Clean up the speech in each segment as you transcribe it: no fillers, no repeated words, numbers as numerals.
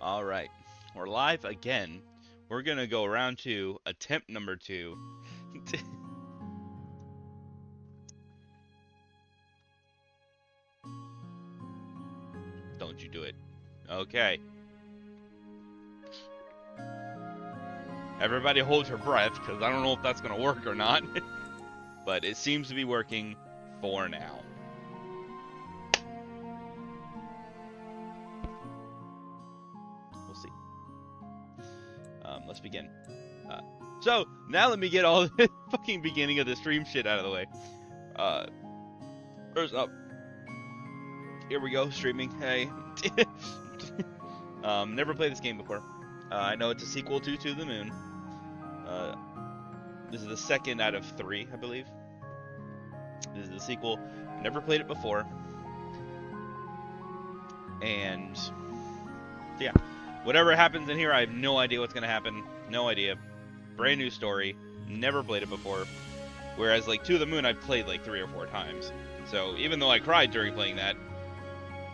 All right, we're live again. We're gonna go around to attempt number two. Don't you do it. Okay. Everybody hold your breath, because I don't know if that's gonna work or not. But it seems to be working for now. We'll see. Let's begin. So, now let me get all the fucking beginning of the stream shit out of the way. First up. Here we go, streaming. Hey. Never played this game before. I know it's a sequel to the Moon. This is the second out of 3, I believe. This is the sequel. Never played it before. And yeah, whatever happens in here, I have no idea what's gonna happen. No idea. Brand new story. Never played it before. Whereas like To the Moon, I've played like 3 or 4 times. So even though I cried during playing that,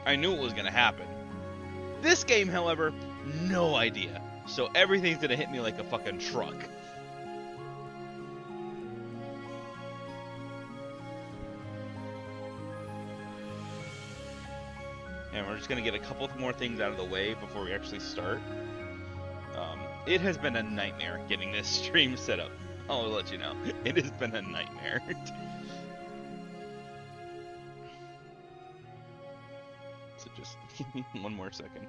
I knew it was gonna happen. This game, however, no idea. So everything's gonna hit me like a fucking truck. And we're just gonna get a couple more things out of the way before we actually start. It has been a nightmare getting this stream set up. I'll let you know. It has been a nightmare. So just give me one more second.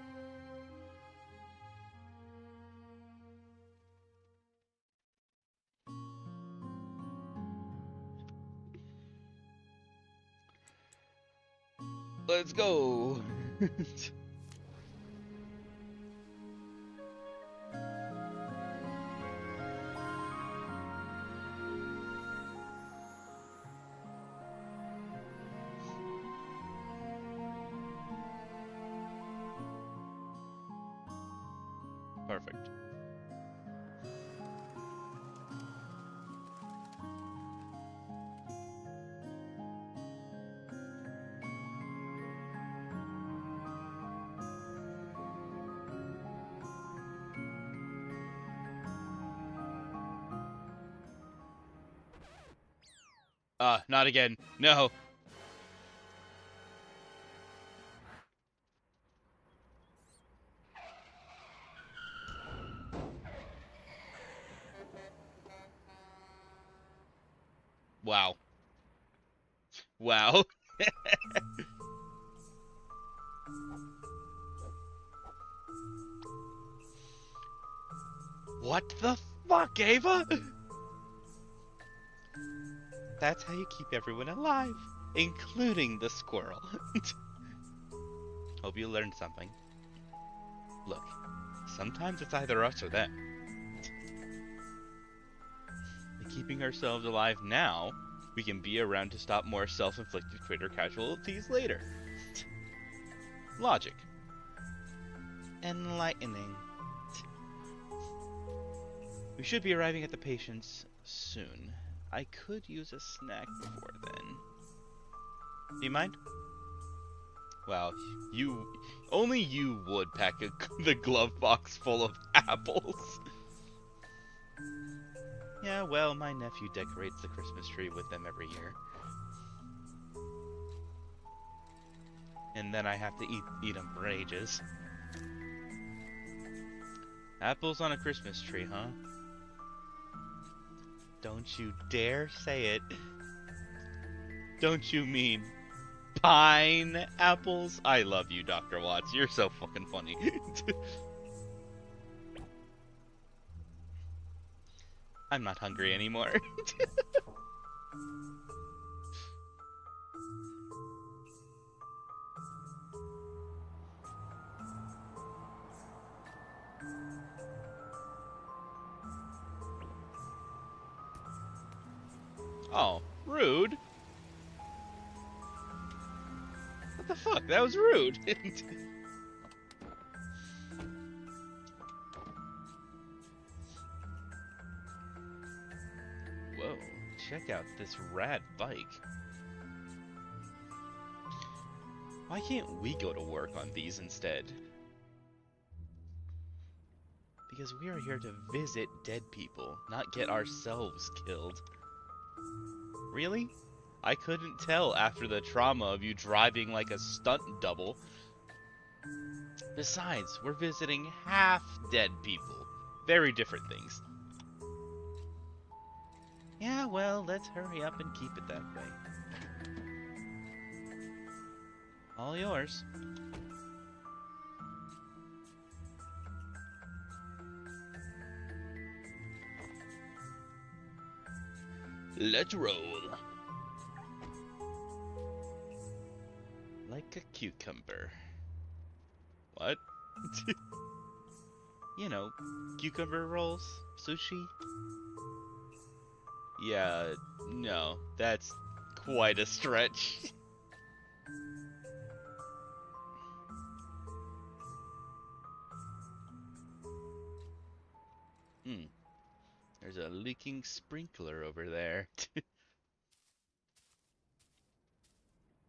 Let's go. Perfect. Not again. No. Wow. Wow. What the fuck, Ava? That's how you keep everyone alive, including the squirrel. Hope you learned something. Look, sometimes it's either us or them. By keeping ourselves alive now, we can be around to stop more self-inflicted critter casualties later. Logic. Enlightening. We should be arriving at the patients soon. I could use a snack before then. Do you mind? Well, only you would pack the glove box full of apples. Yeah, well, my nephew decorates the Christmas tree with them every year. And then I have to eat them for ages. Apples on a Christmas tree, huh? Don't you dare say it. Don't you mean pineapples? I love you, Dr. Watts. You're so fucking funny. I'm not hungry anymore. Oh, rude. What the fuck? That was rude. Whoa, check out this rad bike. Why can't we go to work on these instead? Because we are here to visit dead people, not get ourselves killed. Really? I couldn't tell after the trauma of you driving like a stunt double. Besides, we're visiting half-dead people. Very different things. Yeah, well, let's hurry up and keep it that way. All yours. Let's roll. Like a cucumber. What? You know, cucumber rolls? Sushi? Yeah, no, that's quite a stretch. There's a leaking sprinkler over there.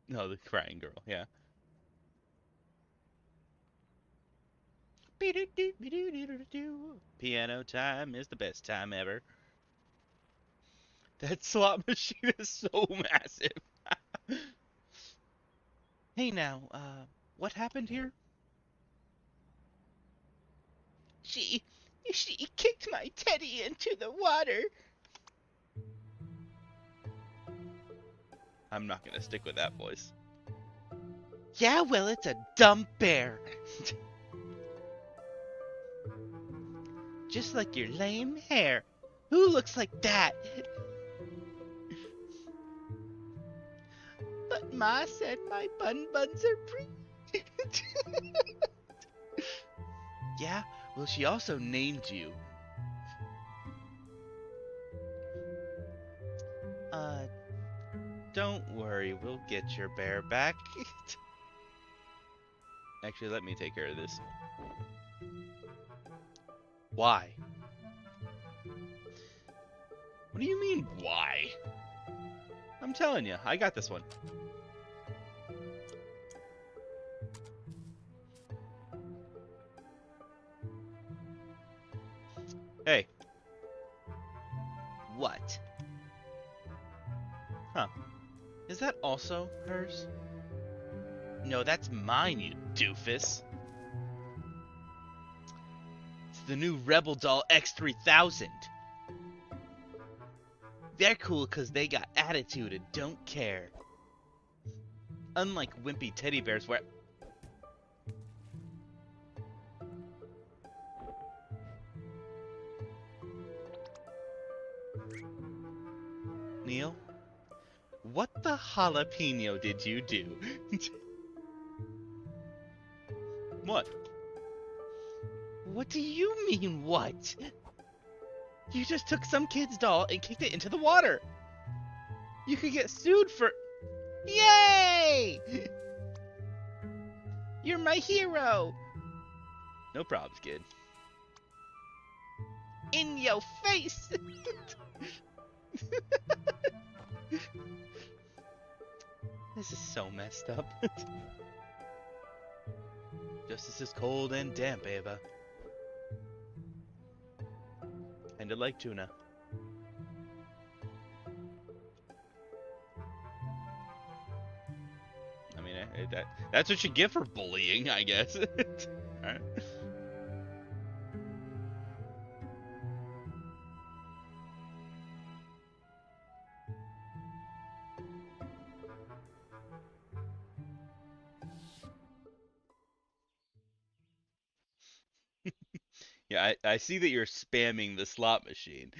No, the crying girl, yeah. Piano time is the best time ever. That slot machine is so massive. Hey now, what happened here? She kicked my teddy into the water. I'm not gonna stick with that voice. Yeah, well, it's a dumb bear. Just like your lame hair. Who looks like that? But Ma said my buns are pretty. Yeah, well, she also named you. Don't worry, we'll get your bear back. Actually, let me take care of this. Why? What do you mean, why? I'm telling you, I got this one. Hey. What? Huh. Is that also hers? No, that's mine, you doofus. It's the new Rebel Doll X3000. They're cool because they got attitude and don't care. Unlike wimpy teddy bears where... Neil? What the jalapeno did you do? What? What do you mean, what? You just took some kid's doll and kicked it into the water. You could get sued for... Yay! You're my hero! No probs, kid. In your face! This is so messed up. Justice is cold and damp, Ava. Kinda like tuna. I mean, that's what you get for bullying, I guess. Alright. Yeah, I see that you're spamming the slot machine.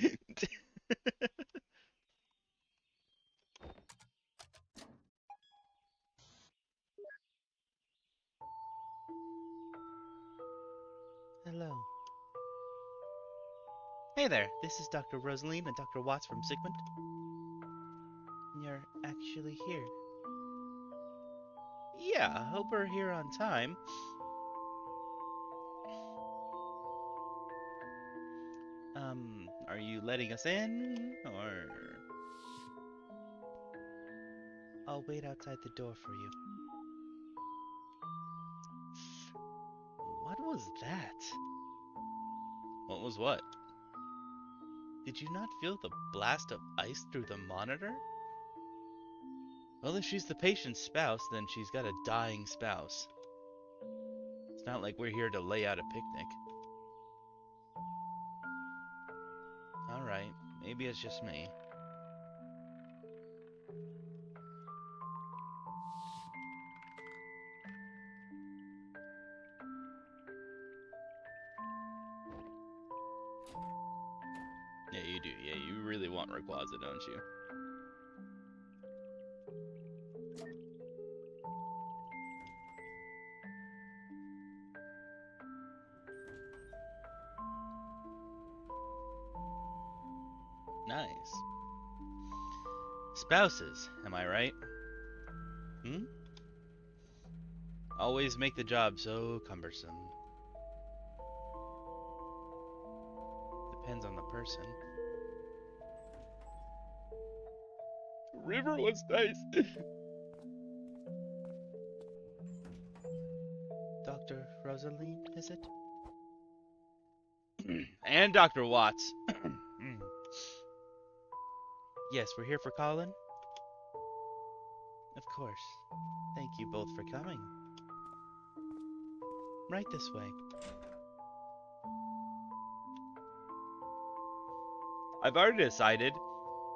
Hello. Hey there, this is Dr. Rosaline and Dr. Watts from Sigmund. You're actually here. Yeah, I hope we're here on time. Are you letting us in, or... I'll wait outside the door for you. What was that? What was what? Did you not feel the blast of ice through the monitor? Well, if she's the patient's spouse, then she's got a dying spouse. It's not like we're here to lay out a picnic. Alright, maybe it's just me. Yeah, you do. Yeah, you really want Rayquaza, don't you? Nice. Spouses, am I right? Hmm? Always make the job so cumbersome. Depends on the person. River was nice. Dr. Rosaline, is it? And Dr. Watts. Yes, we're here for Colin. Of course. Thank you both for coming. Right this way. I've already decided,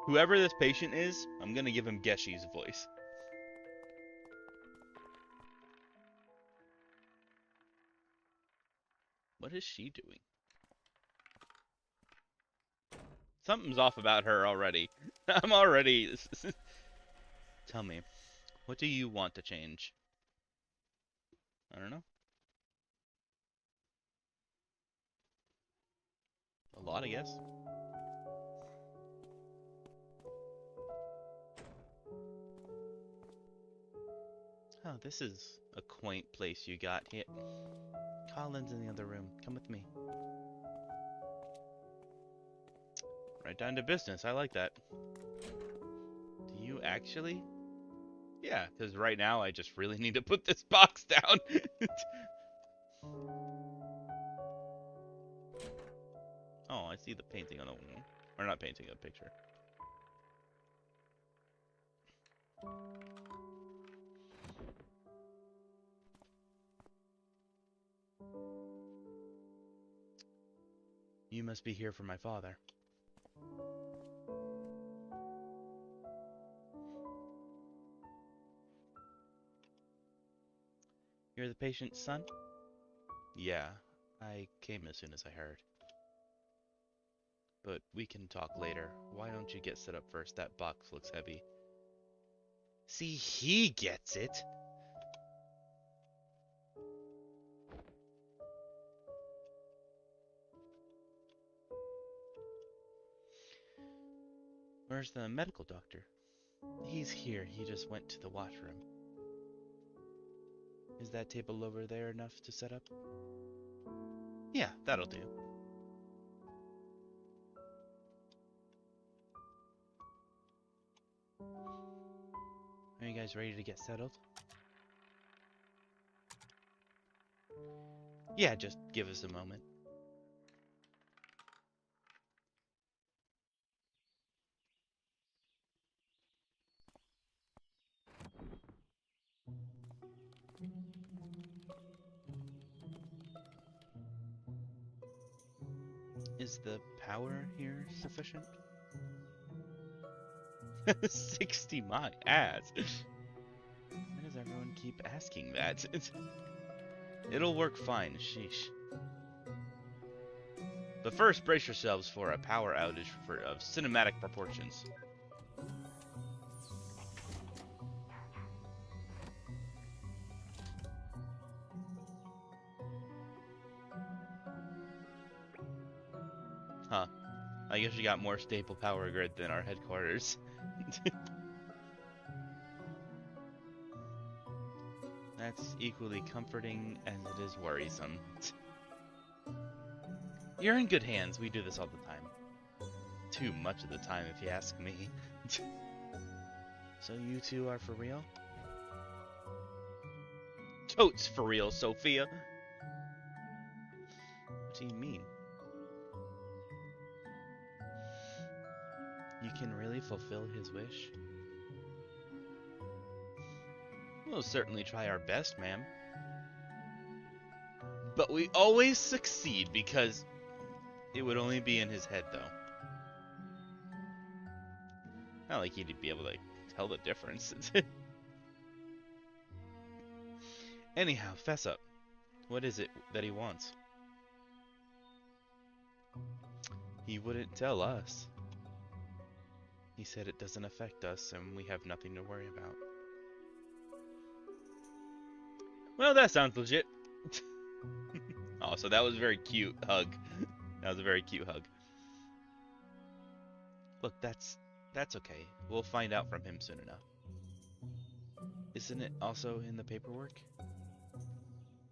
whoever this patient is, I'm gonna give him Geshi's voice. What is she doing? Something's off about her already. I'm already... Tell me, what do you want to change? I don't know. A lot, I guess. Oh, this is a quaint place you got here. Colin's in the other room. Come with me. Right down to business. I like that. Do you actually? Yeah, because right now I just really need to put this box down. Oh, I see the painting on the wall. Or not painting, a picture. You must be here for my father. You're the patient's son? Yeah, I came as soon as I heard. But we can talk later. Why don't you get set up first? That box looks heavy. See, he gets it! Where's the medical doctor? He's here. He just went to the washroom. Is that table over there enough to set up? Yeah, that'll do. Are you guys ready to get settled? Yeah, just give us a moment. Is the power here sufficient? 60 my ass. Why does everyone keep asking that? It'll work fine, sheesh. But first, brace yourselves for a power outage of cinematic proportions. Huh. I guess you got more stable power grid than our headquarters. That's equally comforting as it is worrisome. You're in good hands. We do this all the time. Too much of the time, if you ask me. So you two are for real? Totes for real, Sophia. What do you mean? You can really fulfill his wish? We'll certainly try our best, ma'am. But we always succeed because it would only be in his head, though. Not like he'd be able to tell the difference. Anyhow, fess up. What is it that he wants? He wouldn't tell us. He said it doesn't affect us and we have nothing to worry about. Well, that sounds legit. Oh, so that was a very cute hug. That was a very cute hug. Look, that's okay. We'll find out from him soon enough. Isn't it also in the paperwork?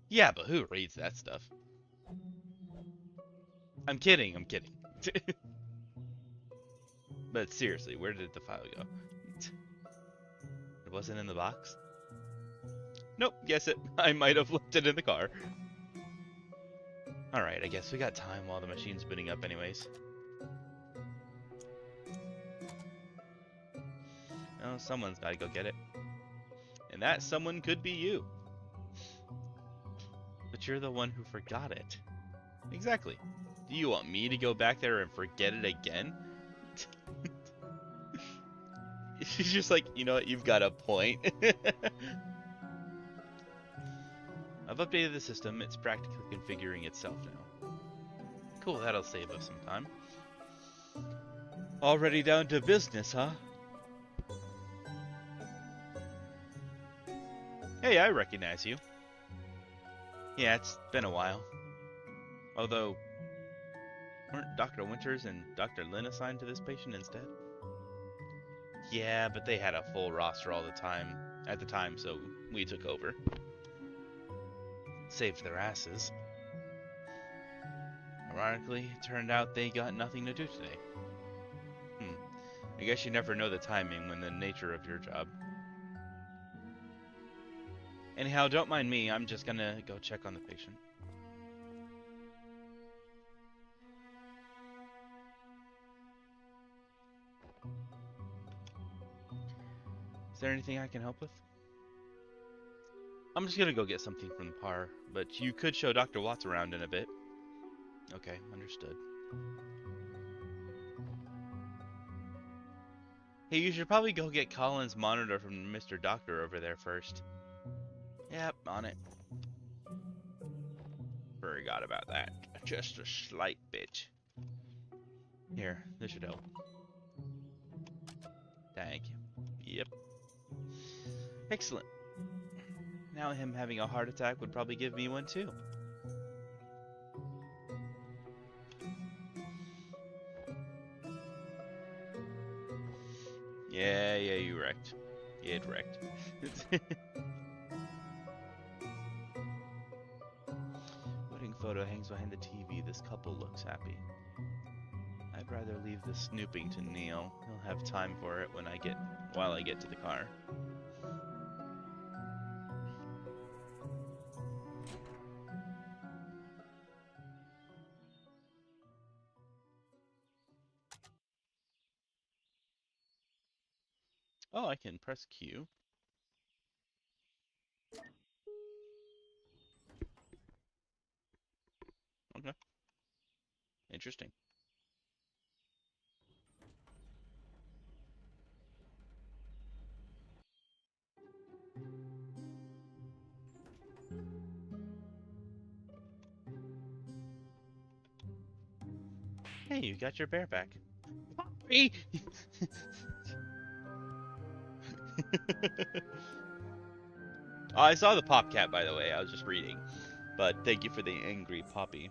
Yeah, but who reads that stuff? I'm kidding. But seriously, where did the file go? It wasn't in the box? Nope, guess it. I might have left it in the car. Alright, I guess we got time while the machine's booting up anyways. Oh, someone's gotta go get it. And that someone could be you. But you're the one who forgot it. Exactly. Do you want me to go back there and forget it again? She's just like, you know what, you've got a point. I've updated the system, it's practically configuring itself now. Cool, that'll save us some time. Already down to business, huh? Hey, I recognize you. Yeah, it's been a while. Although, weren't Dr. Winters and Dr. Lin assigned to this patient instead? Yeah, but they had a full roster all the time, at the time, so we took over. Saved their asses. Ironically, it turned out they got nothing to do today. I guess you never know the timing when the nature of your job. Anyhow, don't mind me, I'm just gonna go check on the patient. Is there anything I can help with? I'm just gonna go get something from the par, but you could show Dr. Watts around in a bit. Okay, understood. Hey, you should probably go get Colin's monitor from Mr. Doctor over there first. Yep, on it. Forgot about that. Just a slight bit. Here, this should help. Thank you. Yep. Excellent. Now him having a heart attack would probably give me one too. Yeah, you wrecked. Yeah, it wrecked. Wedding photo hangs behind the TV. This couple looks happy. I'd rather leave the snooping to Neil. He'll have time for it while I get to the car. Oh, I can press Q. Okay. Interesting. Hey, you got your bear back. Poppy! Oh, I saw the pop cat, by the way. I was just reading. But thank you for the angry Poppy.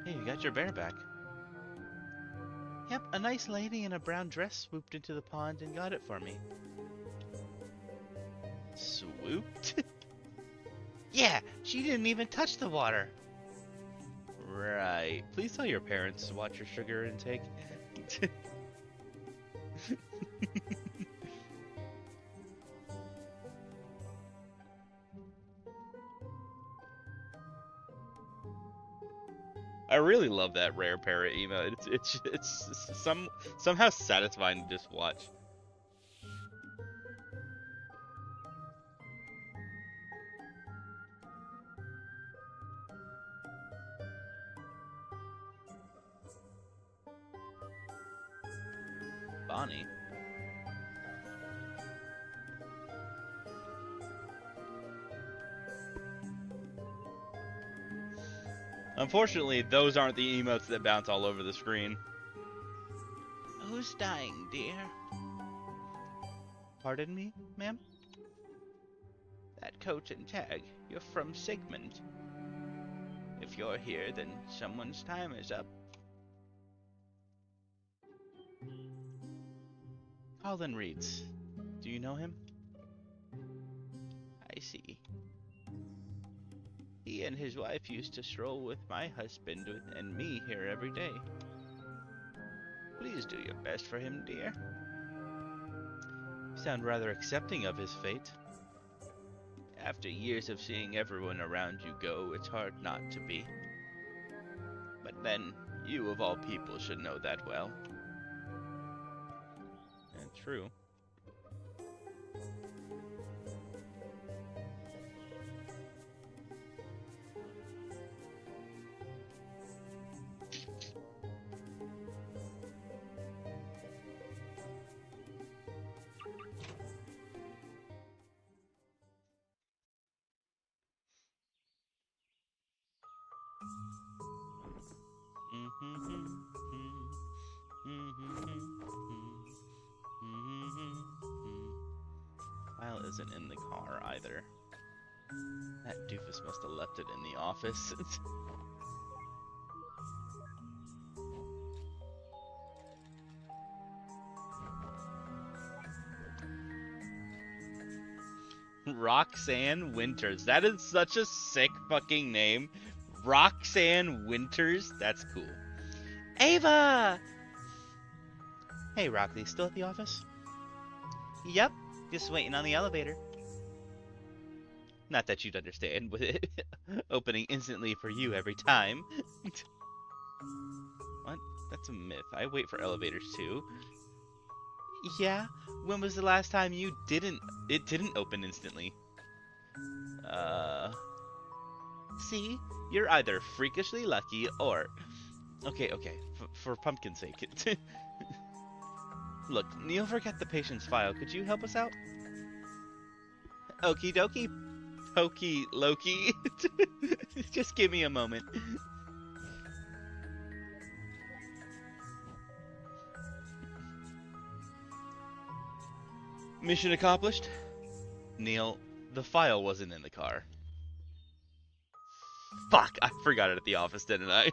Hey, you got your bear back. Yep, a nice lady in a brown dress swooped into the pond and got it for me. Swooped? Yeah, she didn't even touch the water. Right. Please tell your parents to watch your sugar intake. I really love that rare parrot emote. It's somehow satisfying to just watch. Bonnie. Unfortunately, those aren't the emotes that bounce all over the screen. Who's dying, dear? Pardon me, ma'am? That coat and tag. You're from Sigmund. If you're here, then someone's time is up. Colin Reeds. Do you know him? I see. He and his wife used to stroll with my husband and me here every day. Please do your best for him, dear. You sound rather accepting of his fate. After years of seeing everyone around you go, it's hard not to be. But then, you of all people should know that well. And true. Kyle isn't in the car either. That doofus must have left it in the office. Roxanne Winters. That is such a sick fucking name. Roxanne Winters? That's cool. Ava! Hey, Roxy, still at the office? Yep, just waiting on the elevator. Not that you'd understand with it opening instantly for you every time. What? That's a myth. I wait for elevators too. Yeah? When was the last time it didn't open instantly? See? You're either freakishly lucky or... Okay, for pumpkin's sake. Look, Neil forgot the patient's file. Could you help us out? Okie dokie. Pokey Loki. Just give me a moment. Mission accomplished? Neil, the file wasn't in the car. Fuck, I forgot it at the office, didn't I?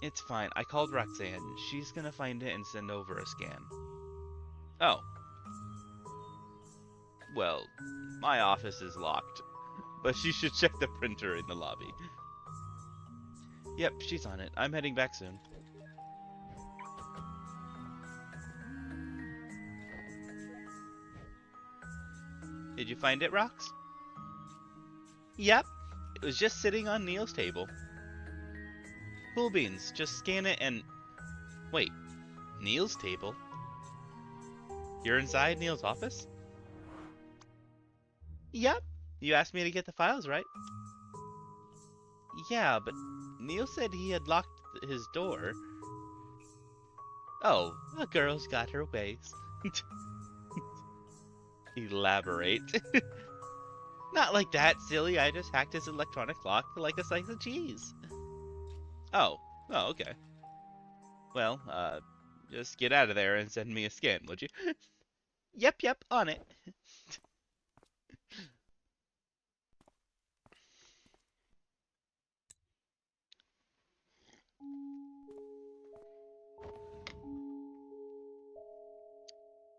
It's fine. I called Roxanne. She's gonna find it and send over a scan. Oh. Well, my office is locked, but she should check the printer in the lobby. Yep, she's on it. I'm heading back soon. Did you find it, Rox? Yep. It was just sitting on Neil's table. Cool beans. Just scan it and... Wait. Neil's table? You're inside Neil's office? Yep. You asked me to get the files, right? Yeah, but Neil said he had locked his door. Oh, a girl's got her ways. Elaborate. Not like that, silly. I just hacked his electronic lock like a slice of cheese. Oh, okay. Well, just get out of there and send me a scan, would you? Yep, on it.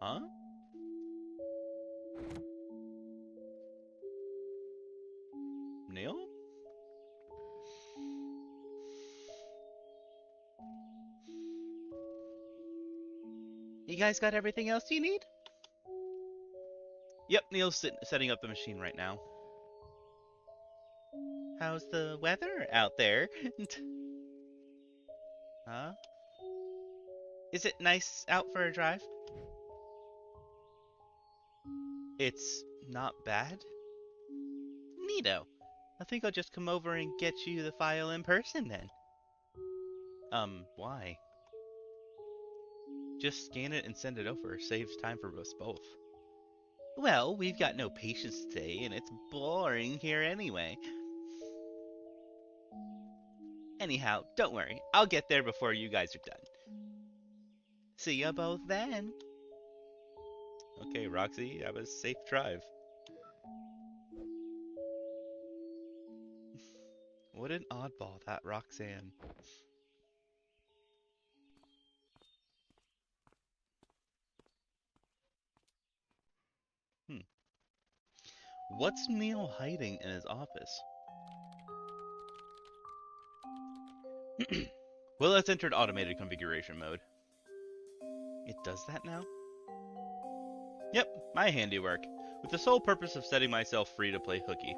Huh? Neil? You guys got everything else you need? Yep, Neil's setting up the machine right now. How's the weather out there? Huh? Is it nice out for a drive? It's not bad. Neato. I think I'll just come over and get you the file in person then. Why? Just scan it and send it over. Saves time for us both. Well, we've got no patients today, and it's boring here anyway. Anyhow, don't worry. I'll get there before you guys are done. See ya both then. Okay, Roxy, have a safe drive. What an oddball, that Roxanne. What's Neil hiding in his office? Well, let's enter automated configuration mode. It does that now? Yep, my handiwork, with the sole purpose of setting myself free to play hooky.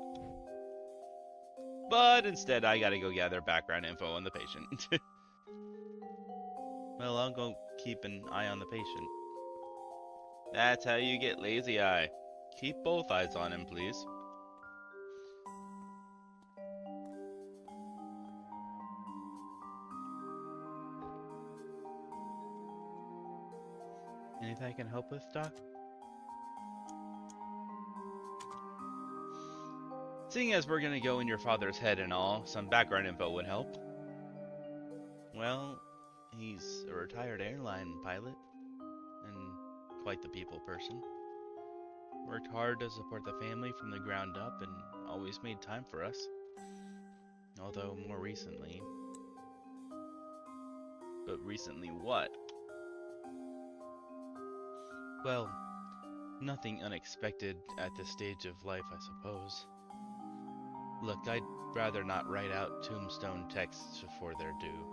But instead, I gotta go gather background info on the patient. Well, I'll go keep an eye on the patient. That's how you get lazy eye. Keep both eyes on him, please. Anything I can help with, Doc? Seeing as we're gonna go in your father's head and all, some background info would help. Well, he's a retired airline pilot, and quite the people person. Worked hard to support the family from the ground up and always made time for us. Although more recently... But recently what? Well, nothing unexpected at this stage of life, I suppose. Look, I'd rather not write out tombstone texts before they're due.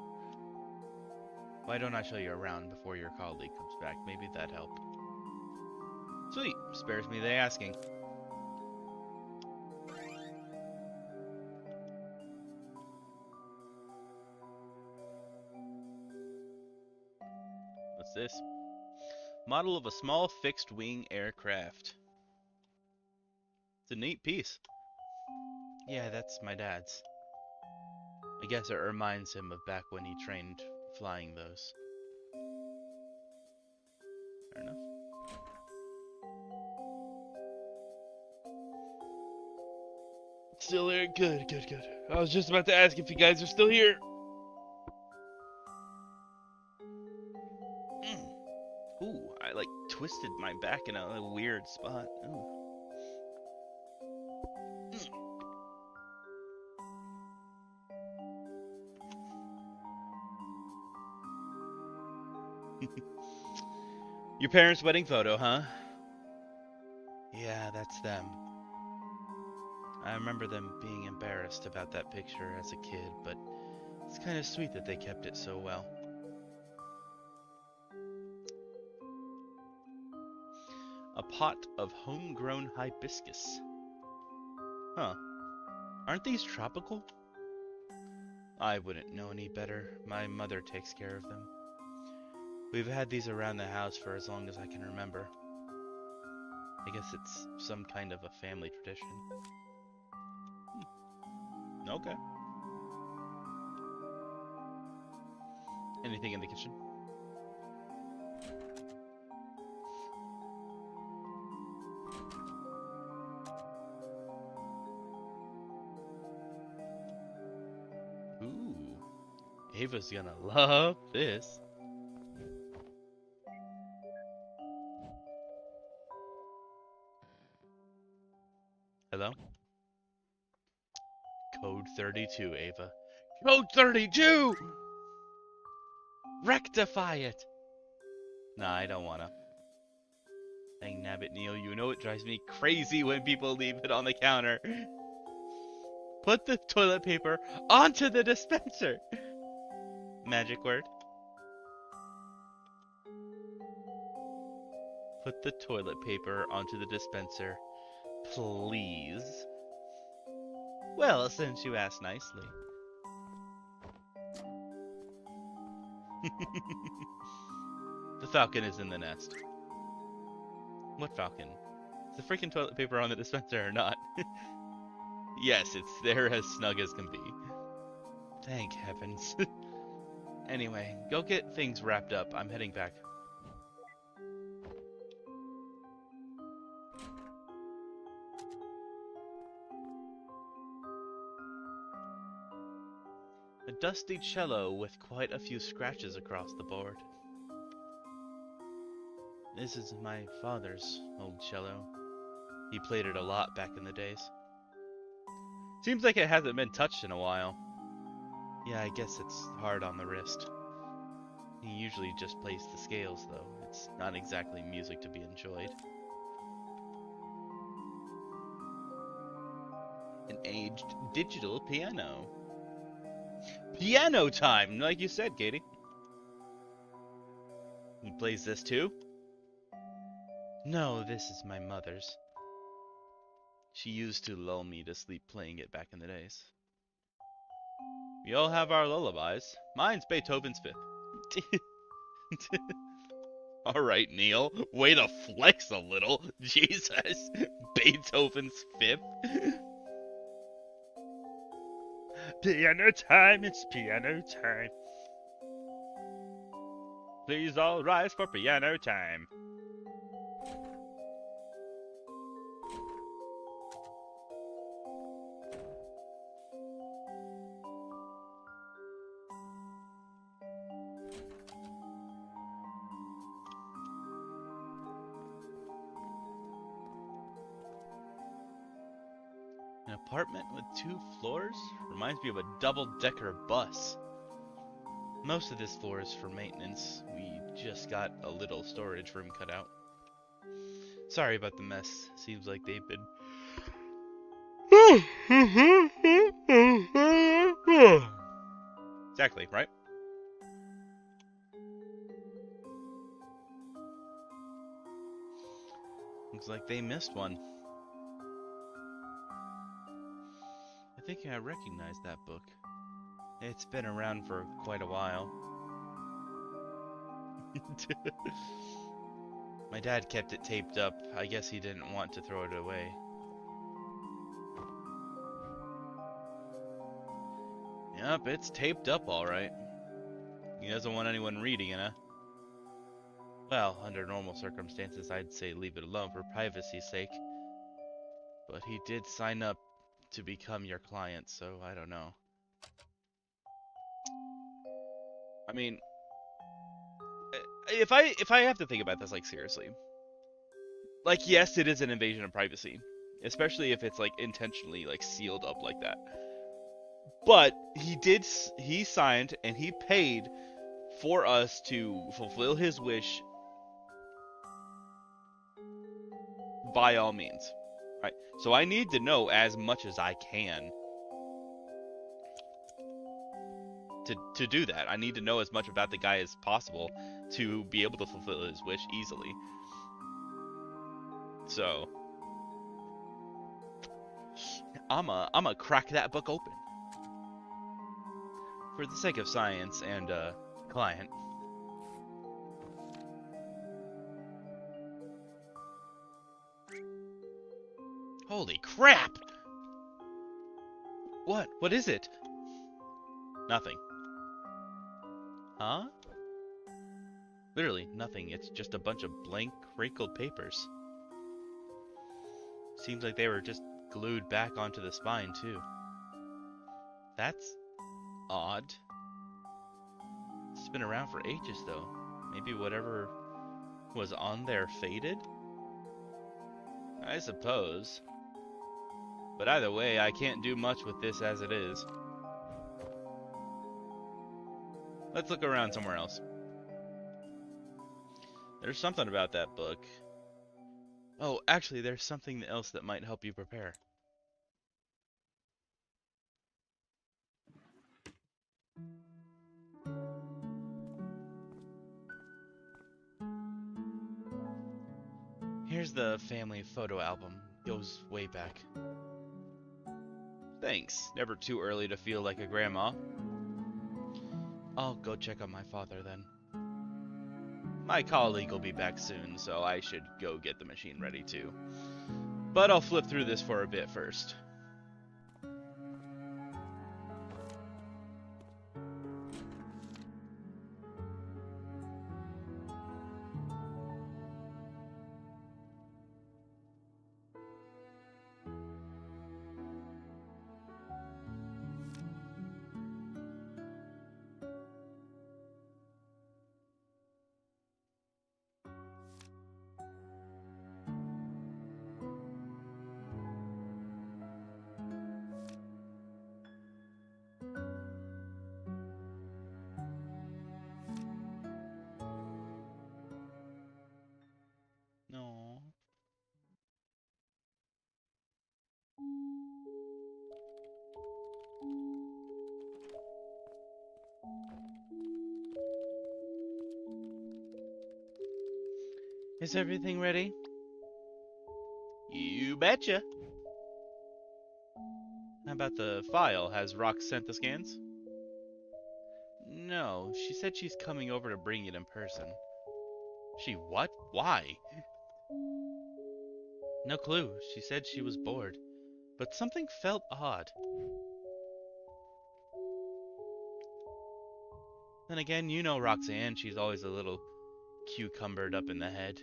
Why don't I show you around before your colleague comes back? Maybe that'd help. Sweet, spares me the asking. What's this? Model of a small fixed-wing aircraft. It's a neat piece. Yeah, that's my dad's. I guess it reminds him of back when he trained flying those. Fair enough. Still here? Good, good, good. I was just about to ask if you guys are still here. Ooh, I like twisted my back in a weird spot. Ooh. Your parents' wedding photo, huh? Yeah, that's them. I remember them being embarrassed about that picture as a kid, but it's kind of sweet that they kept it so well. A pot of homegrown hibiscus. Huh. Aren't these tropical? I wouldn't know any better. My mother takes care of them. We've had these around the house for as long as I can remember. I guess it's some kind of a family tradition. Okay. Anything in the kitchen? Ooh. Ava's gonna love this. Hello? Code 32, Ava. Code 32! Rectify it! Nah, I don't wanna. Dang nabbit, Neil, you know it drives me crazy when people leave it on the counter. Put the toilet paper onto the dispenser! Magic word. Put the toilet paper onto the dispenser, please. Well, since you asked nicely. The falcon is in the nest. What falcon? Is the freaking toilet paper on the dispenser or not? Yes, it's there as snug as can be. Thank heavens. Anyway, go get things wrapped up. I'm heading back. A dusty cello with quite a few scratches across the board. This is my father's old cello. He played it a lot back in the days. Seems like it hasn't been touched in a while. Yeah, I guess it's hard on the wrist. He usually just plays the scales, though. It's not exactly music to be enjoyed. An aged digital piano. Piano time, like you said, Katie. He plays this too? No, this is my mother's. She used to lull me to sleep playing it back in the days. We all have our lullabies. Mine's Beethoven's Fifth. Alright, Neil. Way to flex a little. Jesus. Beethoven's Fifth. Piano time, it's piano time. Please all rise for piano time. An apartment with 2 floors? Reminds me of a double-decker bus. Most of this floor is for maintenance. We just got a little storage room cut out. Sorry about the mess. Seems like they've been... Exactly, right? Looks like they missed one. I think I recognize that book. It's been around for quite a while. My dad kept it taped up. I guess he didn't want to throw it away. Yep, it's taped up alright. He doesn't want anyone reading it, huh? Well, under normal circumstances, I'd say leave it alone for privacy's sake. But he did sign up to become your client, so I don't know. I mean, if I have to think about this, like, seriously, like, yes, it is an invasion of privacy, especially if it's, like, intentionally, like, sealed up like that. But he signed and he paid for us to fulfill his wish by all means, right? So I need to know as much as I can to do that. I need to know as much about the guy as possible to be able to fulfill his wish easily. So I'ma crack that book open for the sake of science and client. Holy crap! What? What is it? Nothing. Huh? Literally nothing. It's just a bunch of blank, wrinkled papers. Seems like they were just glued back onto the spine, too. That's odd. It's been around for ages, though. Maybe whatever was on there faded? I suppose. But either way, I can't do much with this as it is. Let's look around somewhere else. There's something about that book. Oh, actually, there's something else that might help you prepare. Here's the family photo album. Goes way back. Thanks. Never too early to feel like a grandma. I'll go check on my father then. My colleague will be back soon, so I should go get the machine ready too. But I'll flip through this for a bit first. No. Is everything ready? You betcha. How about the file? Has Rox sent the scans? No, she said she's coming over to bring it in person. She what? Why? No clue. She said she was bored. But something felt odd. Then again, you know Roxanne, she's always a little cucumbered up in the head.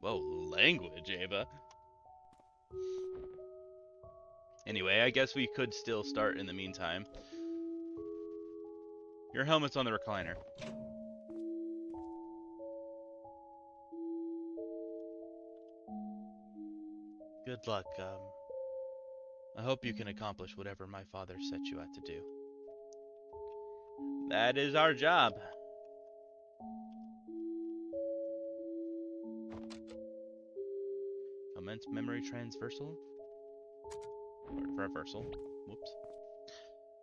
Whoa, language, Ava. Anyway, I guess we could still start in the meantime. Your helmet's on the recliner. Good luck. I hope you can accomplish whatever my father set you out to do. That is our job. Commence memory transversal? Or reversal. Whoops.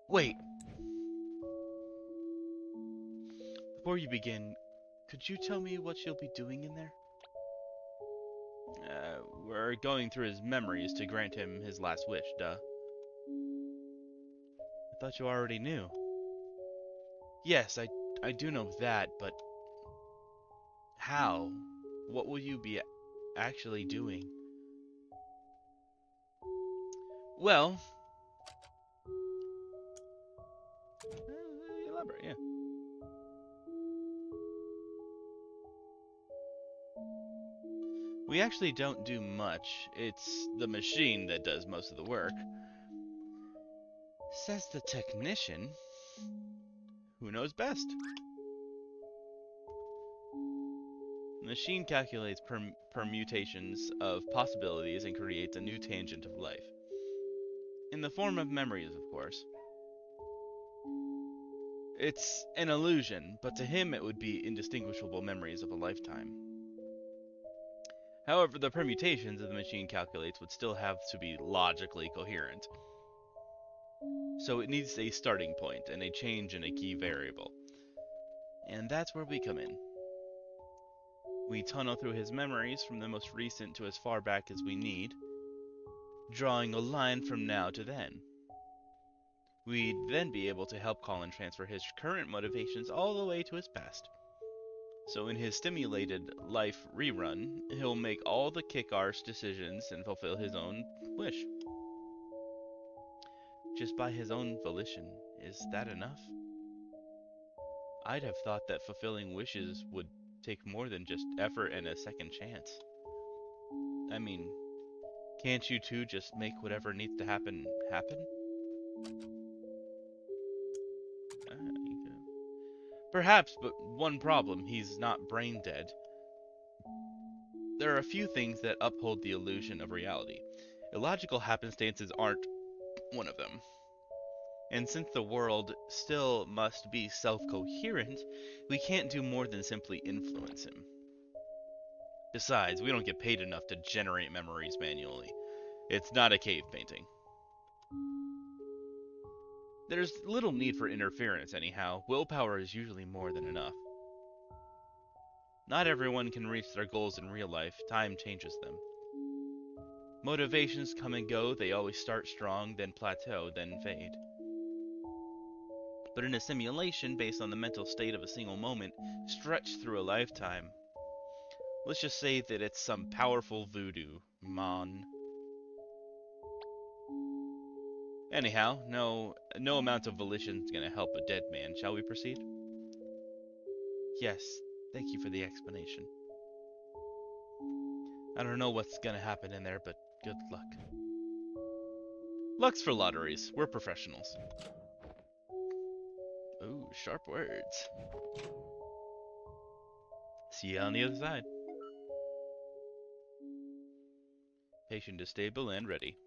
Wait! Before you begin, could you tell me what you'll be doing in there? We're going through his memories to grant him his last wish, duh. I thought you already knew. Yes, I do know that, but... how? What will you be actually doing? Well... elaborate, yeah. We actually don't do much. It's the machine that does most of the work. Says the technician. Who knows best? The machine calculates permutations of possibilities and creates a new tangent of life. In the form of memories, of course. It's an illusion, but to him it would be indistinguishable memories of a lifetime. However, the permutations that the machine calculates would still have to be logically coherent. So it needs a starting point and a change in a key variable. And that's where we come in. We tunnel through his memories from the most recent to as far back as we need, drawing a line from now to then. We'd then be able to help Colin transfer his current motivations all the way to his past. So in his stimulated life rerun, he'll make all the kick-arse decisions and fulfill his own wish. Just by his own volition, is that enough? I'd have thought that fulfilling wishes would take more than just effort and a second chance. I mean, can't you two just make whatever needs to happen, happen? Perhaps, but one problem, he's not brain dead. There are a few things that uphold the illusion of reality. Illogical happenstances aren't one of them. And since the world still must be self-coherent, we can't do more than simply influence him. Besides, we don't get paid enough to generate memories manually. It's not a cave painting. There's little need for interference anyhow. Willpower is usually more than enough. Not everyone can reach their goals in real life. Time changes them. Motivations come and go, they always start strong, then plateau, then fade. But in a simulation based on the mental state of a single moment, stretched through a lifetime, let's just say that it's some powerful voodoo, mon. Anyhow, no amount of volition is gonna help a dead man. Shall we proceed? Yes, thank you for the explanation. I don't know what's gonna happen in there, but good luck. Luck's for lotteries. We're professionals. Ooh, sharp words. See you on the other side. Patient is stable and ready.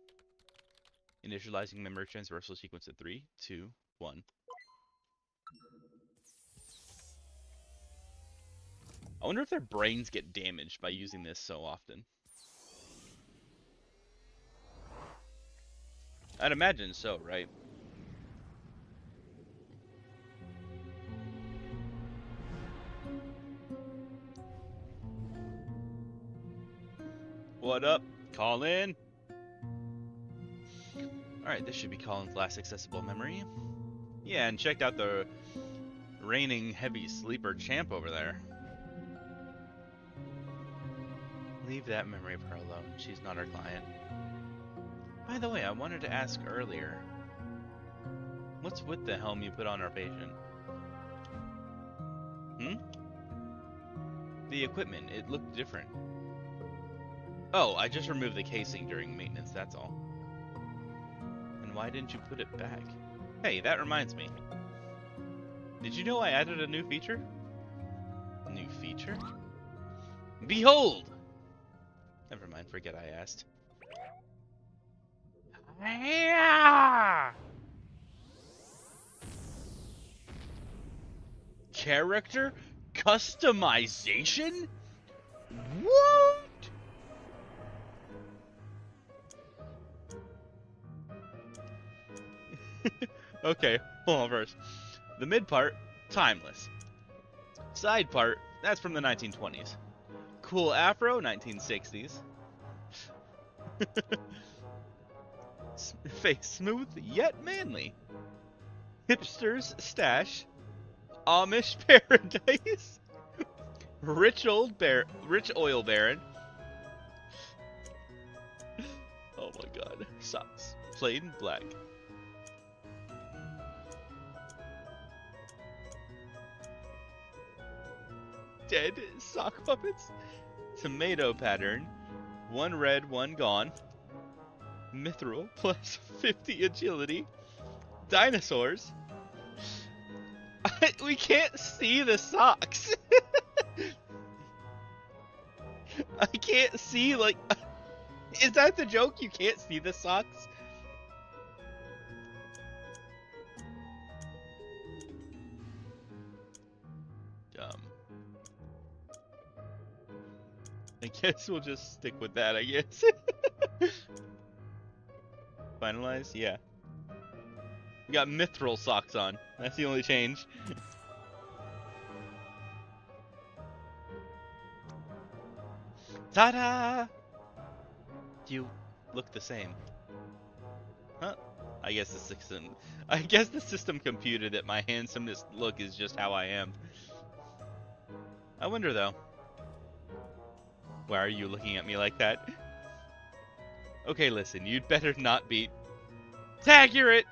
Initializing memory transversal sequence in 3, 2, 1. I wonder if their brains get damaged by using this so often. I'd imagine so, right? What up? Call in. Alright, this should be Colin's last accessible memory. Yeah, and checked out the reigning heavy sleeper champ over there. Leave that memory of her alone. She's not our client. By the way, I wanted to ask earlier. What's with the helm you put on our patient? The equipment, it looked different. Oh, I just removed the casing during maintenance, that's all. And why didn't you put it back? Hey, that reminds me. Did you know I added a new feature? New feature? Behold! Never mind, forget I asked. Character customization? What? Okay, hold on first. The mid part, timeless. Side part, that's from the 1920s. Cool afro, 1960s. Face smooth yet manly. Hipster's stash. Amish paradise. Rich oil baron. Oh my god. Socks. Plain black. Dead sock puppets. Tomato pattern. One red, one gone. Mithril plus 50 agility. Dinosaurs. We can't see the socks. I can't see, like... Is that the joke? You can't see the socks? Dumb. I guess we'll just stick with that, I guess. Finalize? Yeah. We got mithril socks on. That's the only change. Ta-da! You look the same. Huh? I guess the system computed that my handsomeness look is just how I am. I wonder though. Why are you looking at me like that? Okay, listen, you'd better not be... Accurate!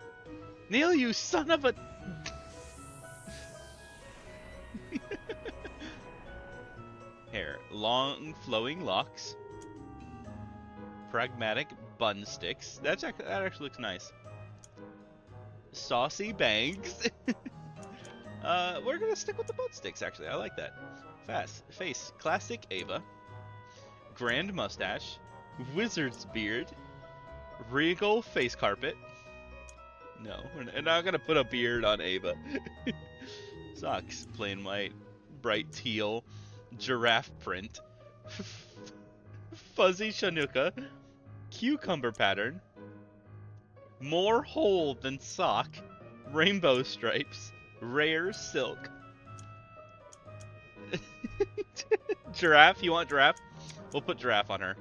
Neil, you son of a... Hair. Long, flowing locks. Pragmatic bun sticks. That actually looks nice. Saucy bangs. We're gonna stick with the bun sticks, actually. I like that. Face. Classic Ava. Grand mustache. Wizard's beard. Regal face carpet. No, we're not gonna put a beard on Ava. Socks, plain white, bright teal, giraffe print, fuzzy Chinooka, cucumber pattern, more hole than sock, rainbow stripes, rare silk. Giraffe, you want giraffe? We'll put giraffe on her.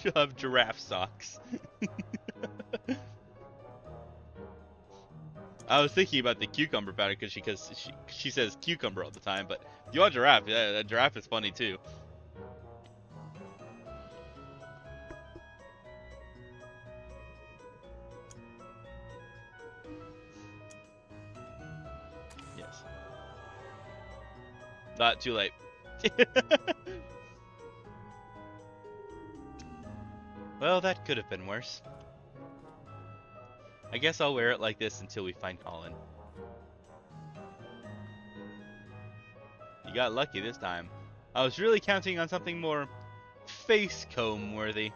She'll have giraffe socks. I was thinking about the cucumber pattern because she says cucumber all the time, but if you want giraffe, yeah, that giraffe is funny too. Yes. Not too late. Well, that could have been worse. I guess I'll wear it like this until we find Colin. You got lucky this time. I was really counting on something more face comb worthy.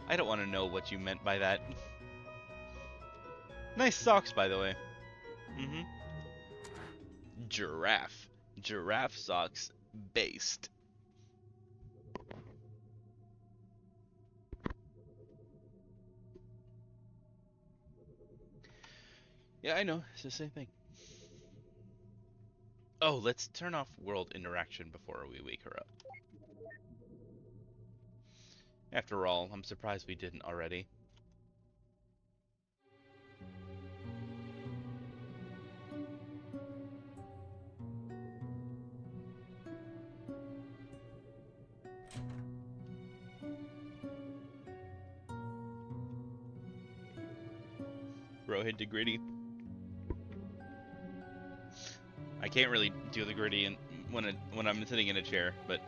I don't want to know what you meant by that. Nice socks, by the way. Mm-hmm. Giraffe. Giraffe socks based. Yeah, I know. It's the same thing. Oh, let's turn off world interaction before we wake her up. After all, I'm surprised we didn't already. Rohit to Gritty. I can't really do the Gritty when I'm sitting in a chair, but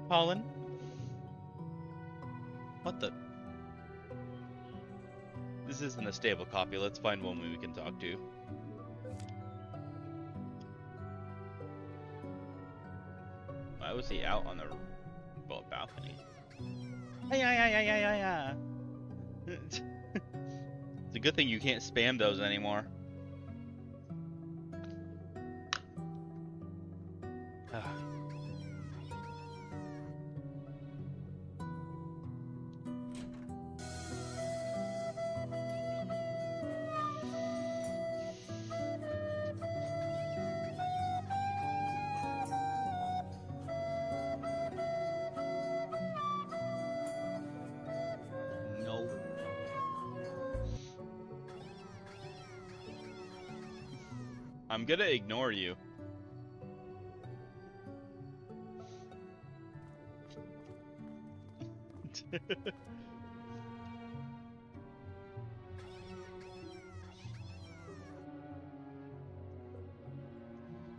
Colin? What the? This isn't a stable copy. Let's find one we can talk to. Why was he out on the balcony? It's a good thing you can't spam those anymore. No. I'm gonna ignore you.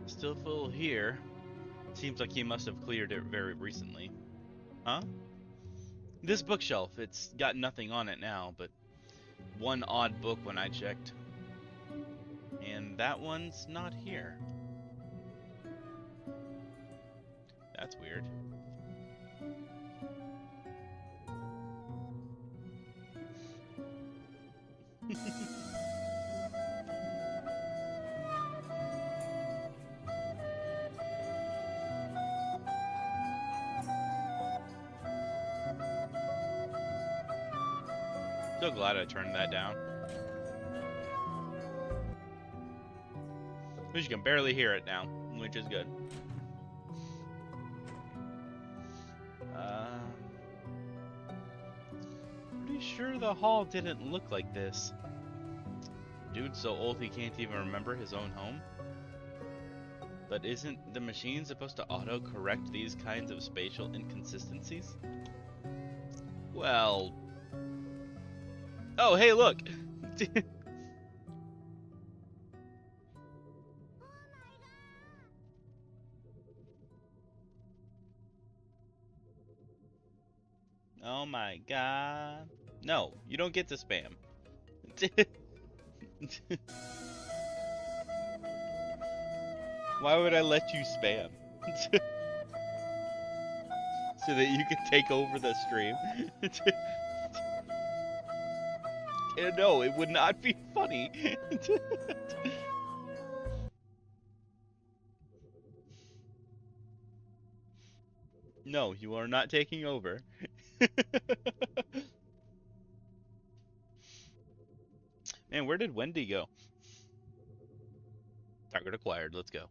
Still full here. Seems like he must have cleared it very recently. Huh? This bookshelf, it's got nothing on it now, but one odd book when I checked. And that one's not here. That's weird. So glad I turned that down. At least you can barely hear it now, which is good. Pretty sure the hall didn't look like this. Dude's so old he can't even remember his own home. But isn't the machine supposed to auto-correct these kinds of spatial inconsistencies? Well... Oh, hey, look! Oh my god. No, you don't get to spam. Why would I let you spam? So that you can take over the stream? No, it would not be funny. No, you are not taking over. where did Wendy go? Target acquired. Let's go.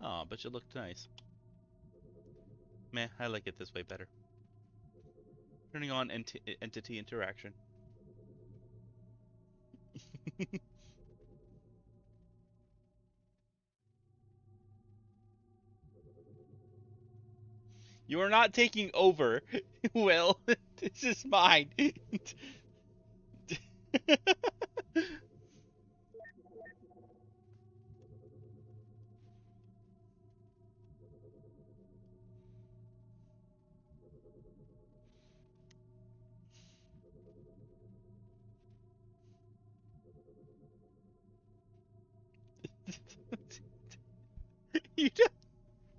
Oh, but you looked nice. Meh, I like it this way better. Turning on entity interaction. You are not taking over, Will. This is mine. you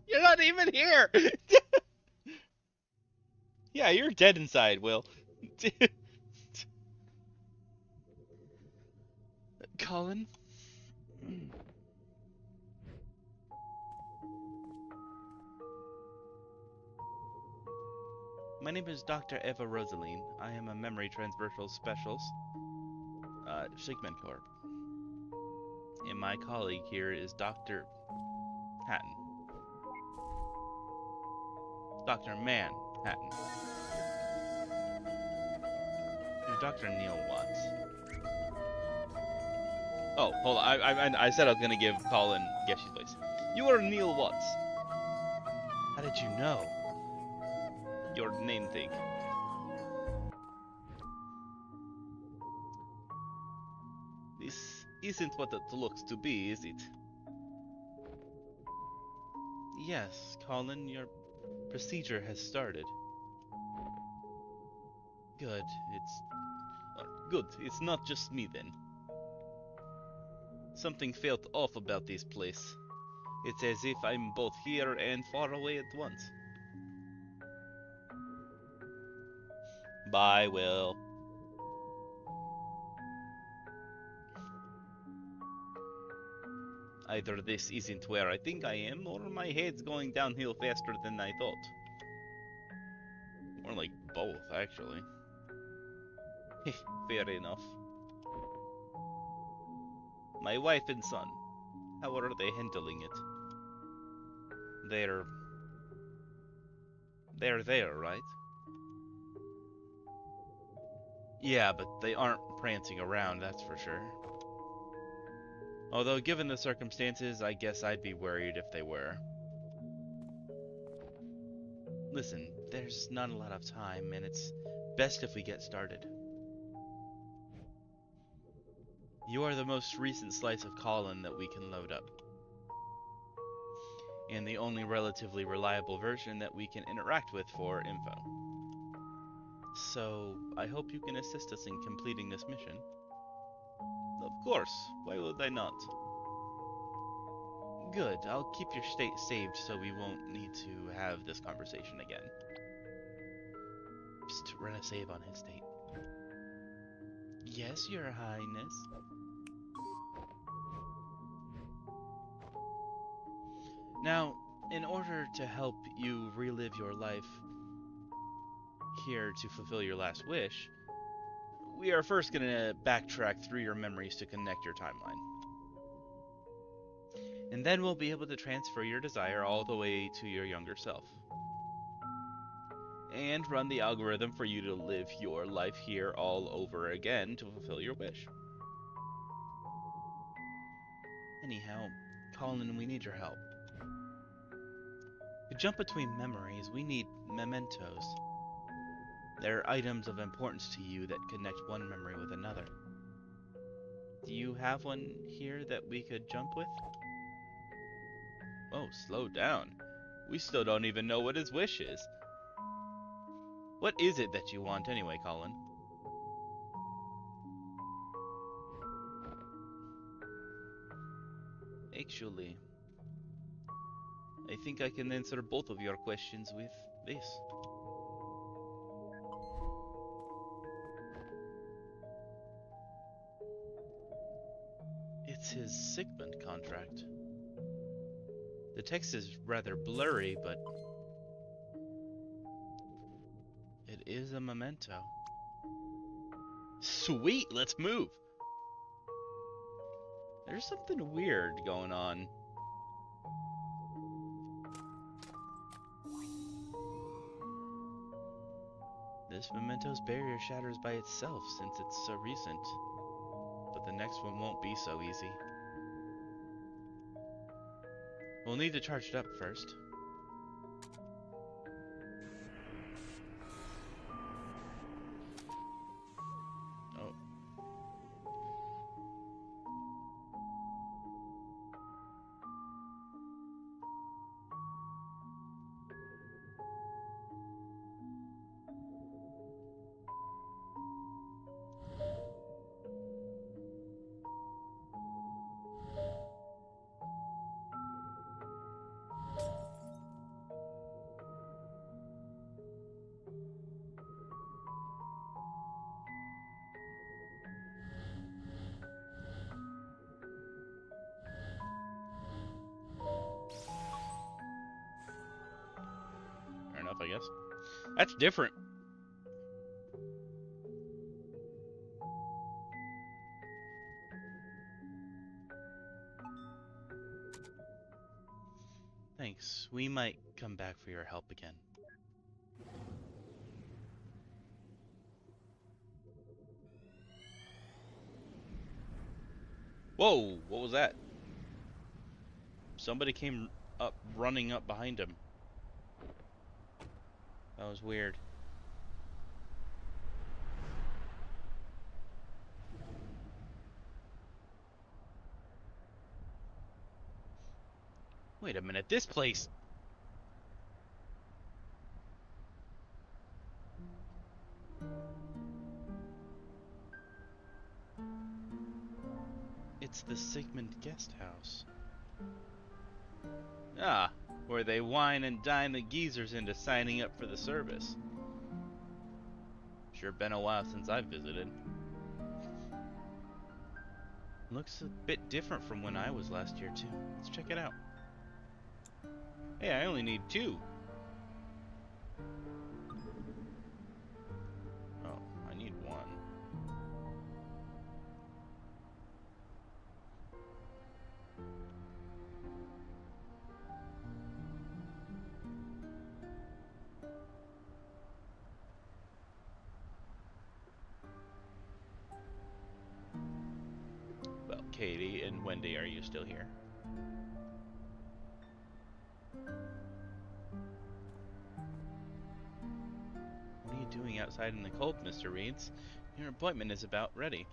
you're not even here. Yeah, you're dead inside, Will. Colin? My name is Dr. Eva Rosaline. I am a memory transversal specialist, Sigmund Corp. And my colleague here is Dr. Hatton. Dr. Manhattan. You're Dr. Neil Watts. Oh, hold on. I said I was gonna give Colin Geshi's voice. You are Neil Watts. How did you know? Your name thing. This isn't what it looks to be, is it? Yes, Colin, your procedure has started. Good. Good. It's not just me then. Something felt off about this place. It's as if I'm both here and far away at once. Bye, Will. Either this isn't where I think I am, or my head's going downhill faster than I thought. More like both, actually. Fair enough. My wife and son, how are they handling it? They're there, right? Yeah, but they aren't prancing around, that's for sure. Although, given the circumstances, I guess I'd be worried if they were. Listen, there's not a lot of time, and it's best if we get started. You are the most recent slice of Colin that we can load up. And the only relatively reliable version that we can interact with for info. So, I hope you can assist us in completing this mission. Of course, why would I not? Good, I'll keep your state saved so we won't need to have this conversation again. Psst, run a save on his state. Yes, your highness. Now, in order to help you relive your life here to fulfill your last wish, we are first going to backtrack through your memories to connect your timeline. And then we'll be able to transfer your desire all the way to your younger self. And run the algorithm for you to live your life here all over again to fulfill your wish. Anyhow, Colin, we need your help. To jump between memories, we need mementos. They're items of importance to you that connect one memory with another. Do you have one here that we could jump with? Oh, slow down. We still don't even know what his wish is. What is it that you want anyway, Colin? Actually, I think I can answer both of your questions with this. It's his Sigmund contract. The text is rather blurry, but it is a memento. Sweet, let's move. There's something weird going on. This memento's barrier shatters by itself since it's so recent. But the next one won't be so easy. We'll need to charge it up first. Oh. Fair enough, I guess. That's different. Thanks. We might come back for your help again. Whoa, what was that? Somebody came up, running up behind him. That was weird. Wait a minute, this place... It's the Sigmund Guest House. Ah, where they wine and dine the geezers into signing up for the service. Sure been a while since I've visited. Looks a bit different from when I was last year too. Let's check it out. Hey, I only need 2. Oh, I need 1. Well, Katie and Wendy, are you still here? What are you doing outside in the cold, Mr. Reeds? Your appointment is about ready.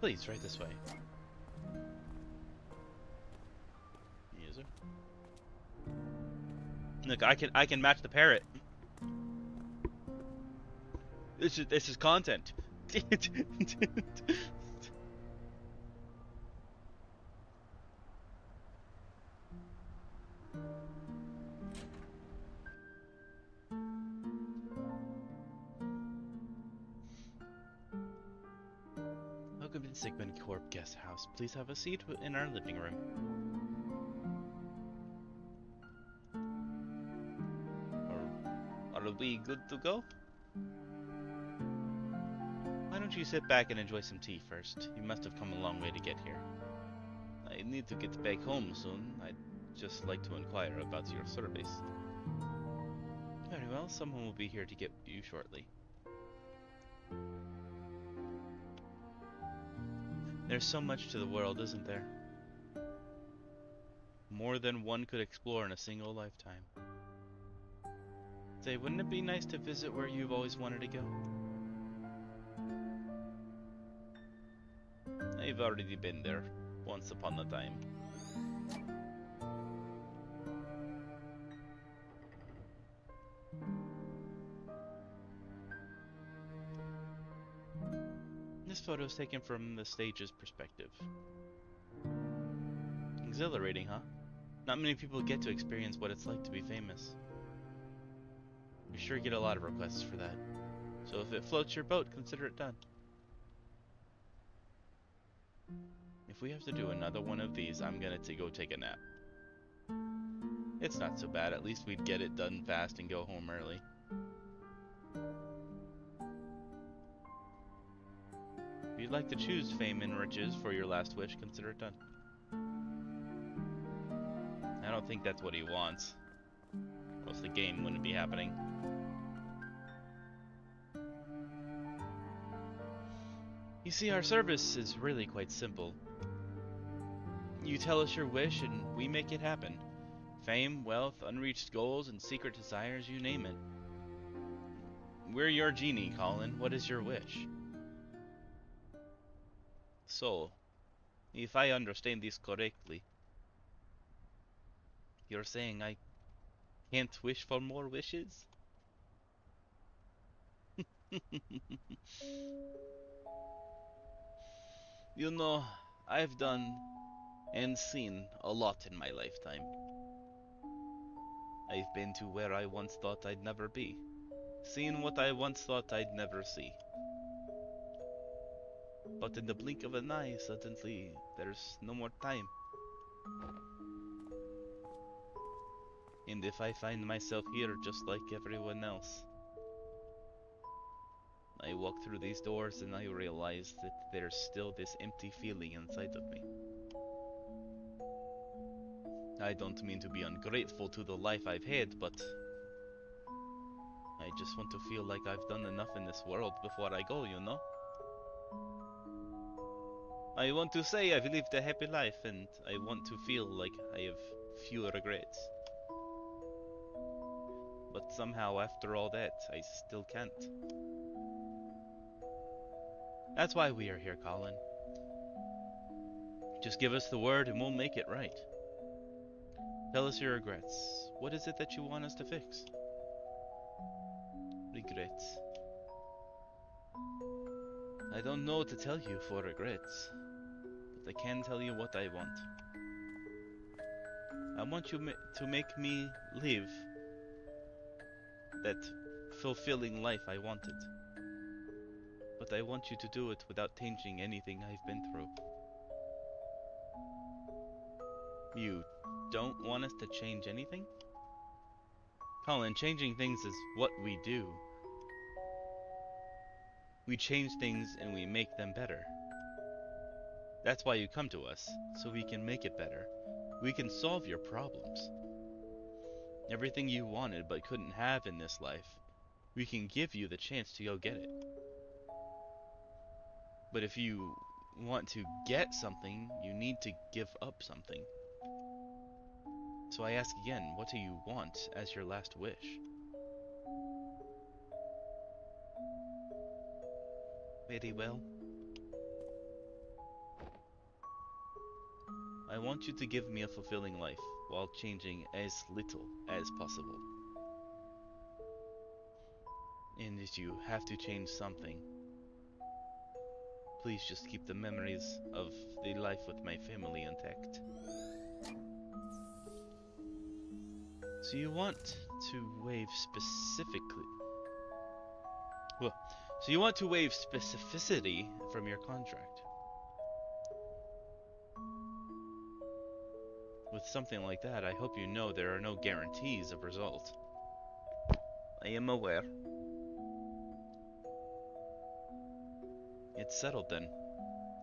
Please, right this way. Yes, sir. Look, I can match the parrot. This is content. Welcome to Sigmund Corp Guest House. Please have a seat in our living room. Are we good to go? Why don't you sit back and enjoy some tea first? You must have come a long way to get here. I need to get back home soon. I'd just like to inquire about your service. Very well, someone will be here to get you shortly. There's so much to the world, isn't there? More than one could explore in a single lifetime. Say, wouldn't it be nice to visit where you've always wanted to go? I've already been there, once upon a time. This photo is taken from the stage's perspective. Exhilarating, huh? Not many people get to experience what it's like to be famous. We sure get a lot of requests for that. So if it floats your boat, consider it done. If we have to do another one of these, I'm gonna go take a nap. It's not so bad, at least we'd get it done fast and go home early. you'd like to choose fame and riches for your last wish, consider it done. I don't think that's what he wants. Or else the game wouldn't be happening. You see, our service is really quite simple. You tell us your wish and we make it happen. Fame, wealth, unreached goals, and secret desires, you name it. We're your genie, Colin. What is your wish? So, if I understand this correctly, you're saying I can't wish for more wishes? You know, I've done and seen a lot in my lifetime. I've been to where I once thought I'd never be, seen what I once thought I'd never see. But in the blink of an eye, suddenly, there's no more time. And if I find myself here just like everyone else, I walk through these doors and I realize that there's still this empty feeling inside of me. I don't mean to be ungrateful to the life I've had, but I just want to feel like I've done enough in this world before I go, you know? I want to say I've lived a happy life, and I want to feel like I have few regrets. But somehow, after all that, I still can't. That's why we are here, Colin. Just give us the word and we'll make it right. Tell us your regrets. What is it that you want us to fix? Regrets. I don't know what to tell you for regrets, but I can tell you what I want. I want you to make me live that fulfilling life I wanted. But I want you to do it without changing anything I've been through. You don't want us to change anything? Colin, changing things is what we do. We change things and we make them better. That's why you come to us, so we can make it better. We can solve your problems. Everything you wanted but couldn't have in this life, we can give you the chance to go get it. But if you want to get something, you need to give up something. So I ask again, what do you want as your last wish? Very well. I want you to give me a fulfilling life while changing as little as possible. And if you have to change something, please just keep the memories of the life with my family intact. So you want to waive specifically... Well, so you want to waive specificity from your contract. With something like that, I hope you know there are no guarantees of result. I am aware. It's settled then.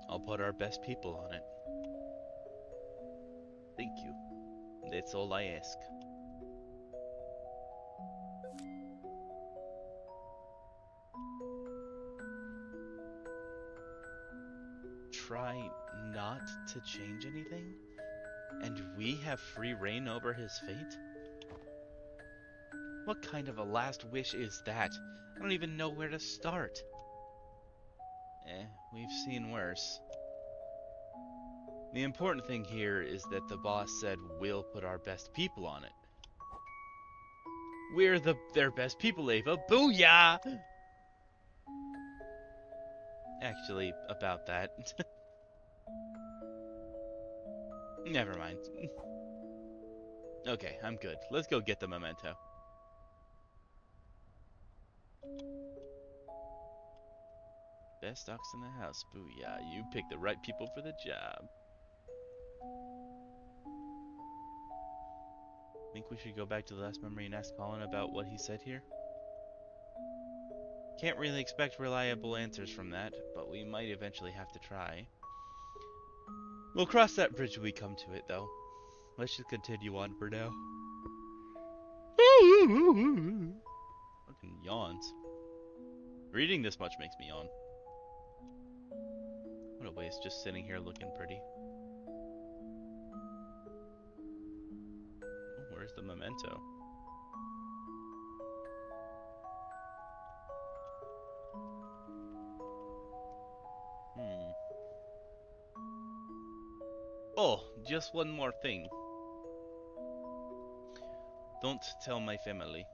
I'll put our best people on it. Thank you. That's all I ask. Try not to change anything? And we have free reign over his fate? What kind of a last wish is that? I don't even know where to start. We've seen worse. The important thing here is that the boss said we'll put our best people on it. We're their best people, Ava. Booyah! Actually, about that. Never mind. Okay, I'm good. Let's go get the memento. Best stocks in the house. Booyah, you picked the right people for the job. Think we should go back to the last memory and ask Colin about what he said here? Can't really expect reliable answers from that, but we might eventually have to try. We'll cross that bridge when we come to it, though. Let's just continue on for now. Fucking yawns. Reading this much makes me yawn. What a waste, just sitting here looking pretty. Oh, where's the memento? Oh, just one more thing. Don't tell my family.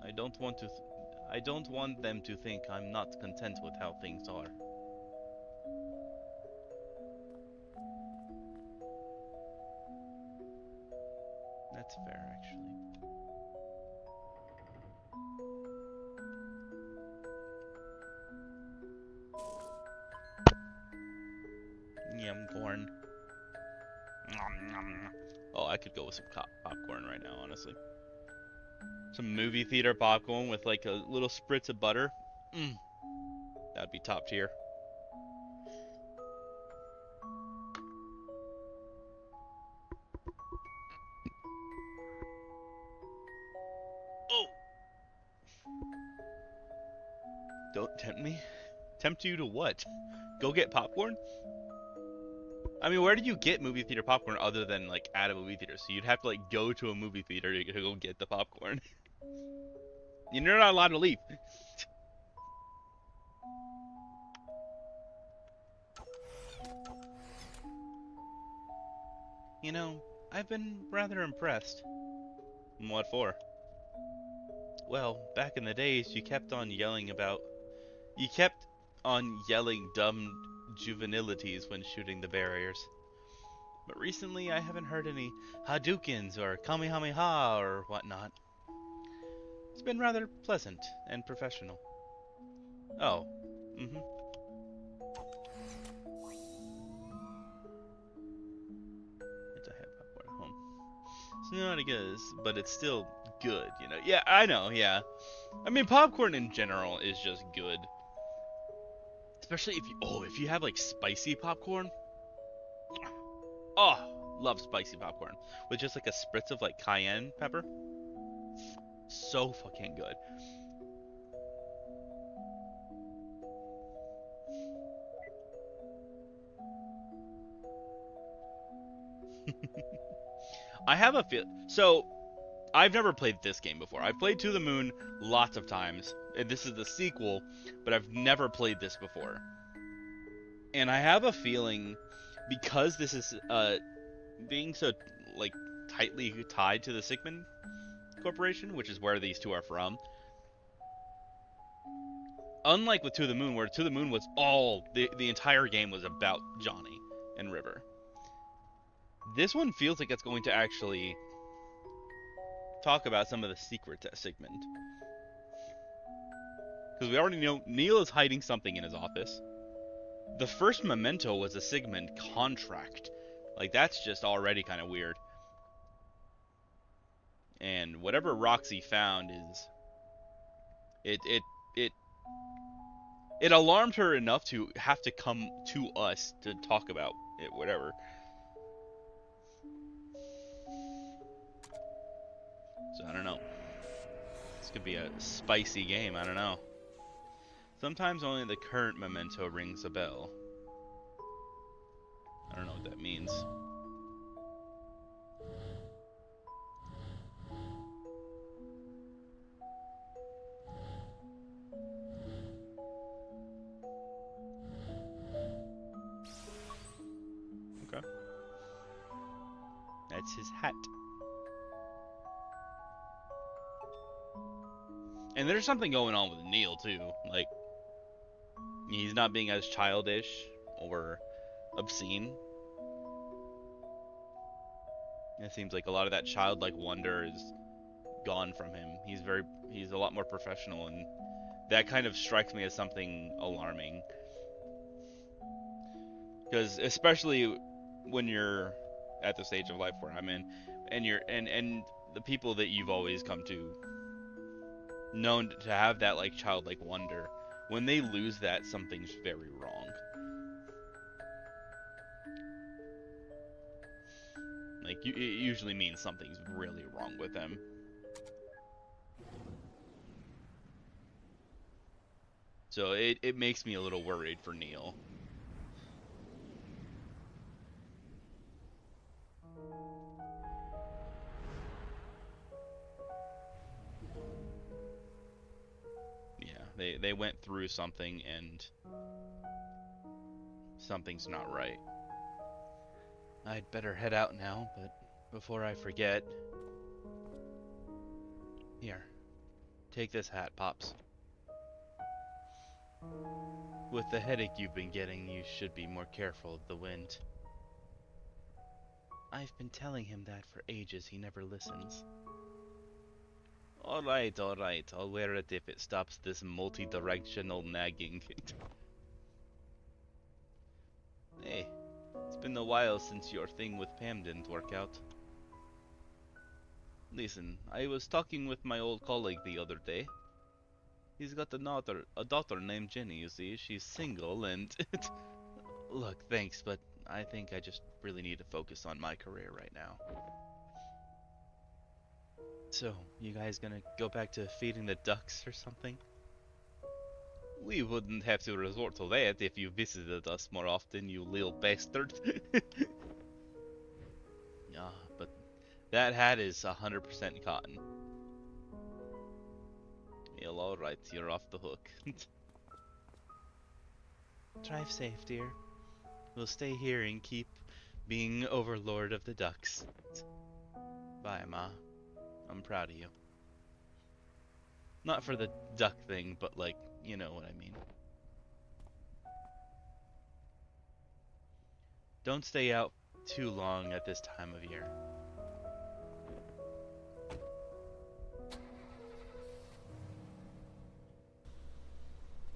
I don't want them to think I'm not content with how things are. That's fair, actually. Yum corn. Oh, I could go with some popcorn right now, honestly. Some movie theater popcorn with like a little spritz of butter. That'd be top tier. Oh! Don't tempt me. Tempt you to what? Go get popcorn? I mean, where do you get movie theater popcorn other than like at a movie theater? So you'd have to like go to a movie theater to go get the popcorn. You're not allowed to leave. You know, I've been rather impressed. What for? Well, back in the days, you kept on yelling dumb juvenilities when shooting the barriers. But recently, I haven't heard any Hadoukens or Kamehameha or whatnot. It's been rather pleasant and professional. Oh, It's a head popcorn at home. It's not as good, but it's still good, you know. Yeah, I know, yeah. I mean, popcorn in general is just good. Especially if you have like spicy popcorn. Oh, love spicy popcorn. With just like a spritz of like cayenne pepper. So fucking good. I have a feel. So, I've never played this game before. I've played To the Moon lots of times. And this is the sequel, but I've never played this before. And I have a feeling, because this is being so like tightly tied to the Sigmund Corporation, which is where these two are from. Unlike with To the Moon, where To the Moon was the entire game was about Johnny and River. This one feels like it's going to actually talk about some of the secrets at Sigmund. Because we already know Neil is hiding something in his office. The first memento was a Sigmund contract. Like, that's just already kind of weird. And whatever Roxy found is... It alarmed her enough to have to come to us to talk about it, whatever. So, I don't know. This could be a spicy game, I don't know. Sometimes only the current memento rings a bell. I don't know what that means. Okay. That's his hat. And there's something going on with Neil, too. Like, he's not being as childish or obscene. It seems like a lot of that childlike wonder is gone from him. He's a lot more professional, and that kind of strikes me as something alarming. Because especially when you're at the stage of life where I'm in, and the people that you've always come to known to have that like childlike wonder. When they lose that, something's very wrong. Like, it usually means something's really wrong with them. So it makes me a little worried for Neil. Yeah, they went through something and something's not right. I'd better head out now, but before I forget... Here, take this hat, Pops. With the headache you've been getting, you should be more careful of the wind. I've been telling him that for ages, he never listens. Alright, I'll wear it if it stops this multi-directional nagging. Hey, it's been a while since your thing with Pam didn't work out. Listen, I was talking with my old colleague the other day. He's got a daughter named Jenny, you see. She's single and... Look, thanks, but I think I just really need to focus on my career right now. So, you guys gonna go back to feeding the ducks or something? We wouldn't have to resort to that if you visited us more often, you little bastard. Yeah, but that hat is 100% cotton. Well, alright, you're off the hook. Drive safe, dear. We'll stay here and keep being overlord of the ducks. Bye, Ma. I'm proud of you. Not for the duck thing, but like, you know what I mean. Don't stay out too long at this time of year.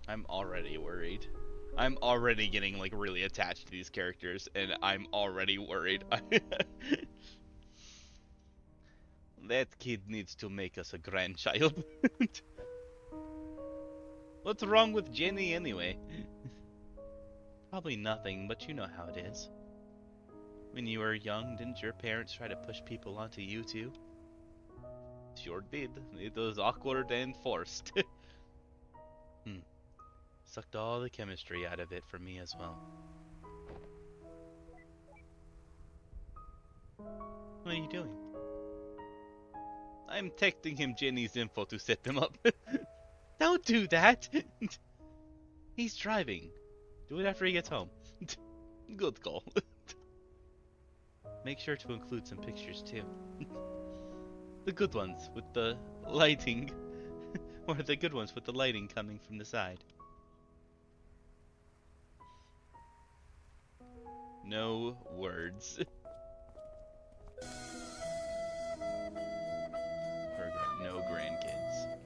I'm already worried. I'm already getting like really attached to these characters, and I'm already worried. That kid needs to make us a grandchild. What's wrong with Jenny anyway? Probably nothing, but you know how it is. When you were young, didn't your parents try to push people onto you too? Sure did. It was awkward and forced. Sucked all the chemistry out of it for me as well. What are you doing? I'm texting him Jenny's info to set them up. Don't do that! He's driving. Do it after he gets home. Good call. Make sure to include some pictures too. The good ones with the lighting. Or the good ones with the lighting coming from the side. No words. No grandkids.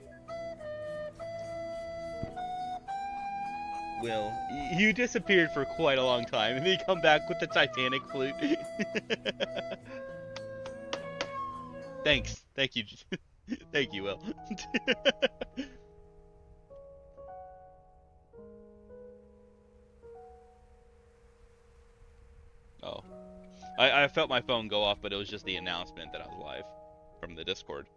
Will, you disappeared for quite a long time, and then you come back with the Titanic flute. Thanks. Thank you. Thank you, Will. Oh. I felt my phone go off, but it was just the announcement that I was live from the Discord.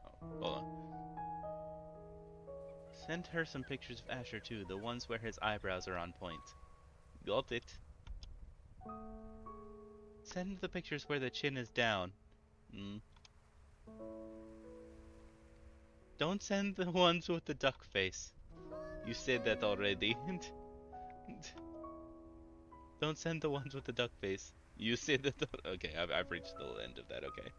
Oh, hold on. Send her some pictures of Asher too, the ones where his eyebrows are on point. Got it. Send the pictures where the chin is down. Don't send the ones with the duck face. You said that already. Don't send the ones with the duck face. You said that. Okay, I've reached the end of that. Okay.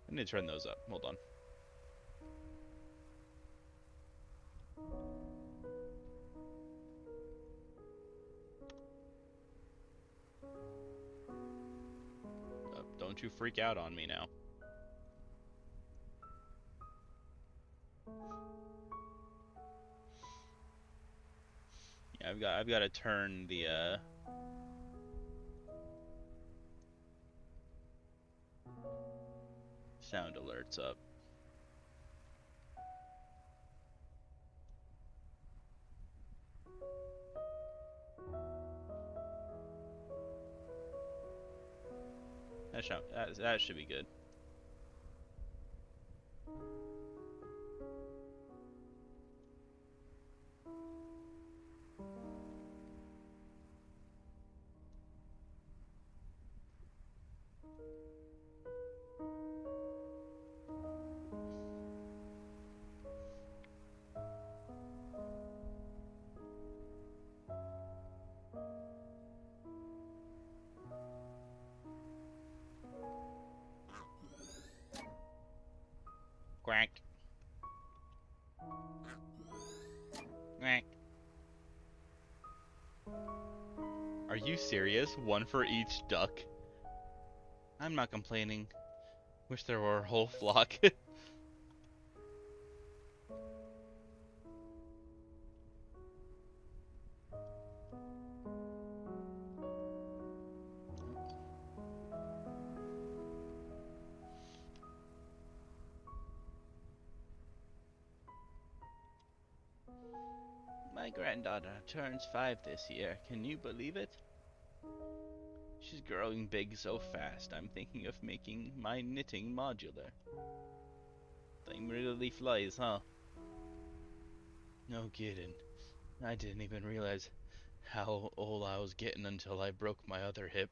I need to turn those up. Hold on. Don't you freak out on me now. Yeah, I've got to turn the sound alerts up. That should be good. Quack. Quack. Are you serious? One for each duck? I'm not complaining. Wish there were a whole flock. My granddaughter turns 5 this year. Can you believe it? She's growing big so fast, I'm thinking of making my knitting modular. Time really flies, huh? No kidding. I didn't even realize how old I was getting until I broke my other hip.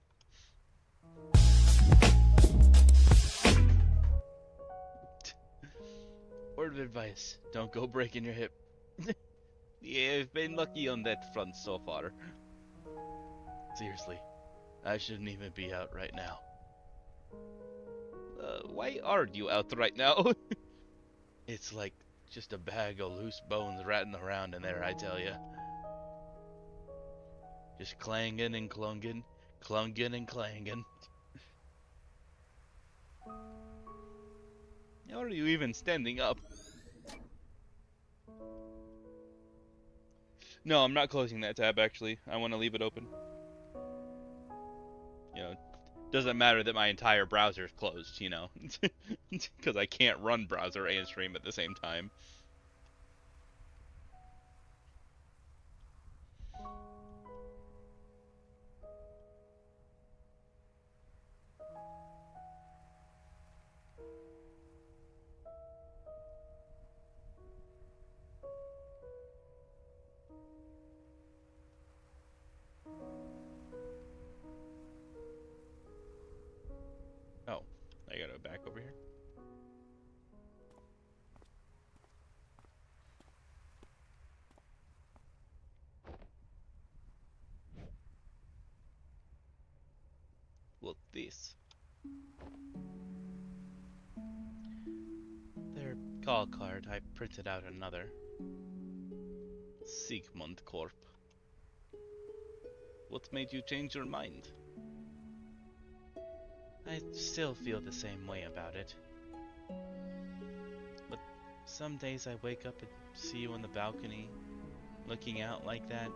Word of advice, don't go breaking your hip. Yeah, I've been lucky on that front so far. Seriously, I shouldn't even be out right now. Why aren't you out right now? It's like just a bag of loose bones ratting around in there, I tell ya. Just clanging and clunging, clunging and clanging. How are you even standing up? No, I'm not closing that tab, actually. I want to leave it open. You know, doesn't matter that my entire browser is closed, you know. Because I can't run browser and stream at the same time. Oh, I gotta back over here. Look this. Their call card, I printed out another. Sigmund Corp. What made you change your mind? I still feel the same way about it. But some days I wake up and see you on the balcony, looking out like that.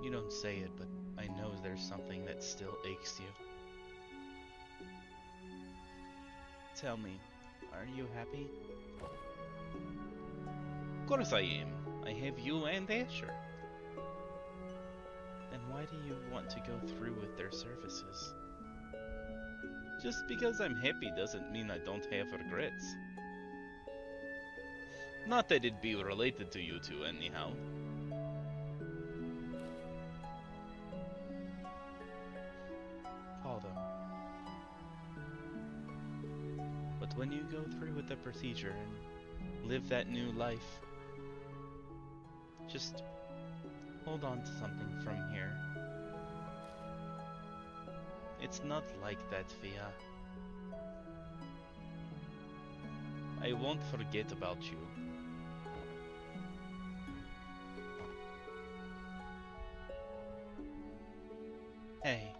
You don't say it, but I know there's something that still aches you. Tell me, are you happy? Of course I am. I have you and Asher. Then why do you want to go through with their services? Just because I'm happy doesn't mean I don't have regrets. Not that it'd be related to you two anyhow. Call them. But when you go through with the procedure and live that new life, just hold on to something from here. It's not like that, Fia. I won't forget about you. Hey.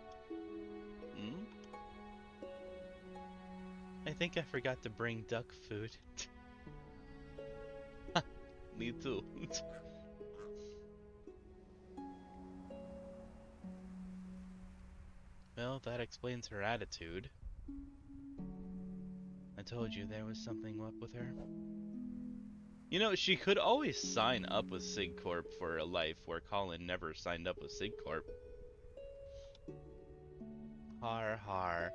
Hmm? think I forgot to bring duck food. Me too. Well, that explains her attitude. I told you there was something up with her. You know, she could always sign up with SigCorp for a life where Colin never signed up with SigCorp. Har har.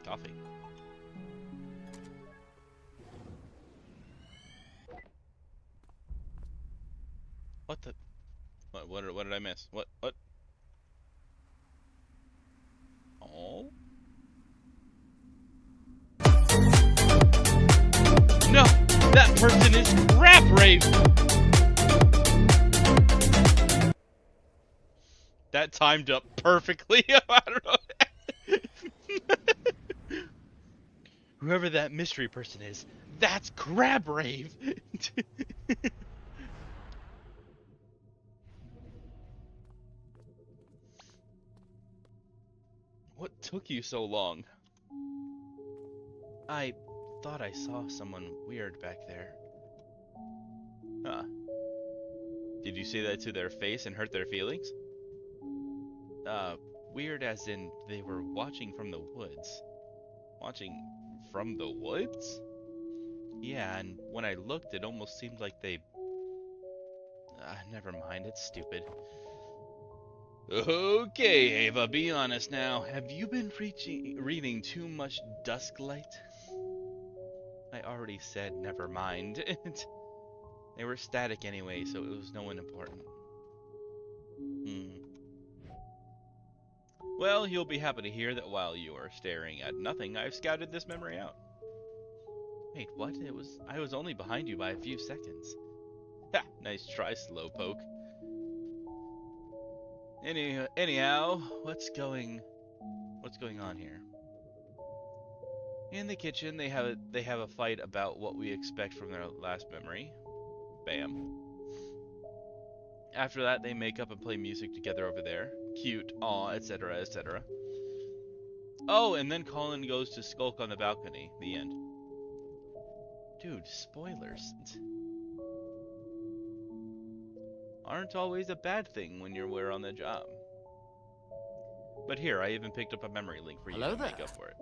Coffee. What the? What did I miss? What? Oh? No! That person is Grabrave! That timed up perfectly. I don't know. Whoever that mystery person is, that's Grabrave! What took you so long? I thought I saw someone weird back there. Huh. Did you say that to their face and hurt their feelings? Weird as in they were watching from the woods. Watching from the woods? Yeah, and when I looked, it almost seemed like they... never mind, it's stupid. Okay, Ava, be honest now. Have you been reading too much Dusklight? I already said never mind. They were static anyway, so it was no one important. Well, you'll be happy to hear that while you are staring at nothing, I've scouted this memory out. Wait, what? I was only behind you by a few seconds. Ha! Nice try, Slowpoke. Anyhow, what's going on here? In the kitchen, they have a fight about what we expect from their last memory. Bam. After that, they make up and play music together over there. Cute, aw, etc., etc. Oh, and then Colin goes to skulk on the balcony. The end. Dude, spoilers. Aren't always a bad thing when we're on the job. But here, I even picked up a memory link for you to make up for it.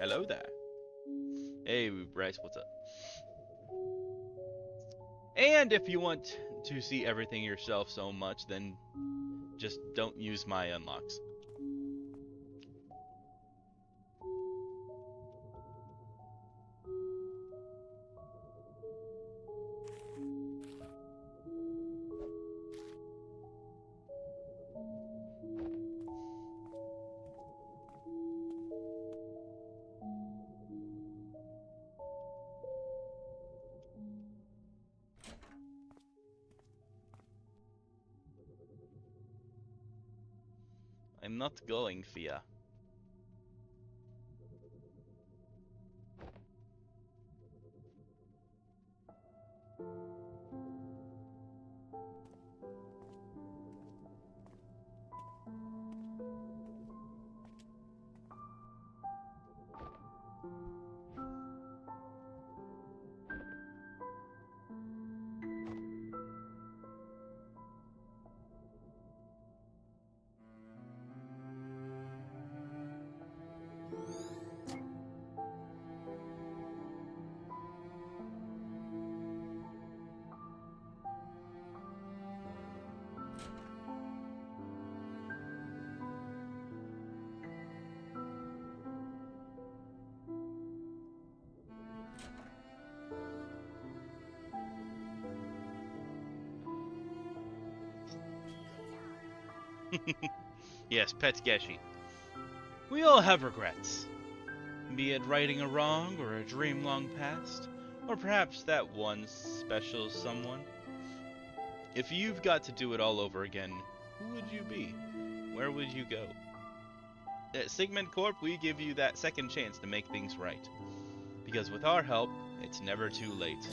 Hello there. Hey, Bryce, what's up? And if you want to see everything yourself so much, then just don't use my unlocks. I'm not going, Fia. Yes, Pet Geshi. We all have regrets. Be it righting a wrong or a dream long past, or perhaps that one special someone. If you've got to do it all over again, who would you be? Where would you go? At Sigmund Corp, we give you that second chance to make things right. Because with our help, it's never too late.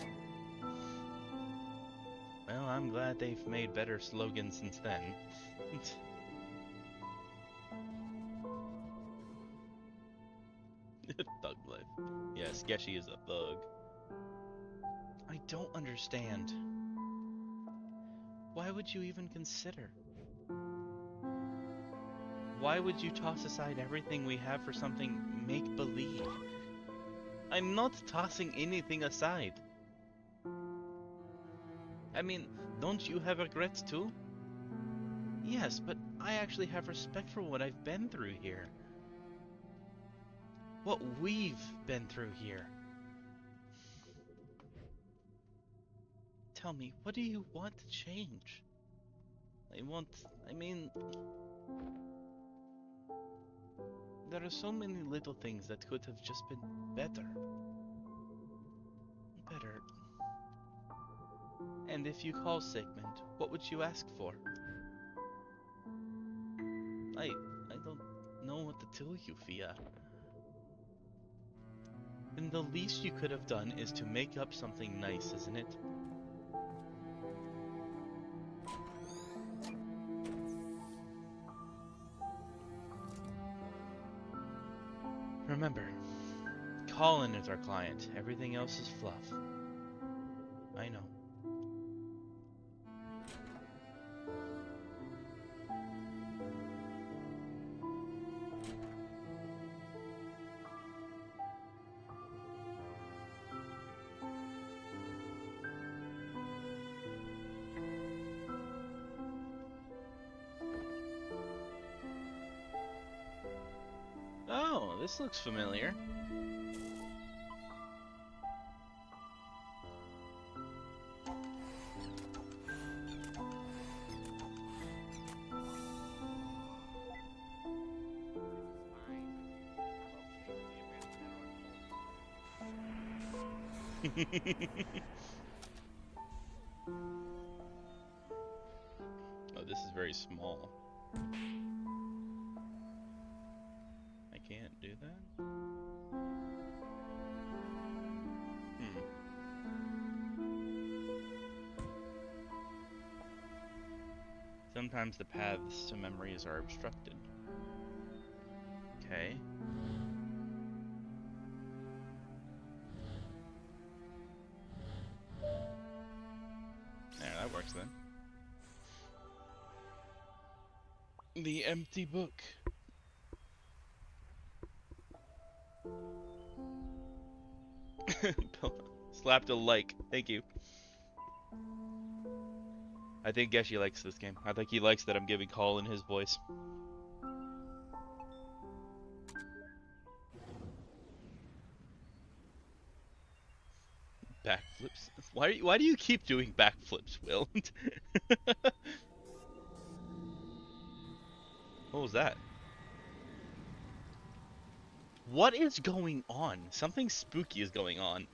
Well, I'm glad they've made better slogans since then. Thug life. Yes, Geshi is a thug. I don't understand. Why would you even consider? Why would you toss aside everything we have for something make-believe? I'm not tossing anything aside. I mean, don't you have regrets too? Yes, but I actually have respect for what I've been through here. What we've been through here. Tell me, what do you want to change? I mean, there are so many little things that could have just been better. Better. And if you call Sigmund, what would you ask for? I don't know what to tell you, Fia. Then the least you could have done is to make up something nice, isn't it? Remember, Colin is our client. Everything else is fluff. I know. Oh, this looks familiar. Oh, this is very small. I can't do that? Sometimes the paths to memories are obstructed. Okay. There, that works then. The empty book. Slapped a like. Thank you. I think Geshi likes this game. I think he likes that I'm giving Colin his voice. Backflips. Why do you keep doing backflips, Will? What was that? What is going on? Something spooky is going on.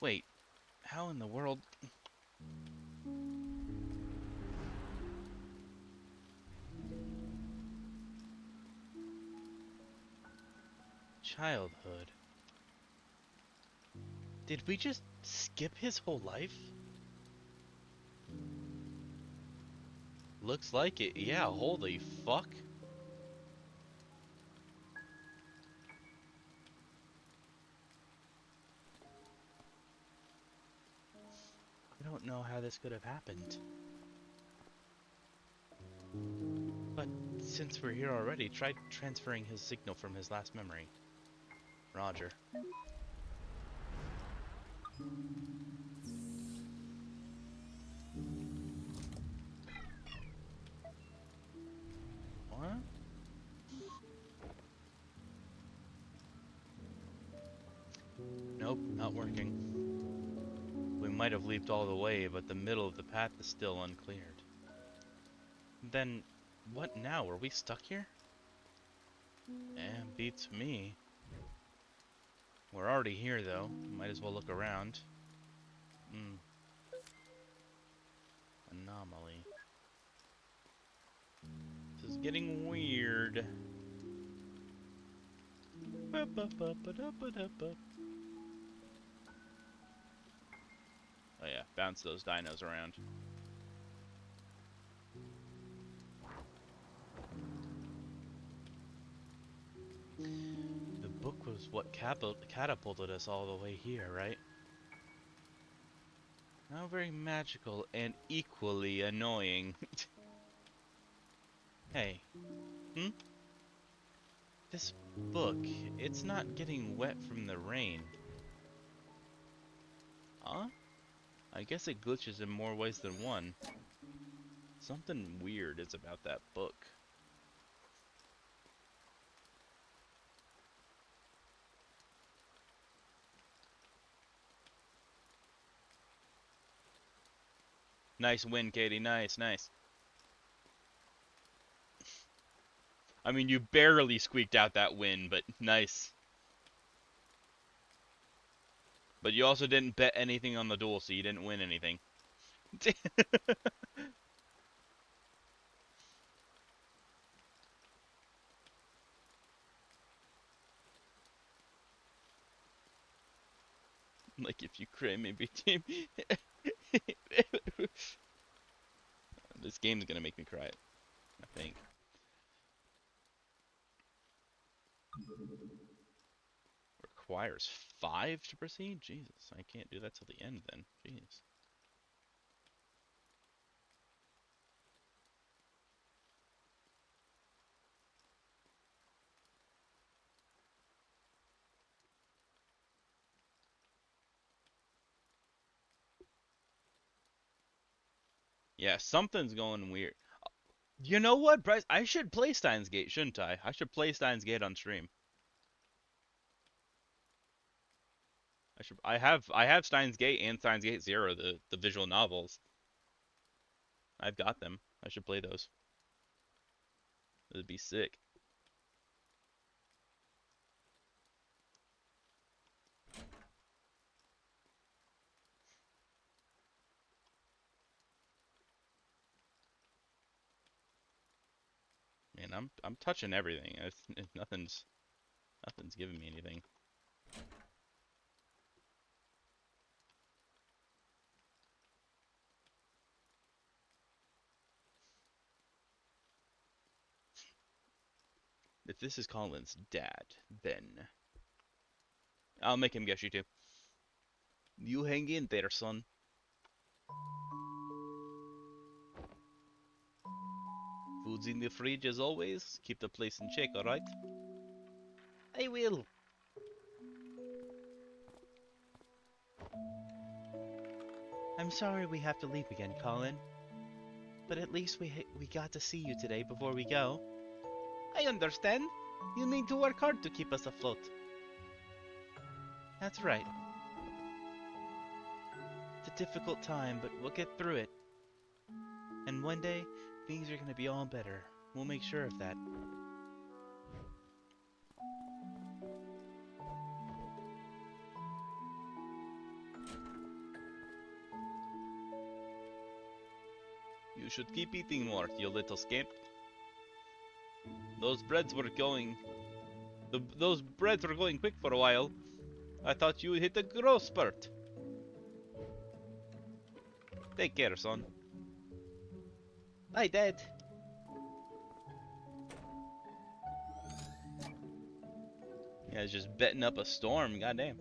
Wait, how in the world? Childhood. Did we just skip his whole life? Looks like it. Yeah, holy fuck. I don't know how this could have happened. But since we're here already, try transferring his signal from his last memory. Roger. What? Nope, not working. We might have leaped all the way, but the middle of the path is still uncleared. Then, what now? Are we stuck here? Beats me. We're already here, though. Might as well look around. Anomaly. This is getting weird. Oh yeah, bounce those dinos around. The book was what catapulted us all the way here, right? How very magical and equally annoying. Hey. This book, it's not getting wet from the rain. Huh? I guess it glitches in more ways than one. Something weird is about that book. Nice win, Katie. Nice, nice. I mean, you barely squeaked out that win, but nice. But you also didn't bet anything on the duel, so you didn't win anything. Like, if you cry, maybe team. This game's gonna make me cry, I think. Requires 5 to proceed? Jesus, I can't do that till the end then. Jeez. Yeah, something's going weird. You know what, Bryce? I should play Steins Gate, shouldn't I? I should play Steins Gate on stream. I have Steins Gate and Steins Gate Zero, the visual novels. I've got them. I should play those. It'd be sick. Man, I'm touching everything. Nothing's giving me anything. If this is Colin's dad, then I'll make him guess you too. You hang in there, son. Food's in the fridge as always. Keep the place in check, alright? I will. I'm sorry we have to leave again, Colin. But at least we got to see you today before we go. I understand. You need to work hard to keep us afloat. That's right. It's a difficult time, but we'll get through it. And one day, things are gonna be all better. We'll make sure of that. You should keep eating more, you little scamp. Those breads were going... Those breads were going quick for a while. I thought you would hit a growth spurt. Take care, son. Hi, Dad. Yeah, it's just betting up a storm, goddamn.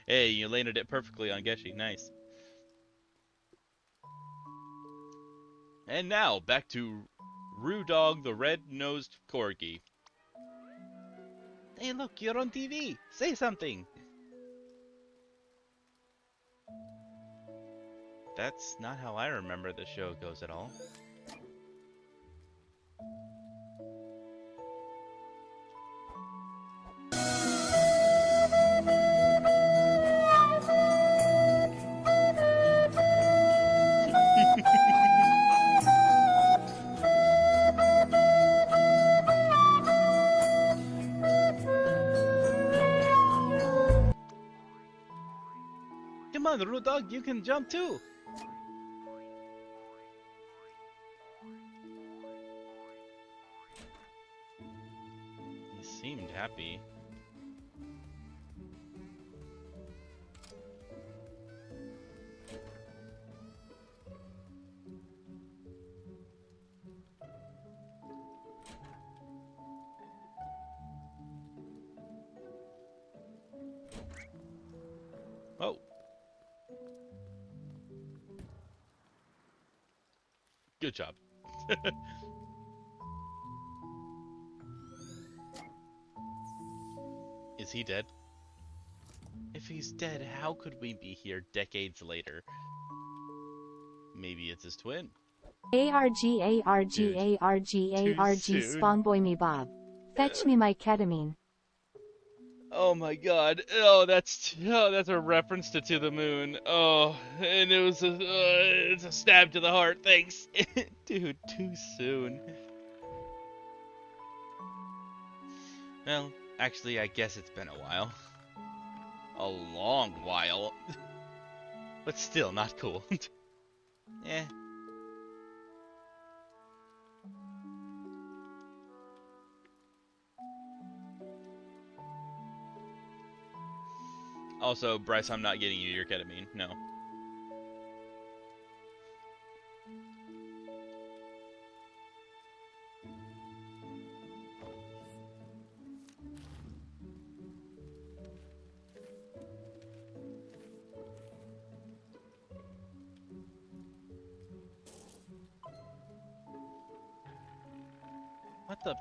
Hey, you landed it perfectly on Geshi. Nice. And now, back to Roo Dog the Red-Nosed Corgi. Hey, look, you're on TV. Say something. That's not how I remember the show goes at all. Come on, Root Dog, you can jump too! He seemed happy. Oh! Good job. Is he dead? If he's dead, how could we be here decades later? Maybe it's his twin. ARG ARG Dude, ARG too ARG soon. Spawnboy me Bob. Fetch me my ketamine. Oh my god. Oh, that's a reference to the Moon. Oh, and it was it's a stab to the heart. Thanks. Dude, too soon. Well, actually, I guess it's been a while. A long while. But still not cool. Eh. Also, Bryce, I'm not getting you your ketamine. No. What the?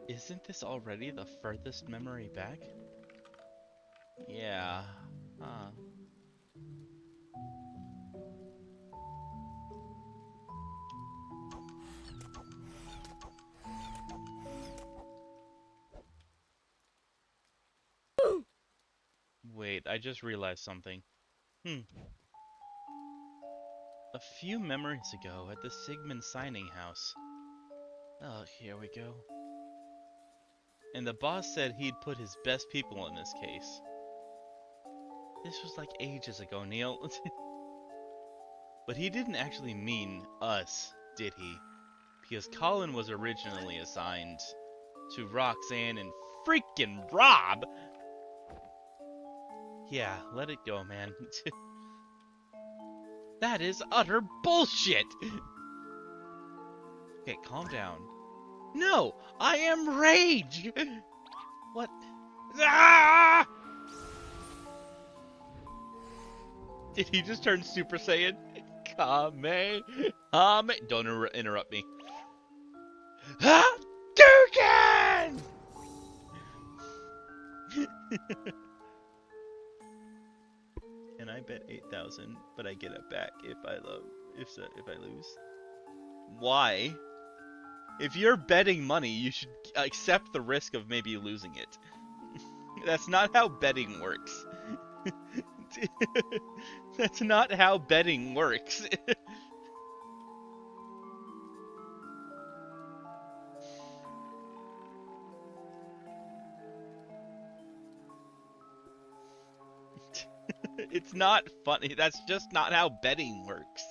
Isn't this already the furthest memory back? Yeah. Huh. Wait, I just realized something. A few memories ago at the Sigmund signing house. Oh, here we go. And the boss said he'd put his best people in this case. This was like ages ago, Neil. But he didn't actually mean us, did he? Because Colin was originally assigned to Roxanne and freaking Rob! Yeah, let it go, man. That is utter bullshit! Okay, calm down. No! I am rage! What? Ah! Did he just turn Super Saiyan? Kame! Don't interrupt me. Hadouken! And I bet 8,000, but I get it back if I lose. Why? If you're betting money, you should accept the risk of maybe losing it. That's not how betting works. That's not how betting works. It's not funny. That's just not how betting works.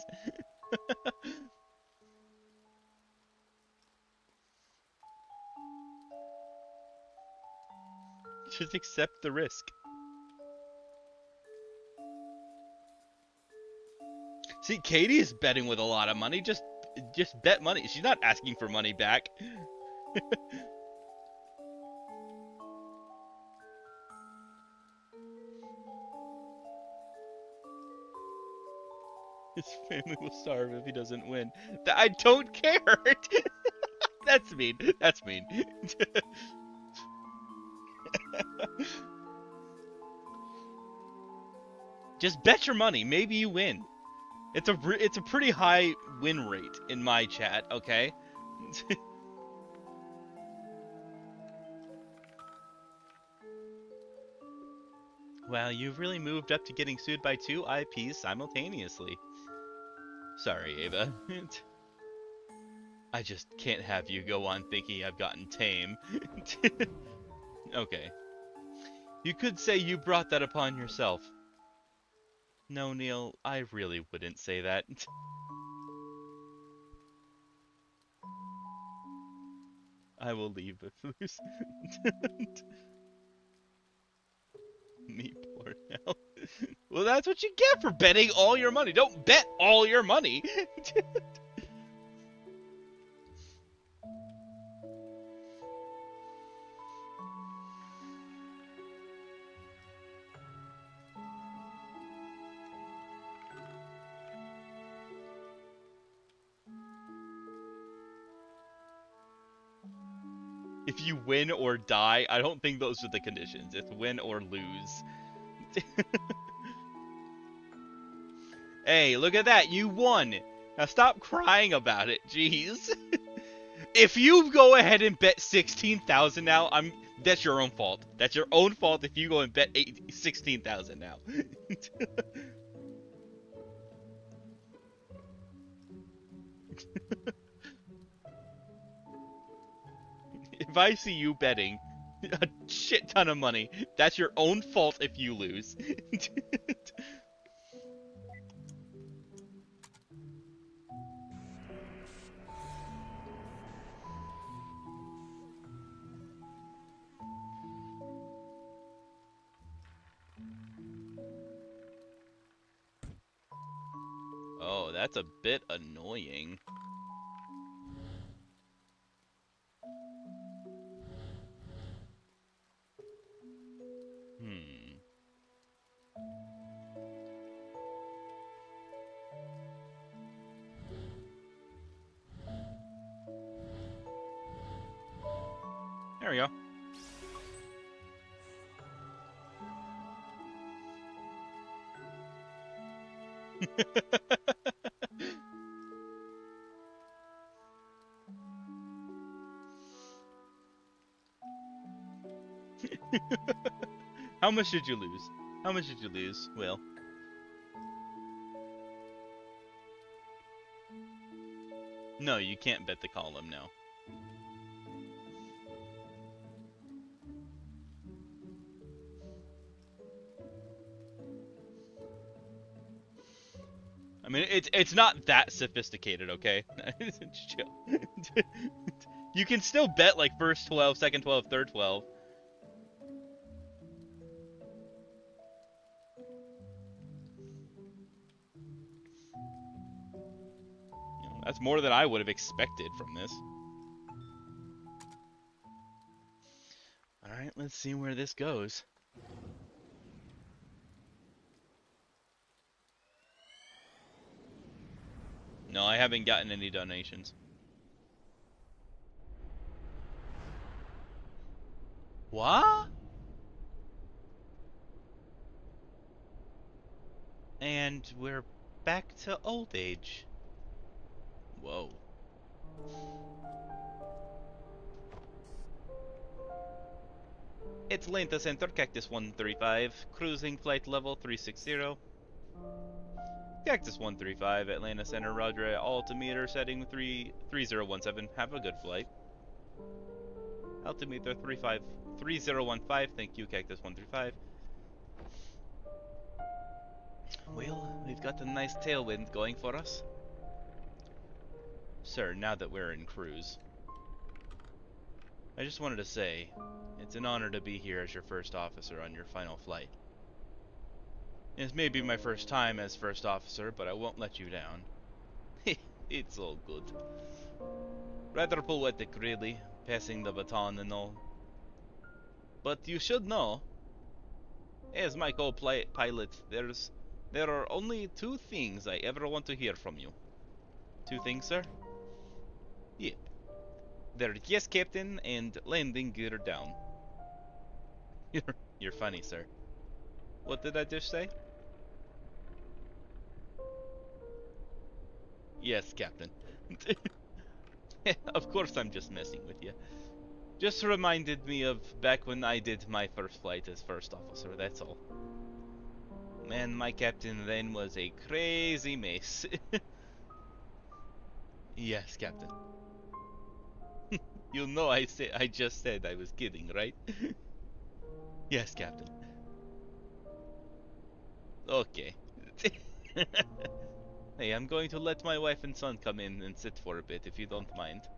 Just accept the risk. See, Katie is betting with a lot of money. Just bet money. She's not asking for money back. His family will starve if he doesn't win. I don't care. That's mean. That's mean. Just bet your money. Maybe you win. It's a pretty high win rate in my chat, okay? Well, you've really moved up to getting sued by 2 IPs simultaneously. Sorry, Ava. I just can't have you go on thinking I've gotten tame. Okay. You could say you brought that upon yourself. No, Neil, I really wouldn't say that. I will leave with loose. Me poor now. Well, that's what you get for betting all your money. Don't bet all your money. If you win or die, I don't think those are the conditions. It's win or lose. Hey, look at that. You won. Now stop crying about it. Jeez. If you go ahead and bet 16,000 now, that's your own fault. That's your own fault if you go and bet 16,000 now. If I see you betting a shit ton of money, that's your own fault if you lose. Oh, that's a bit annoying. There we go. How much did you lose? How much did you lose, Will? No, you can't bet the column, no. I mean, it's not that sophisticated, okay? Chill. You can still bet like first 12, second 12, third 12. You know, that's more than I would have expected from this. Alright, let's see where this goes. No, I haven't gotten any donations. What? And we're back to old age. Whoa. It's Lenta Center, Cactus 135, cruising flight level 360. Cactus 135, Atlanta Center, Roger, altimeter setting 3017. Have a good flight. Altimeter 3015. Thank you, Cactus 135. Well, we've got a nice tailwind going for us. Sir, now that we're in cruise, I just wanted to say, it's an honor to be here as your first officer on your final flight. This may be my first time as first officer, but I won't let you down. It's all good. Rather poetic, really, passing the baton and all. But you should know, as my co-pilot, there are only 2 things I ever want to hear from you. 2 things, sir? Yep. They're yes, Captain, and landing gear down. You're funny, sir. What did I just say? Yes, Captain. Of course I'm just messing with you. Just reminded me of back when I did my first flight as first officer, that's all. Man, my captain then was a crazy mess. Yes, Captain. You know I just said I was kidding, right? Yes, Captain. Okay. Hey, I'm going to let my wife and son come in and sit for a bit if you don't mind.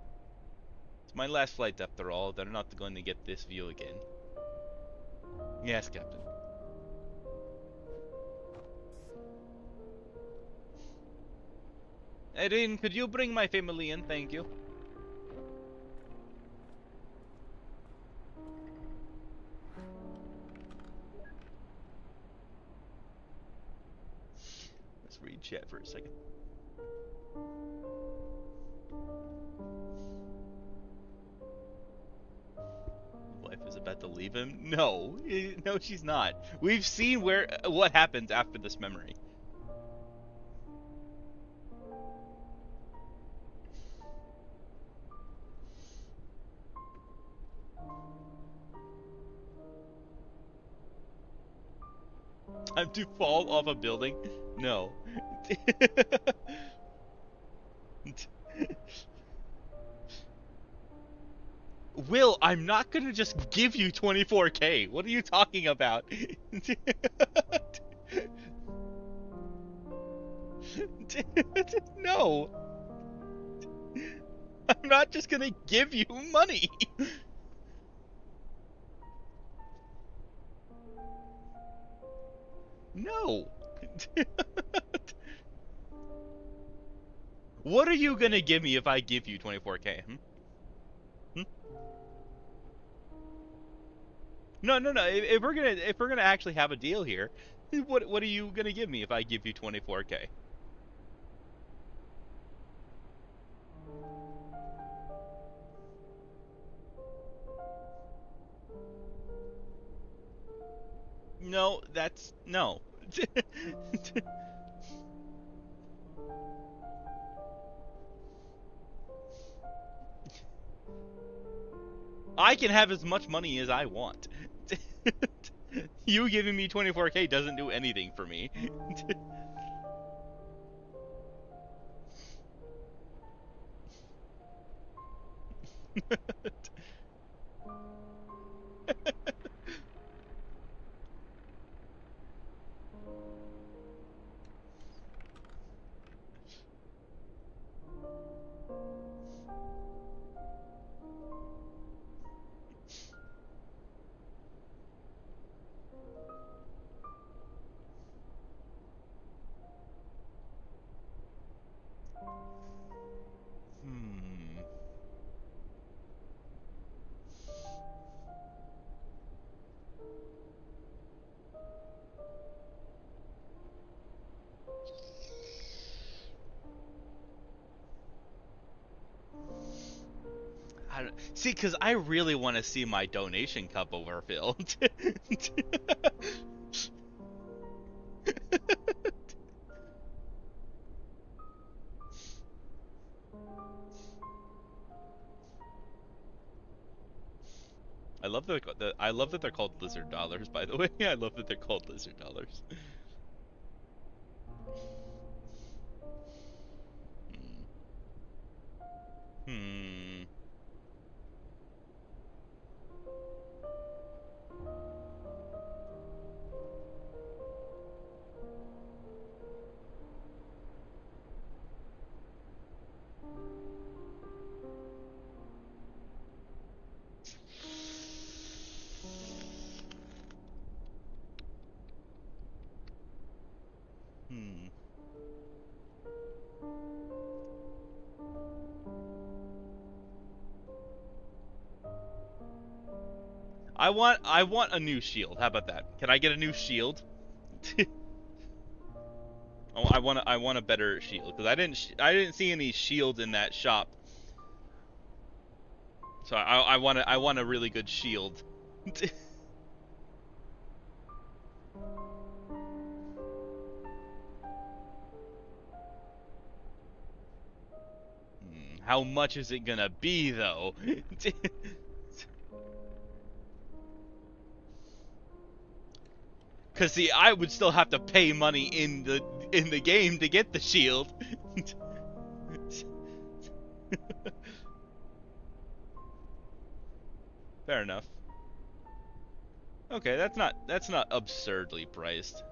It's my last flight after all, they're not going to get this view again. Yes, Captain. Erin, could you bring my family in? Thank you. Let's read chat for a second. Wife is about to leave him? No, no, she's not. We've seen what happens after this memory. Time to fall off a building? No. Will, I'm not gonna just give you 24K. What are you talking about? No. I'm not just gonna give you money. No. What are you gonna give me if I give you 24K? Hmm? No, no, no. If we're gonna actually have a deal here, what are you gonna give me if I give you 24K? No, that's no. I can have as much money as I want. You giving me 24K doesn't do anything for me. Hmm. See, because I really want to see my donation cup overfilled. I love that they're called lizard dollars. By the way, I love that they're called lizard dollars. Hmm. Hmm. Hmm. I want a new shield. How about that? Can I get a new shield? Oh, I want a better shield because I didn't see any shield in that shop. So I want a really good shield. How much is it gonna be, though? Cause see, I would still have to pay money in the game to get the shield. Fair enough. Okay, that's not absurdly priced.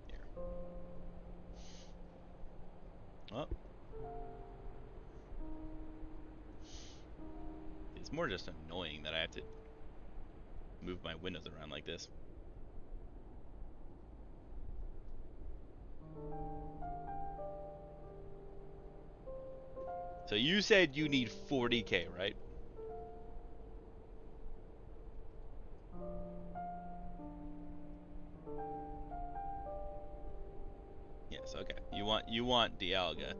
Here. Well, it's more just annoying that I have to move my windows around like this. So you said you need 40K, right? Yes, okay. You want Dialga,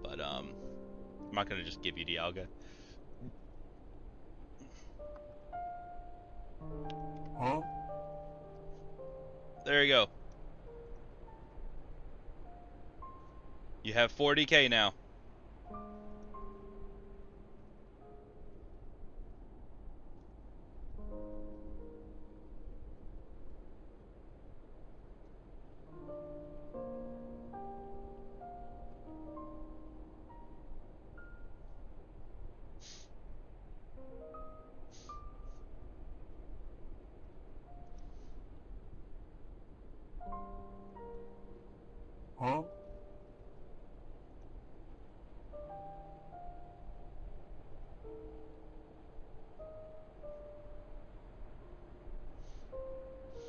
but I'm not gonna just give you Dialga. Huh? There you go. You have 40K now. Huh?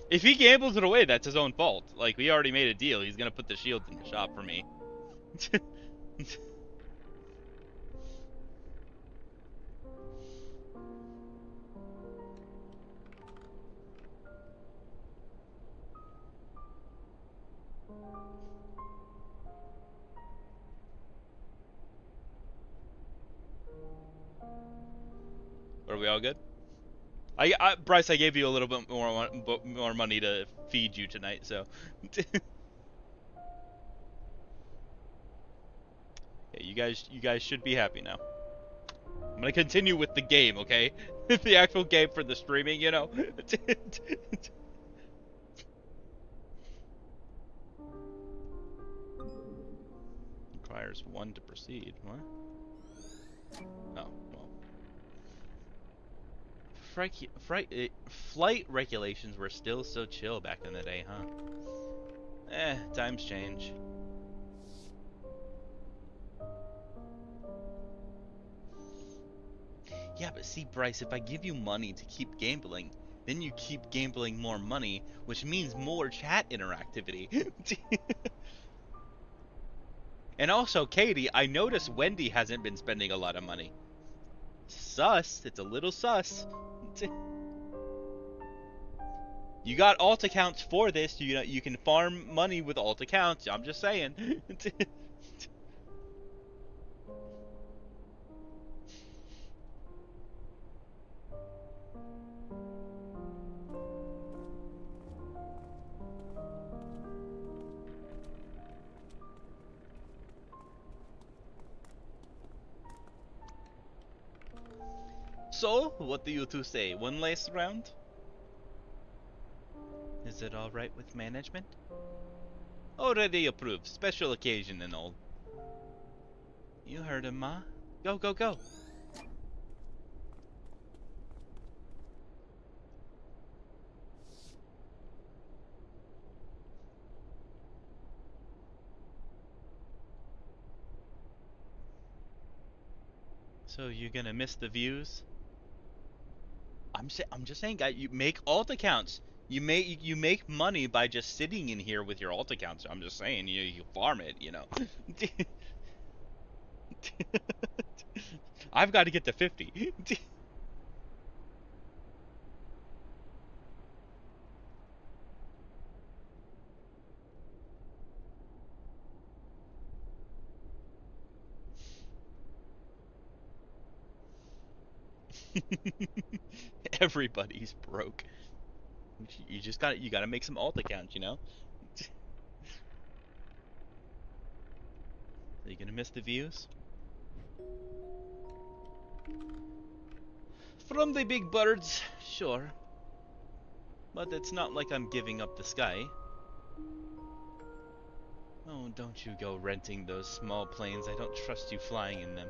If he gambles it away, that's his own fault. Like, we already made a deal. He's gonna put the shields in the shop for me. Are we all good? Bryce, I gave you a little bit more money to feed you tonight, so. Yeah, you guys should be happy now. I'm gonna continue with the game, okay? The actual game for the streaming, you know. Requires 1 to proceed. What? Oh, well. Flight regulations were still so chill back in the day, huh? Times change. Yeah, but see, Bryce, if I give you money to keep gambling, then you keep gambling more money, which means more chat interactivity. And also, Katie, I noticed Wendy hasn't been spending a lot of money. Sus. It's a little sus. You got alt accounts for this. You know, you can farm money with alt accounts. I'm just saying. So, what do you two say? One last round? Is it alright with management? Already approved. Special occasion and all. You heard him, Ma. Go, go, go. So you gonna miss the views? I'm just saying, guys. You make alt accounts. You make money by just sitting in here with your alt accounts. I'm just saying, you farm it. You know. I've got to get to 50. Everybody's broke. You just got to make some alt accounts, you know. Are you gonna miss the views? From the big birds, sure. But it's not like I'm giving up the sky. Oh, don't you go renting those small planes. I don't trust you flying in them.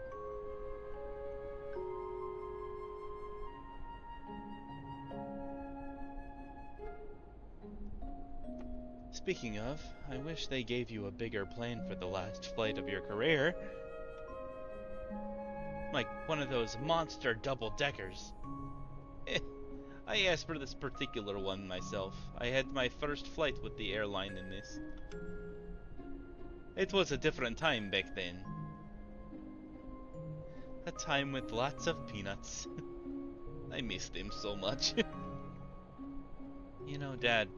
Speaking of, I wish they gave you a bigger plane for the last flight of your career. Like one of those monster double-deckers. I asked for this particular one myself. I had my first flight with the airline in this. It was a different time back then. A time with lots of peanuts. I miss them so much. You know, Dad,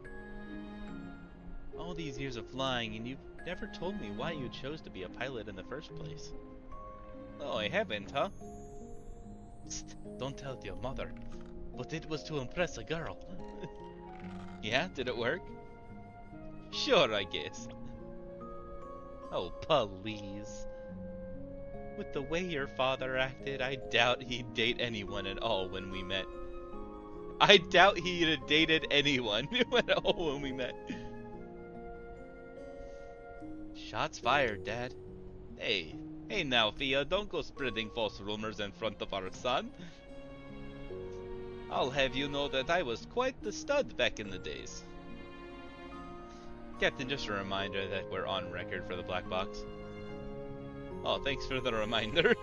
all these years of flying and you've never told me why you chose to be a pilot in the first place. Oh, I haven't, huh? Psst, don't tell your mother. But it was to impress a girl. Yeah, did it work? Sure, I guess. Oh, please. With the way your father acted, I doubt he'd date anyone at all when we met. I doubt he'd have dated anyone at all when we met. Shots fired, Dad. Hey now, Fia, don't go spreading false rumors in front of our son. I'll have you know that I was quite the stud back in the days. Captain, just a reminder that we're on record for the black box. Oh, thanks for the reminder.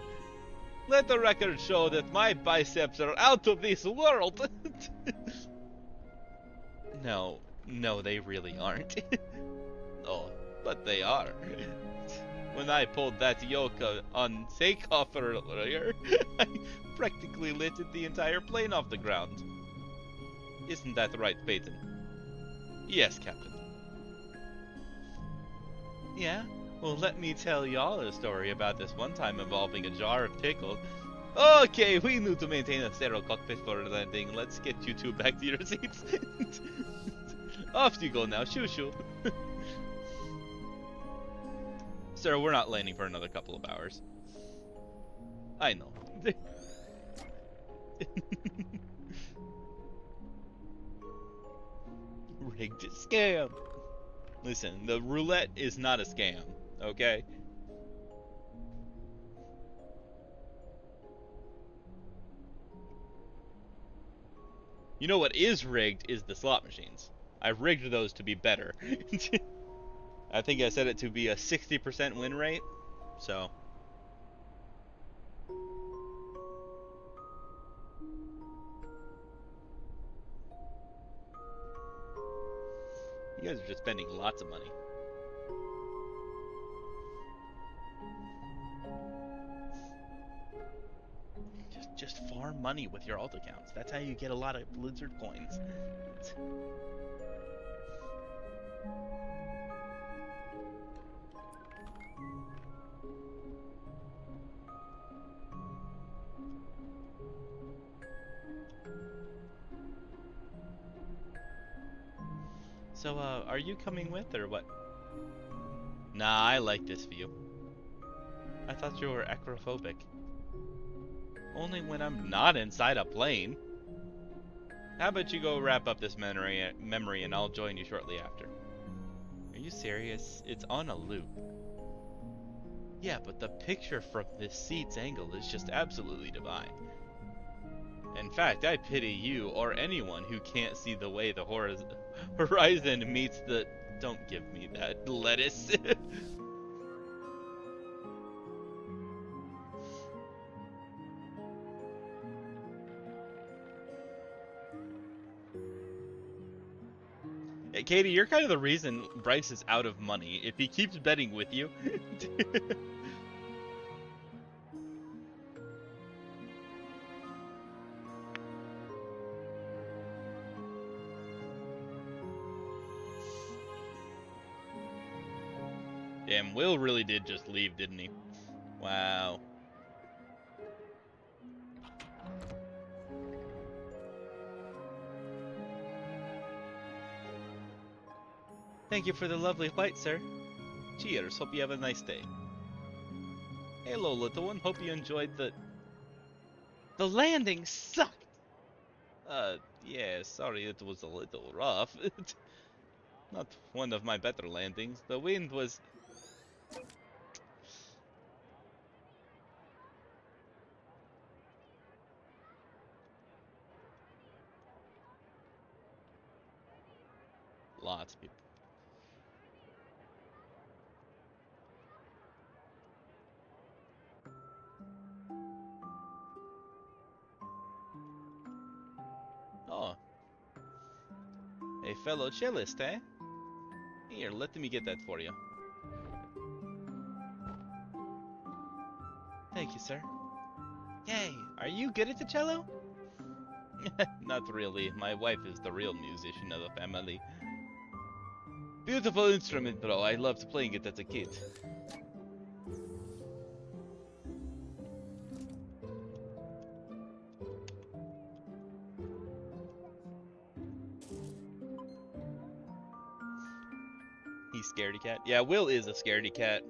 Let the record show that my biceps are out of this world. No, they really aren't. Oh, but they are. When I pulled that yoke on takeoff earlier, I practically lifted the entire plane off the ground. Isn't that right, Peyton? Yes, Captain. Yeah? Well, let me tell y'all a story about this one time involving a jar of pickles. Okay, we need to maintain a sterile cockpit for landing. Let's get you two back to your seats. Off you go now, shoo-shoo. Sir, we're not landing for another couple of hours. I know. Rigged scam. Listen, the roulette is not a scam, okay? You know what is rigged is the slot machines. I've rigged those to be better. I think I set it to be a 60% win rate, so. You guys are just spending lots of money. Just farm money with your alt accounts. That's how you get a lot of Blizzard coins. So, are you coming with, or what? Nah, I like this view. I thought you were acrophobic. Only when I'm not inside a plane. How about you go wrap up this memory and I'll join you shortly after. Are you serious? It's on a loop. Yeah, but the picture from this seat's angle is just absolutely divine. In fact, I pity you or anyone who can't see the way the horizon meets the... Don't give me that lettuce. Hey, Katie, you're kind of the reason Bryce is out of money. If he keeps betting with you... Damn, Will really did just leave, didn't he? Wow. Thank you for the lovely white, sir. Cheers, hope you have a nice day. Hello, little one. Hope you enjoyed the... The landing sucked! Yeah, sorry it was a little rough. Not one of my better landings. The wind was... Lots of people. Oh. A fellow cellist, eh? Here, let me get that for you. Thank you, sir. Yay! Are you good at the cello? Not really. My wife is the real musician of the family. Beautiful instrument, though. I loved playing it as a kid. He's scaredy cat. Yeah, Will is a scaredy cat.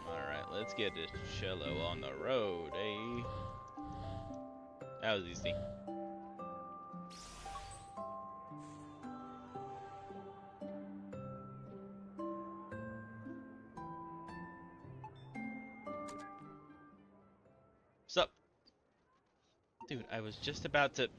Alright, let's get this cello on the road, eh? That was easy. Sup? Dude, I was just about to...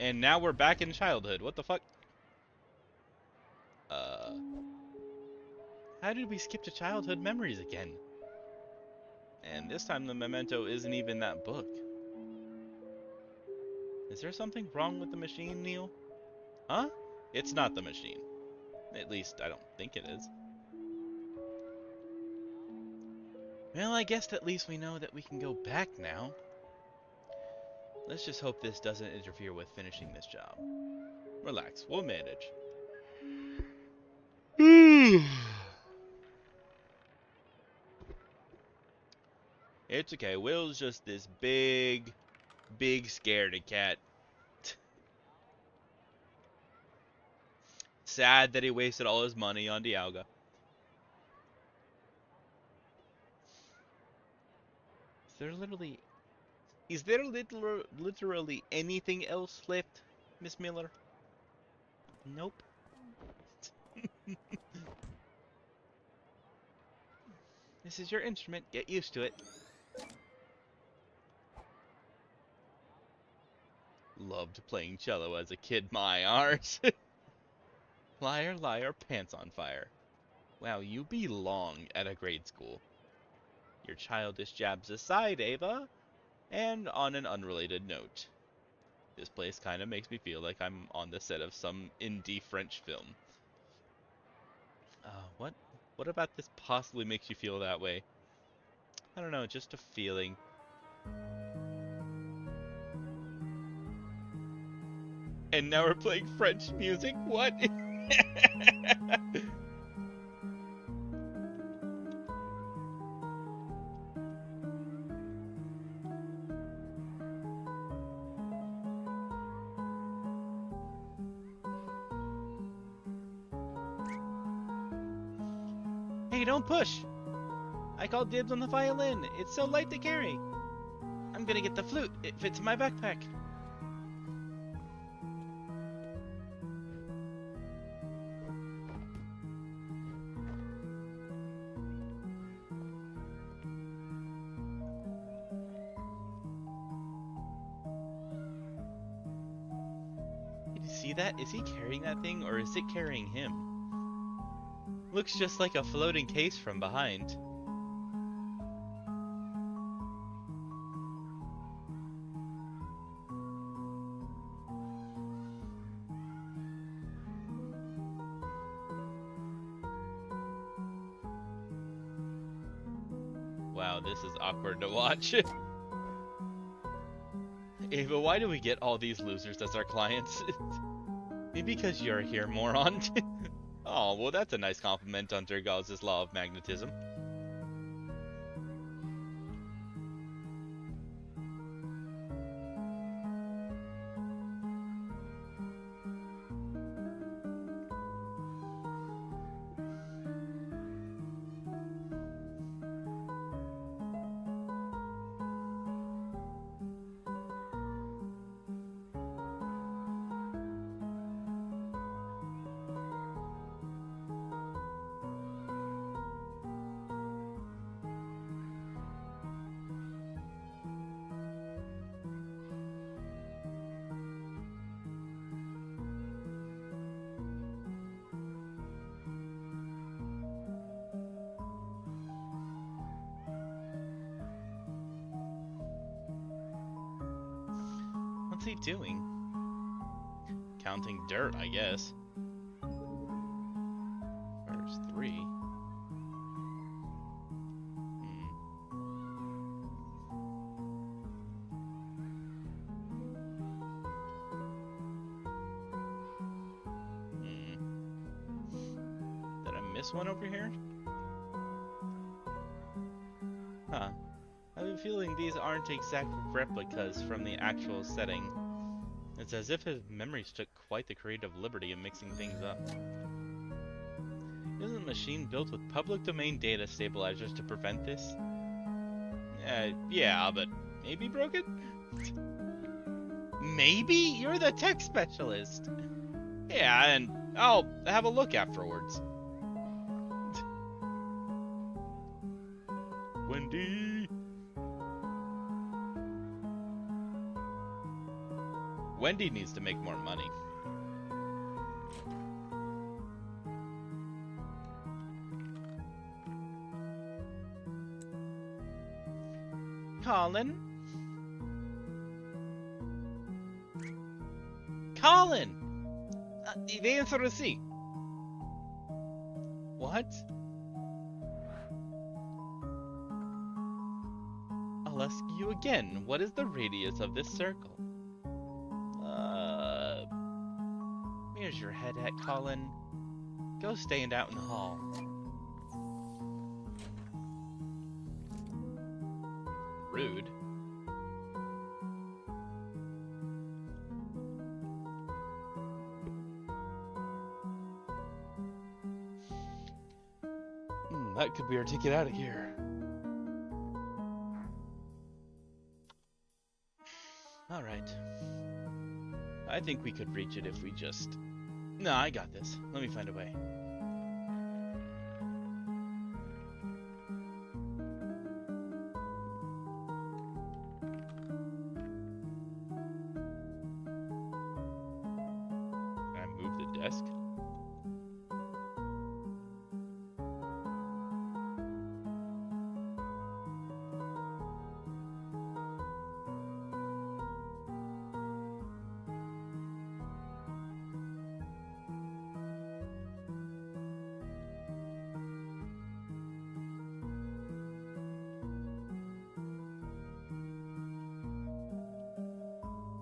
And now we're back in childhood. What the fuck? How did we skip to childhood memories again? And this time the memento isn't even that book. Is there something wrong with the machine, Neil? Huh? It's not the machine. At least, I don't think it is. Well, I guess at least we know that we can go back now. Let's just hope this doesn't interfere with finishing this job. Relax, we'll manage. It's okay, Will's just this big scaredy cat. Sad that he wasted all his money on Dialga. Is there literally anything else left, Miss Miller? Nope. This is your instrument. Get used to it. Loved playing cello as a kid, my arse. Liar, liar, pants on fire. Wow, you belong at a grade school. Your childish jabs aside, Ava. And on an unrelated note, this place kind of makes me feel like I'm on the set of some indie French film. What about this possibly makes you feel that way? I don't know, just a feeling. And now we're playing French music? What? Hey, don't push! I called dibs on the violin. It's so light to carry. I'm gonna get the flute. It fits in my backpack. Did you see that? Is he carrying that thing, or is it carrying him? Looks just like a floating case from behind. Wow, this is awkward to watch. Ava, why do we get all these losers as our clients? Maybe because you're here, moron. Oh, well, that's a nice compliment on Durgaz's law of magnetism. What's he doing? Counting dirt, I guess. There's 3. Did I miss one over here? Huh. I have a feeling these aren't exact replicas from the actual setting. It's as if his memories took quite the creative liberty of mixing things up. Isn't the machine built with public domain data stabilizers to prevent this? Yeah, but maybe broken? Maybe? You're the tech specialist! Yeah, and I'll have a look afterwards. Wendy! Wendy needs to make more money. Colin? Colin! The answer is C. What? I'll ask you again. What is the radius of this circle? Where's your head at, Colin? Go stand out in the hall. Rude. That could be our ticket out of here. Alright. I think we could reach it if we just... No, I got this. Let me find a way. Can I move the desk?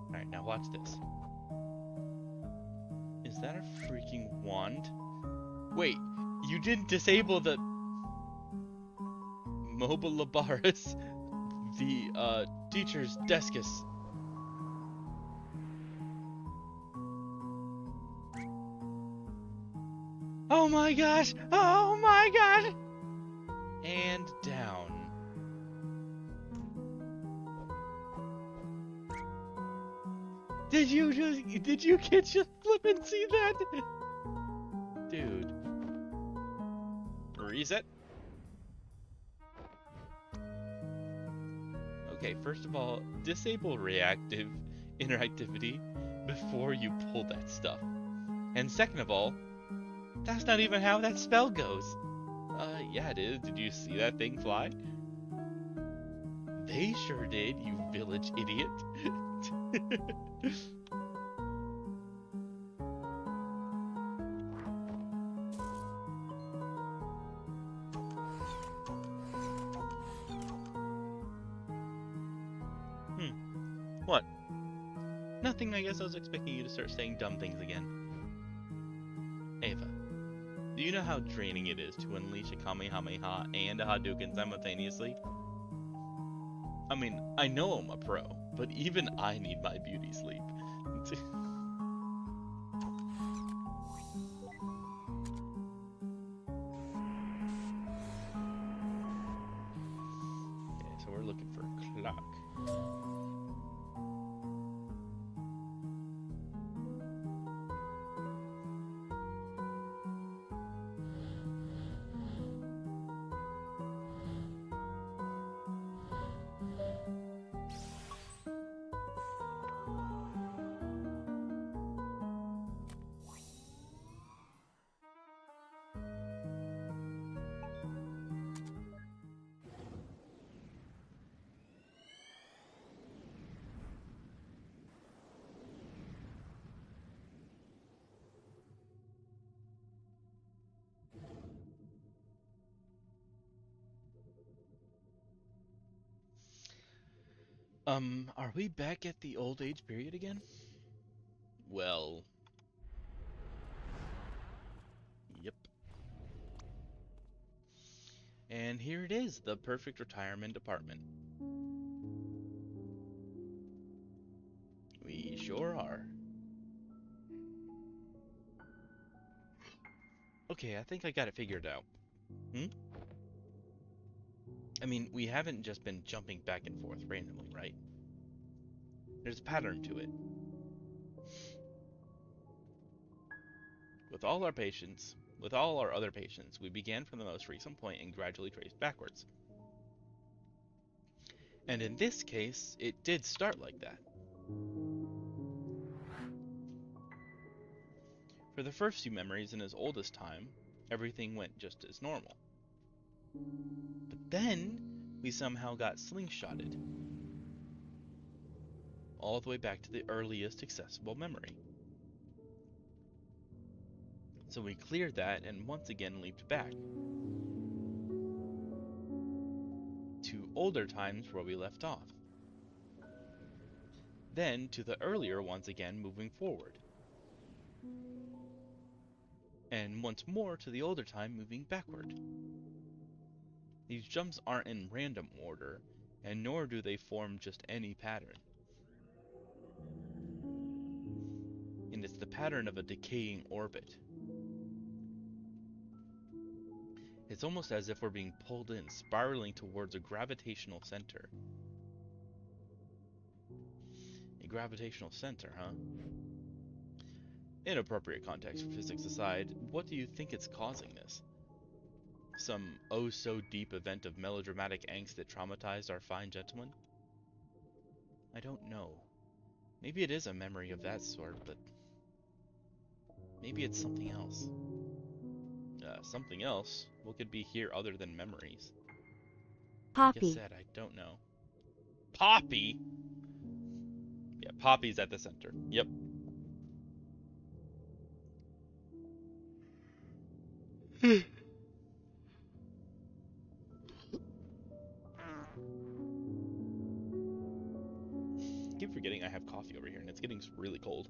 Alright, now watch this. Is that a freaking wand? Wait, you didn't disable the... Mobile Labaris. The, teacher's deskus. Oh my gosh! Oh my gosh! And down. Did you kids just flip and see that? Dude. Reset? Okay, first of all, disable reactive interactivity before you pull that stuff. And second of all, that's not even how that spell goes. Yeah it is. Did you see that thing fly? They sure did, you village idiot. What? nothing. I guess I was expecting you to start saying dumb things again. Ava, do you know how draining it is to unleash a Kamehameha and a Hadouken simultaneously? I mean, I know I'm a pro, but even I need my beauty sleep. Okay, so we're looking for a clock. Are we back at the old age period again? Well, yep. And here it is, the perfect retirement apartment. We sure are. Okay, I think I got it figured out. I mean, we haven't just been jumping back and forth randomly, right? There's a pattern to it. With all our other patients, we began from the most recent point and gradually traced backwards. And in this case, it did start like that. For the first few memories in his oldest time, everything went just as normal. But then, we somehow got slingshotted. All the way back to the earliest accessible memory. So we cleared that and once again leaped back. To older times where we left off. Then to the earlier once again moving forward. And once more to the older time moving backward. These jumps aren't in random order, and nor do they form just any pattern. And it's the pattern of a decaying orbit. It's almost as if we're being pulled in, spiraling towards a gravitational center. A gravitational center, huh? Inappropriate context for physics aside, what do you think it's causing this? Some oh-so-deep event of melodramatic angst that traumatized our fine gentleman? I don't know. Maybe it is a memory of that sort, but maybe it's something else. Something else? What could be here other than memories? Like I Poppy. said, I don't know. Poppy? Yeah, Poppy's at the center. Yep. I keep forgetting I have coffee over here, and it's getting really cold.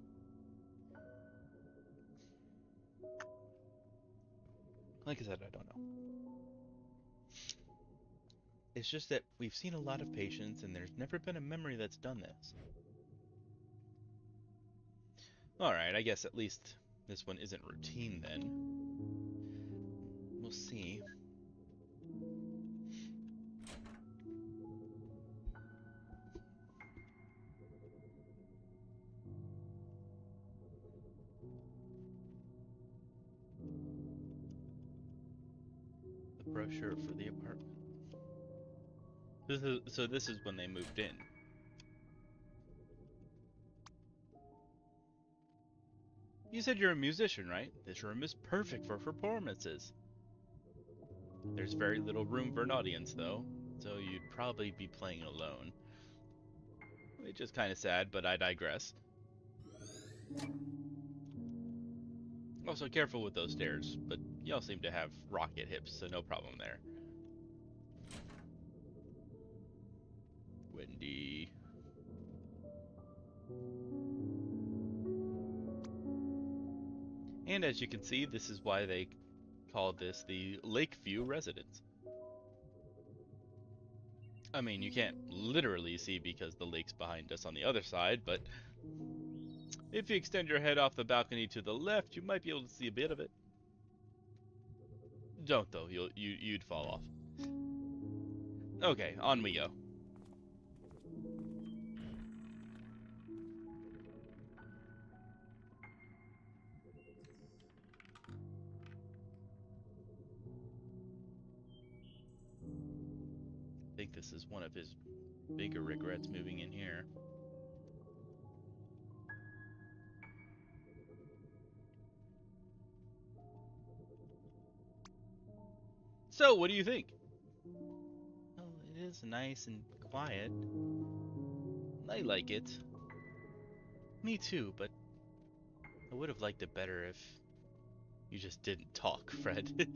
Like I said, I don't know. It's just that we've seen a lot of patients, and there's never been a memory that's done this. Alright, I guess at least this one isn't routine then. We'll see. The brochure for the apartment. This is when they moved in. You said you're a musician, right? This room is perfect for performances. There's very little room for an audience, though, so you'd probably be playing alone. Which is kind of sad, but I digress. Also, careful with those stairs, but y'all seem to have rocket hips, so no problem there. Wendy. And as you can see, this is why they call this the Lakeview Residence. I mean, you can't literally see because the lake's behind us on the other side, but if you extend your head off the balcony to the left, you might be able to see a bit of it. Don't though, you'd fall off. Okay, on we go. I think this is one of his bigger regrets moving in here. So, what do you think? Well, it is nice and quiet. I like it. Me too, but I would have liked it better if you just didn't talk, Fred.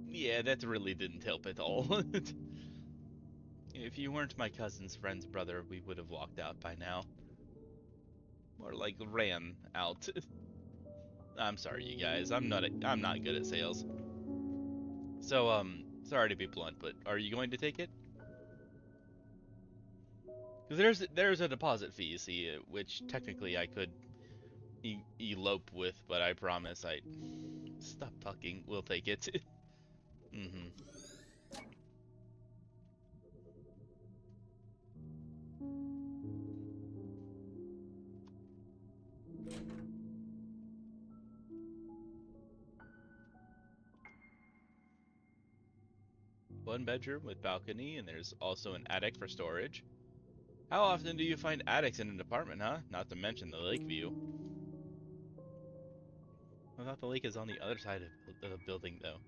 Yeah, that really didn't help at all. If you weren't my cousin's friend's brother, we would have walked out by now. More like ran out. I'm sorry, you guys. I'm not good at sales. So, sorry to be blunt, but are you going to take it? Because there's a deposit fee, you see, which technically I could elope with, but I promise I... Stop talking. We'll take it. Mm-hmm. One bedroom with balcony, and there's also an attic for storage. How often do you find attics in an apartment, huh? Not to mention the lake view. I thought the lake is on the other side of the building, though.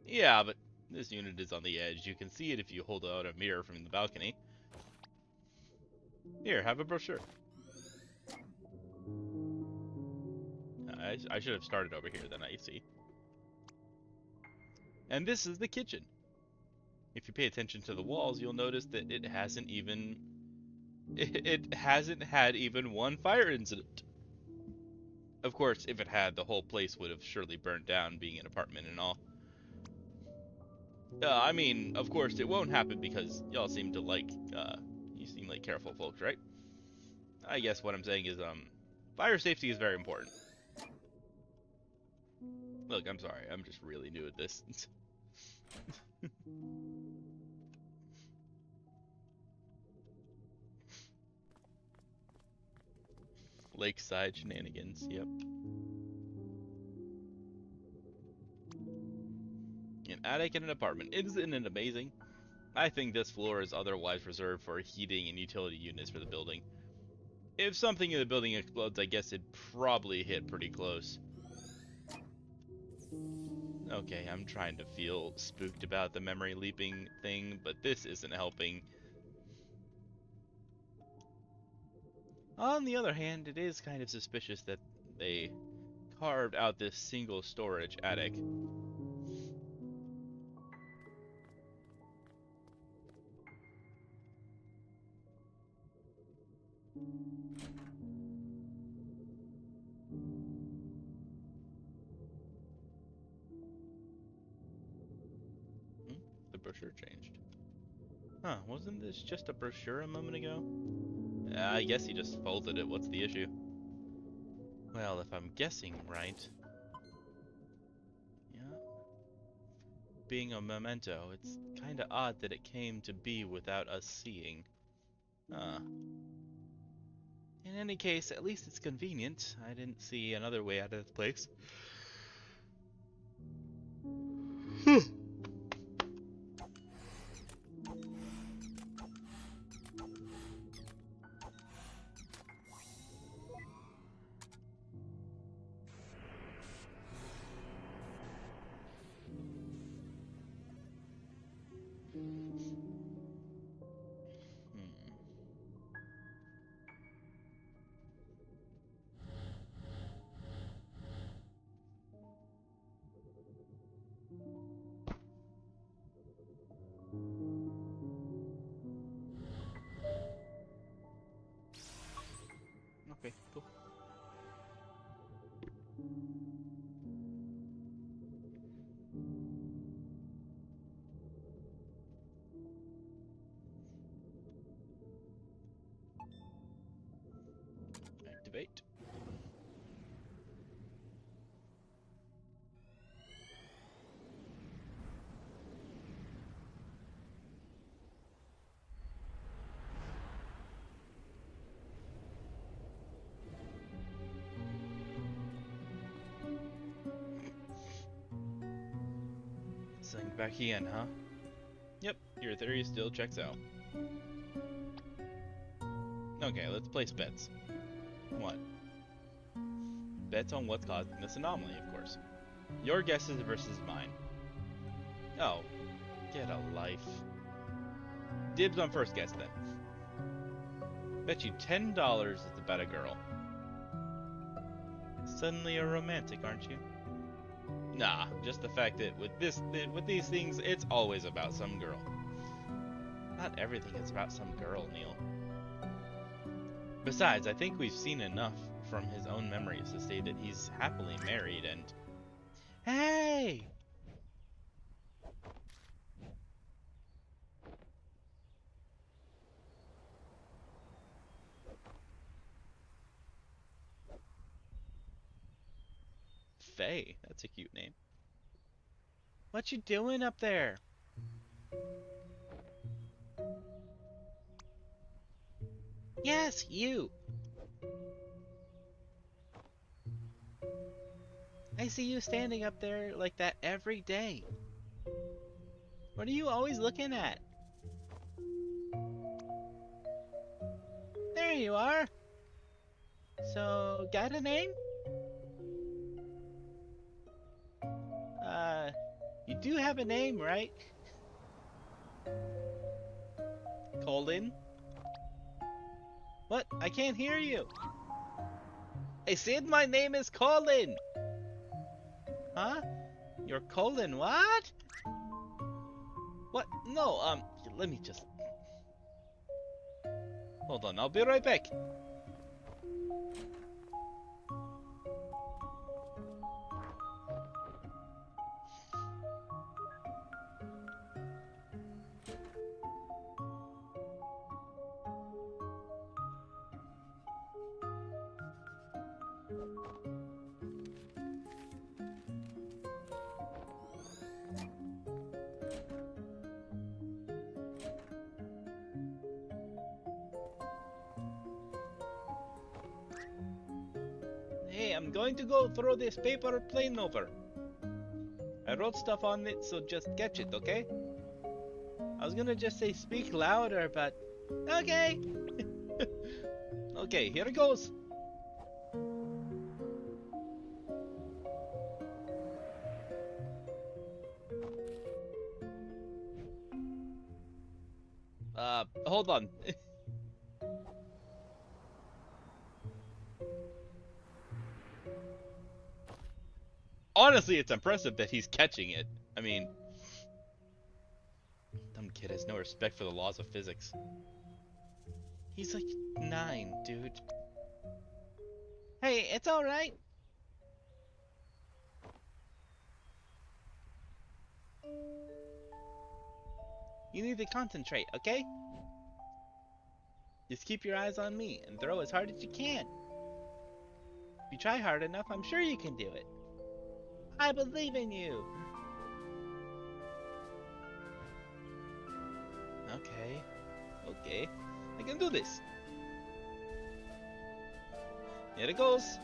Yeah, but this unit is on the edge. You can see it if you hold out a mirror from the balcony. Here, have a brochure. I should have started over here, then I see. And this is the kitchen. If you pay attention to the walls, you'll notice that it hasn't had even one fire incident. Of course, if it had, the whole place would have surely burned down, being an apartment and all. I mean, of course, it won't happen because y'all seem to like, you seem like careful folks, right? I guess what I'm saying is, fire safety is very important. Look, I'm sorry, I'm just really new at this. Lakeside shenanigans, yep. An attic and an apartment. Isn't it amazing? I think this floor is otherwise reserved for heating and utility units for the building. If something in the building explodes, I guess it'd probably hit pretty close. Okay, I'm trying to feel spooked about the memory leaping thing, but this isn't helping. On the other hand, it is kind of suspicious that they carved out this single storage attic. The brochure changed. Huh, wasn't this just a brochure a moment ago? I guess he just folded it. What's the issue? Well, if I'm guessing right... Yeah. Being a memento, it's kinda odd that it came to be without us seeing. Huh. In any case, at least it's convenient. I didn't see another way out of this place. debate. Signed back again, huh? Yep, your theory still checks out. Okay, let's place bets. What? Bets on what's causing this anomaly, of course. Your guesses versus mine. Oh, get a life. Dibs on first guess then. Bet you $10 it's about a girl. Suddenly a romantic, aren't you? Nah, just the fact that with these things, it's always about some girl. Not everything is about some girl, Neil. Besides, I think we've seen enough from his own memories to say that he's happily married and... Hey! Faye, that's a cute name. What you doing up there? Yes, you! I see you standing up there like that every day. What are you always looking at? There you are! So, got a name? You do have a name, right? Colin? What? I can't hear you. I said my name is Colin! Huh? You're Colin, what? What? No, let me just... Hold on, I'll be right back. Hey, I'm going to go throw this paper plane over. I wrote stuff on it, so just catch it, okay? I was gonna just say speak louder, but... Okay! Okay, here it goes. Hold on. Honestly, it's impressive that he's catching it. I mean, dumb kid has no respect for the laws of physics. He's like 9, dude. Hey, it's alright. You need to concentrate, okay? Just keep your eyes on me and throw as hard as you can. If you try hard enough, I'm sure you can do it. I believe in you. Okay, I can do this. Here it goes.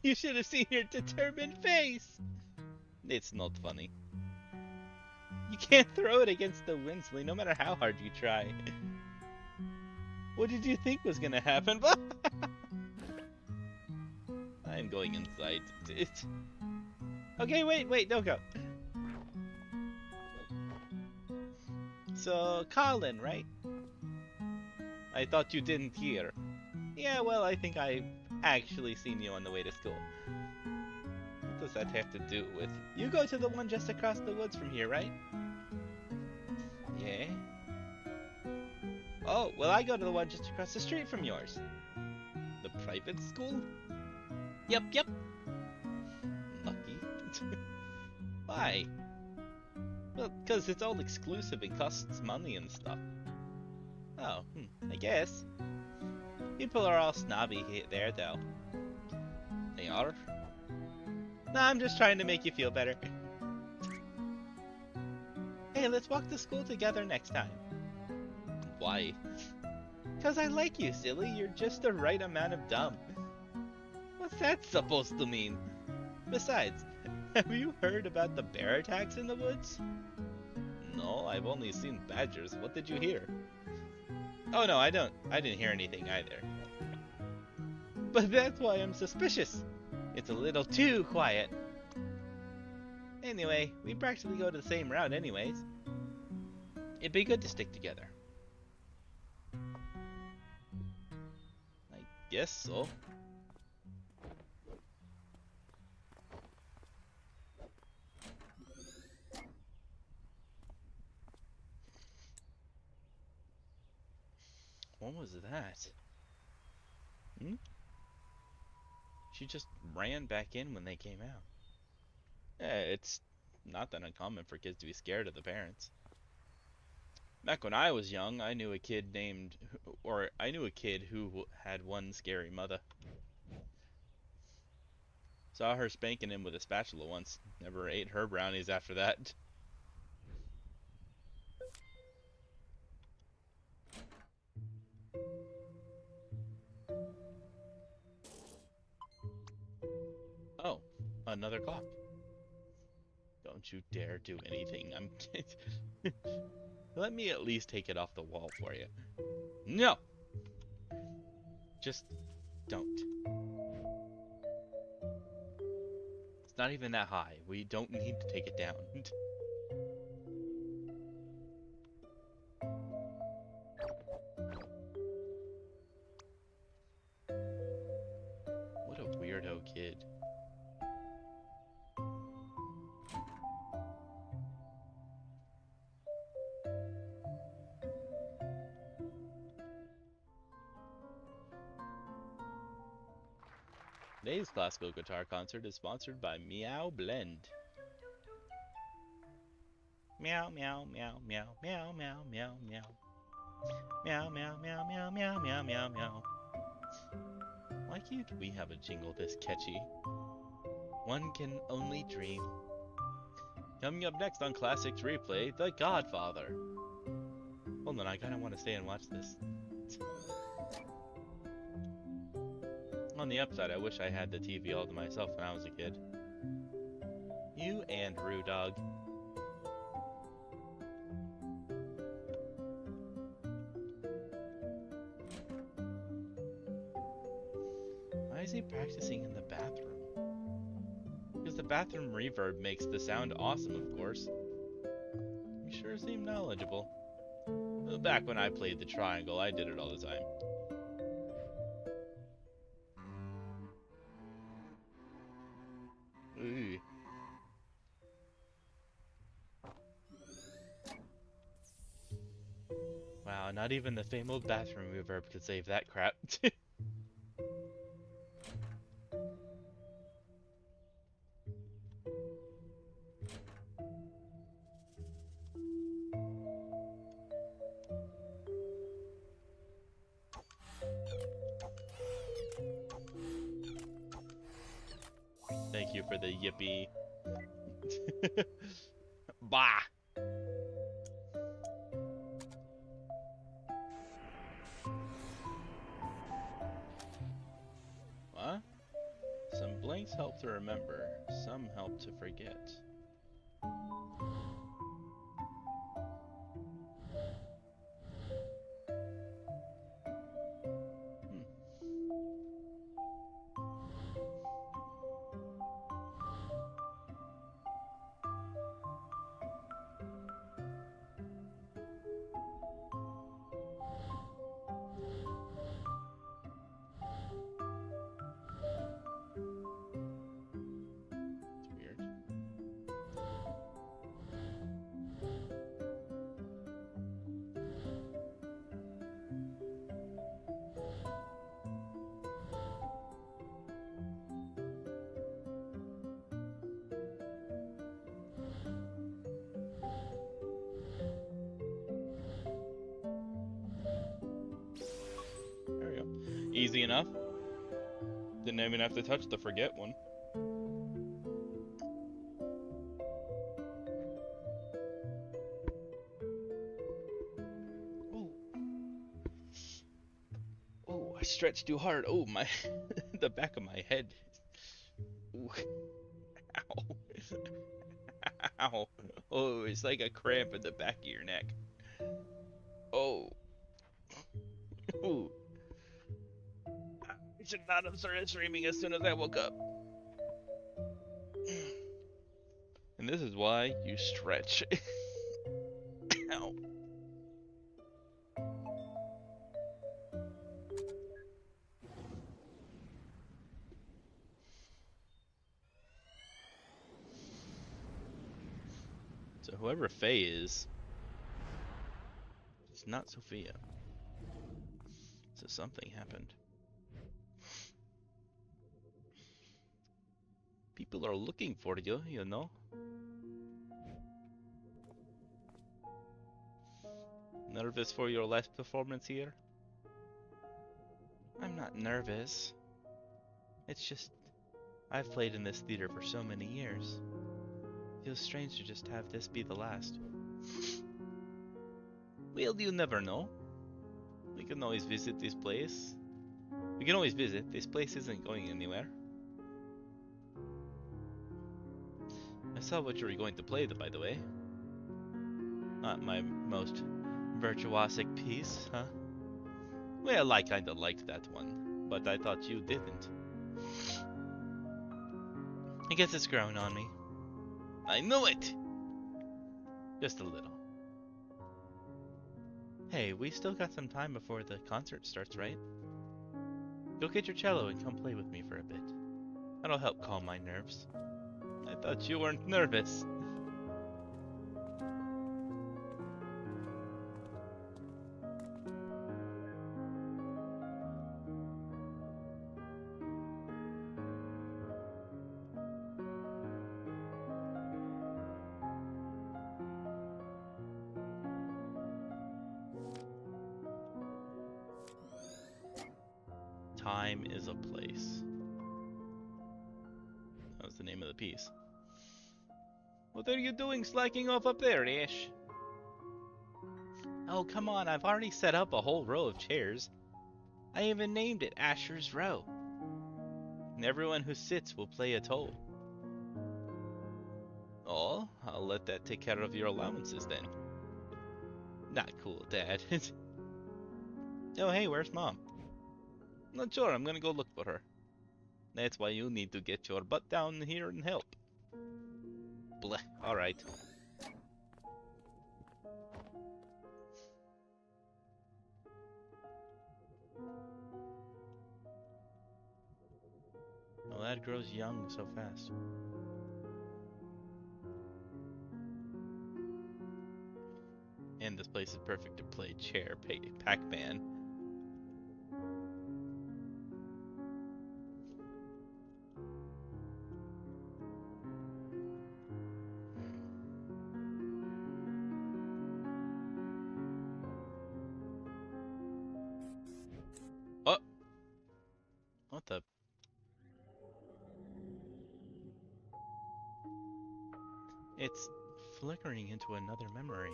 You should have seen your determined face. It's not funny. You can't throw it against the Winsley, no matter how hard you try. What did you think was gonna happen? I'm going inside. Okay, wait, don't go. So, Colin, right? I thought you didn't hear. Yeah, well, I think I've actually seen you on the way to school. What does that have to do with... You go to the one just across the woods from here, right? Yeah? Oh, well, I go to the one just across the street from yours. The private school? Yep. Lucky. Why? Well, because it's all exclusive and costs money and stuff. Oh, I guess. People are all snobby there, though. They are? No, I'm just trying to make you feel better. Hey, let's walk to school together next time. Why? Because I like you, silly. You're just the right amount of dumb. What's that supposed to mean? Besides, have you heard about the bear attacks in the woods? No, I've only seen badgers. What did you hear? Oh no, I didn't hear anything either. But that's why I'm suspicious. It's a little too quiet. Anyway, we practically go to the same route anyways. It'd be good to stick together. I guess so. What was that? She just ran back in when they came out. It's not that uncommon for kids to be scared of the parents. Back when I was young, I knew a kid who had one scary mother. Saw her spanking him with a spatula once. Never ate her brownies after that. Oh, another clock. Don't you dare do anything. Let me at least take it off the wall for you. No! Just don't. It's not even that high. We don't need to take it down. What a weirdo kid. Today's classical guitar concert is sponsored by Meow Blend. Meow meow meow meow meow meow meow meow. Meow meow meow meow meow meow meow meow. Why can't we have a jingle this catchy? One can only dream. Coming up next on Classics Replay, The Godfather. Hold on, I kinda wanna stay and watch this. On the upside, I wish I had the TV all to myself when I was a kid. You and Roo Dog. Why is he practicing in the bathroom? Because the bathroom reverb makes the sound awesome, of course. You sure seem knowledgeable. Back when I played the triangle, I did it all the time. Ooh. Wow, not even the famed bathroom reverb could save that crap. Thank you for the yippee. Bah! What? Some blanks help to remember, some help to forget. Easy enough. Didn't even have to touch the forget one. Oh. Oh, I stretched too hard. Oh, my the back of my head. Ooh. Ow. Ow. Oh, it's like a cramp in the back of your neck. Oh. Ooh. I should not have started streaming as soon as I woke up. And this is why you stretch. Ow. So whoever Faye is, it's not Sophia. So something happened. People are looking for you, you know. Nervous for your last performance here? I'm not nervous. It's just, I've played in this theater for so many years. Feels strange to just have this be the last. Well, you never know. We can always visit this place. We can always visit. This place isn't going anywhere. I saw what you were going to play, by the way. Not my most virtuosic piece, huh? Well, I kinda liked that one, but I thought you didn't. I guess it's growing on me. I knew it! Just a little. Hey, we still got some time before the concert starts, right? Go get your cello and come play with me for a bit. That'll help calm my nerves. I thought you weren't nervous. Time is a place. That was the name of the piece. What are you doing slacking off up there, Ash? Oh, come on, I've already set up a whole row of chairs. I even named it Asher's Row. And everyone who sits will play a toll. Oh, I'll let that take care of your allowances then. Not cool, Dad. Oh, hey, where's Mom? Not sure, I'm gonna go look for her. That's why you need to get your butt down here and help. Bleh, alright. A lad grows young so fast. And this place is perfect to play chair Pac-Man. Oh! What the? It's flickering into another memory.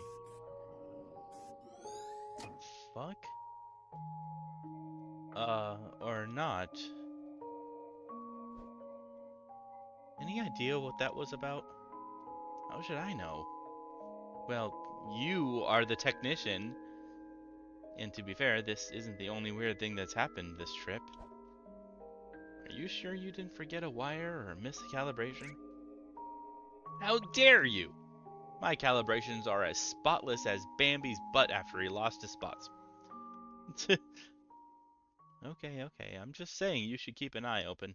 Fuck? Or not. Any idea what that was about? How should I know? Well, you are the technician. And to be fair, this isn't the only weird thing that's happened this trip. Are you sure you didn't forget a wire or miss a calibration? How dare you! My calibrations are as spotless as Bambi's butt after he lost his spots. Okay, I'm just saying you should keep an eye open.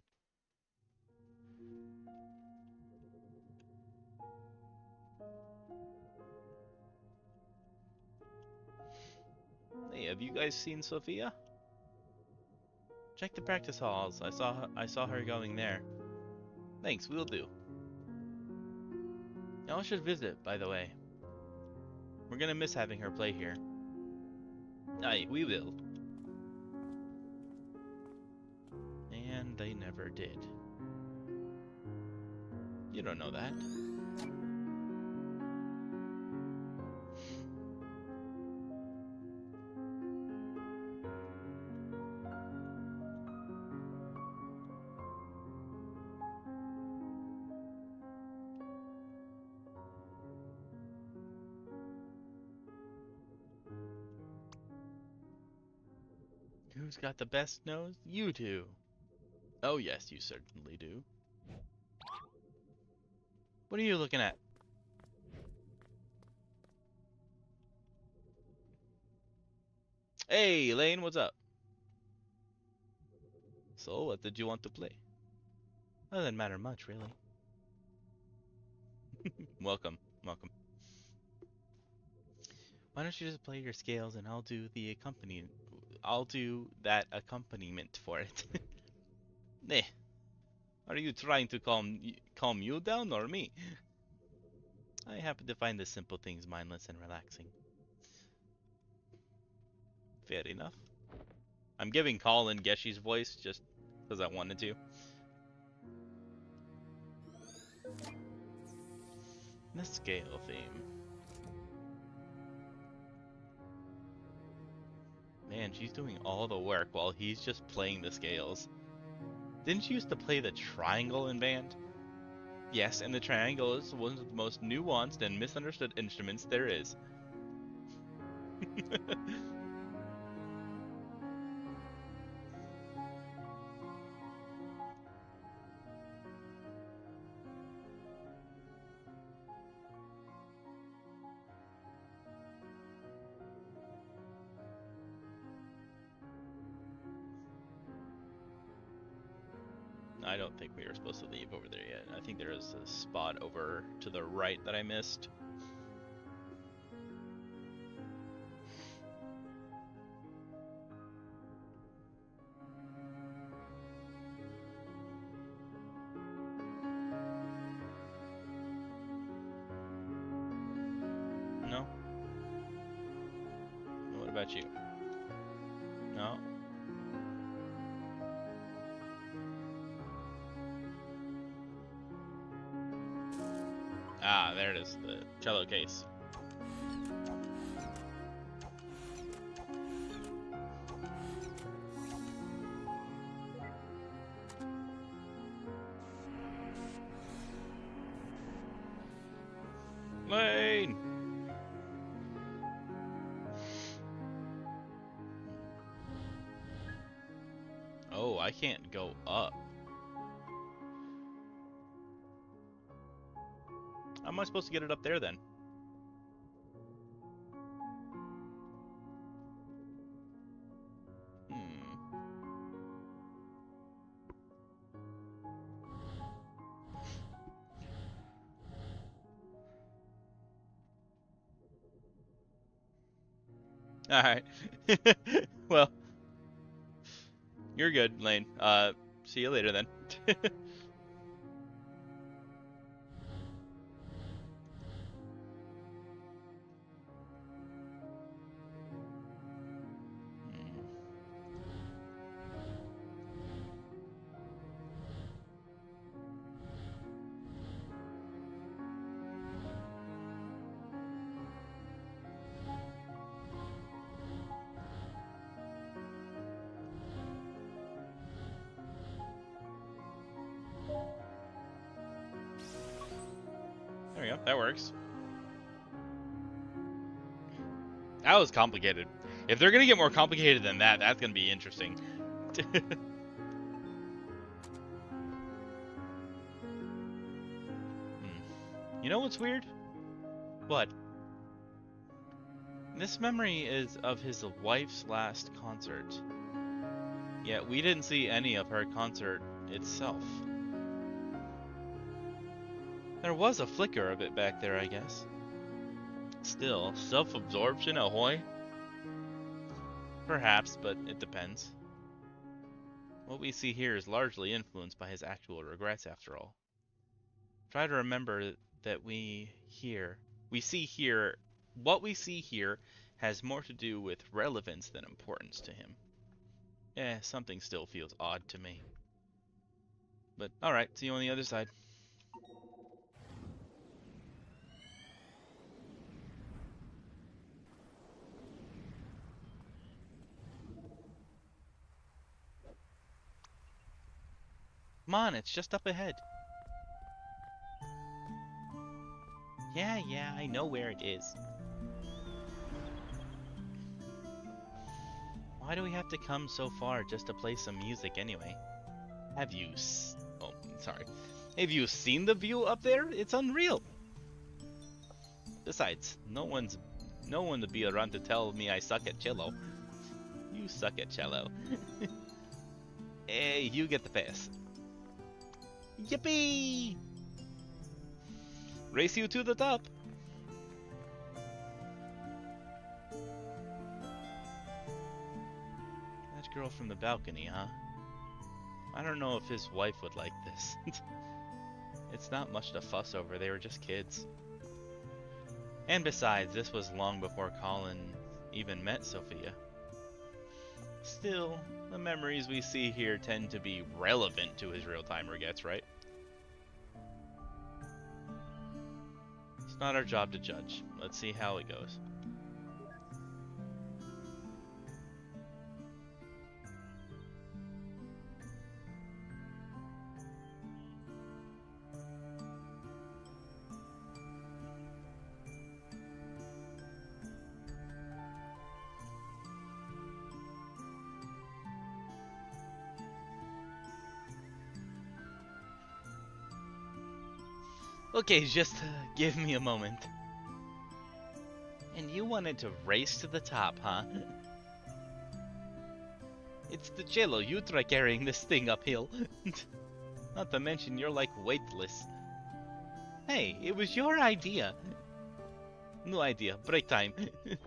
Hey, have you guys seen Sophia? Check the practice halls. I saw her going there. Thanks, we'll do. Y'all should visit, by the way. We're gonna miss having her play here. Aye, we will. And they never did. You don't know that. Who's got the best nose? You do. Oh yes, you certainly do. What are you looking at? Hey, Lane, what's up? So, what did you want to play? That doesn't matter much, really. Welcome, welcome. Why don't you just play your scales and I'll do the accompaniment. I'll do that accompaniment for it. Nah. Are you trying to calm you down or me? I happen to find the simple things mindless and relaxing. Fair enough. I'm giving Colin Geshi's voice just because I wanted to. The scale theme. Man, she's doing all the work while he's just playing the scales. Didn't you used to play the triangle in band? Yes, and the triangle is one of the most nuanced and misunderstood instruments there is. I don't think we were supposed to leave over there yet. I think there is a spot over to the right that I missed. No? What about you? No? Ah, there it is, the cello case. Lane! Oh, I can't go up. How am I supposed to get it up there then? Alright. Well, you're good, Lane. See you later then. There we go, that works. That was complicated. If they're gonna get more complicated than that, that's gonna be interesting. You know what's weird? What? This memory is of his wife's last concert. Yet we didn't see any of her concert itself. There was a flicker of it back there, I guess. Still, self-absorption, ahoy? Perhaps, but it depends. What we see here is largely influenced by his actual regrets, after all. Try to remember that what we see here has more to do with relevance than importance to him. Something still feels odd to me. But alright, see you on the other side. Come on, it's just up ahead. Yeah, I know where it is. Why do we have to come so far just to play some music anyway? Have you oh, sorry. Have you seen the view up there? It's unreal. Besides, no one to be around to tell me I suck at cello. You suck at cello. Hey, you get the pass. Yippee! Race you to the top. That girl from the balcony, huh? I don't know if his wife would like this. It's not much to fuss over, they were just kids. And besides, this was long before Colin even met Sophia. Still, the memories we see here tend to be relevant to his real-time regrets, right? It's not our job to judge. Let's see how it goes. Okay, just give me a moment. And you wanted to race to the top, huh? It's the cello, you try carrying this thing uphill. Not to mention you're like weightless. Hey, it was your idea. No idea, break time. It's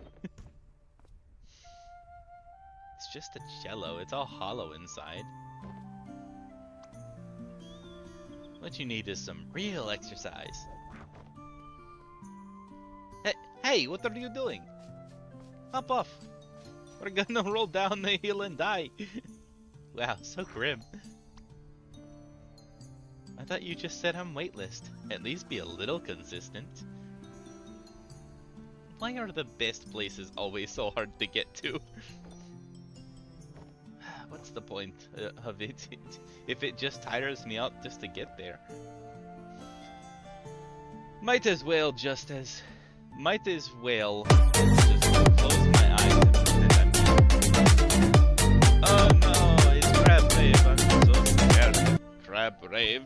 just a cello, it's all hollow inside. What you need is some real exercise. Hey, what are you doing? Hop off. We're gonna roll down the hill and die. Wow, so grim. I thought you just said I'm waitlist. At least be a little consistent. Why are the best places always so hard to get to? What's the point of it if it just tires me out just to get there? Might as well just close my eyes and pretend I'm here. Oh no, it's Crab Rave. I'm so scared. Crab Rave.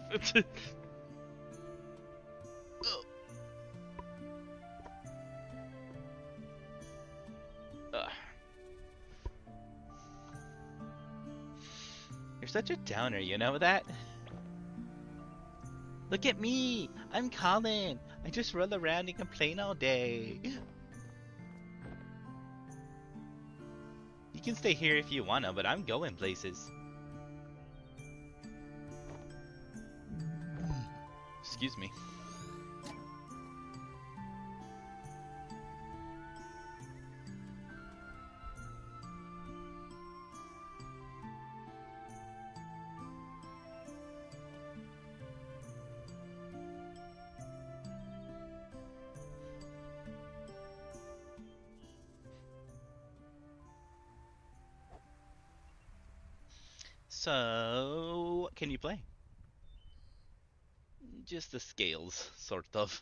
You're such a downer, you know that? Look at me! I'm Colin! I just roll around and complain all day. You can stay here if you wanna, but I'm going places. Excuse me. So, what can you play? Just the scales, sort of.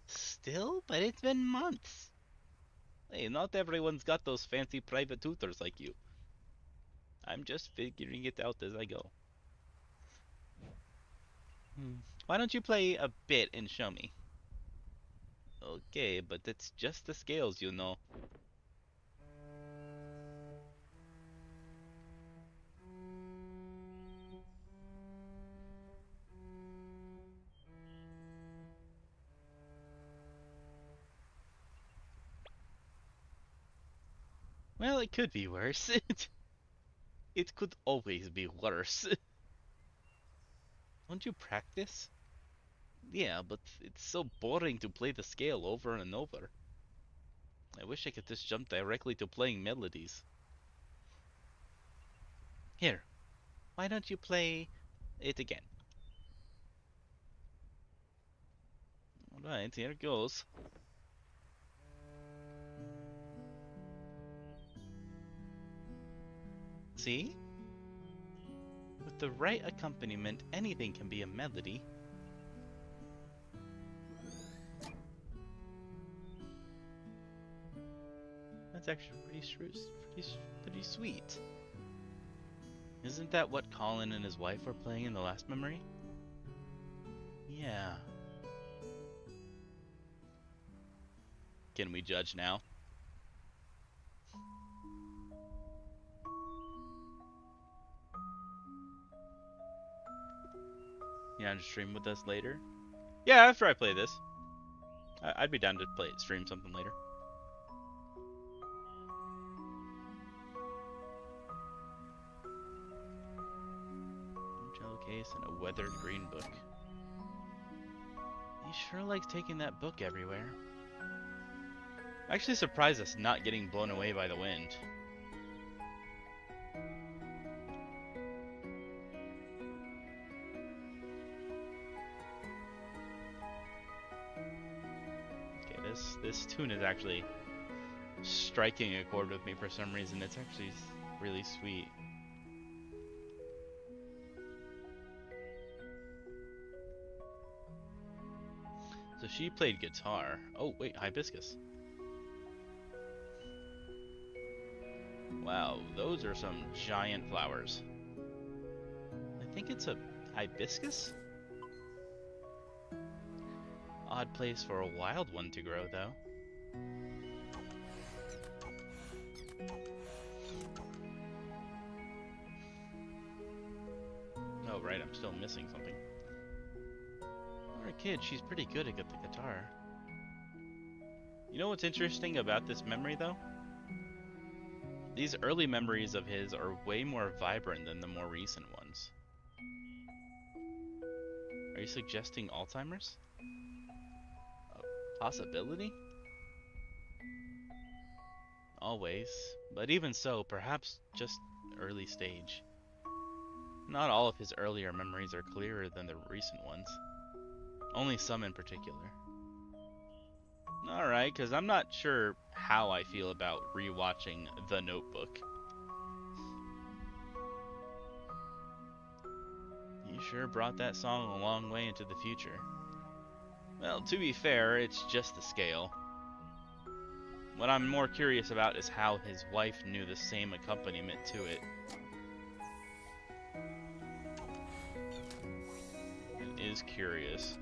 Still? But it's been months. Hey, not everyone's got those fancy private tutors like you. I'm just figuring it out as I go. Why don't you play a bit and show me? Okay, but it's just the scales, you know. Well, it could be worse. It could always be worse. Don't you practice? Yeah, but it's so boring to play the scale over and over. I wish I could just jump directly to playing melodies. Here, why don't you play it again. Alright, here it goes. See? With the right accompaniment, anything can be a melody. That's actually pretty sweet. Isn't that what Colin and his wife were playing in the last memory? Yeah. Can we judge now? You want to stream with us later? Yeah, after I play this. I'd be down to stream something later. Jello case and a weathered green book. He sure likes taking that book everywhere. I'm actually surprised it's not getting blown away by the wind. Okay, this tune is actually striking a chord with me for some reason. It's actually really sweet. So she played guitar. Oh wait, hibiscus. Wow, those are some giant flowers. I think it's a hibiscus? Odd place for a wild one to grow, though. Oh, right, I'm still missing something. For a kid, she's pretty good at the guitar. You know what's interesting about this memory, though? These early memories of his are way more vibrant than the more recent ones. Are you suggesting Alzheimer's? A possibility? Always, but even so, perhaps just early stage. Not all of his earlier memories are clearer than the recent ones. Only some in particular. Alright, because I'm not sure how I feel about rewatching The Notebook. You sure brought that song a long way into the future. Well, to be fair, it's just the scale. What I'm more curious about is how his wife knew the same accompaniment to it. It is curious.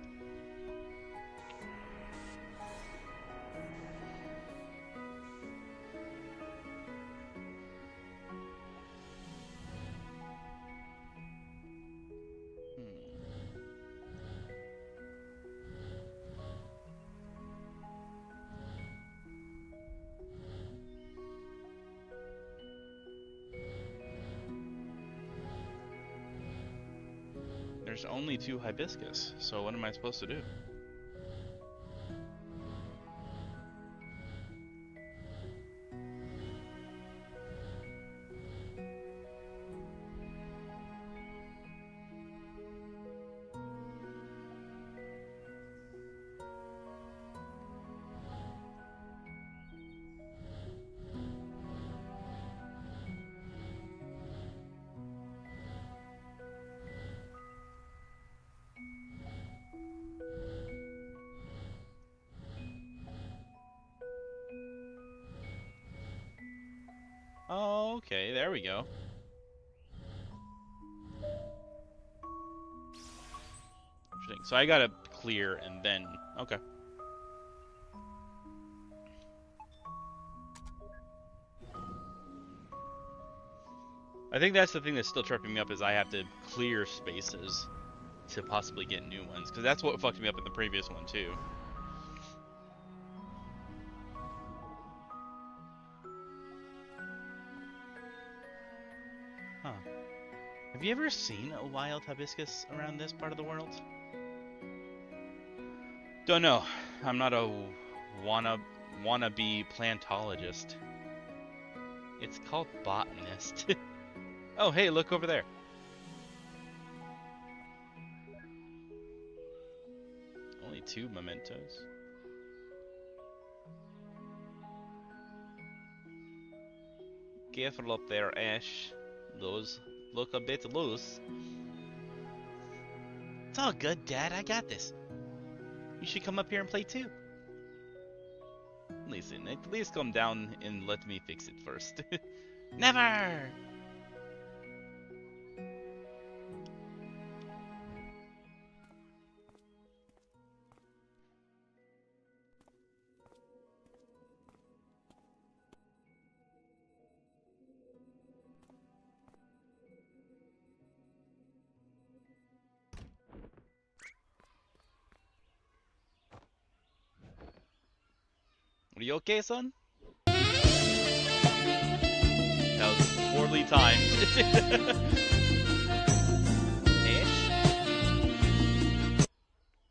There's only 2 hibiscus, so what am I supposed to do? Oh, okay, there we go. Interesting. So I gotta clear and then... Okay. I think that's the thing that's still tripping me up, is I have to clear spaces to possibly get new ones, because that's what fucked me up in the previous one too. Huh. Have you ever seen a wild hibiscus around this part of the world? Don't know. I'm not a wannabe plantologist. It's called botanist. Oh, hey, look over there. 2 mementos. Careful up there, Ash. Those look a bit loose. It's all good, Dad. I got this. You should come up here and play too. Listen, at least come down and let me fix it first. Never! Are you okay, son? That was poorly timed. Ish?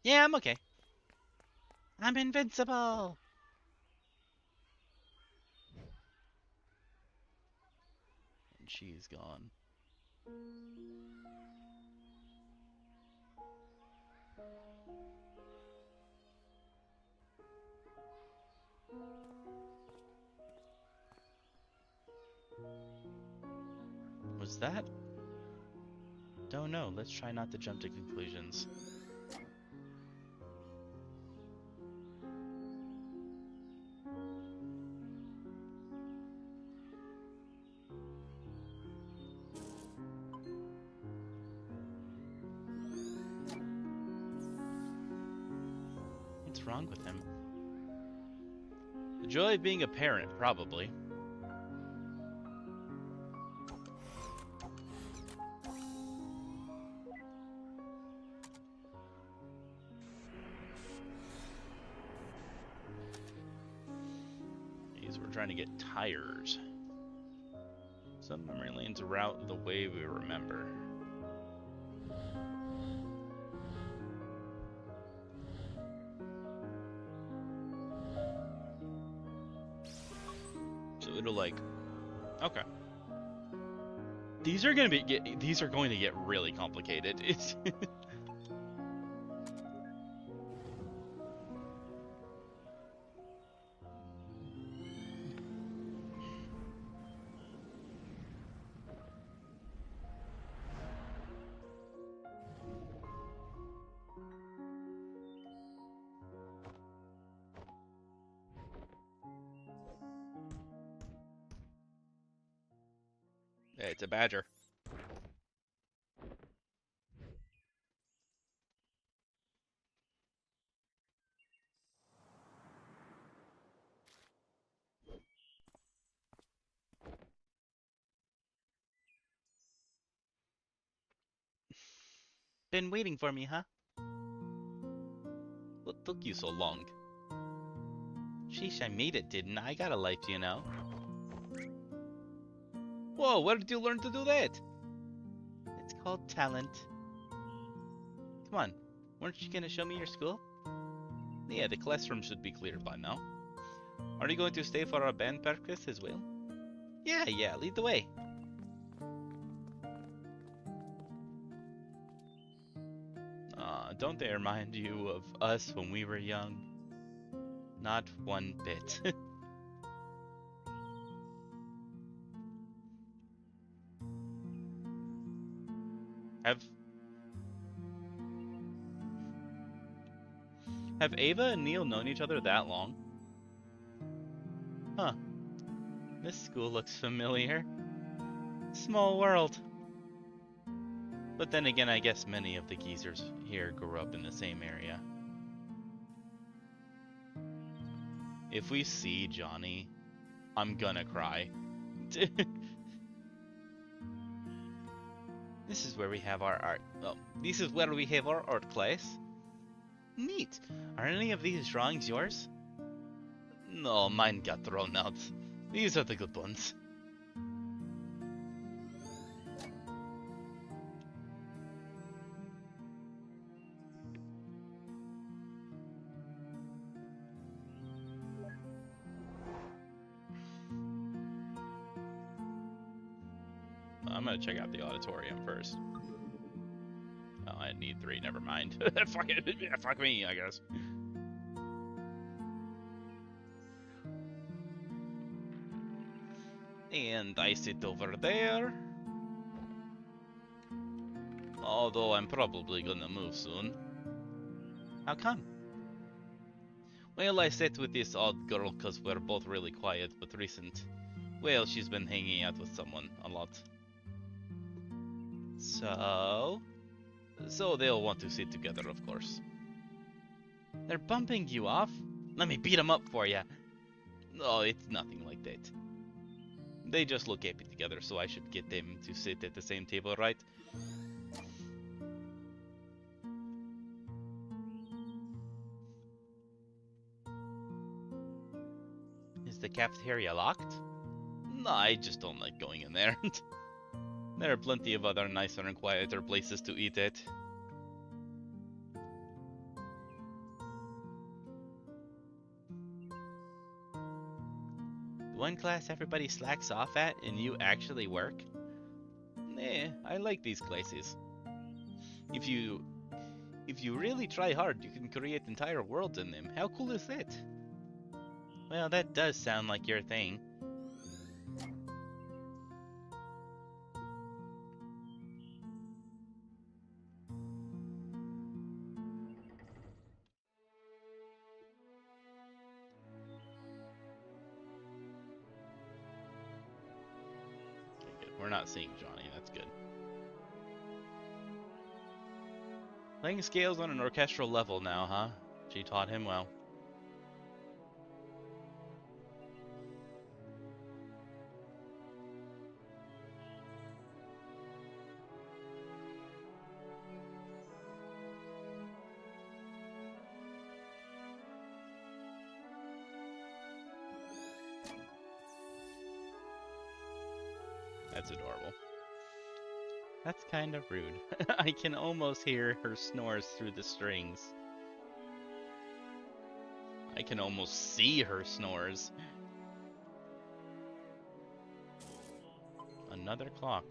Yeah, I'm okay. I'm invincible! And she's gone. Was that? Don't know. Let's try not to jump to conclusions. What's wrong with him? The joy of being a parent, probably. We're trying to get tires. Some memory lanes route the way we remember. So it'll like, okay. These are going to get really complicated. It's yeah, it's a badger. Been waiting for me, huh? What took you so long? Sheesh, I made it, didn't I? I got a life, you know. Whoa, where did you learn to do that? It's called talent. Come on, weren't you gonna show me your school? Yeah, the classroom should be clear by now. Are you going to stay for our band practice as well? Yeah, lead the way. Don't they remind you of us when we were young? Not one bit. Have Ava and Neil known each other that long? Huh. This school looks familiar. Small world. But then again, I guess many of the geezers here grew up in the same area. If we see Johnny, I'm gonna cry. This is where we have our art. Oh, this is where we have our art class. Neat. Are any of these drawings yours? No, mine got thrown out. These are the good ones. I'm gonna check out the auditorium first. Oh, I need 3. Never mind. Fuck it. Fuck me, I guess. And I sit over there. Although I'm probably gonna move soon. How come? Well, I sat with this odd girl cause we're both really quiet, but recent. Well, she's been hanging out with someone a lot. So they'll want to sit together, of course. They're bumping you off? Let me beat them up for you. No, it's nothing like that. They just look happy together, so I should get them to sit at the same table, right? Is the cafeteria locked? No, I just don't like going in there. There are plenty of other nicer and quieter places to eat at. The one class everybody slacks off at and you actually work? Nah, I like these classes. If you really try hard, you can create entire worlds in them. How cool is that? Well, that does sound like your thing. Okay, good. We're not seeing Johnny. That's good. Playing scales on an orchestral level now, huh? She taught him well. That's adorable. That's kind of rude. I can almost hear her snores through the strings. I can almost see her snores. Another clock.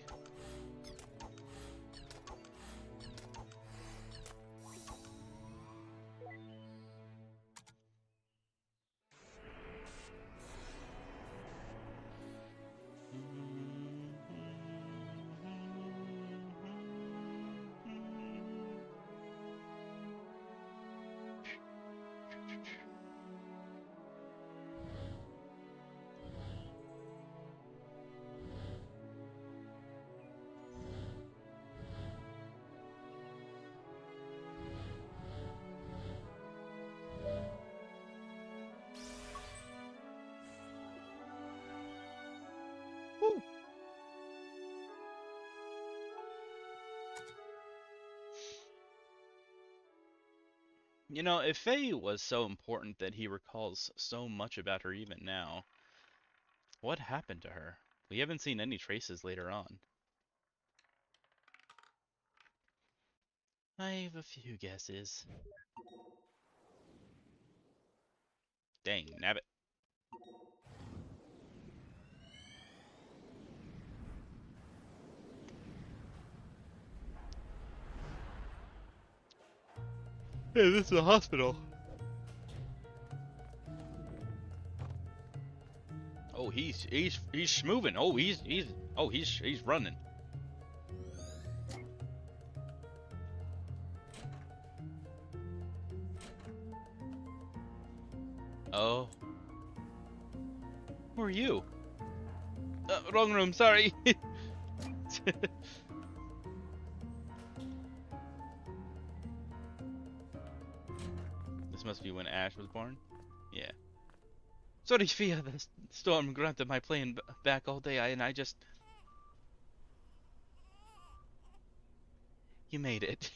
You know, if Faye was so important that he recalls so much about her even now, what happened to her? We haven't seen any traces later on. I have a few guesses. Dang, nabbit. Hey, this is a hospital. Oh, he's schmoving. Oh, he's running. Oh. Who are you? Wrong room, sorry. This must be when Ash was born? Yeah. Sorry, Fia, the storm granted my plane back all day, and I just... You made it.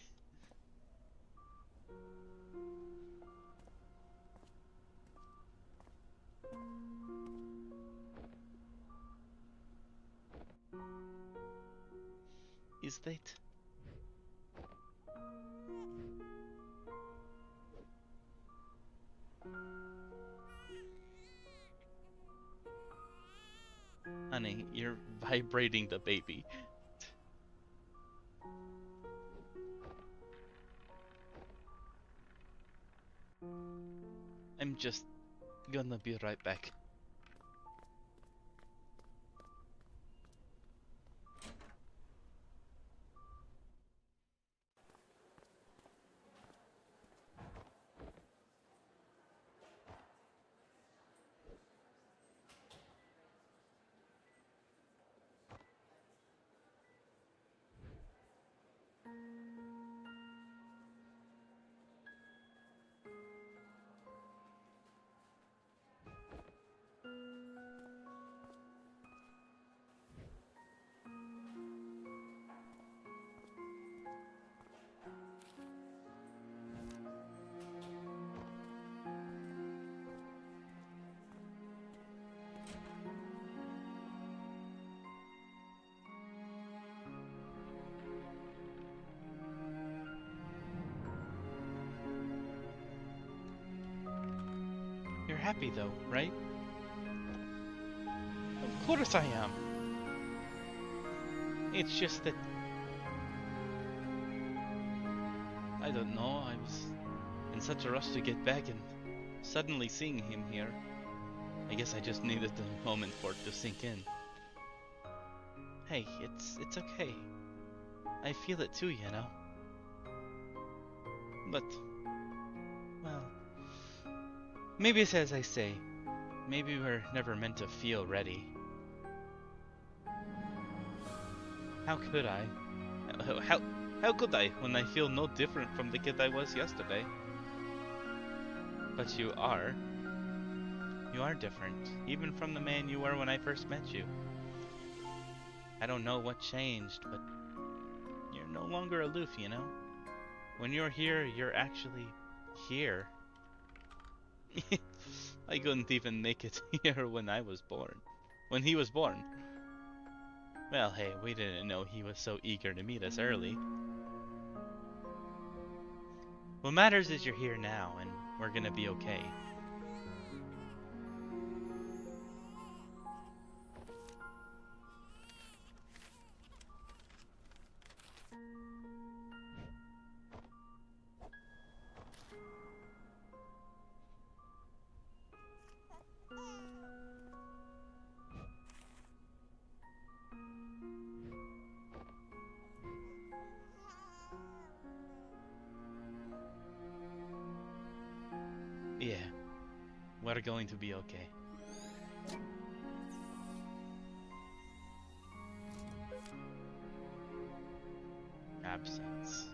Is that... Honey, you're vibrating the baby. I'm just gonna be right back. You're happy though, right? Of course I am. It's just that I don't know, I was in such a rush to get back and suddenly seeing him here. I guess I just needed the moment for it to sink in. Hey, it's okay. I feel it too, you know. But well, maybe it's as I say. Maybe we're never meant to feel ready. How could I? How could I when I feel no different from the kid I was yesterday? But you are. You are different, even from the man you were when I first met you. I don't know what changed, but you're no longer aloof, you know? When you're here, you're actually here. I couldn't even make it here when I was born. When he was born. Well, hey, we didn't know he was so eager to meet us early. What matters is you're here now, and we're gonna be okay. Yeah, we're going to be okay. Absence.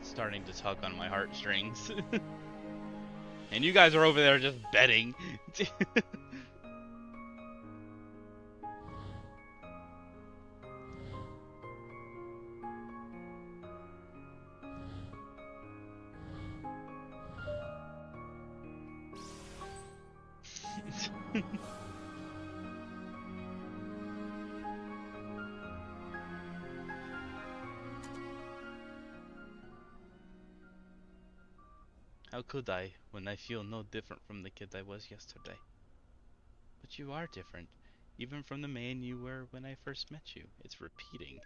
Starting to tug on my heartstrings. And you guys are over there just betting. How could I, when I feel no different from the kid I was yesterday? But you are different, even from the man you were when I first met you. It's repeating.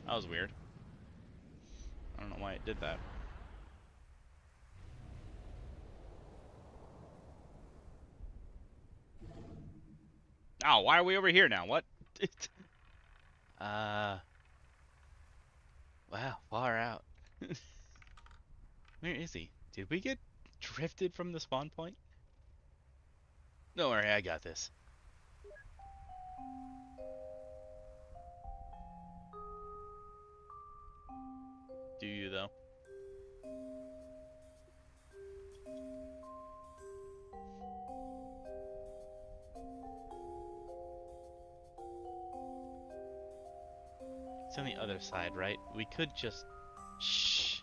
That was weird. I don't know why it did that. Oh, why are we over here now? What? Wow, far out. Where is he? Did we get drifted from the spawn point? Don't worry, I got this. Do you, though? It's on the other side, right? We could just... Shh.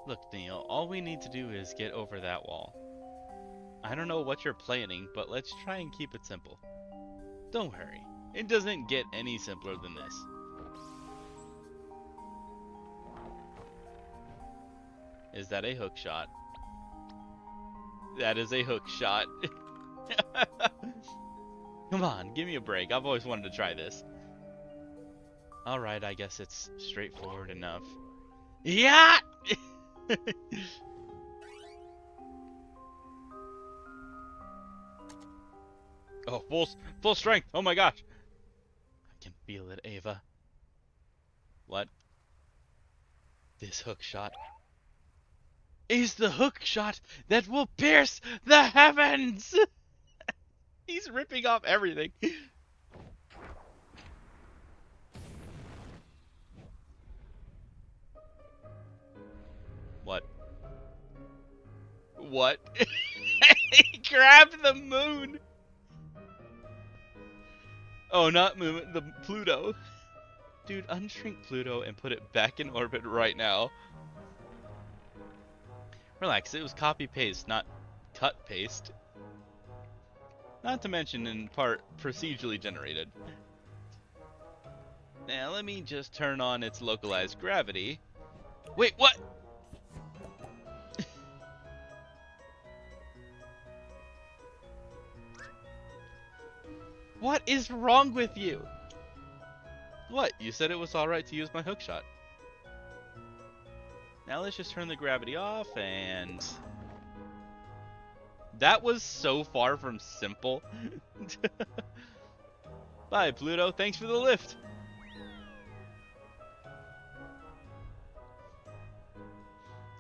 Look, Neil, all we need to do is get over that wall. I don't know what you're planning, but let's try and keep it simple. Don't worry. It doesn't get any simpler than this. Is that a hook shot? That is a hook shot. Come on, give me a break. I've always wanted to try this. Alright, I guess it's straightforward enough. Yeah! Oh, full strength. Oh my gosh. I can feel it, Ava. What? This hook shot is the hook shot that will pierce the heavens. He's ripping off everything. What? What? He grabbed the moon. Oh, not moon, the Pluto. Dude, unshrink Pluto and put it back in orbit right now. Relax, it was copy-paste, not cut-paste. Not to mention, in part, procedurally generated. Now, let me just turn on its localized gravity. Wait, what? What is wrong with you? What? You said it was alright to use my hookshot. Now let's just turn the gravity off and... That was so far from simple. Bye, Pluto. Thanks for the lift.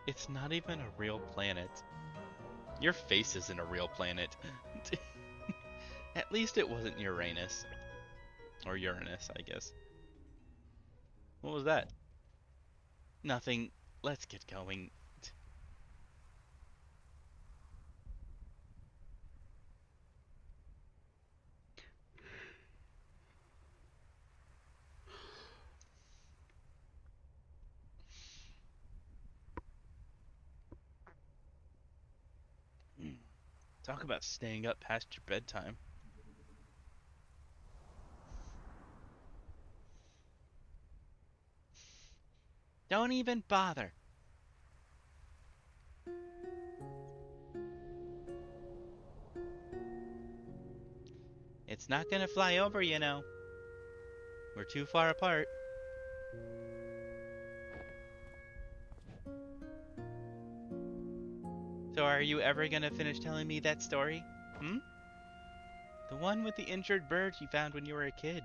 It's not even a real planet. Your face isn't a real planet. At least it wasn't Uranus. Or Uranus, I guess. What was that? Nothing. Let's get going. Talk about staying up past your bedtime. Don't even bother. It's not gonna fly over, you know. We're too far apart. So are you ever gonna finish telling me that story? Hmm? The one with the injured bird you found when you were a kid.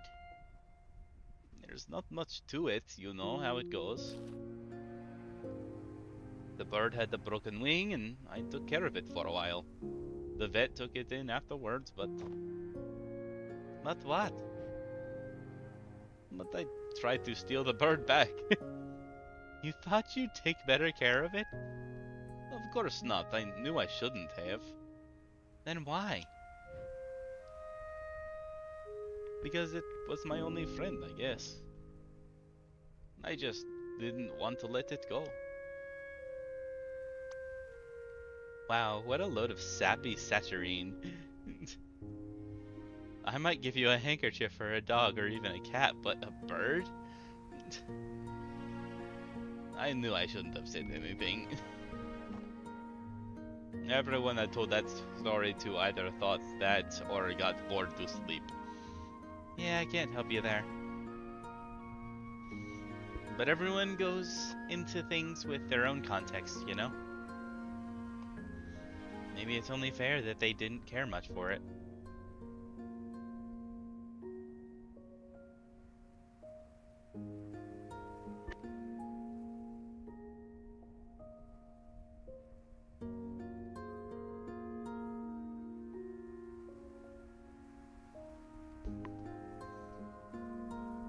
There's not much to it, you know how it goes. The bird had the broken wing and I took care of it for a while. The vet took it in afterwards, but... But what? But I tried to steal the bird back. You thought you'd take better care of it? Of course not, I knew I shouldn't have. Then why? Because it was my only friend, I guess. I just didn't want to let it go. Wow, what a load of sappy saturine. I might give you a handkerchief for a dog or even a cat, but a bird? I knew I shouldn't have said anything. Everyone I told that story to either thought that or got bored to sleep. Yeah, I can't help you there. But everyone goes into things with their own context, you know? Maybe it's only fair that they didn't care much for it.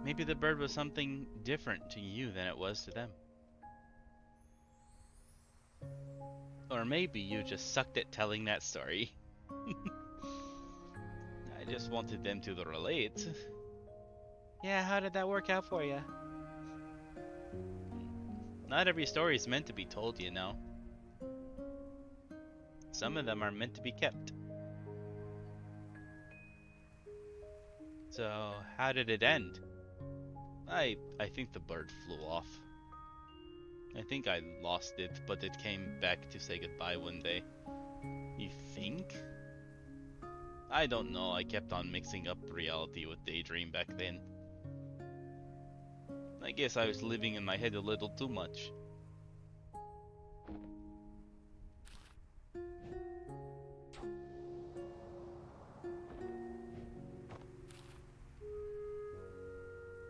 Maybe the bird was something different to you than it was to them. Or maybe you just sucked at telling that story. I just wanted them to relate. Yeah, how did that work out for you? Not every story is meant to be told, you know. Some of them are meant to be kept. So, how did it end? I think the bird flew off. I think I lost it, but it came back to say goodbye one day. You think? I don't know, I kept on mixing up reality with daydream back then. I guess I was living in my head a little too much.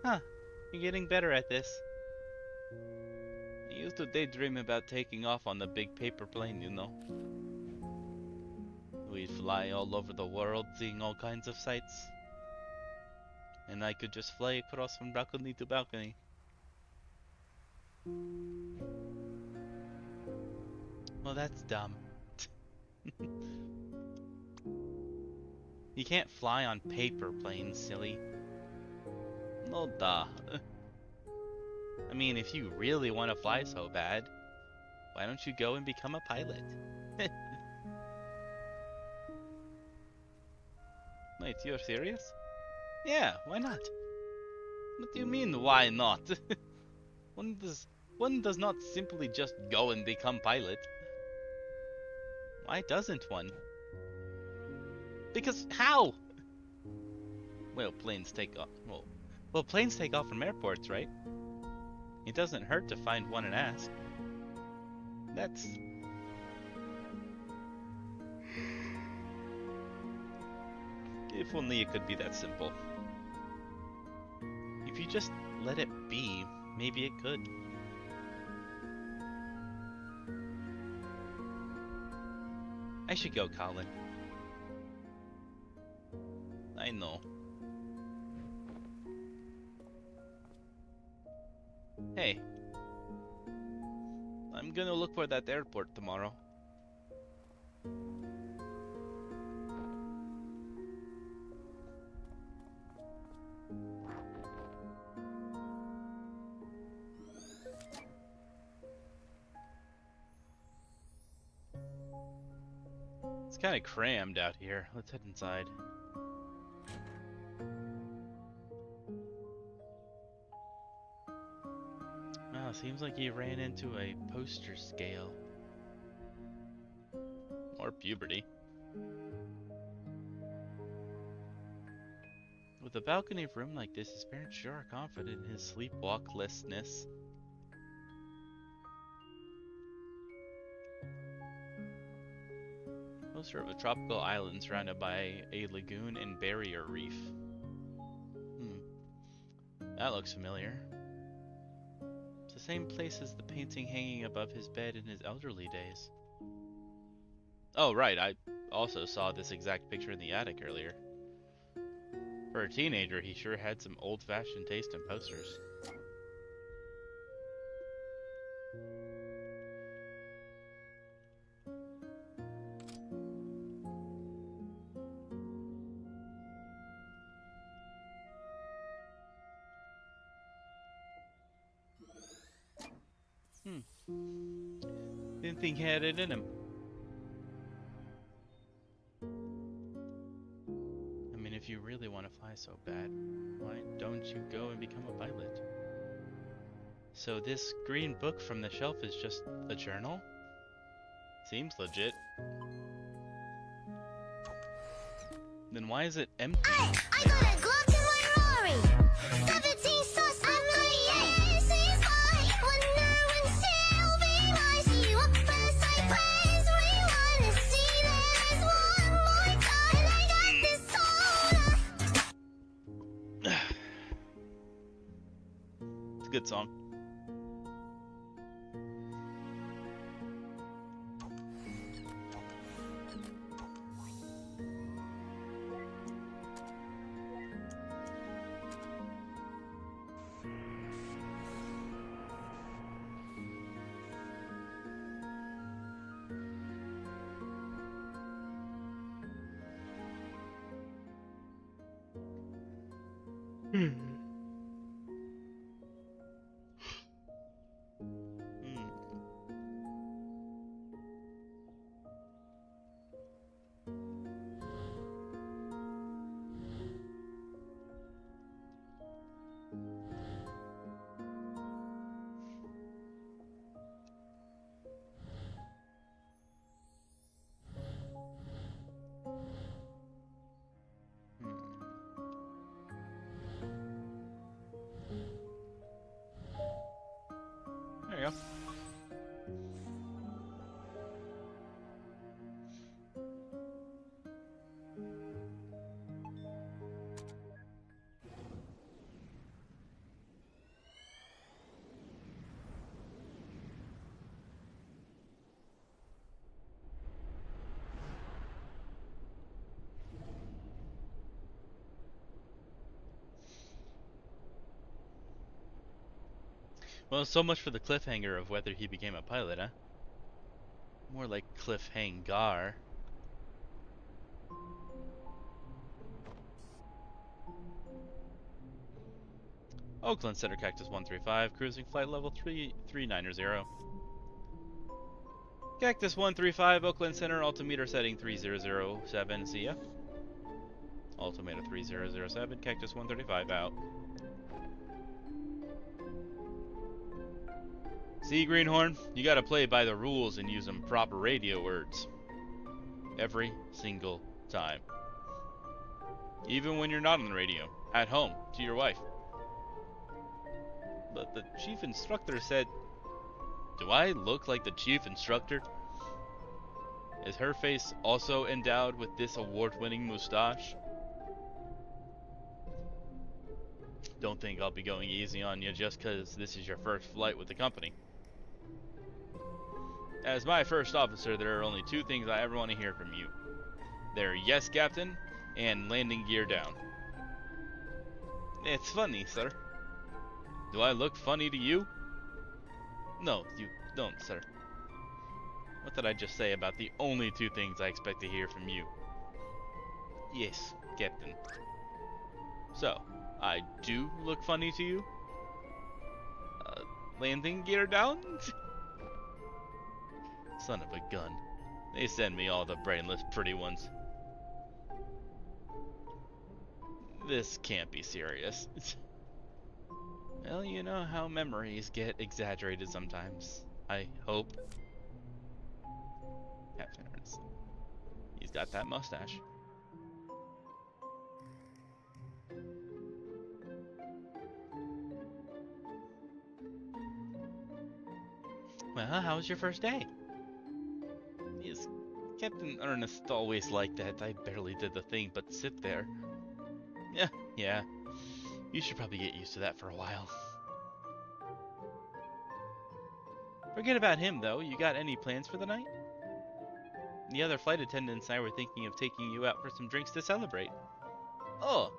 Huh, you're getting better at this. I used to daydream about taking off on the big paper plane, you know. We'd fly all over the world, seeing all kinds of sights. And I could just fly across from balcony to balcony. Well, that's dumb. You can't fly on paper planes, silly. No duh. I mean, if you really want to fly so bad, why don't you go and become a pilot? Wait, you're serious? Yeah, why not? What do you mean, why not? One does not simply just go and become pilot. Why doesn't one? Because how? Well, planes take off. Well, planes take off from airports, right? It doesn't hurt to find one and ask. That's... If only it could be that simple. If you just let it be, maybe it could. I should go, Colin. I know. Hey. I'm gonna look for that airport tomorrow. It's kind of crammed out here. Let's head inside. Wow, seems like he ran into a poster scale. Or puberty. With a balcony room like this, his parents sure are confident in his sleepwalklessness. Poster of a tropical island surrounded by a lagoon and barrier reef. That looks familiar. It's the same place as the painting hanging above his bed in his elderly days. Oh right, I also saw this exact picture in the attic earlier. For a teenager, he sure had some old-fashioned taste in posters. Didn't think he had it in him. I mean, if you really want to fly so bad, why don't you go and become a pilot? So this green book from the shelf is just a journal? Seems legit. Then why is it empty? I got a Glock in my Rari. 17 sauce, I'm 98. This is why wonder when Sylvie lies you up as I praise. We wanna see this one more time. I got this soda. It's a good song. Well, so much for the cliffhanger of whether he became a pilot, huh? More like cliffhanger. Oakland Center Cactus 135, cruising flight level 3390. Cactus 135, Oakland Center, altimeter setting 3007, see ya. Altimeter 3007, Cactus 135 out. See, Greenhorn, you gotta play by the rules and use them proper radio words. Every single time. Even when you're not on the radio, at home, to your wife. But the chief instructor said, do I look like the chief instructor? Is her face also endowed with this award-winning mustache? Don't think I'll be going easy on you just because this is your first flight with the company. As my first officer, there are only two things I ever want to hear from you. They're yes, Captain, and landing gear down. It's funny, sir. Do I look funny to you? No, you don't, sir. What did I just say about the only two things I expect to hear from you? Yes, Captain. So, I do look funny to you? Landing gear down? Son of a gun. They send me all the brainless pretty ones. This can't be serious. Well, you know how memories get exaggerated sometimes. I hope. Captain Ernst. He's got that mustache. Well, how was your first day? Is Captain Ernest always like that? I barely did the thing but sit there. Yeah. You should probably get used to that for a while. Forget about him, though. You got any plans for the night? The other flight attendants and I were thinking of taking you out for some drinks to celebrate. Oh,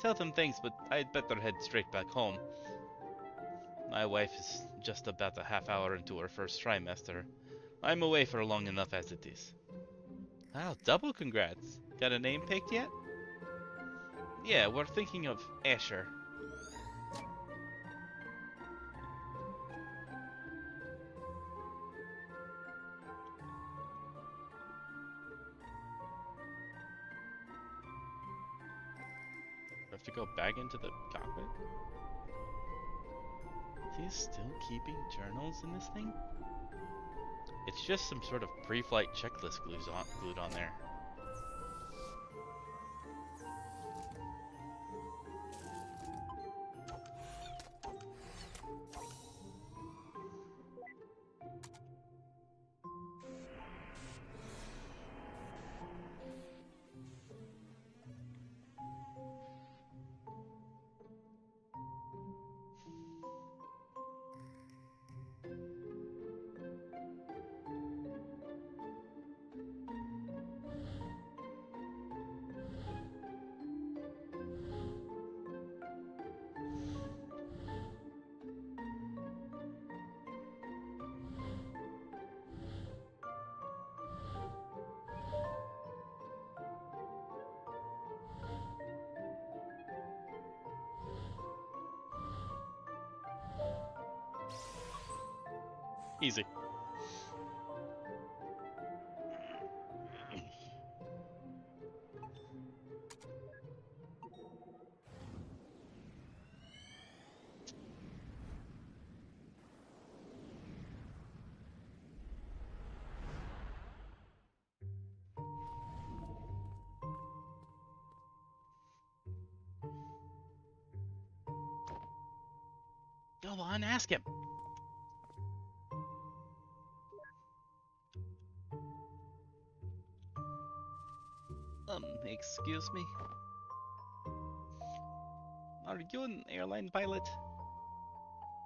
tell them thanks, but I'd better head straight back home. My wife is just about a half hour into her first trimester. I'm away for long enough as it is. Wow, double congrats. Got a name picked yet? Yeah, we're thinking of Asher. Do I have to go back into the cockpit? Is he still keeping journals in this thing? It's just some sort of pre-flight checklist glued on there. Easy. Go on, ask him. Excuse me? Are you an airline pilot?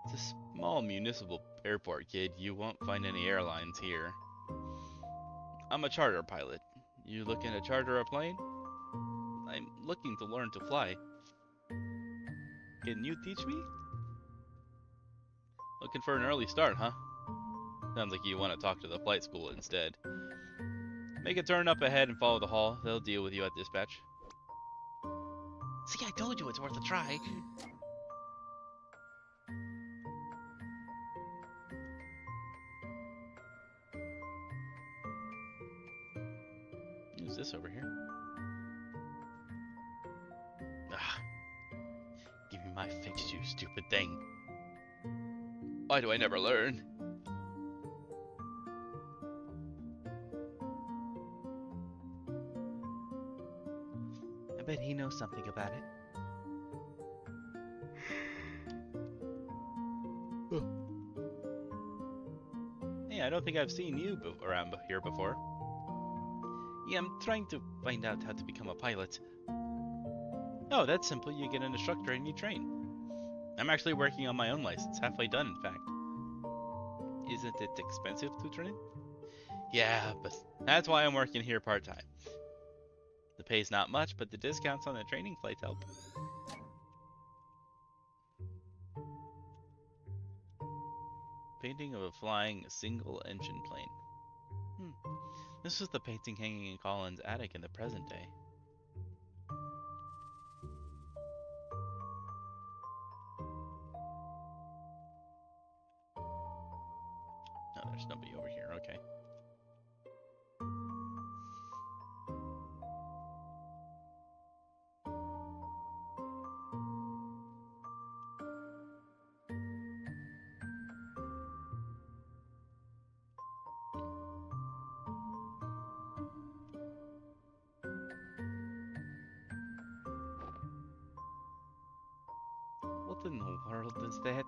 It's a small municipal airport, kid. You won't find any airlines here. I'm a charter pilot. You looking to charter a plane? I'm looking to learn to fly. Can you teach me? Looking for an early start, huh? Sounds like you want to talk to the flight school instead. Make a turn up ahead and follow the hall. They'll deal with you at dispatch. See, I told you it's worth a try. Who's this over here? Ah. Give me my fix, you stupid thing. Why do I never learn? I bet he knows something about it. Hey, I don't think I've seen you around here before. Yeah, I'm trying to find out how to become a pilot. Oh, that's simple. You get an instructor and you train. I'm actually working on my own license, halfway done in fact. Isn't it expensive to train? Yeah, but that's why I'm working here part-time. The pay's not much, but the discounts on the training flights help. Painting of a flying single-engine plane. This is the painting hanging in Colin's attic in the present day. No, there's nobody over here, okay. What in the world is that?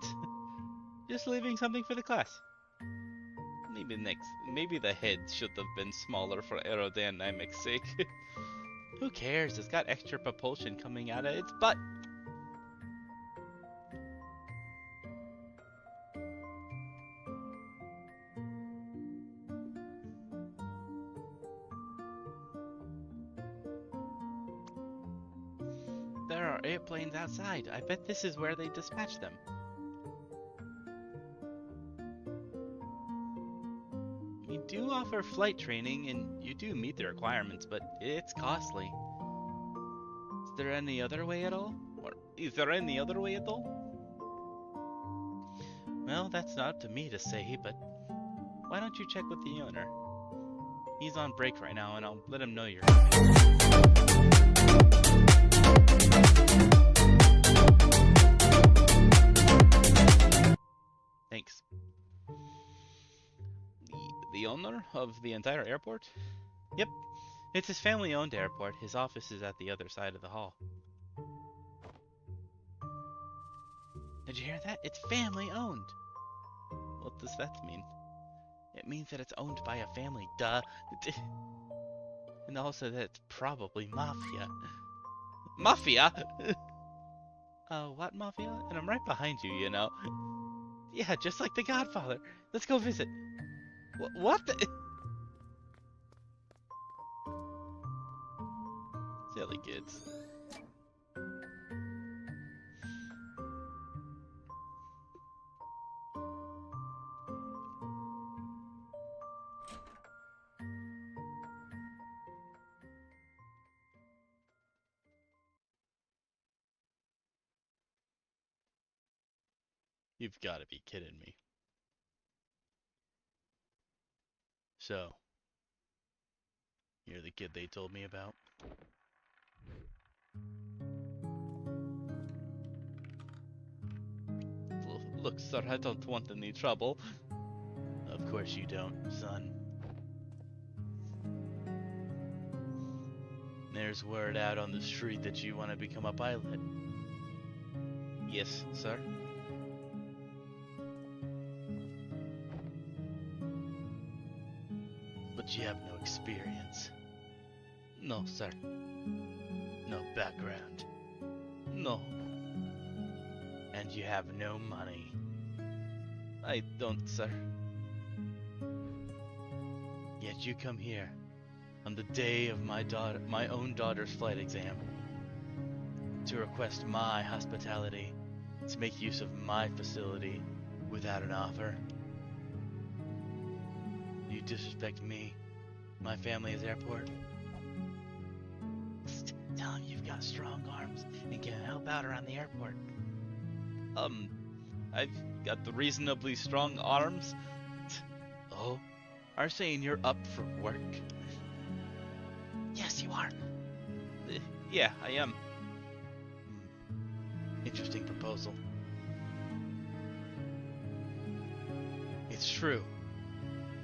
Just leaving something for the class. Maybe the head should have been smaller for aerodynamics sake. Who cares? It's got extra propulsion coming out of its butt. There are airplanes outside. I bet this is where they dispatch them. We do offer flight training, and you do meet the requirements, but it's costly. Is there any other way at all? Or is there any other way at all? Well, that's not up to me to say, but why don't you check with the owner? He's on break right now, and I'll let him know you're coming. Thanks. The owner of the entire airport? Yep. It's his family-owned airport. His office is at the other side of the hall. Did you hear that? It's family-owned. What does that mean? It means that it's owned by a family, duh. And also that it's probably mafia. Mafia? What mafia? And I'm right behind you, you know. Yeah, just like The Godfather. Let's go visit. What the? Silly kids. You've got to be kidding me. So, you're the kid they told me about? Look, sir, I don't want any trouble. Of course you don't, son. There's word out on the street that you want to become a pilot. Yes, sir. But you have no experience. No, sir. No background. No. And you have no money. I don't, sir. Yet you come here on the day of my own daughter's flight exam to request my hospitality, to make use of my facility, without an offer. You disrespect me, my family's airport. Tell him you've got strong arms and can help out around the airport. I've got the reasonably strong arms. Oh? Are saying you're up for work? Yes, you are. Yeah, I am. Interesting proposal. It's true.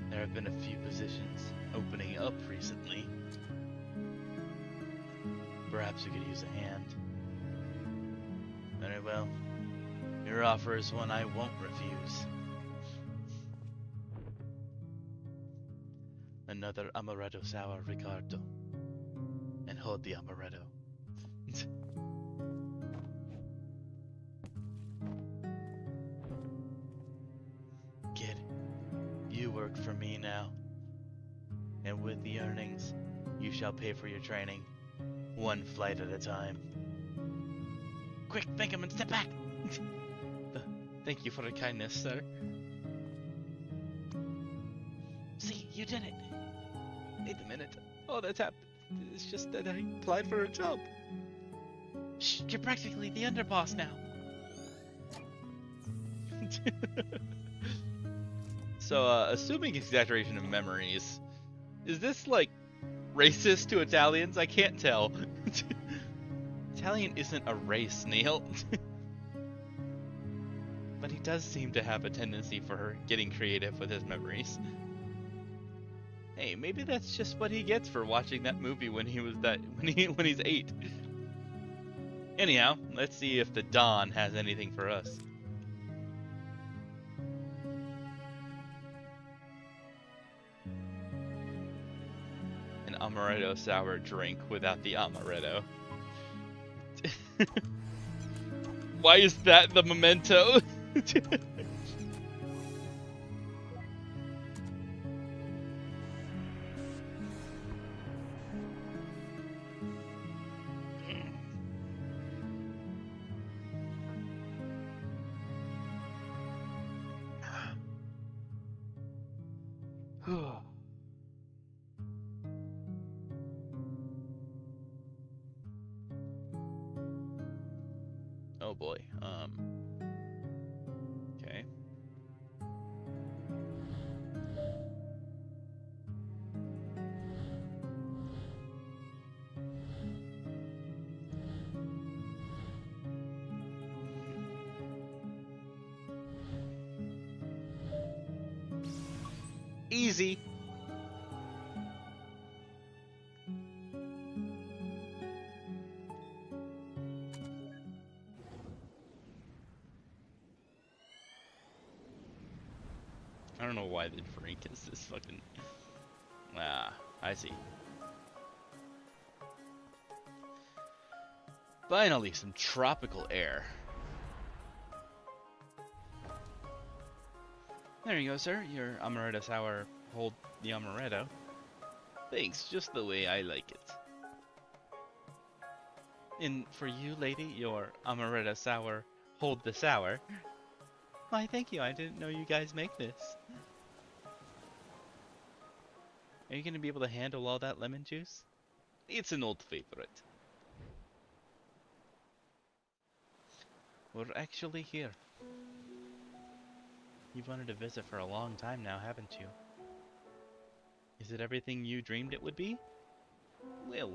There have been a few positions opening up recently. Perhaps you could use a hand. Very well. Your offer is one I won't refuse. Another amaretto sour, Ricardo. And hold the amaretto. Kid, you work for me now. And with the earnings, you shall pay for your training. One flight at a time. Quick, thank him and step back! Thank you for the kindness, sir. See, you did it! Wait a minute. Oh, that's happened. It's just that I applied for a job. Shh, you're practically the underboss now. So, assuming exaggeration of memories, is this, like, racist to Italians? I can't tell. Italian isn't a race, Neil. But he does seem to have a tendency for getting creative with his memories. Hey, maybe that's just what he gets for watching that movie when he's 8. Anyhow, let's see if the Don has anything for us. An amaretto sour drink without the amaretto. Why is that the memento? Oh boy. Okay. Easy. I don't know why the drink is this fucking... Ah, I see. Finally, some tropical air. There you go, sir. Your amaretto sour. Hold the amaretto. Thanks, just the way I like it. And for you, lady, your amaretto sour. Hold the sour. Why, thank you. I didn't know you guys make this. Are you going to be able to handle all that lemon juice? It's an old favorite. We're actually here. You've wanted to visit for a long time now, haven't you? Is it everything you dreamed it would be? Well,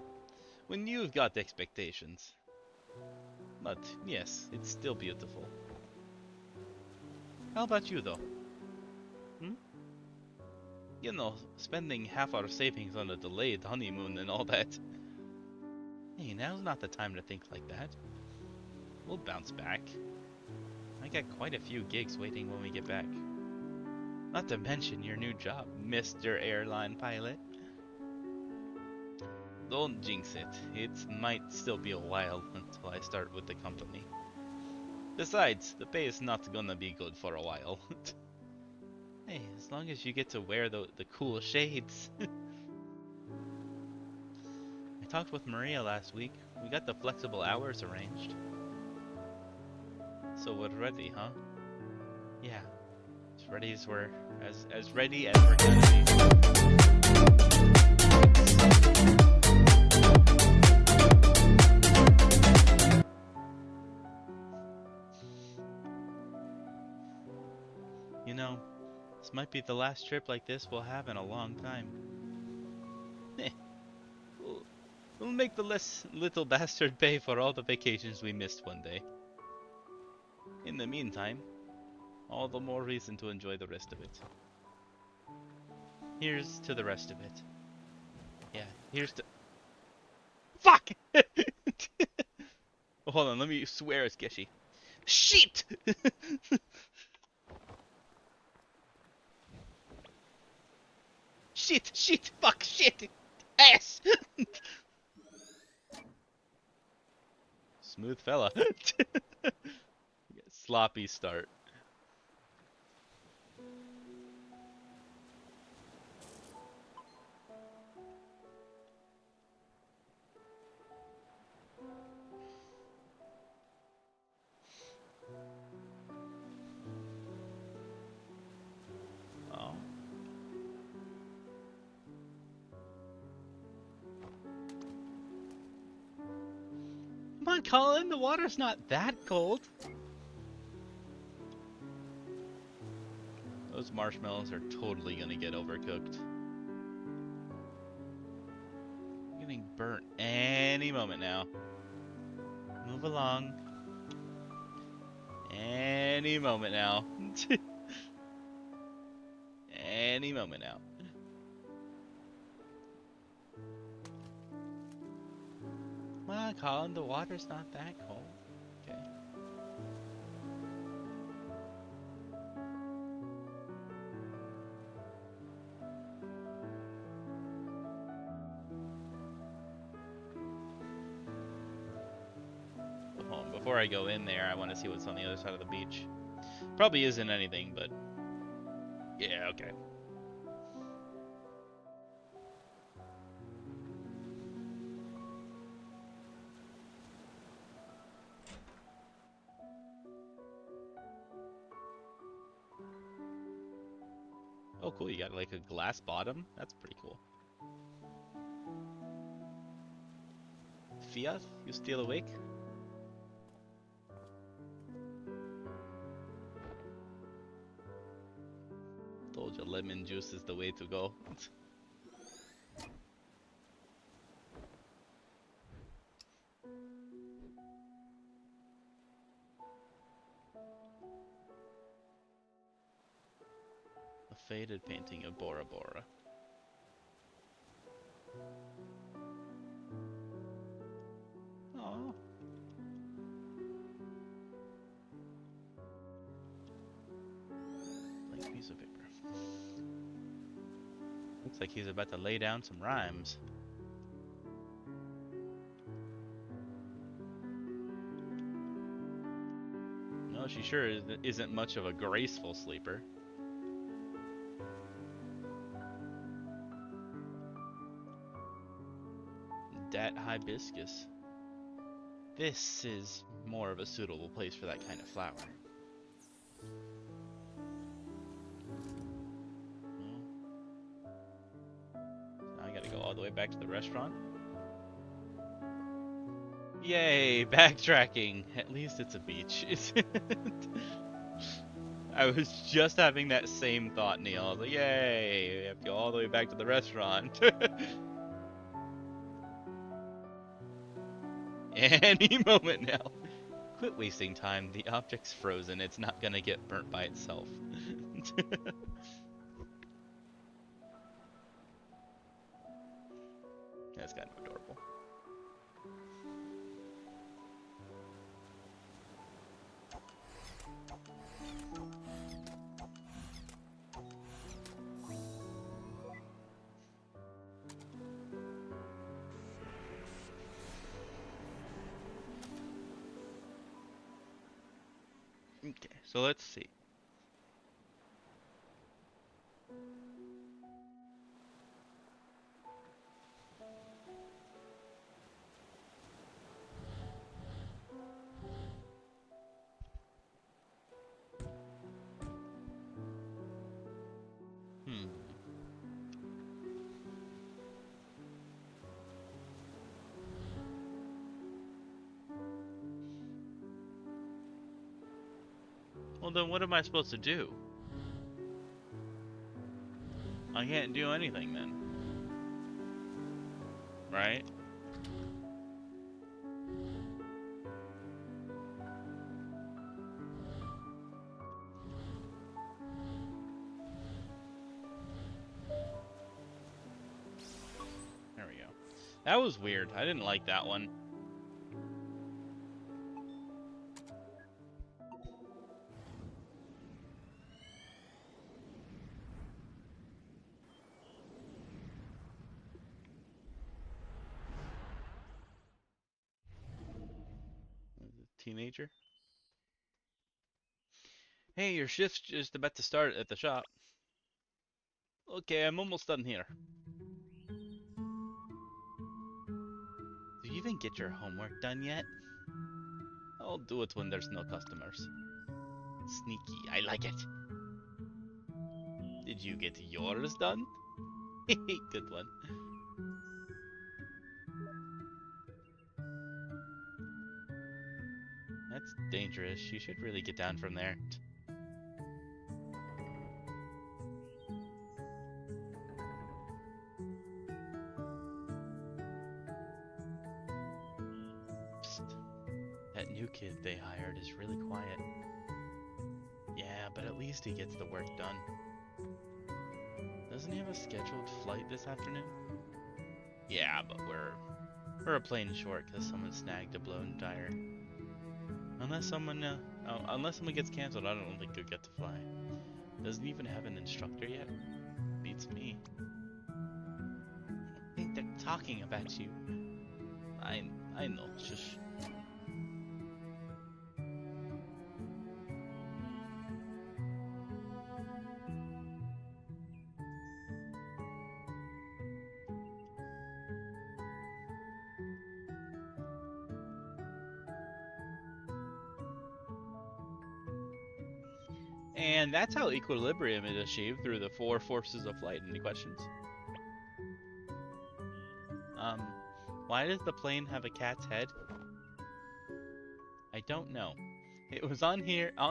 when you've got expectations. But, yes, it's still beautiful. How about you, though? Hmm? You know, spending half our savings on a delayed honeymoon and all that. Hey, now's not the time to think like that. We'll bounce back. I got quite a few gigs waiting when we get back. Not to mention your new job, Mr. Airline Pilot. Don't jinx it. It might still be a while until I start with the company. Besides, the pay is not gonna be good for a while. Hey, as long as you get to wear the cool shades. I talked with Maria last week. We got the flexible hours arranged. So we're ready, huh? Yeah, ready as we're as ready as we're gonna be. You know, this might be the last trip like this we'll have in a long time. We'll make the little bastard pay for all the vacations we missed one day. In the meantime, all the more reason to enjoy the rest of it. Here's to the rest of it. Yeah, here's to... Fuck! Hold on, let me swear as Geshi. Shit! Shit, fuck, shit! Ass! Smooth fella. Sloppy start. Oh. Come on, Colin, the water's not that cold. Those marshmallows are totally gonna get overcooked. Getting burnt any moment now. Move along. Any moment now. Any moment now. Come on, Colin, the water's not that cold. Okay. Before I go in there, I want to see what's on the other side of the beach. Probably isn't anything, but yeah, okay. Oh, cool, you got like a glass bottom? That's pretty cool. Fiat, you still awake? Told you lemon juice is the way to go. A faded painting of Bora Bora. Aww. Blank piece of paper. Looks like he's about to lay down some rhymes. No, she sure isn't much of a graceful sleeper. Dat hibiscus. This is more of a suitable place for that kind of flower. I gotta go all the way back to the restaurant. Yay, backtracking. At least it's a beach. I was just having that same thought, Neil. I was like, yay, we have to go all the way back to the restaurant. Any moment now. Quit wasting time. The object's frozen. It's not gonna get burnt by itself. That's kind of adorable. Okay, so let's see. Well, then what am I supposed to do? I can't do anything then. Right? There we go. That was weird. I didn't like that one. Teenager. Hey, your shift's just about to start at the shop. Okay, I'm almost done here. Do you even get your homework done yet? I'll do it when there's no customers. Sneaky, I like it. Did you get yours done? Good one. That's dangerous. You should really get down from there. Psst. That new kid they hired is really quiet. Yeah, but at least he gets the work done. Doesn't he have a scheduled flight this afternoon? Yeah, but we're a plane short because someone snagged a blown tire. Unless someone gets canceled, I don't think he'll get to fly. Doesn't even have an instructor yet. Beats me. I think they're talking about you. I know. Shush. And that's how equilibrium is achieved through the 4 forces of flight. Any questions? Why does the plane have a cat's head? I don't know. It was on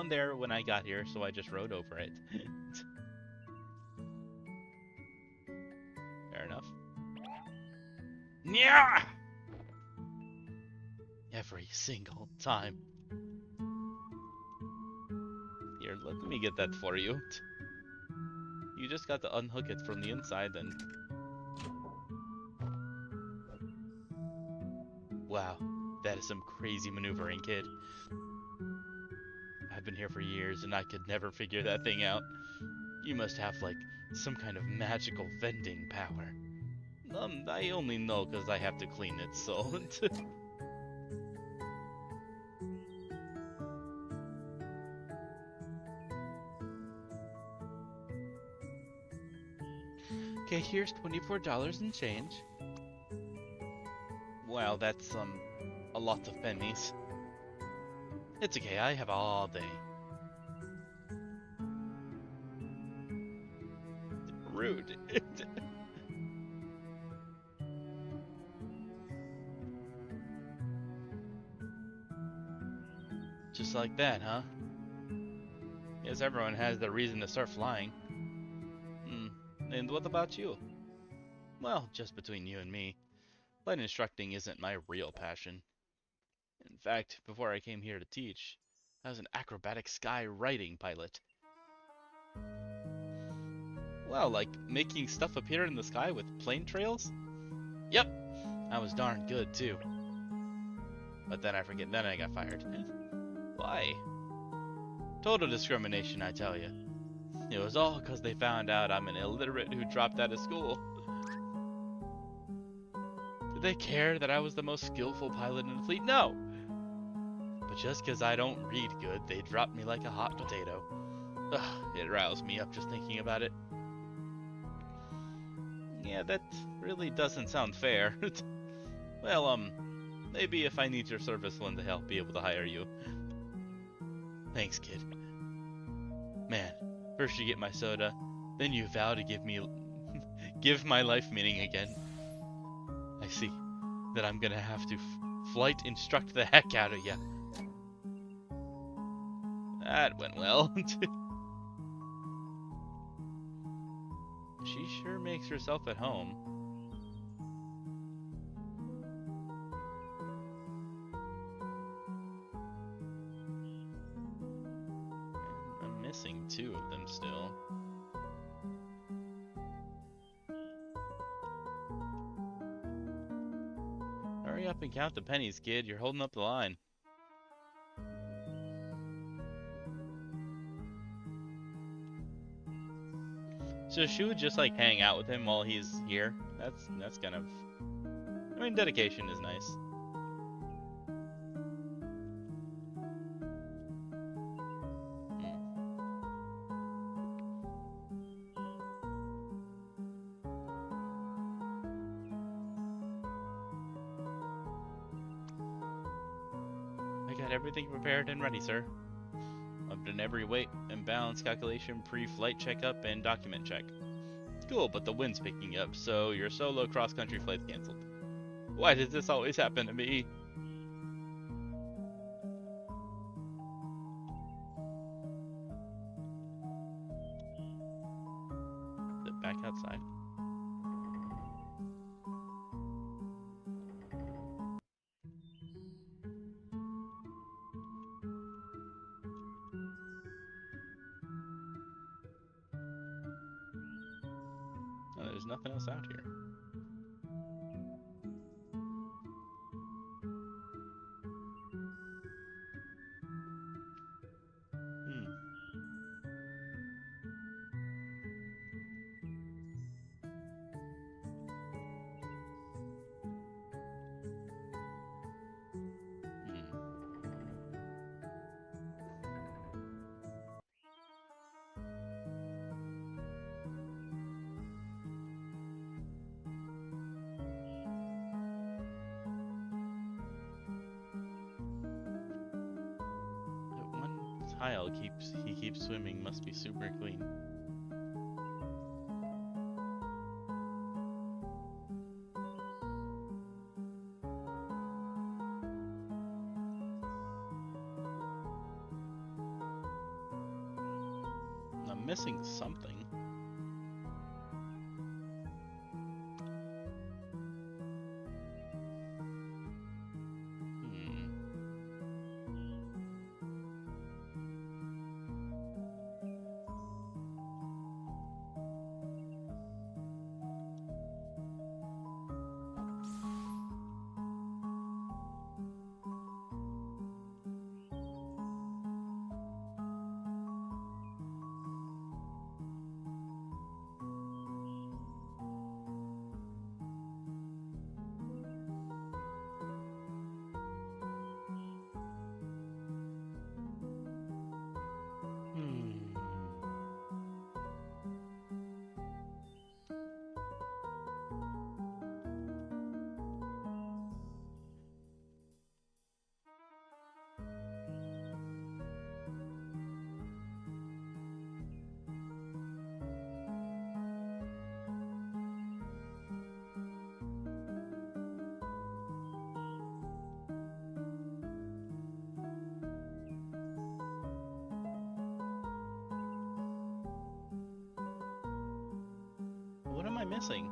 there when I got here, so I just rode over it. Fair enough. Yeah. Every single time. Here, let me get that for you. You just got to unhook it from the inside, then. Wow, that is some crazy maneuvering, kid. I've been here for years, and I could never figure that thing out. You must have, like, some kind of magical vending power. I only know because I have to clean it, so... Okay, here's $24 and change. Wow, that's, a lot of pennies. It's okay, I have all day. Rude. Just like that, huh? Guess everyone has their reason to start flying. And what about you? Well, just between you and me, flight instructing isn't my real passion. In fact, before I came here to teach, I was an acrobatic sky riding pilot. Well, like making stuff appear in the sky with plane trails? Yep, I was darn good too. But then I got fired. Why? Total discrimination, I tell you. It was all because they found out I'm an illiterate who dropped out of school. Did they care that I was the most skillful pilot in the fleet? No! But just because I don't read good, they dropped me like a hot potato. Ugh, it roused me up just thinking about it. Yeah, that really doesn't sound fair. Well, maybe if I need your service lend I'll be able to hire you. Thanks, kid. Man. First you get my soda, then you vow to give my life meaning again. I see that I'm gonna have to flight instruct the heck out of you. That went well. She sure makes herself at home. I'm missing 2 of them still. Hurry up and count the pennies, kid. You're holding up the line. So she would just like hang out with him while he's here. That's kind of, I mean, dedication is nice. I got everything prepared and ready, sir. I've done every weight and balance calculation, pre-flight checkup, and document check. Cool, but the wind's picking up, so your solo cross-country flight's canceled. Why does this always happen to me? Is it back outside? Oh, there's nothing else out here. That one tile he keeps swimming must be super clean. I'm missing something. What am I missing?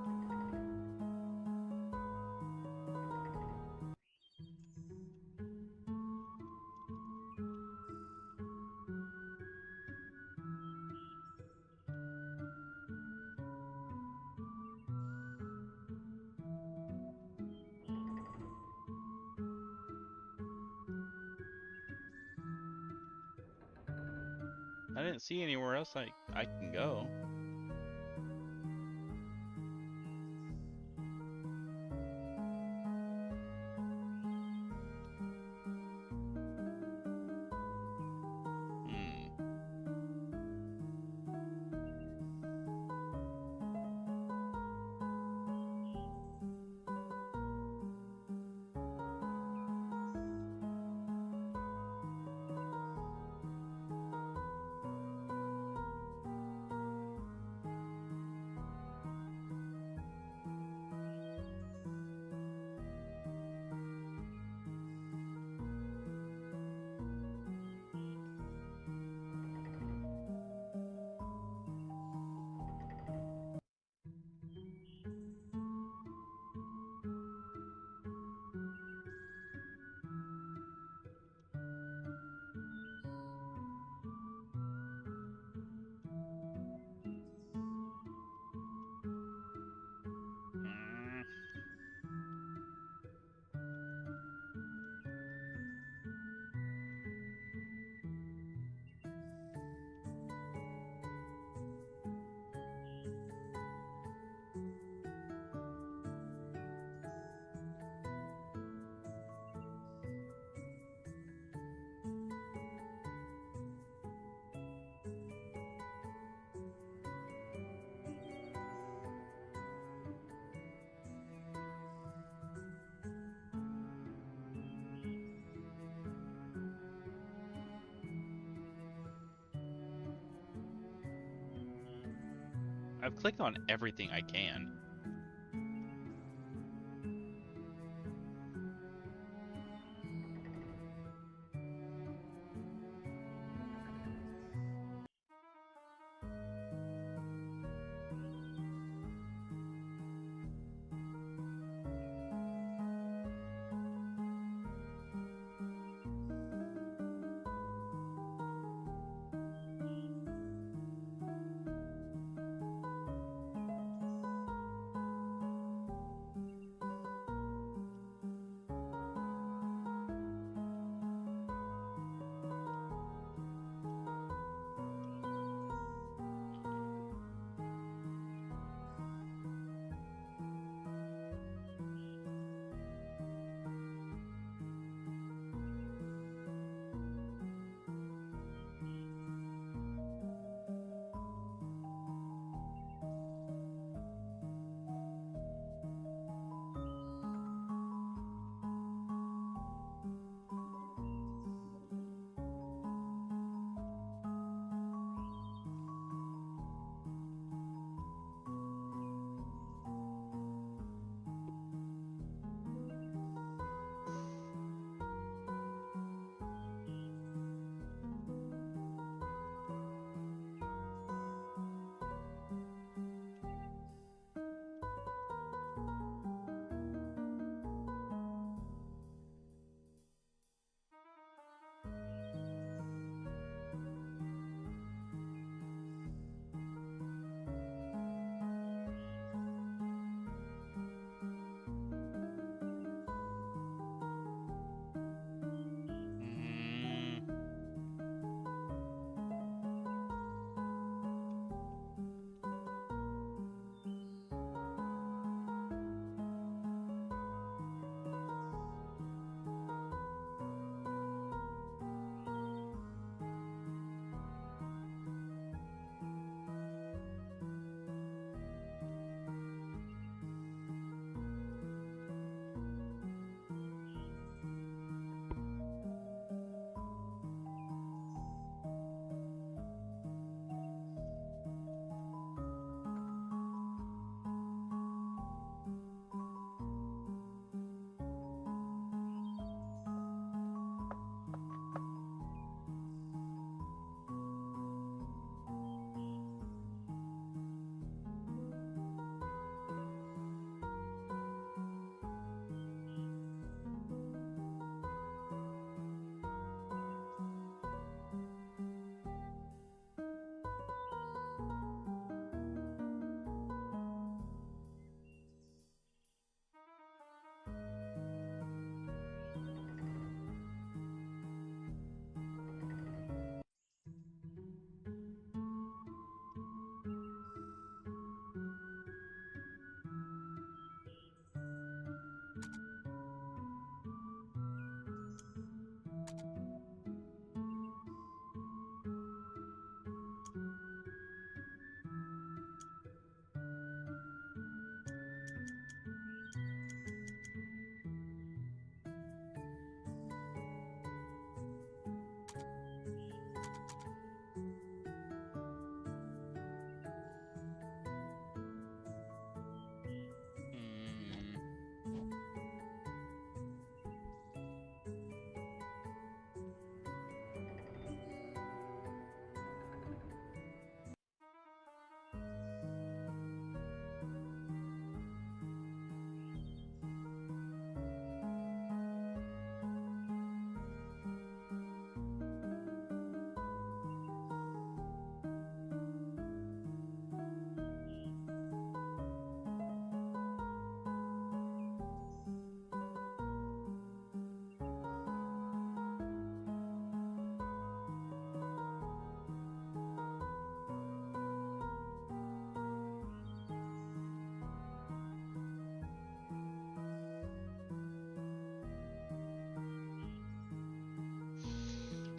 I didn't see anywhere else I can go. I've clicked on everything I can. Mm.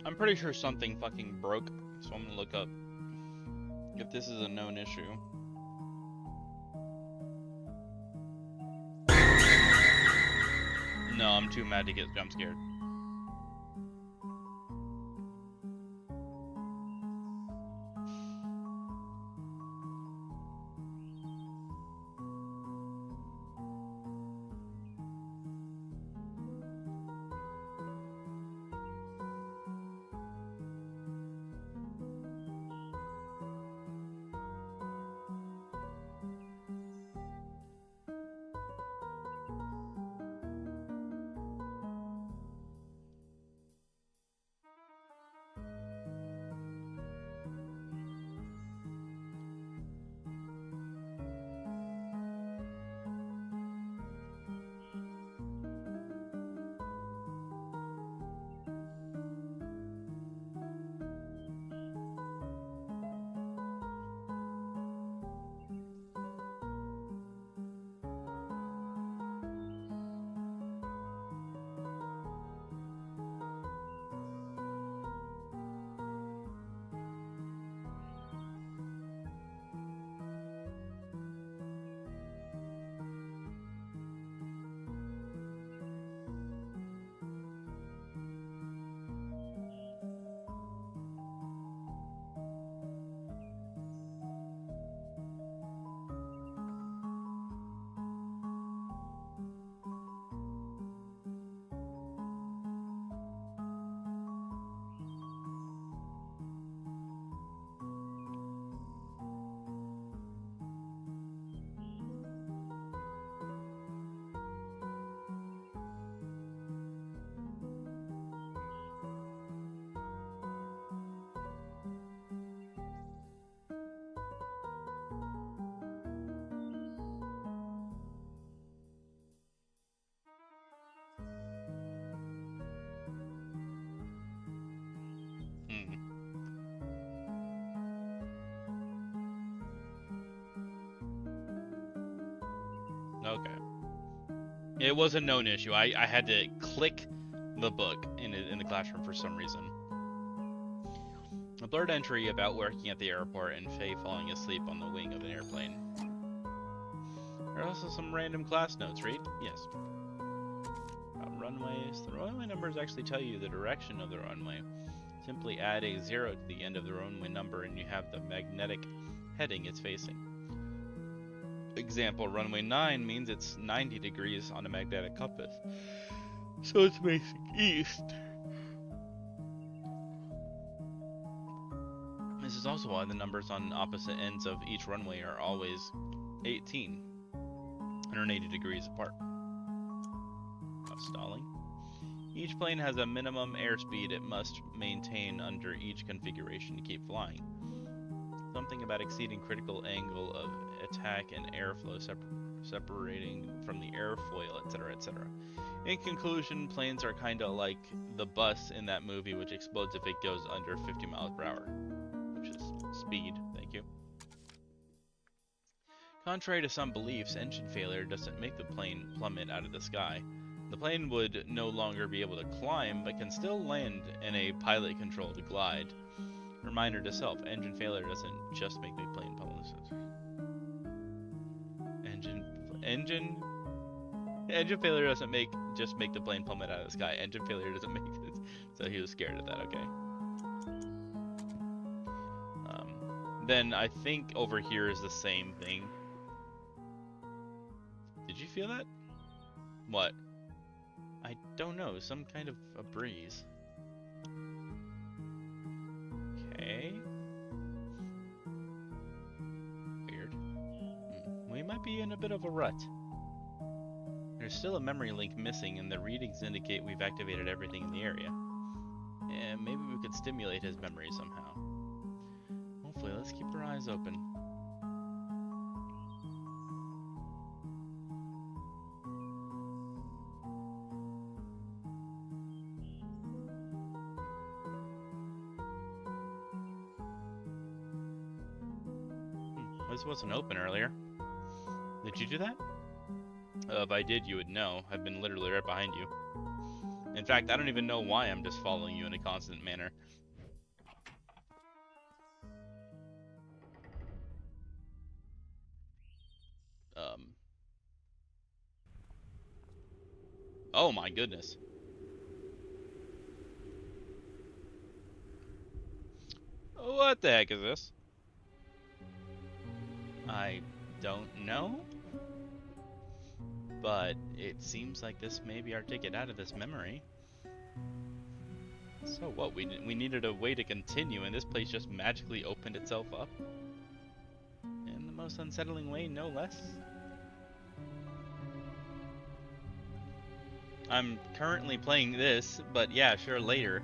I'm pretty sure something fucking broke, so I'm gonna look up if this is a known issue. No, I'm too mad to get jump scared. Okay. It was a known issue. I had to click the book in the classroom for some reason. A blurred entry about working at the airport and Faye falling asleep on the wing of an airplane. There are also some random class notes. Read? Yes. Runways. The runway numbers actually tell you the direction of the runway. Simply add a 0 to the end of the runway number and you have the magnetic heading it's facing. Example, runway 9 means it's 90 degrees on a magnetic compass, so it's facing east. This is also why the numbers on opposite ends of each runway are always 18, 180 degrees apart. Stalling. Each plane has a minimum airspeed it must maintain under each configuration to keep flying. Something about exceeding critical angle of attack and airflow separating from the airfoil, etc., etc. In conclusion, planes are kinda like the bus in that movie which explodes if it goes under 50 miles per hour. Which is speed, thank you. Contrary to some beliefs, engine failure doesn't make the plane plummet out of the sky. The plane would no longer be able to climb, but can still land in a pilot-controlled glide. Reminder to self, engine failure doesn't just make the plane plummet. Engine failure doesn't just make the plane plummet out of the sky. Engine failure doesn't make it. So he was scared of that, okay. Then I think over here is the same thing. Did you feel that? What? I don't know, some kind of a breeze. Okay. Weird. We might be in a bit of a rut. There's still a memory link missing and the readings indicate we've activated everything in the area. And maybe we could stimulate his memory somehow. Hopefully, let's keep our eyes open. This wasn't open earlier. Did you do that? If I did, you would know. I've been literally right behind you. In fact, I don't even know why I'm just following you in a constant manner. Oh my goodness. What the heck is this? I don't know, but it seems like this may be our ticket out of this memory. So what, we needed a way to continue and this place just magically opened itself up? In the most unsettling way, no less. I'm currently playing this, but yeah, sure, later.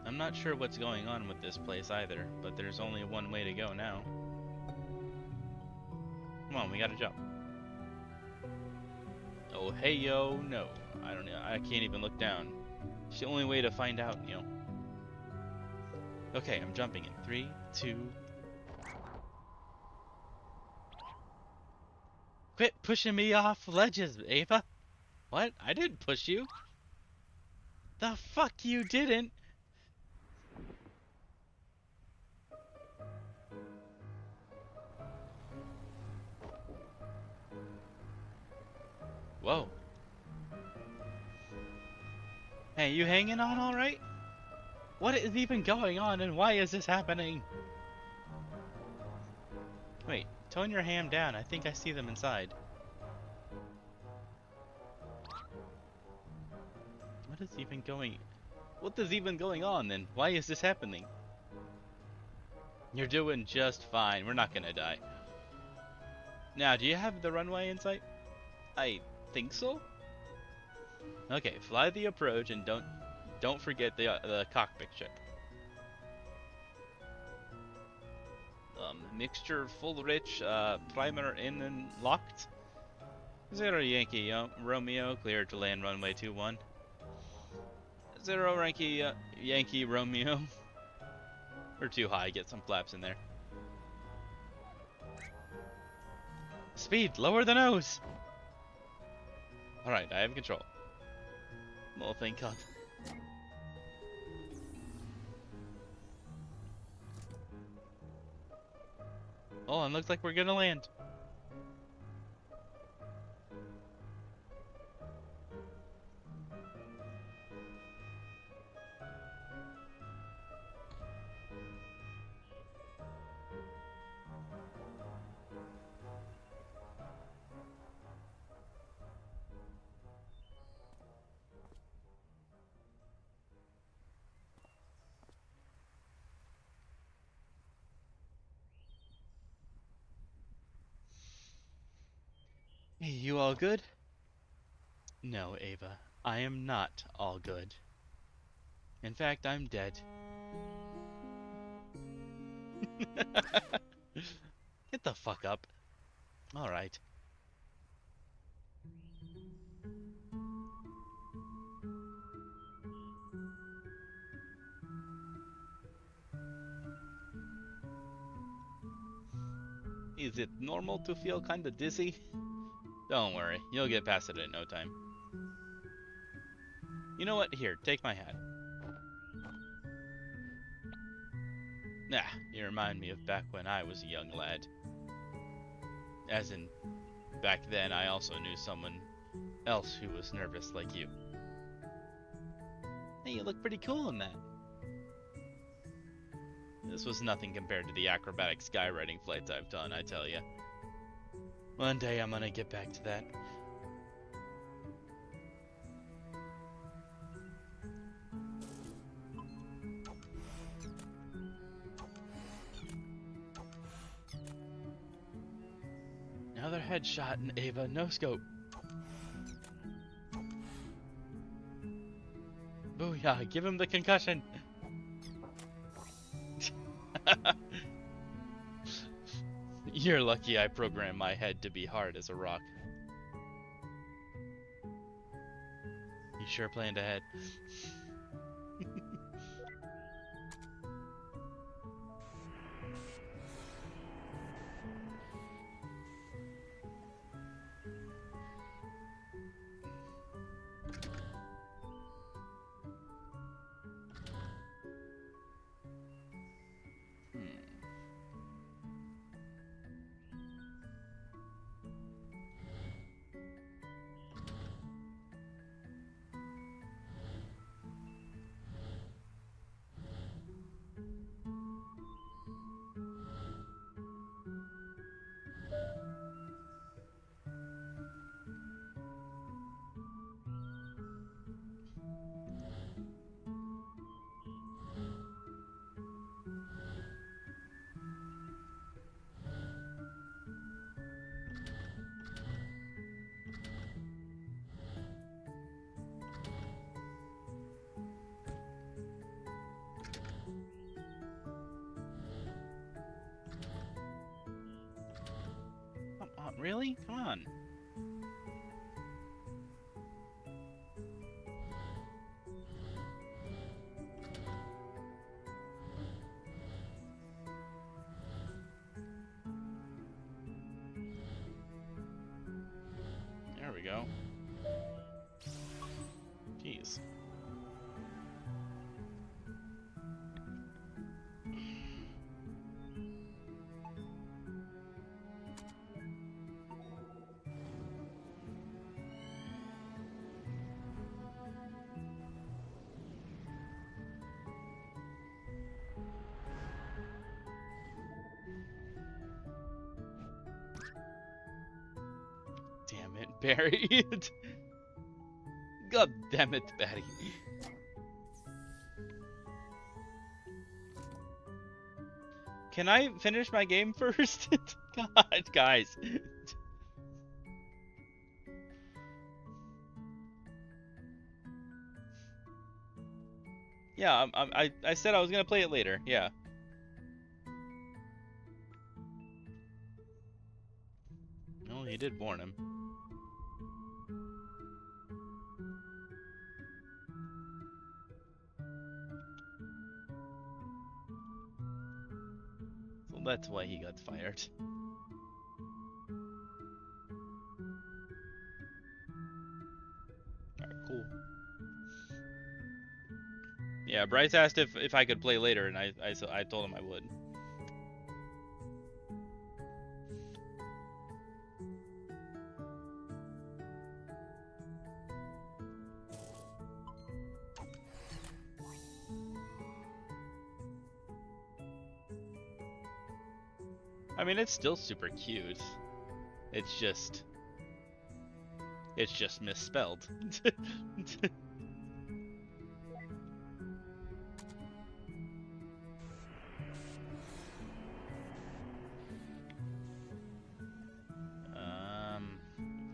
I'm not sure what's going on with this place either, but there's only one way to go now. Come on, we gotta jump. Oh, hey yo, no. I don't know, I can't even look down. It's the only way to find out, you know. Okay, I'm jumping in 3, 2... Quit pushing me off ledges, Ava! What? I didn't push you! The fuck you didn't! Whoa. Hey, you hanging on alright? What is even going on and why is this happening? Wait, tone your ham down. I think I see them inside. What is even going on then? Why is this happening? You're doing just fine. We're not gonna die. Now, do you have the runway in sight? I think so. Okay, fly the approach and don't forget the cockpit check. Mixture full rich, primer in and locked. 0 Yankee Romeo, clear to land runway 21. 0 Yankee Romeo. Or too high, get some flaps in there. Speed, lower the nose! Alright, I have control. Oh, thank God. Oh, and looks like we're gonna land. Hey, you all good? No, Ava, I am not all good. In fact, I'm dead. Get the fuck up. Alright. Is it normal to feel kinda dizzy? Don't worry, you'll get past it in no time. You know what? Here, take my hat. Nah, you remind me of back when I was a young lad. As in, back then I also knew someone else who was nervous like you. Hey, you look pretty cool in that. This was nothing compared to the acrobatic skywriting flights I've done, I tell ya. One day I'm gonna get back to that. Another headshot and Ava, no scope. Booyah, give him the concussion. You're lucky I programmed my head to be hard as a rock. You sure planned ahead. Really? Come on. There we go. Jeez. Damn it, Barry. God damn it, Barry. Can I finish my game first? God, guys. Yeah, I said I was gonna play it later. Yeah. Well, he did warn him. That's why he got fired. Alright, cool. Yeah, Bryce asked if I could play later, and I told him I would. I mean, it's still super cute. It's just misspelled.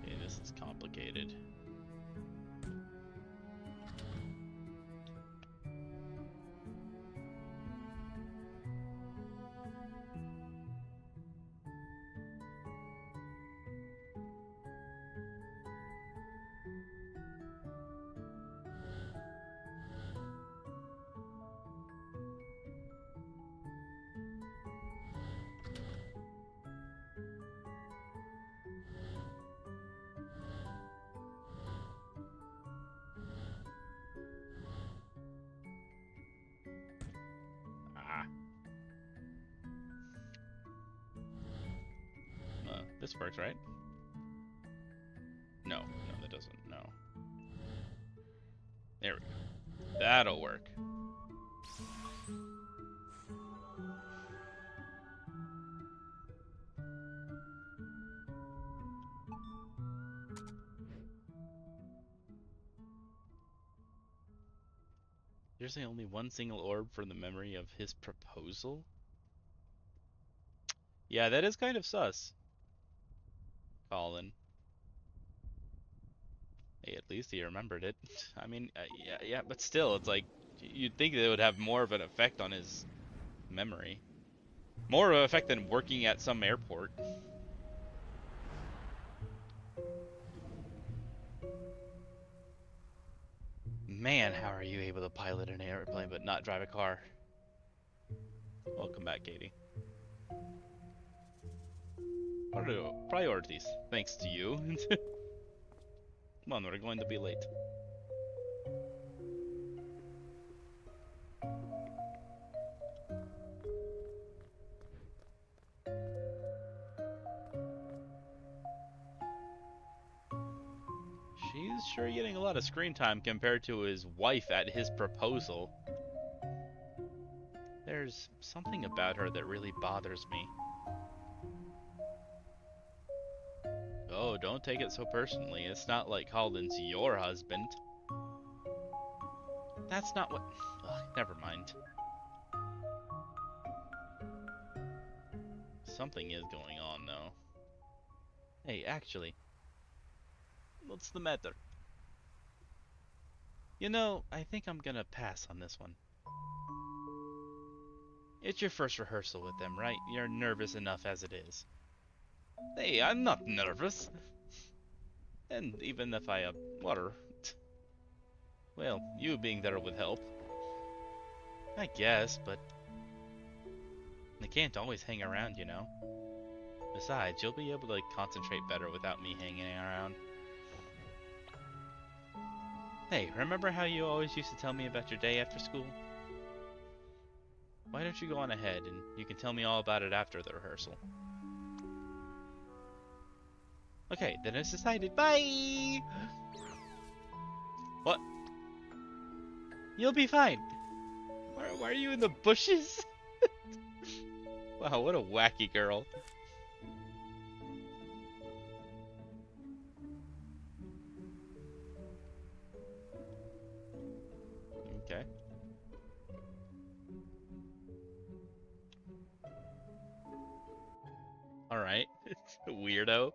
Okay, this is complicated. Ah. This works, right? No, that doesn't. No. There we go. That'll work. There's only one single orb for the memory of his proposal? Yeah, that is kind of sus, Colin. Hey, at least he remembered it. I mean, yeah, but still, it's like, you'd think that it would have more of an effect on his memory. More of an effect than working at some airport. Man, how are you able to pilot an airplane but not drive a car? Welcome back, Katie. What are the priorities? Thanks to you. Come on, we're going to be late. She's sure getting a lot of screen time compared to his wife at his proposal. There's something about her that really bothers me. Oh, don't take it so personally. It's not like Holden's your husband. That's not what... Ugh, never mind. Something is going on, though. Hey, actually... What's the matter? You know, I think I'm gonna pass on this one. It's your first rehearsal with them, right? You're nervous enough as it is. Hey, I'm not nervous. And even if I were, well, you being there would help. I guess, but I can't always hang around, you know. Besides, you'll be able to concentrate better without me hanging around. Hey, remember how you always used to tell me about your day after school? Why don't you go on ahead and you can tell me all about it after the rehearsal? Okay, then it's decided. Bye! What? You'll be fine. Why are you in the bushes? Wow, what a wacky girl. Okay. Alright. Weirdo.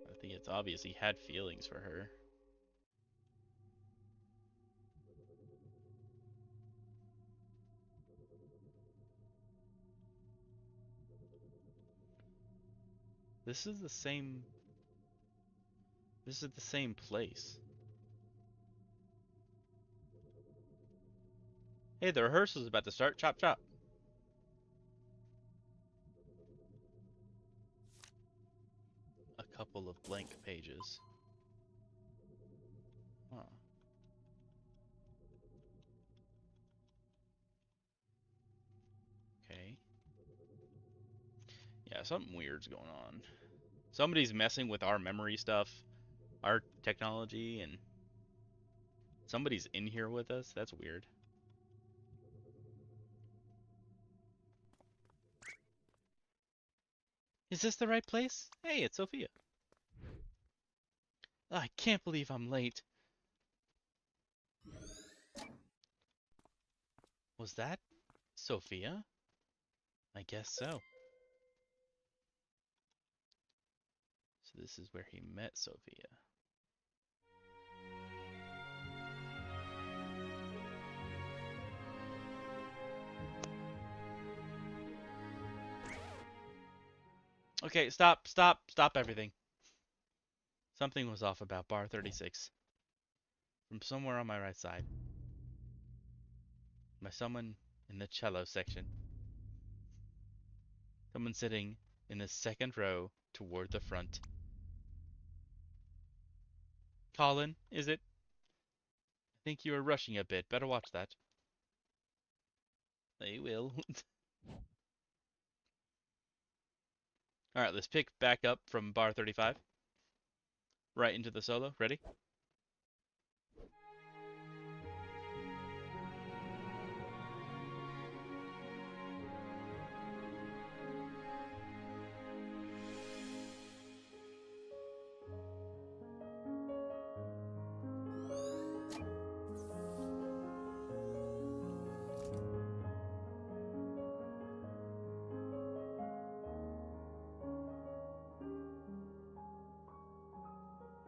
I think it's obvious he had feelings for her. This is the same... This is the same place. Hey, the rehearsal's about to start. Chop, chop. A couple of blank pages. Huh. Okay. Yeah, something weird's going on. Somebody's messing with our memory stuff, our technology, and somebody's in here with us. That's weird. Is this the right place? Hey, it's Sophia. I can't believe I'm late. Was that Sophia? I guess so. So this is where he met Sophia. Okay, stop everything. Something was off about bar 36. From somewhere on my right side. By someone in the cello section. Someone sitting in the second row toward the front. Colin, is it? I think you are rushing a bit. Better watch that. They will. Alright, let's pick back up from bar 35. Right into the solo. Ready?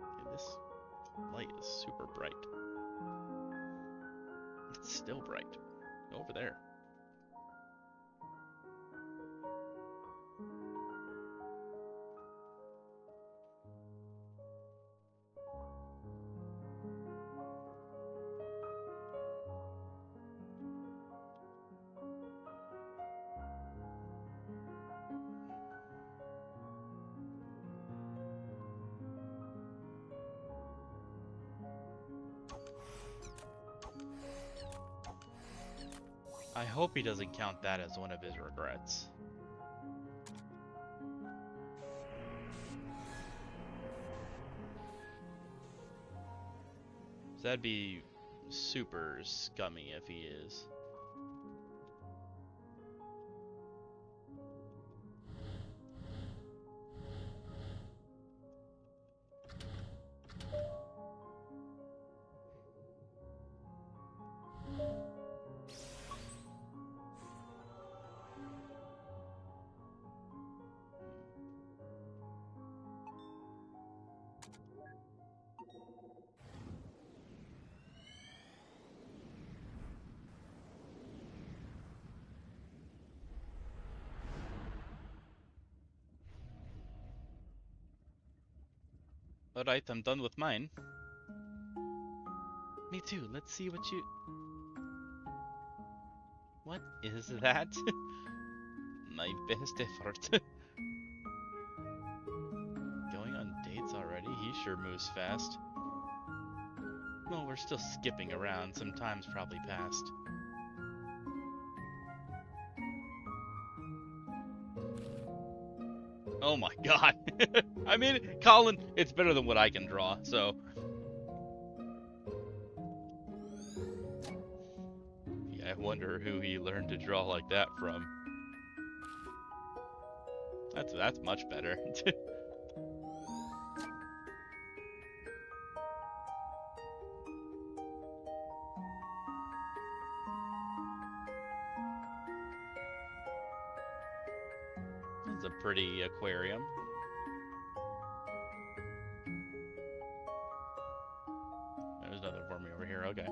Okay, this light is super bright. It's still bright. Over there. I hope he doesn't count that as one of his regrets. So that'd be super scummy if he is. Alright, I'm done with mine. Me too. Let's see what you... What is that? My best effort. Going on dates already? He sure moves fast. Well, we're still skipping around. Some time's probably passed. Oh my god. I mean, Colin, it's better than what I can draw, so... Yeah, I wonder who he learned to draw like that from. That's much better. It's a pretty aquarium. There's nothing for me over here, okay.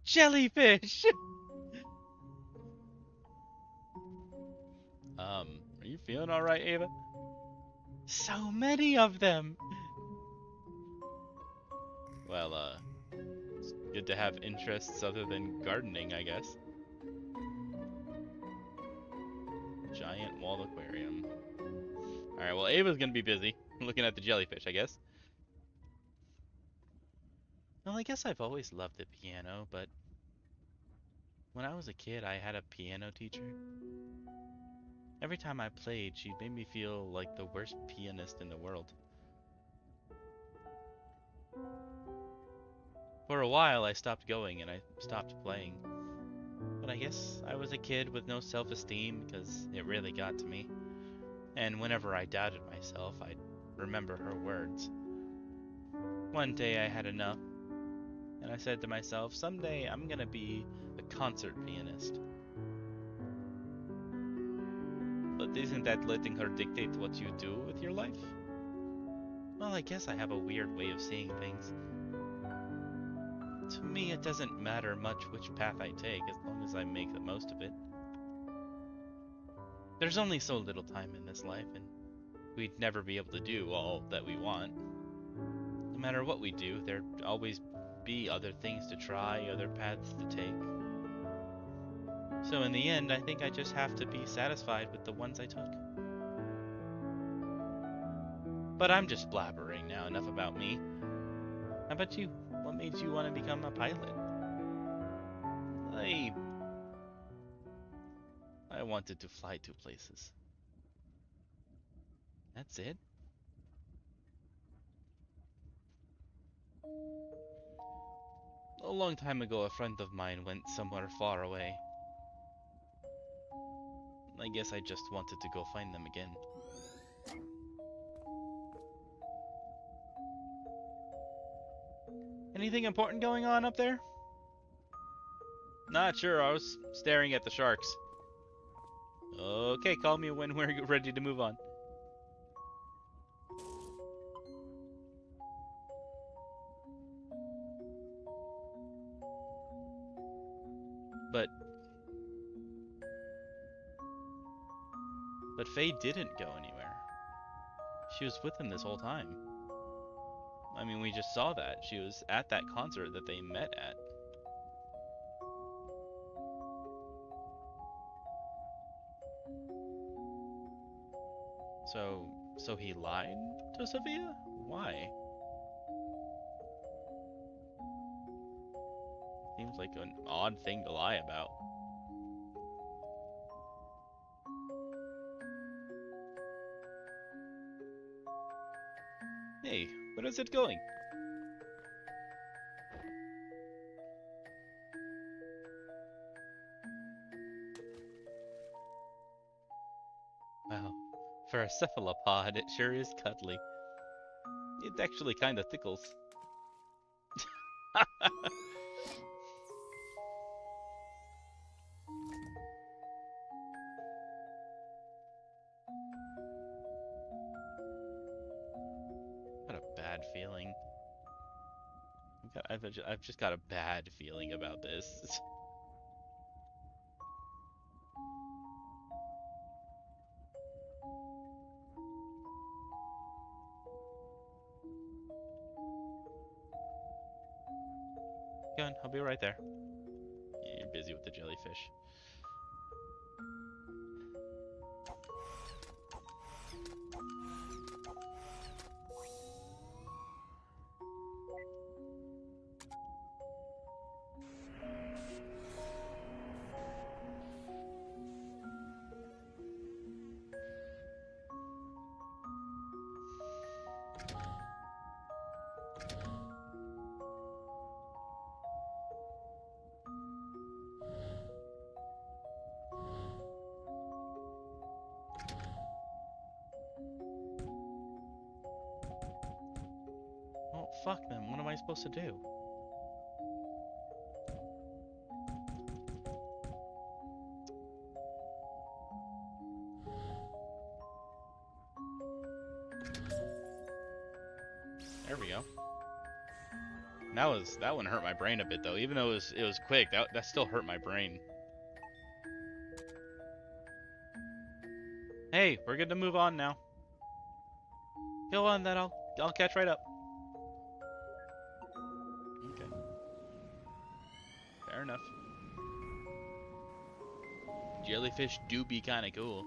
Jellyfish! Are you feeling alright, Ava? So many of them! Well, it's good to have interests other than gardening, I guess. Giant wall aquarium. Alright, well, Ava's gonna be busy looking at the jellyfish, I guess. Well, I guess I've always loved the piano, but when I was a kid, I had a piano teacher. Every time I played, she made me feel like the worst pianist in the world. For a while, I stopped going and I stopped playing. But I guess I was a kid with no self-esteem because it really got to me. And whenever I doubted myself, I'd remember her words. One day I had enough, and I said to myself, someday I'm gonna be a concert pianist. But isn't that letting her dictate what you do with your life? Well, I guess I have a weird way of seeing things. To me, it doesn't matter much which path I take, as long as I make the most of it. There's only so little time in this life, and we'd never be able to do all that we want. No matter what we do, there'd always be other things to try, other paths to take. So in the end, I think I just have to be satisfied with the ones I took. But I'm just blabbering now, enough about me. How about you? What made you want to become a pilot? I wanted to fly to places. That's it? A long time ago, a friend of mine went somewhere far away. I guess I just wanted to go find them again. Anything important going on up there? Not sure, I was staring at the sharks. Okay, call me when we're ready to move on. But Faye didn't go anywhere. She was with him this whole time. I mean, we just saw that. She was at that concert that they met at. So he lied to Sophia? Why? Seems like an odd thing to lie about. Hey, where is it going? Wow, for a cephalopod, it sure is cuddly. It actually kinda tickles. What a bad feeling. I've just got a bad feeling about this. Go on, I'll be right there. Yeah, you're busy with the jellyfish. Oh, fuck them. What am I supposed to do? There we go. That one hurt my brain a bit though. Even though it was quick, that still hurt my brain. Hey, we're good to move on now. Go on, then I'll catch right up. Okay. Fair enough. Jellyfish do be kind of cool.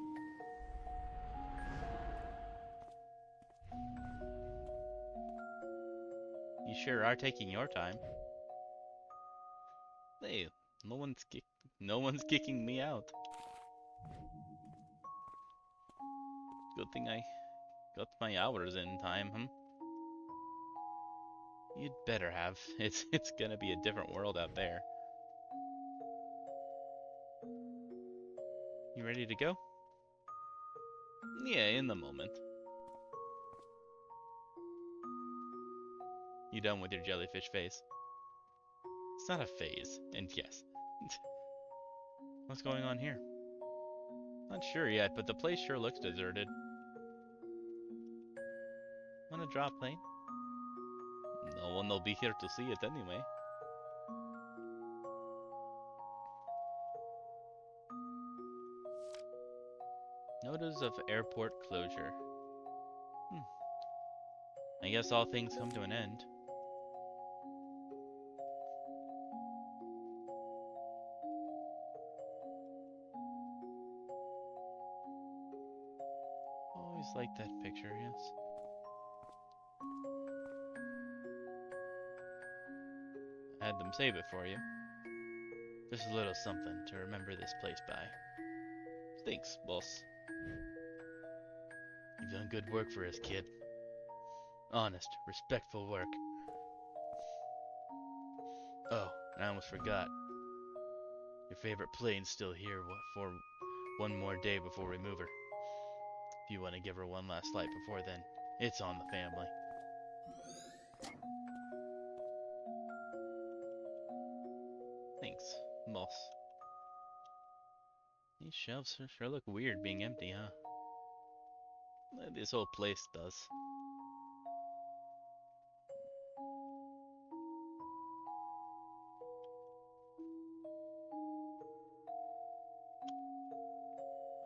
You sure are taking your time. Hey, no one's kicking me out. Good thing I got my hours in time, huh? You'd better have. It's gonna be a different world out there. You ready to go? Yeah, in the moment. You done with your jellyfish face? It's not a phase, and yes. What's going on here? Not sure yet, but the place sure looks deserted. Wanna draw a plane? No one will be here to see it anyway. Notice of airport closure. I guess all things come to an end. Always liked that picture, yes. I had them save it for you. Just a little something to remember this place by. Thanks, boss. You've done good work for us, kid. Honest, respectful work. Oh, and I almost forgot. Your favorite plane's still here for one more day before we move her. If you want to give her one last flight before then, it's on the family. Thanks, boss. These shelves sure look weird being empty, huh? This whole place does.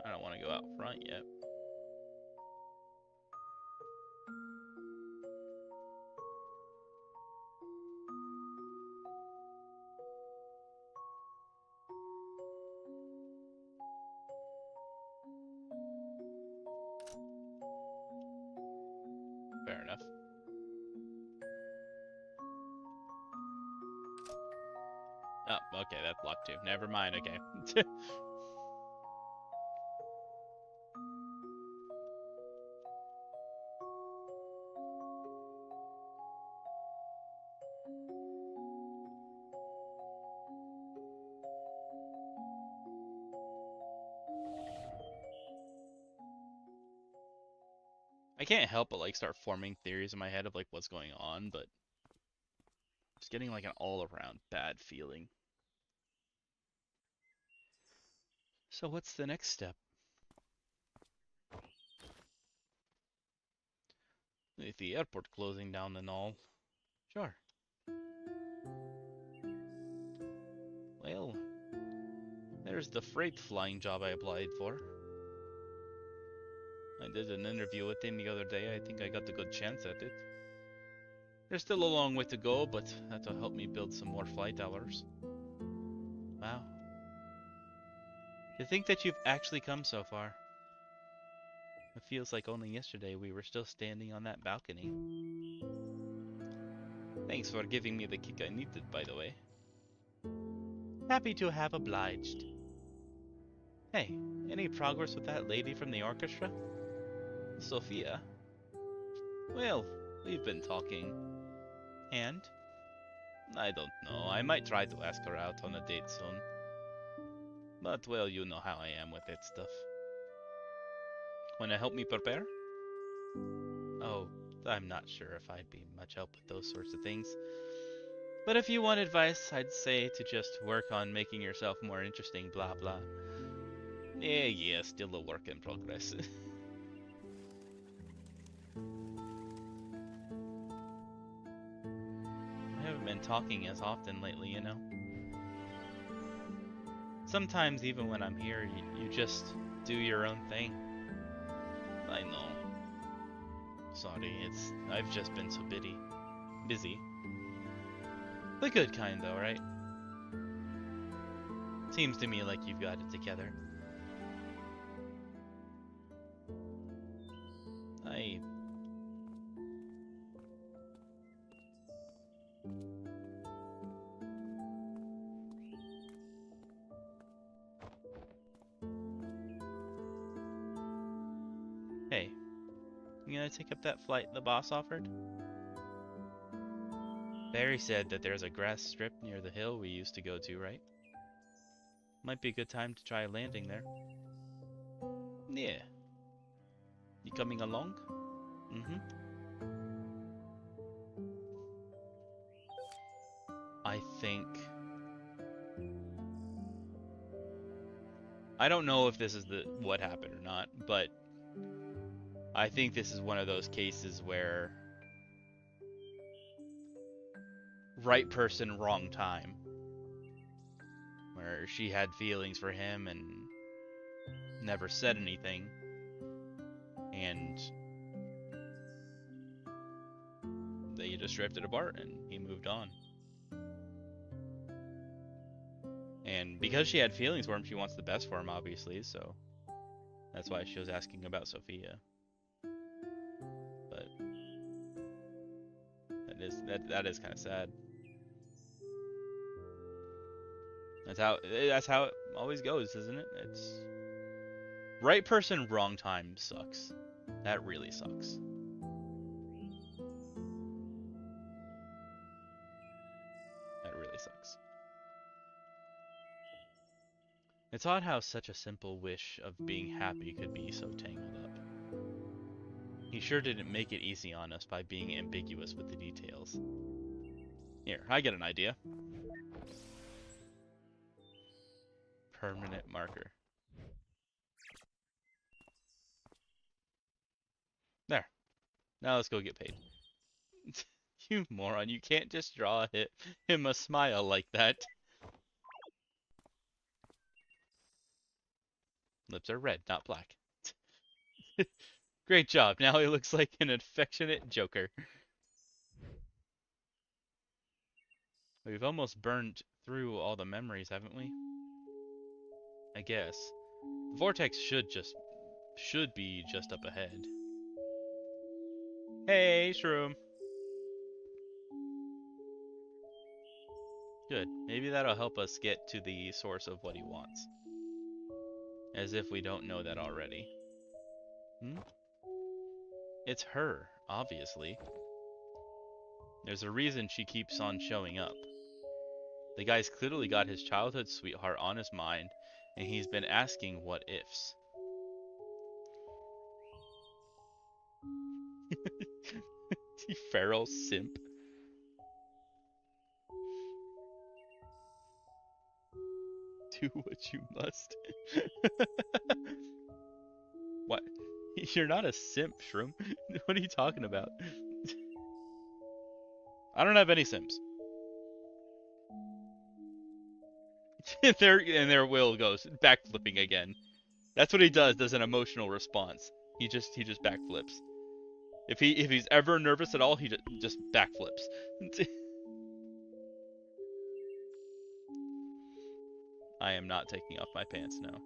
I don't want to go out front yet. Fair enough. Oh, okay, that's locked too. Never mind, okay. I can't help but like start forming theories in my head of like what's going on, but just getting like an all-around bad feeling. So what's the next step? With the airport closing down and all. Sure. Well, there's the freight flying job I applied for. I did an interview with him the other day. I think I got a good chance at it. There's still a long way to go, but that'll help me build some more flight hours. Wow. To think that you've actually come so far. It feels like only yesterday we were still standing on that balcony. Thanks for giving me the kick I needed, by the way. Happy to have obliged. Hey, any progress with that lady from the orchestra? Sophia? Well, we've been talking. And? I don't know. I might try to ask her out on a date soon. But, well, you know how I am with that stuff. Wanna help me prepare? Oh, I'm not sure if I'd be much help with those sorts of things. But if you want advice, I'd say to just work on making yourself more interesting, blah blah. Yeah, still a work in progress. I haven't been talking as often lately, you know? Sometimes even when I'm here, you just do your own thing. I know. Sorry, I've just been so busy. The good kind though, right? Seems to me like you've got it together. Hey, you gonna take up that flight the boss offered? Barry said that there's a grass strip near the hill we used to go to, right? Might be a good time to try landing there. Yeah. You coming along? Mm-hmm. I don't know if this is what happened or not, but I think this is one of those cases where right person, wrong time. Where she had feelings for him and never said anything. And they just drifted apart and he moved on. And because she had feelings for him, she wants the best for him, obviously, so that's why she was asking about Sophia. But that is kind of sad. That's how it always goes, isn't it? It's right person, wrong time sucks. That really sucks. That really sucks. It's odd how such a simple wish of being happy could be so tangled up. He sure didn't make it easy on us by being ambiguous with the details. Here, I get an idea. Permanent marker. There. Now let's go get paid. You moron, you can't just draw him a smile like that. Lips are red, not black. Great job. Now he looks like an affectionate joker. We've almost burned through all the memories, haven't we? I guess. The vortex should be just up ahead. Hey, Shroom. Good. Maybe that'll help us get to the source of what he wants. As if we don't know that already. It's her, obviously. There's a reason she keeps on showing up. The guy's clearly got his childhood sweetheart on his mind, and he's been asking what ifs. You feral simp. Do what you must. What? You're not a simp, Shroom. What are you talking about? I don't have any simps. There Will goes backflipping again. That's what he does. Does an emotional response. He just backflips. If he's ever nervous at all, he just backflips. I am not taking off my pants now.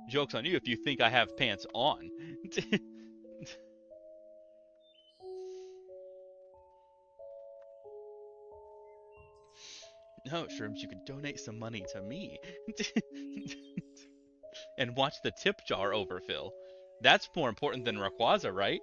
Joke's on you if you think I have pants on. No, Shrooms, you could donate some money to me. And watch the tip jar overfill. That's more important than Rayquaza, right?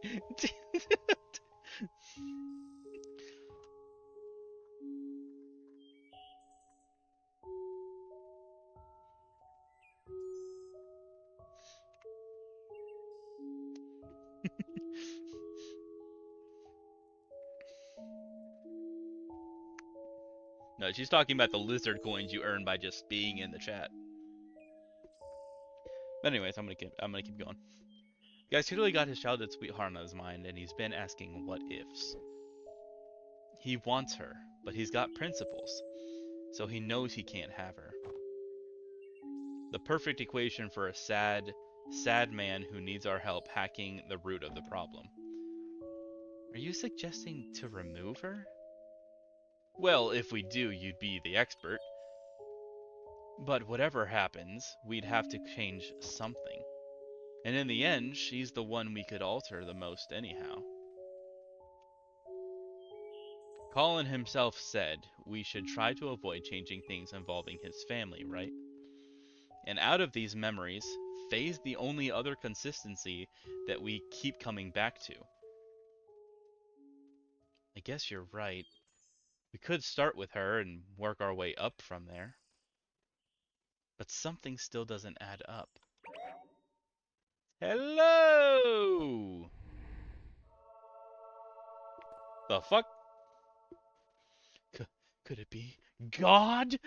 No, she's talking about the lizard coins you earn by just being in the chat. But anyways, I'm gonna keep going. The guy's clearly got his childhood sweetheart on his mind, and he's been asking what ifs. He wants her, but he's got principles, so he knows he can't have her. The perfect equation for a sad, sad man who needs our help hacking the root of the problem. Are you suggesting to remove her? Well, if we do, you'd be the expert. But whatever happens, we'd have to change something. And in the end, she's the one we could alter the most anyhow. Colin himself said we should try to avoid changing things involving his family, right? And out of these memories, Faye's the only other consistency that we keep coming back to. I guess you're right. We could start with her and work our way up from there. But something still doesn't add up. Hello! The fuck? Could it be God?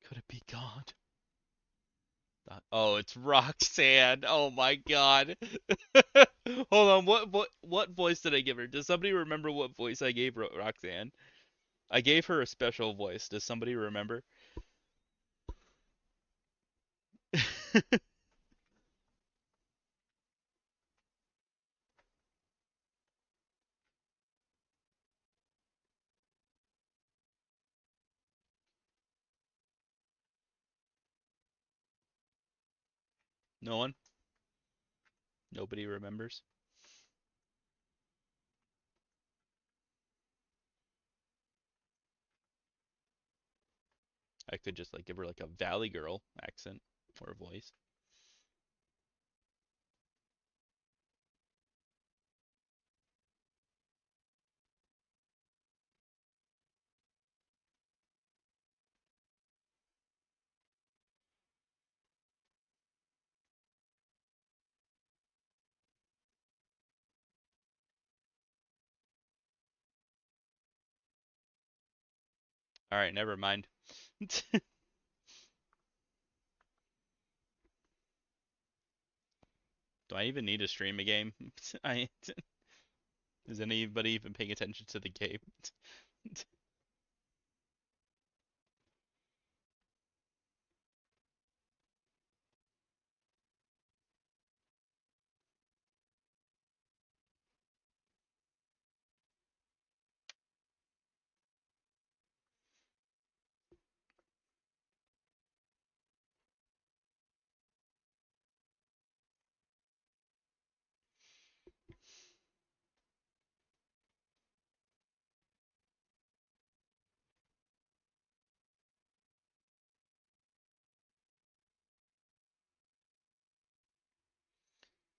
Could it be God? Oh, it's Roxanne. Oh my God. Hold on. What voice did I give her? Does somebody remember what voice I gave Roxanne? I gave her a special voice. Does somebody remember? No one? Nobody remembers? I could just like give her like a Valley Girl accent or voice. All right, never mind. Do I even need to stream a game? I Is anybody even paying attention to the game?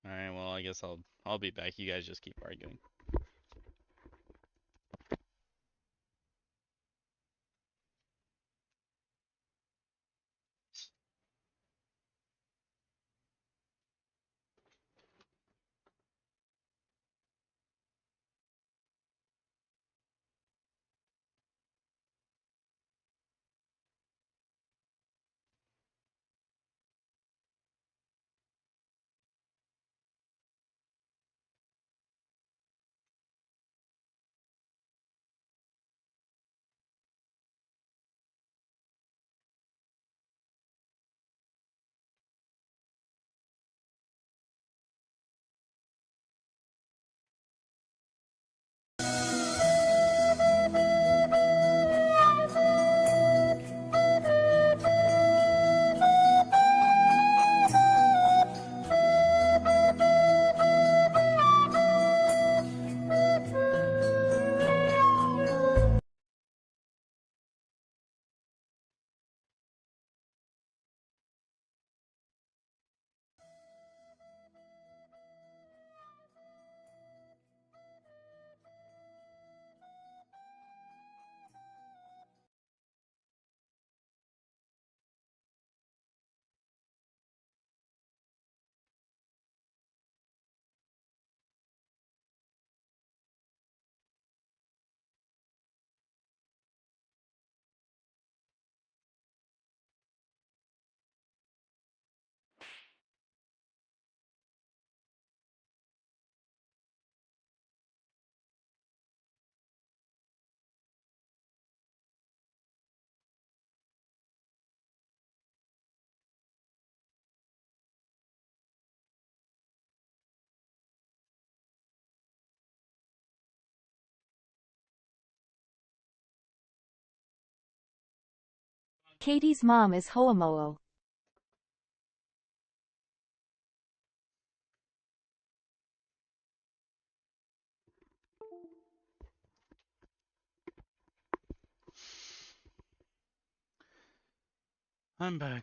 All right, well, I guess I'll be back. You guys just keep arguing. Katie's mom is Ho'omo'o. I'm back.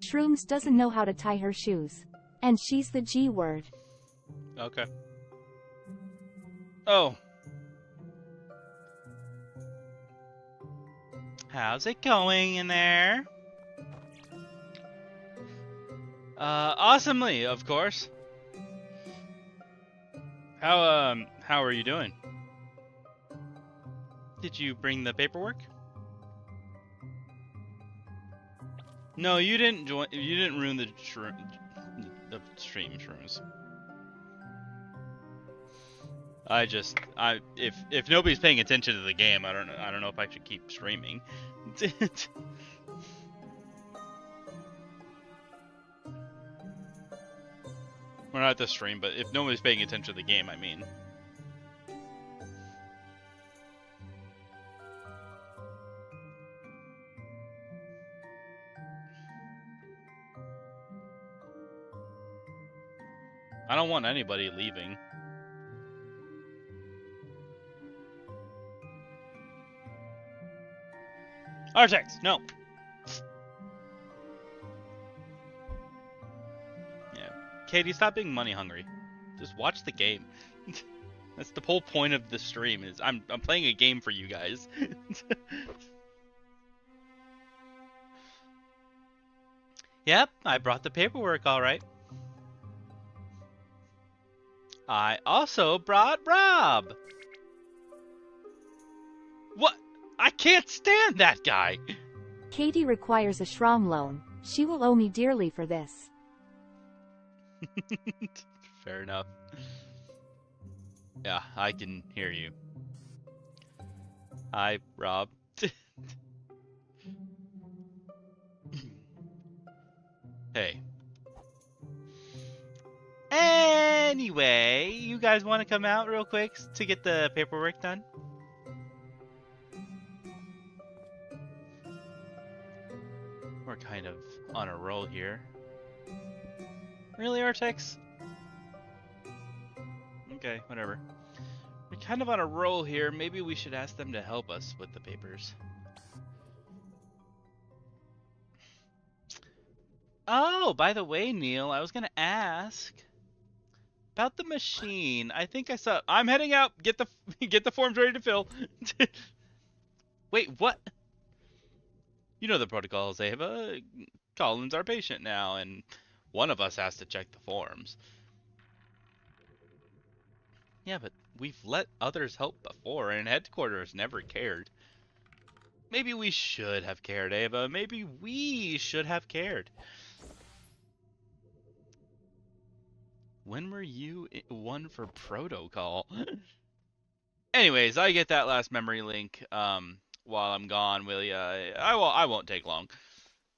Shrooms doesn't know how to tie her shoes. And she's the G word. Okay. Oh. How's it going in there? Awesomely, of course. How are you doing? Did you bring the paperwork? No, you didn't join. You didn't ruin the stream shrooms. If nobody's paying attention to the game, I don't know if I should keep streaming. We're not at the stream, but if nobody's paying attention to the game, I mean. I don't want anybody leaving. Artex, no. Yeah, Katie, stop being money hungry. Just watch the game. That's the whole point of the stream. Is I'm playing a game for you guys. Yep, I brought the paperwork, all right. I also brought Rob. What? I can't stand that guy. Katie requires a Shrom loan. She will owe me dearly for this. Fair enough. Yeah, I can hear you. Hi, Rob. Hey. Anyway, you guys want to come out real quick to get the paperwork done? We're kind of on a roll here. Really, Artex? Okay, whatever. We're kind of on a roll here. Maybe we should ask them to help us with the papers. Oh, by the way, Neil, I was gonna ask about the machine. I think I saw. I'm heading out. Get the forms ready to fill. Wait, what? You know the protocols, Ava. Colin's our patient now, and one of us has to check the forms. Yeah, but we've let others help before, and headquarters never cared. Maybe we should have cared, Ava. Maybe we should have cared. When were you one for protocol? Anyways, I get that last memory link while I'm gone, will ya? I won't take long.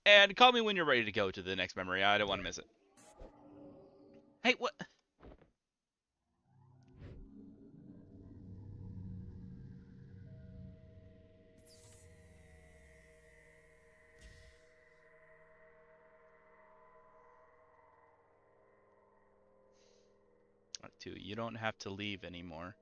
And call me when you're ready to go to the next memory. I don't want to miss it. Hey, what? You don't have to leave anymore.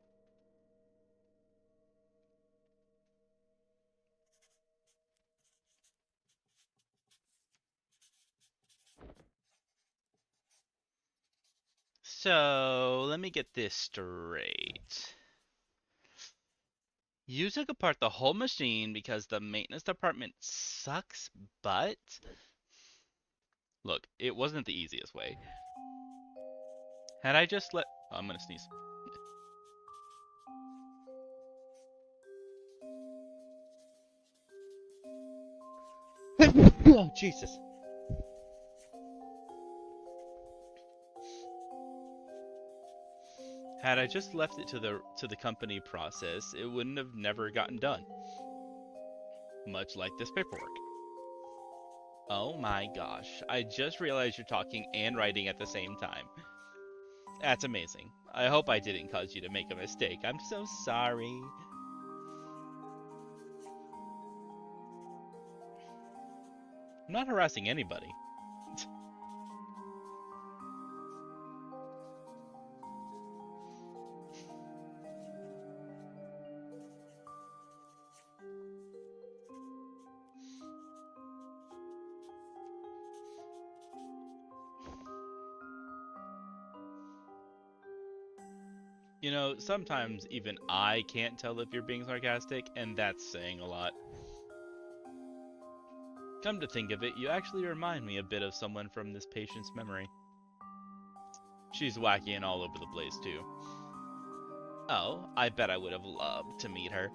So, let me get this straight. You took apart the whole machine because the maintenance department sucks butt? Look, it wasn't the easiest way. Had I just let... Oh, I'm gonna sneeze. Oh, Jesus. Had I just left it to the company process, it wouldn't have never gotten done. much like this paperwork. Oh my gosh, I just realized you're talking and writing at the same time. That's amazing. I hope I didn't cause you to make a mistake. I'm so sorry. I'm not harassing anybody. You know, sometimes even I can't tell if you're being sarcastic, and that's saying a lot. Come to think of it, you actually remind me a bit of someone from this patient's memory. She's wacky and all over the place, too. Oh, I bet I would have loved to meet her.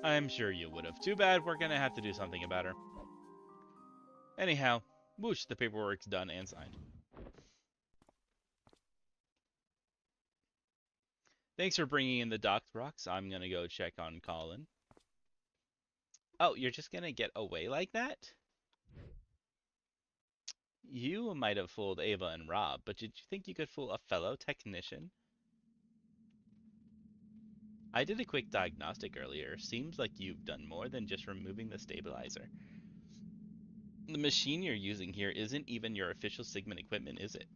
I'm sure you would have. Too bad we're gonna have to do something about her. Anyhow, whoosh, the paperwork's done and signed. Thanks for bringing in the docked rocks. I'm gonna go check on Colin. Oh, you're just gonna get away like that? You might have fooled Ava and Rob, but did you think you could fool a fellow technician? I did a quick diagnostic earlier. Seems like you've done more than just removing the stabilizer. The machine you're using here isn't even your official Sigmund equipment, is it?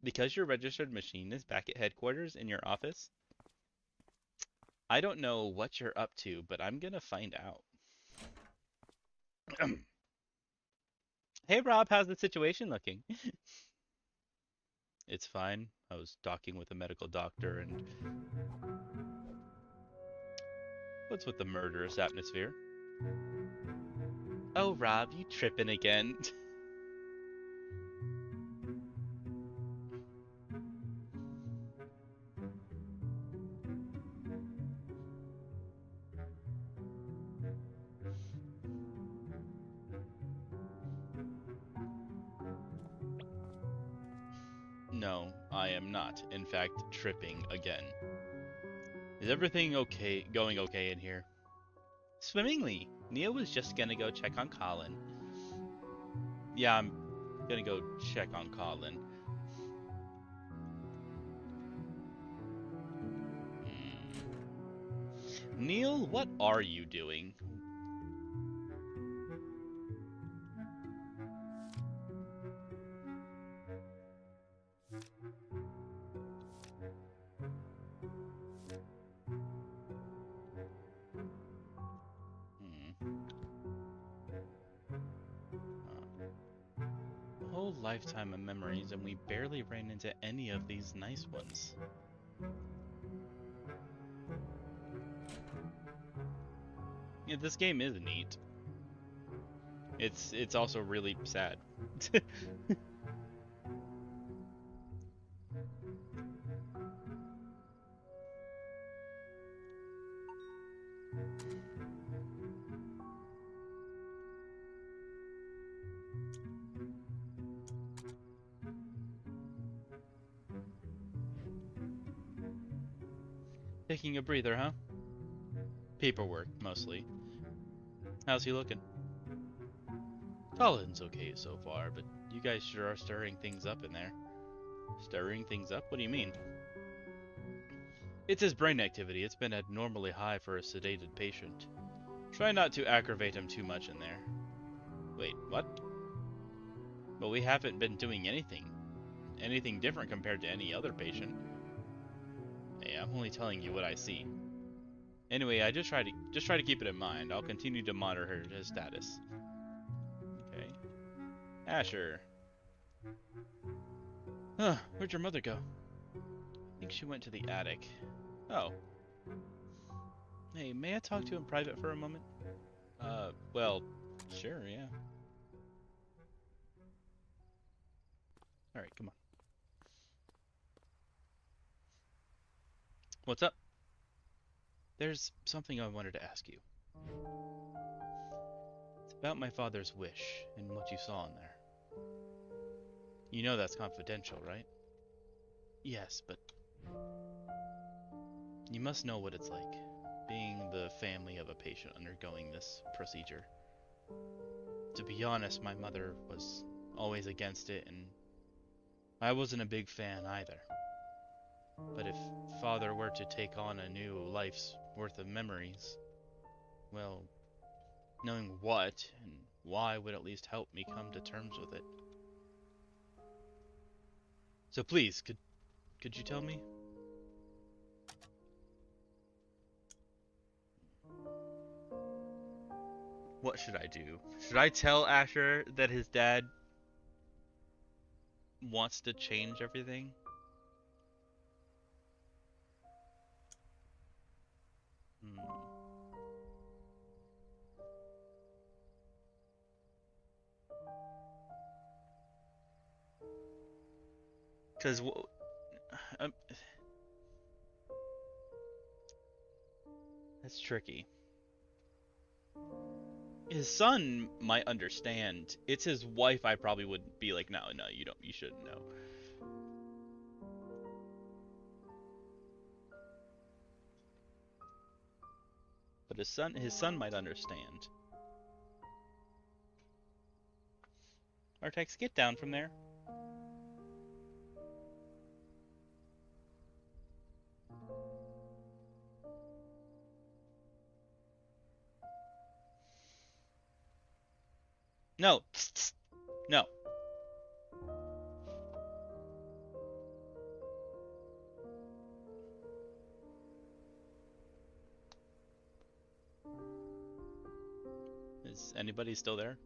Because your registered machine is back at headquarters in your office? I don't know what you're up to, but I'm gonna find out. Hey Rob, how's the situation looking? It's fine. I was talking with a medical doctor and... What's with the murderous atmosphere? Oh Rob, you tripping again? No, I am not, in fact, tripping again. Is everything okay, going okay in here? Swimmingly. Neil was just gonna go check on Colin. Yeah, I'm gonna go check on Colin. Neil, what are you doing? A whole lifetime of memories, and we barely ran into any of these nice ones. Yeah, this game is neat. It's also really sad. Taking a breather, huh? Paperwork, mostly. How's he looking? Colin's okay so far, but you guys sure are stirring things up in there. Stirring things up? What do you mean? It's his brain activity. It's been abnormally high for a sedated patient. Try not to aggravate him too much in there. Wait, what? But we haven't been doing anything different compared to any other patient. Hey, I'm only telling you what I see. Anyway, I just try to keep it in mind. I'll continue to monitor his status. Okay. Asher. Huh, where'd your mother go? I think she went to the attic. Oh. Hey, may I talk to you in private for a moment? Well, sure, yeah. Alright, come on. What's up? There's something I wanted to ask you. It's about my father's wish and what you saw in there. You know that's confidential, right? Yes, but... You must know what it's like. being the family of a patient undergoing this procedure. To be honest, my mother was always against it, and I wasn't a big fan either. But if Father were to take on a new life's worth of memories, well, knowing what and why would at least help me come to terms with it. So please, could you tell me? What should I do? Should I tell Asher that his dad wants to change everything? Hmm. Because um, that's tricky. His son might understand. It's his wife I probably would be like, no, you shouldn't know. But his son might understand. Artex, get down from there. No. No. Is anybody still there?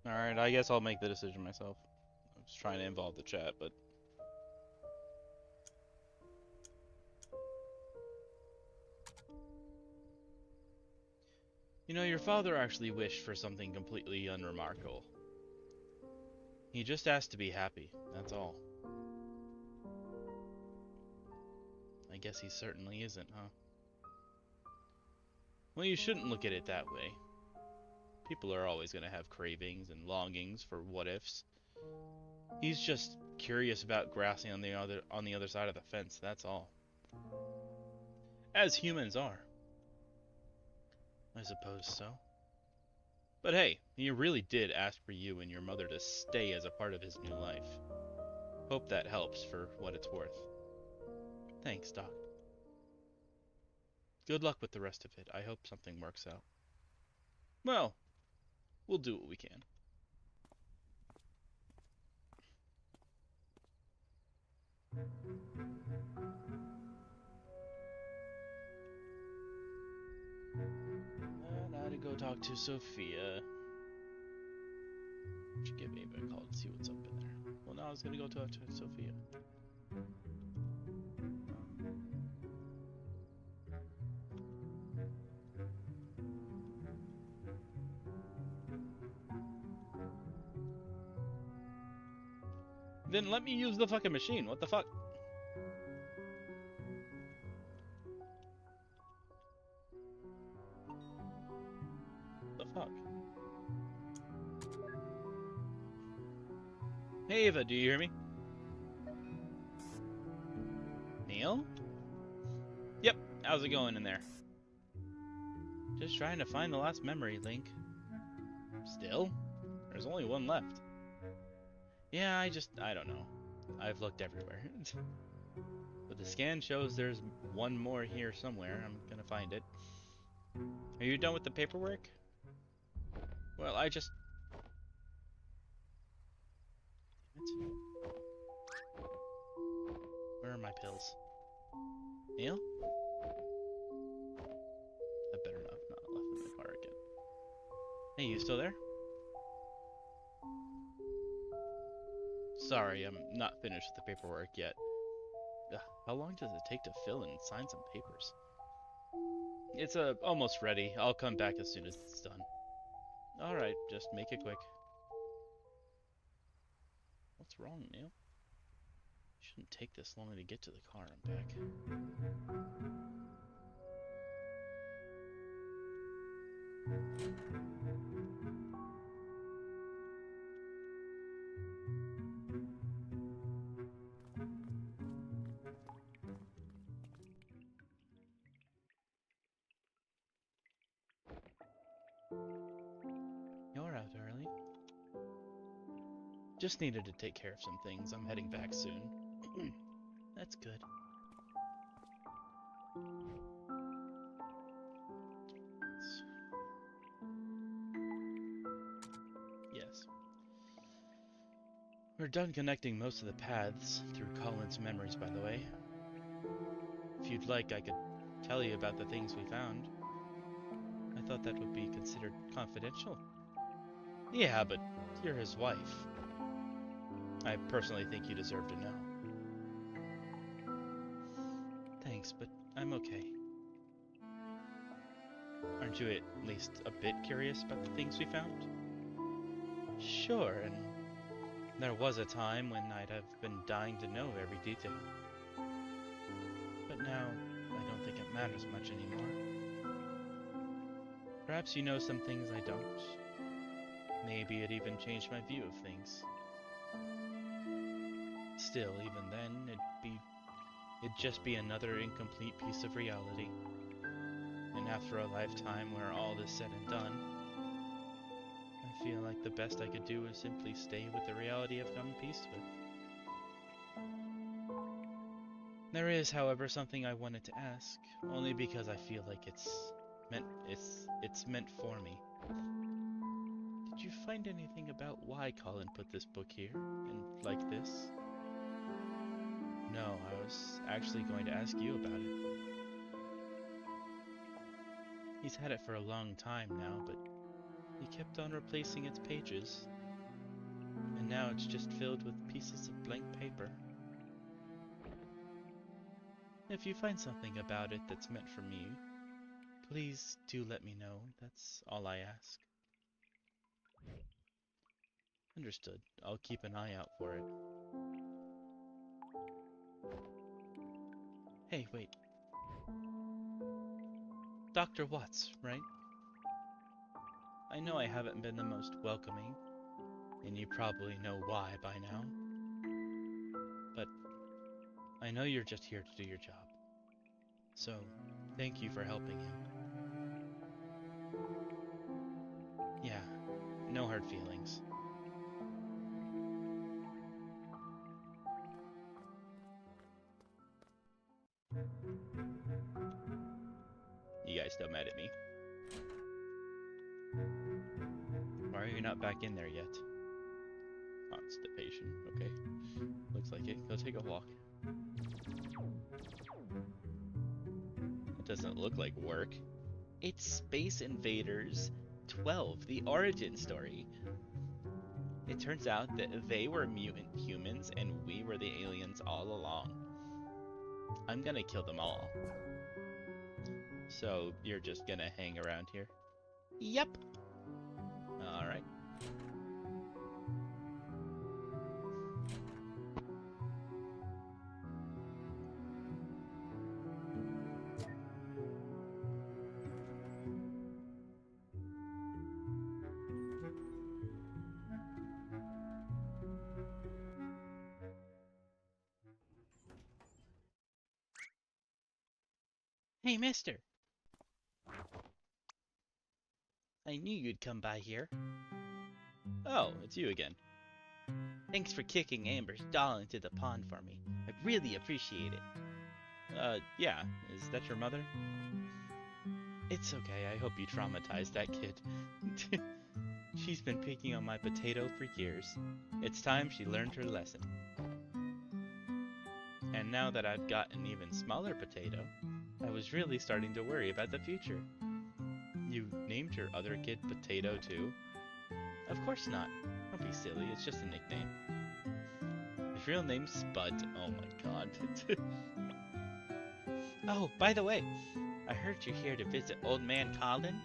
Alright, I guess I'll make the decision myself. I was trying to involve the chat, but... You know, your father actually wished for something completely unremarkable. He just asked to be happy, that's all. I guess he certainly isn't, huh? Well, you shouldn't look at it that way. People are always going to have cravings and longings for what-ifs. He's just curious about grassing on the other side of the fence, that's all. As humans are. I suppose so. But hey, he really did ask for you and your mother to stay as a part of his new life. Hope that helps for what it's worth. Thanks, Doc. Good luck with the rest of it. I hope something works out. Well, we'll do what we can. And I had to go talk to Sophia. Should give Ava a call to see what's up in there. Well, now I was gonna go talk to Sophia. Then let me use the fucking machine. What the fuck? The fuck? Hey Ava, do you hear me? Neil? Yep, how's it going in there? Just trying to find the last memory link. Still? There's only one left. Yeah, I don't know. I've looked everywhere. But the scan shows there's one more here somewhere. I'm gonna find it. Are you done with the paperwork? Well, I just... Where are my pills? Neil? I better not have not left in the car again. Hey, you still there? Sorry, I'm not finished with the paperwork yet. Ugh, how long does it take to fill and sign some papers? It's almost ready. I'll come back as soon as it's done. Alright, just make it quick. What's wrong, Neil? Shouldn't take this long to get to the car and back. You're out early. Just needed to take care of some things. I'm heading back soon. That's good. Yes. We're done connecting most of the paths through Colin's memories, by the way. If you'd like, I could tell you about the things we found. I thought that would be considered confidential. Yeah, but you're his wife. I personally think you deserve to know. Thanks, but I'm okay. Aren't you at least a bit curious about the things we found? Sure, and there was a time when I'd have been dying to know every detail. But now, I don't think it matters much anymore. Perhaps you know some things I don't. Maybe it even changed my view of things. Still, even then, it'd just be another incomplete piece of reality. And after a lifetime where all is said and done, I feel like the best I could do is simply stay with the reality I've come to peace with. There is, however, something I wanted to ask, only because I feel like it's meant for me. Did you find anything about why Colin put this book here, and like this? No, I was actually going to ask you about it. He's had it for a long time now, but he kept on replacing its pages. And now it's just filled with pieces of blank paper. If you find something about it that's meant for me, please do let me know. That's all I ask. Understood. I'll keep an eye out for it. Hey, wait. Dr. Watts, right? I know I haven't been the most welcoming, and you probably know why by now. But I know you're just here to do your job. So, thank you for helping him. Yeah, no hard feelings. You guys still mad at me? Why are you not back in there yet? Constipation, okay. Looks like it. Go take a walk. It doesn't look like work. It's Space Invaders 12, the origin story. It turns out that they were mutant humans and we were the aliens all along. I'm gonna kill them all. So you're just gonna hang around here? Yep. Alright. Hey, mister. I knew you'd come by here. Oh, it's you again. Thanks for kicking Amber's doll into the pond for me. I really appreciate it. Yeah. Is that your mother? It's okay. I hope you traumatized that kid. She's been picking on my potato for years. It's time she learned her lesson. And now that I've got an even smaller potato, I was really starting to worry about the future. You named your other kid Potato too? Of course not. Don't be silly, it's just a nickname. His real name's Spud. Oh my god. Oh, by the way, I heard you're here to visit old man Colin.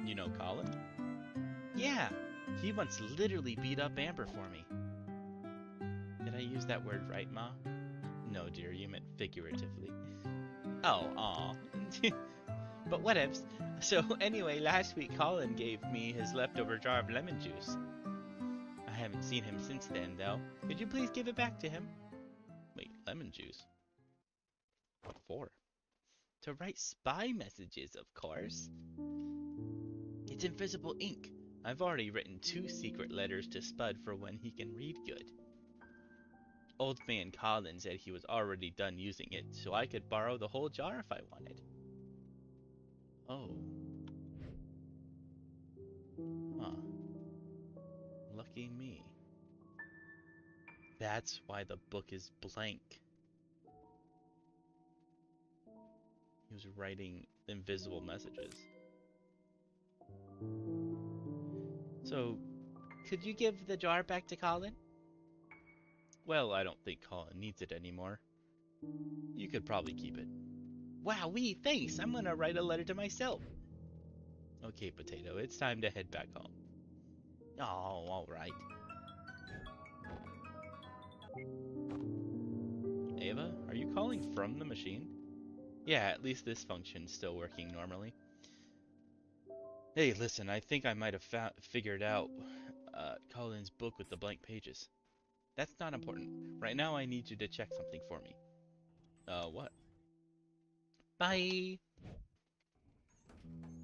You know Colin? Yeah, he once literally beat up Amber for me. Did I use that word right, Ma? No, dear, you meant figuratively. Oh, aw. But whatevs. So anyway, last week Colin gave me his leftover jar of lemon juice. I haven't seen him since then, though. Could you please give it back to him? Wait, lemon juice? What for? To write spy messages, of course. It's invisible ink. I've already written 2 secret letters to Spud for when he can read good. Old man Colin said he was already done using it, so I could borrow the whole jar if I wanted. Oh. Huh. Lucky me. That's why the book is blank. He was writing invisible messages. So, could you give the jar back to Colin? Well, I don't think Colin needs it anymore. You could probably keep it. Wowee, thanks! I'm gonna write a letter to myself. Okay, Potato, it's time to head back home. Oh, alright. Ava, are you calling from the machine? Yeah, at least this function's still working normally. Hey, listen, I think I might have figured out Colin's book with the blank pages. That's not important. Right now I need you to check something for me. What? Bye!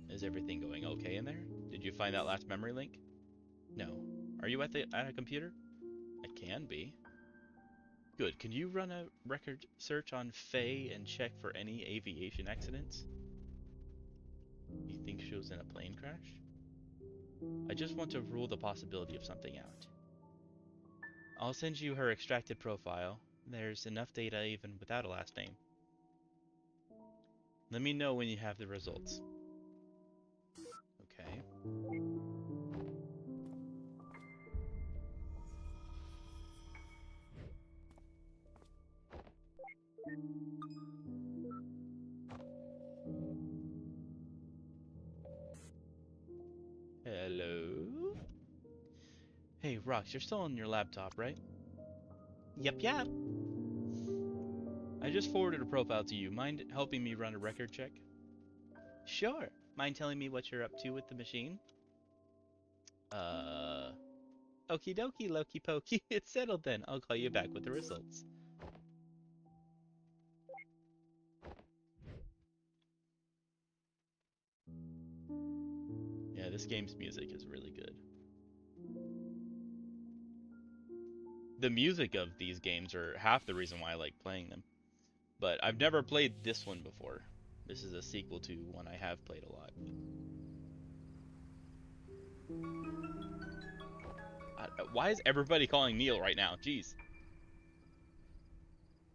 Is everything going okay in there? Did you find that last memory link? No. Are you at a computer? I can be. Good. Can you run a record search on Faye and check for any aviation accidents? You think she was in a plane crash? I just want to rule the possibility of something out. I'll send you her extracted profile. There's enough data even without a last name. Let me know when you have the results. Okay. Hello? Hey, Rox, you're still on your laptop, right? Yep. I just forwarded a profile to you. Mind helping me run a record check? Sure. Mind telling me what you're up to with the machine? Okie dokie, Loki Pokey. It's settled then. I'll call you back with the results. This game's music is really good. The music of these games are half the reason why I like playing them. But I've never played this one before. This is a sequel to one I have played a lot. Why is everybody calling Neil right now? Jeez.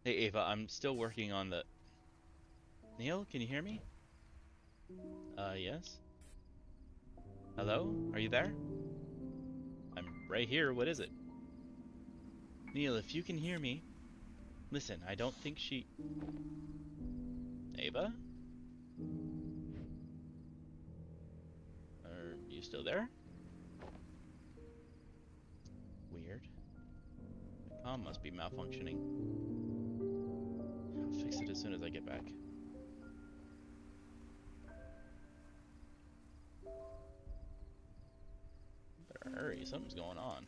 Hey Ava, I'm still working on the... Neil, can you hear me? Yes? Hello? Are you there? I'm right here, what is it? Neil, if you can hear me... Listen, I don't think she... Ava? Are you still there? Weird. The comm must be malfunctioning. I'll fix it as soon as I get back. Better hurry, something's going on.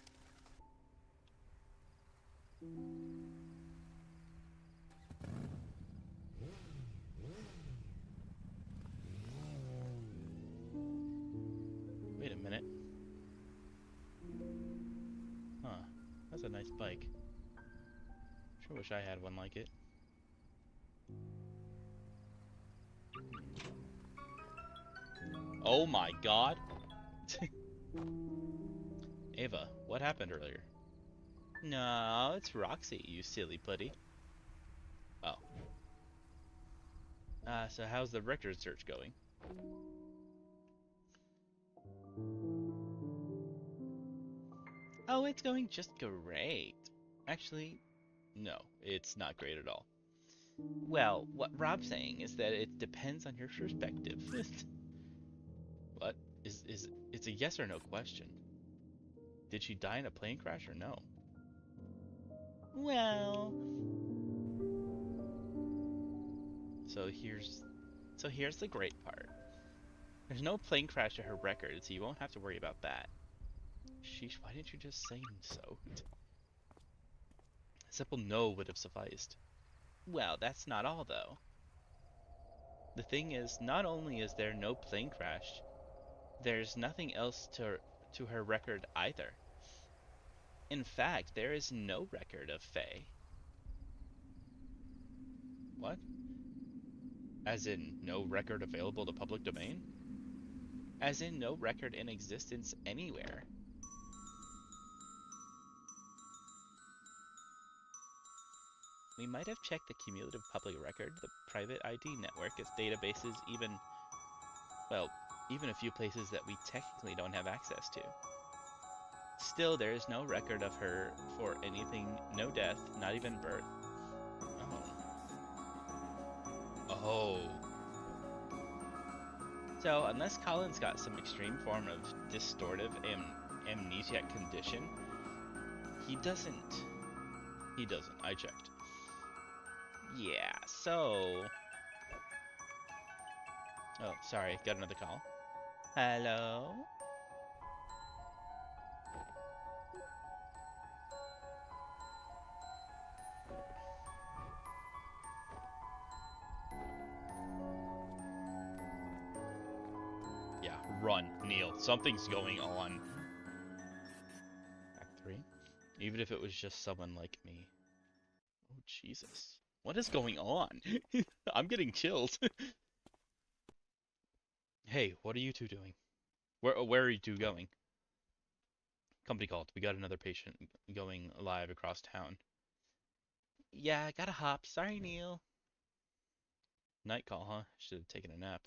Wait a minute. Huh. That's a nice bike. Sure wish I had one like it. Oh my god! Ava, what happened earlier? No, it's Roxy, you silly putty. Oh. So how's the record search going? Oh, it's going just great. Actually, no, it's not great at all. Well, what Rob's saying is that it depends on your perspective. What? It's a yes or no question. Did she die in a plane crash or no? Well... So here's the great part. There's no plane crash to her record, so you won't have to worry about that. Sheesh, why didn't you just say so? A simple no would have sufficed. Well, that's not all, though. The thing is, not only is there no plane crash, there's nothing else to her record either. In fact, there is no record of Faye. What? As in, no record available to public domain? As in, no record in existence anywhere. We might have checked the cumulative public record, the private ID network, its databases, even a few places that we technically don't have access to. Still, there is no record of her for anything, no death, not even birth. Oh. So, unless Colin's got some extreme form of distortive amnesiac condition, he doesn't. I checked. Yeah, so... Oh, sorry, got another call. Hello? Yeah, run, Neil. Something's going on. Act 3? Even if it was just someone like me. Oh, Jesus. What is going on? I'm getting chills. Hey, what are you two doing? Where are you two going? Company called. We got another patient going live across town. Yeah, gotta hop. Sorry, Neil. Night call, huh? Should have taken a nap.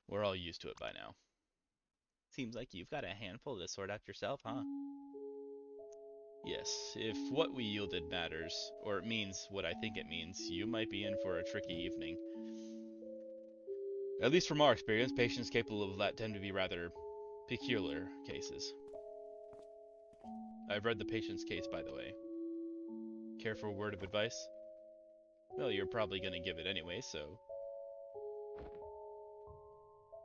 We're all used to it by now. Seems like you've got a handful to sort out yourself, huh? Yes, if what we yielded matters, or it means what I think it means, you might be in for a tricky evening. At least from our experience, patients capable of that tend to be rather peculiar cases. I've read the patient's case, by the way. Care for a word of advice? Well, you're probably going to give it anyway, so...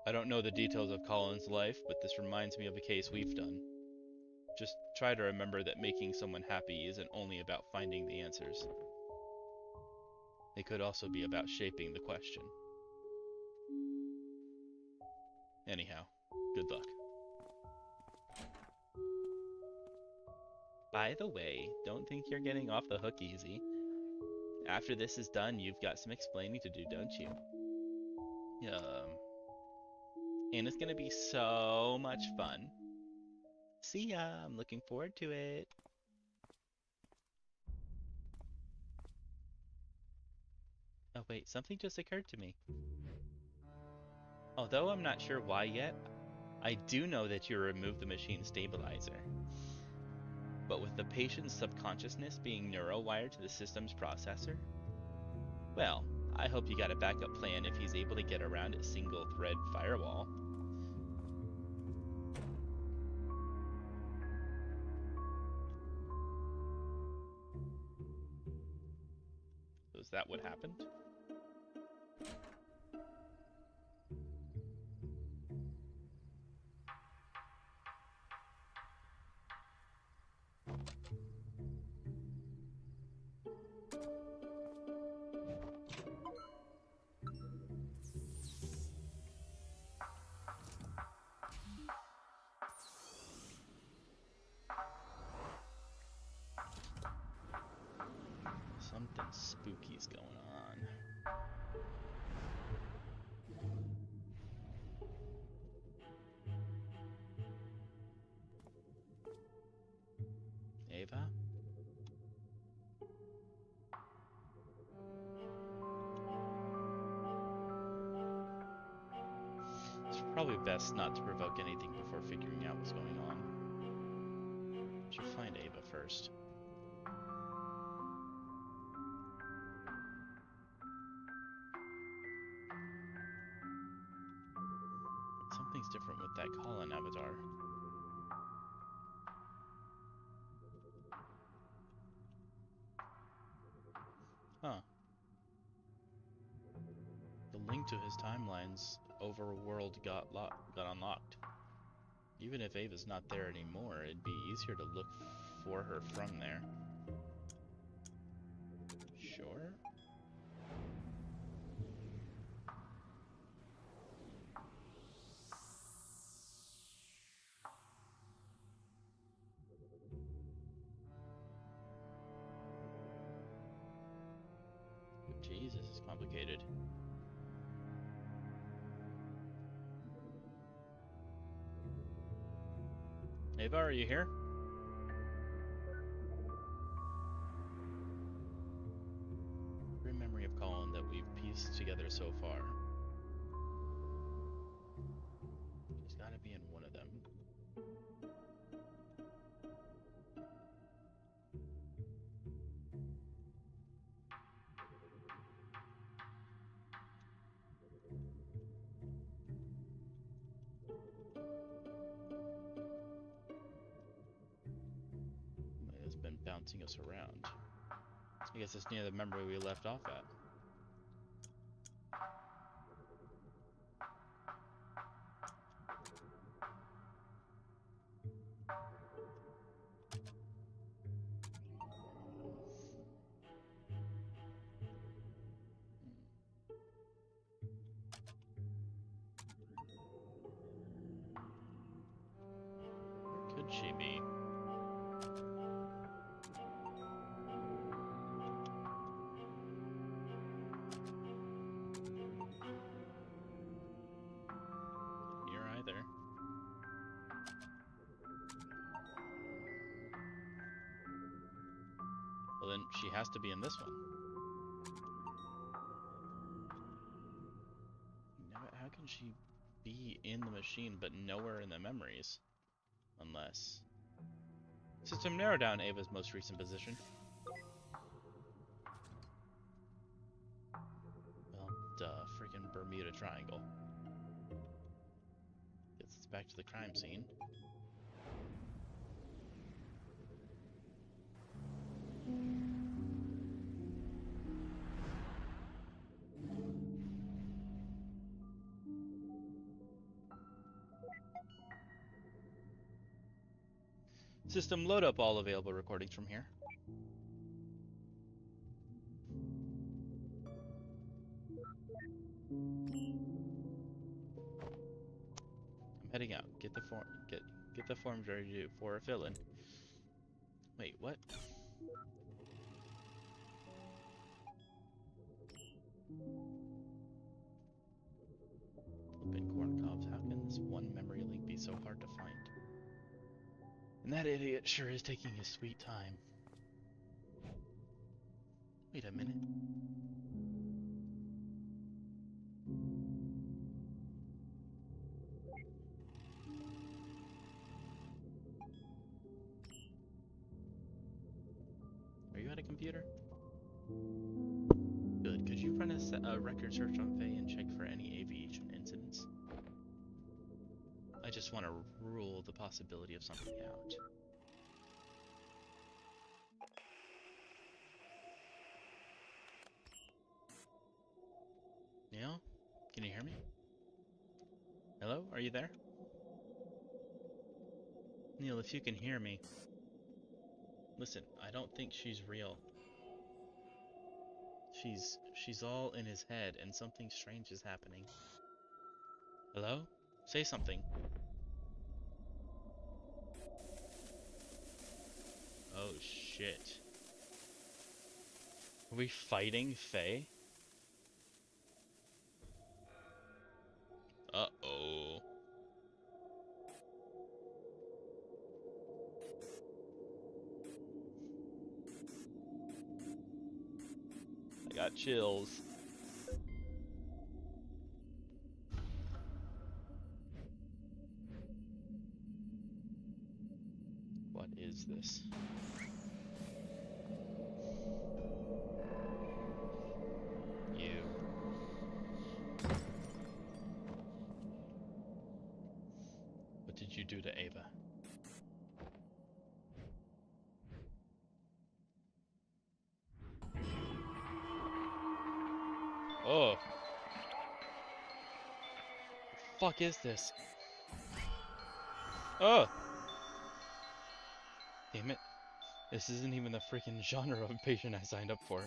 I don't know the details of Colin's life, but this reminds me of a case we've done. Just try to remember that making someone happy isn't only about finding the answers. It could also be about shaping the question. Anyhow, good luck. By the way, don't think you're getting off the hook easy. After this is done, you've got some explaining to do, don't you? And it's gonna be so much fun. See ya, I'm looking forward to it. Oh wait, something just occurred to me. Although I'm not sure why yet, I do know that you removed the machine stabilizer. But with the patient's subconsciousness being neurowired to the system's processor, well, I hope you got a backup plan if he's able to get around a single thread firewall. So is that what happened? Something spooky's going on. Ava? It's probably best not to provoke anything before figuring out what's going on. Should find Ava first. Something's different with that call-in avatar. Huh. The link to his timeline's overworld got unlocked. Even if Ava's not there anymore, it'd be easier to look for her from there. Sure. Jesus, it's complicated. Ava, are you here? Every memory of Colin that we've pieced together so far. She's gotta be in one of them. It's been bouncing us around. I guess it's near the memory we left off at. Where could she be? Here either. Well then, she has to be in this one. How can she be in the machine but nowhere in the memories? Unless... System, narrow down Ava's most recent position. Well, duh, freaking Bermuda Triangle. Gets us back to the crime scene. System, load up all available recordings from here. Heading out. Get the forms ready for a fill-in. Wait, what? Flippin' corn cobs. How can this one memory link be so hard to find? And that idiot sure is taking his sweet time. Wait a minute. Are you at a computer? Good. Could you run a record search on Faye and check for any aviation incidents? I just want to rule the possibility of something out. Neil? Can you hear me? Hello? Are you there? Neil, if you can hear me. Listen, I don't think she's real. She's all in his head and something strange is happening. Hello? Say something. Oh shit. Are we fighting Faye? Uh-oh. I got chills. What is this? You. What did you do to Ava? Oh. The fuck is this? Oh. Damn it. This isn't even the freaking genre of patient I signed up for.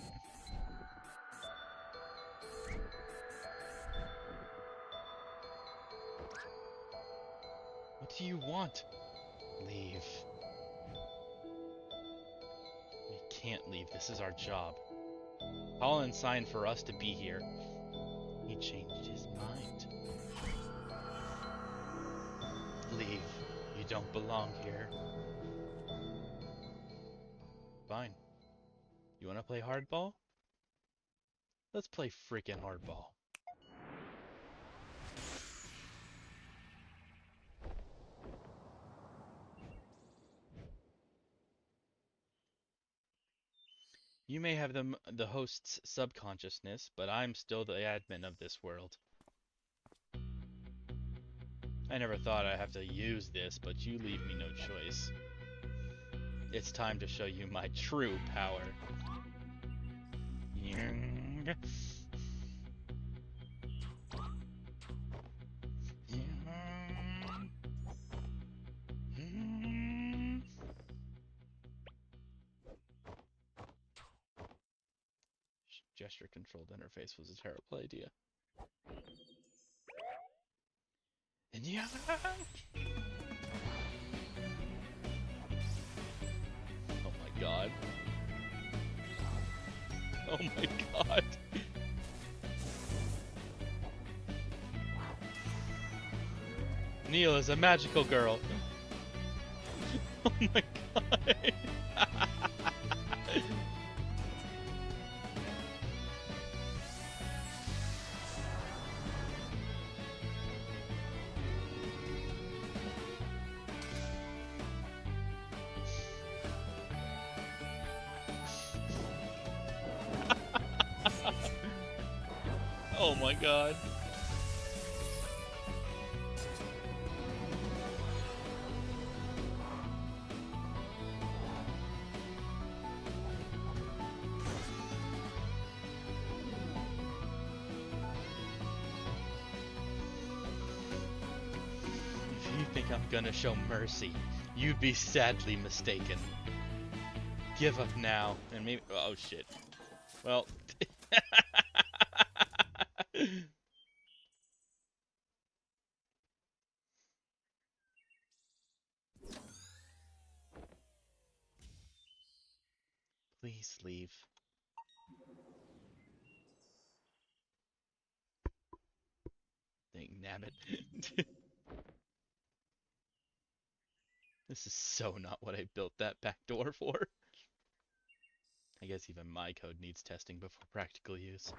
What do you want? Leave. We can't leave. This is our job. Colin signed for us to be here. He changed his mind. Leave. You don't belong here. Fine. You wanna play hardball? Let's play freaking hardball. You may have the host's subconsciousness, but I'm still the admin of this world. I never thought I'd have to use this, but you leave me no choice. It's time to show you my true power. Gesture-controlled interface was a terrible idea. And yeah. Oh my god. Oh my god. Neil is a magical girl. Oh my god. Oh my god. If you think I'm gonna show mercy, you'd be sadly mistaken. Give up now, and maybe— oh shit. Well. Please leave. Dang nabbit. This is so not what I built that back door for. I guess even my code needs testing before practical use.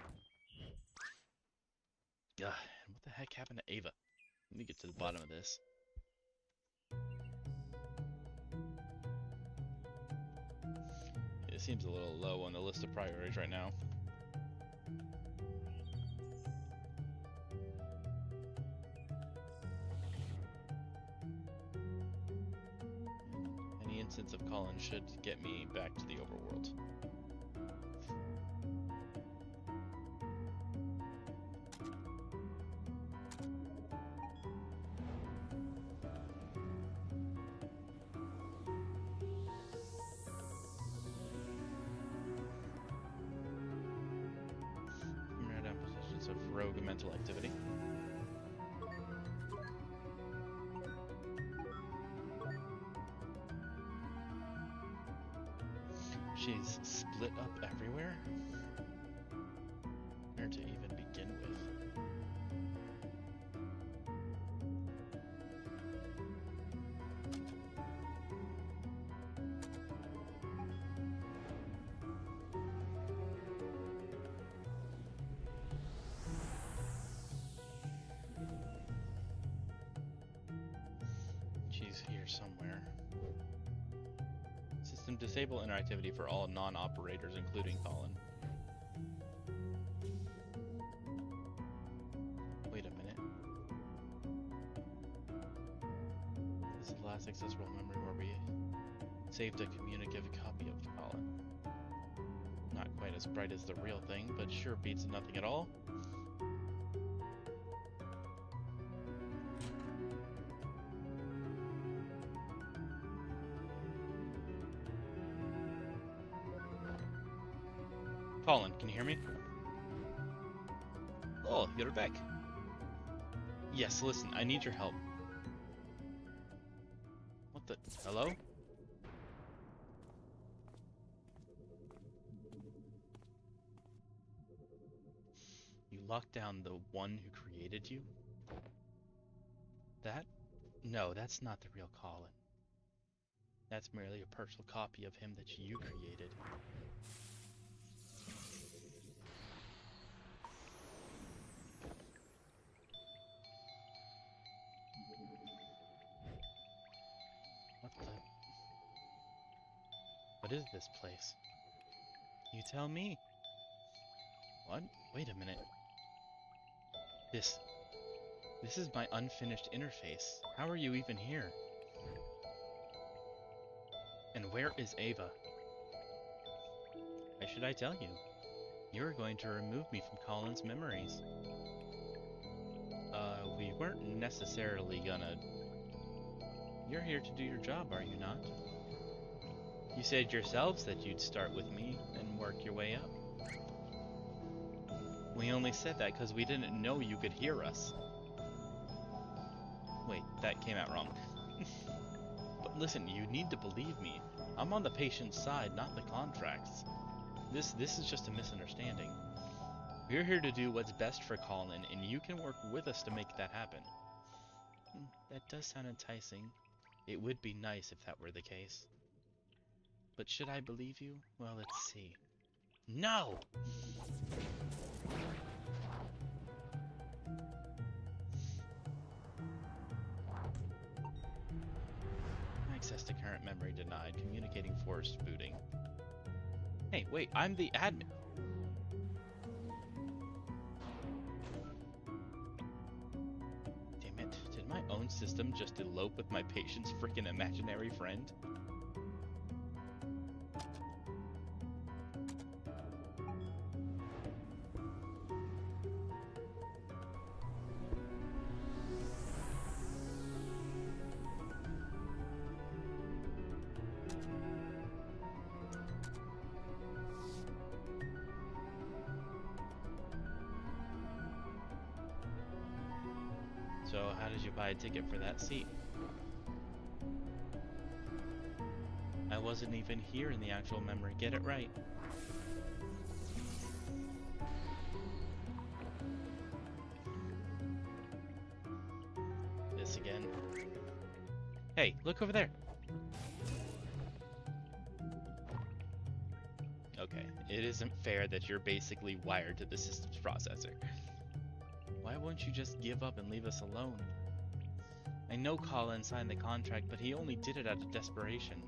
Ugh, and what the heck happened to Ava? Let me get to the bottom of this. It seems a little low on the list of priorities right now. Any instance of Colin should get me back to the overworld. Down positions of rogue mental activity. She's split up everywhere? Where to even begin with? She's here somewhere. System disable interactivity for all non-operators, including Colin. Wait a minute. This is the last accessible memory where we saved a communicative copy of Colin. Not quite as bright as the real thing, but sure beats nothing at all. Colin, can you hear me? Oh, you're back. Yes, listen, I need your help. What the? Hello? You locked down the one who created you? That? No, that's not the real Colin. That's merely a partial copy of him that you created. What is this place? You tell me. What? Wait a minute. This is my unfinished interface. How are you even here? And where is Ava? Why should I tell you? You're going to remove me from Colin's memories. We weren't necessarily gonna... You're here to do your job, are you not? You said yourselves that you'd start with me and work your way up. We only said that because we didn't know you could hear us. Wait, that came out wrong. But listen, you need to believe me. I'm on the patient's side, not the contract's. This is just a misunderstanding. We're here to do what's best for Colin, and you can work with us to make that happen. That does sound enticing. It would be nice if that were the case. But should I believe you? Well, let's see. No! Access to current memory denied. Communicating forced booting. Hey, wait, I'm the admin. Damn it, did my own system just elope with my patient's freaking imaginary friend? So how did you buy a ticket for that seat? I wasn't even here in the actual memory. Get it right. This again. Hey, look over there. Okay, it isn't fair that you're basically wired to the system's processor. Why won't you just give up and leave us alone? I know Colin signed the contract, but he only did it out of desperation.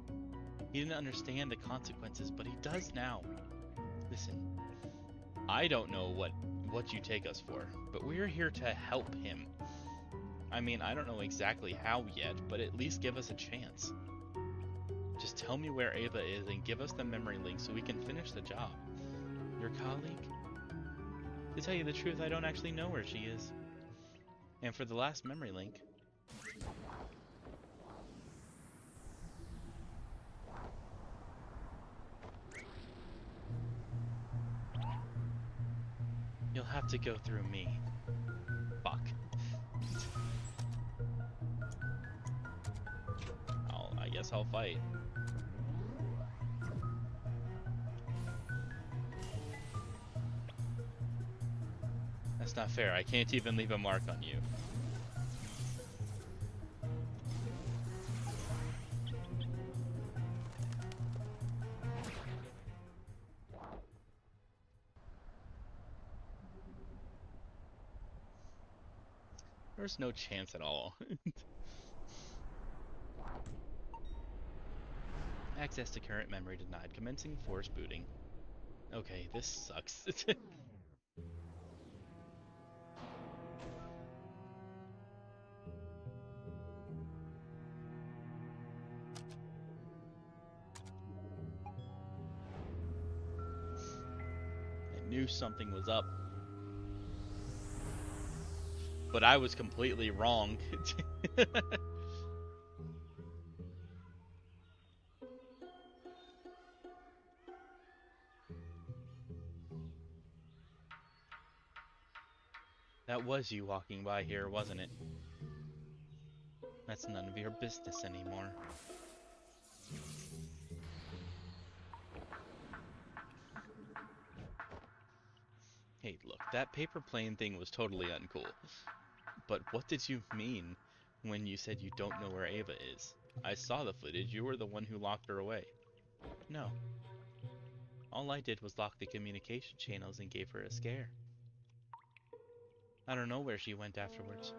He didn't understand the consequences, but he does now. Listen, I don't know what you take us for, but we're here to help him. I mean, I don't know exactly how yet, but at least give us a chance. Just tell me where Ava is and give us the memory link so we can finish the job. Your colleague? To tell you the truth, I don't actually know where she is. And for the last memory link... You'll have to go through me. Fuck. I guess I'll fight. That's not fair. I can't even leave a mark on you. There's no chance at all. Access to current memory denied. Commencing force booting. Okay, this sucks. I knew something was up. But I was completely wrong. That was you walking by here, wasn't it? That's none of your business anymore. Hey, look, that paper plane thing was totally uncool. But what did you mean when you said you don't know where Ava is? I saw the footage. You were the one who locked her away. No. All I did was lock the communication channels and gave her a scare. I don't know where she went afterwards.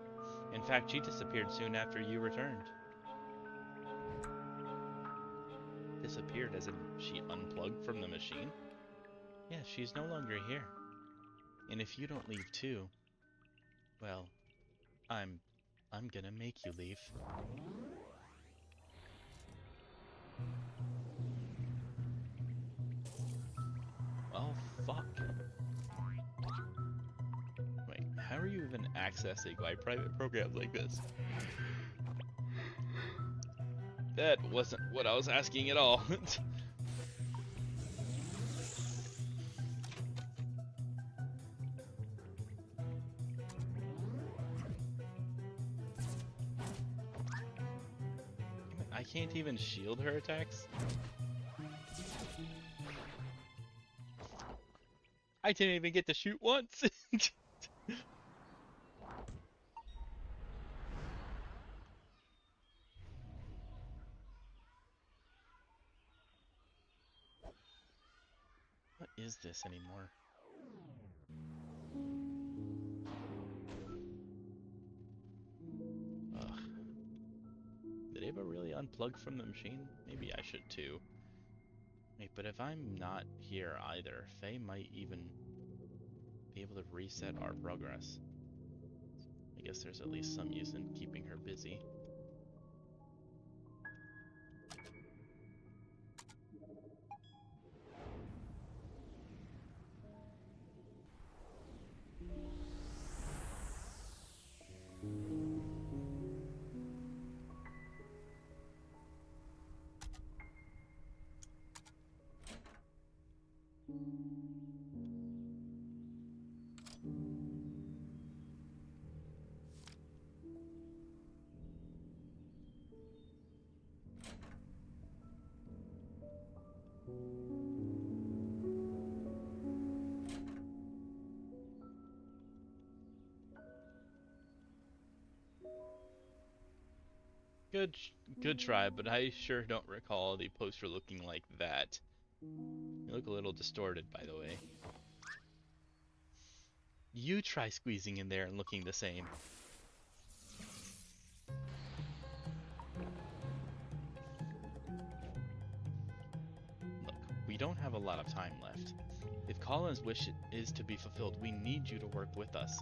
In fact, she disappeared soon after you returned. Disappeared as in she unplugged from the machine? Yeah, she's no longer here. And if you don't leave too, well, I'm gonna make you leave. Oh, fuck. Wait, how are you even accessing my private programs like this? That wasn't what I was asking at all. I can't even shield her attacks? I didn't even get to shoot once! What is this anymore? Ugh. Did Ava really unplug from the machine? Maybe I should too. Wait, but if I'm not here either, Faye might even be able to reset our progress. I guess there's at least some use in keeping her busy. Good try, but I sure don't recall the poster looking like that. You look a little distorted, by the way. You try squeezing in there and looking the same. Look, we don't have a lot of time left. If Colin's wish is to be fulfilled, we need you to work with us.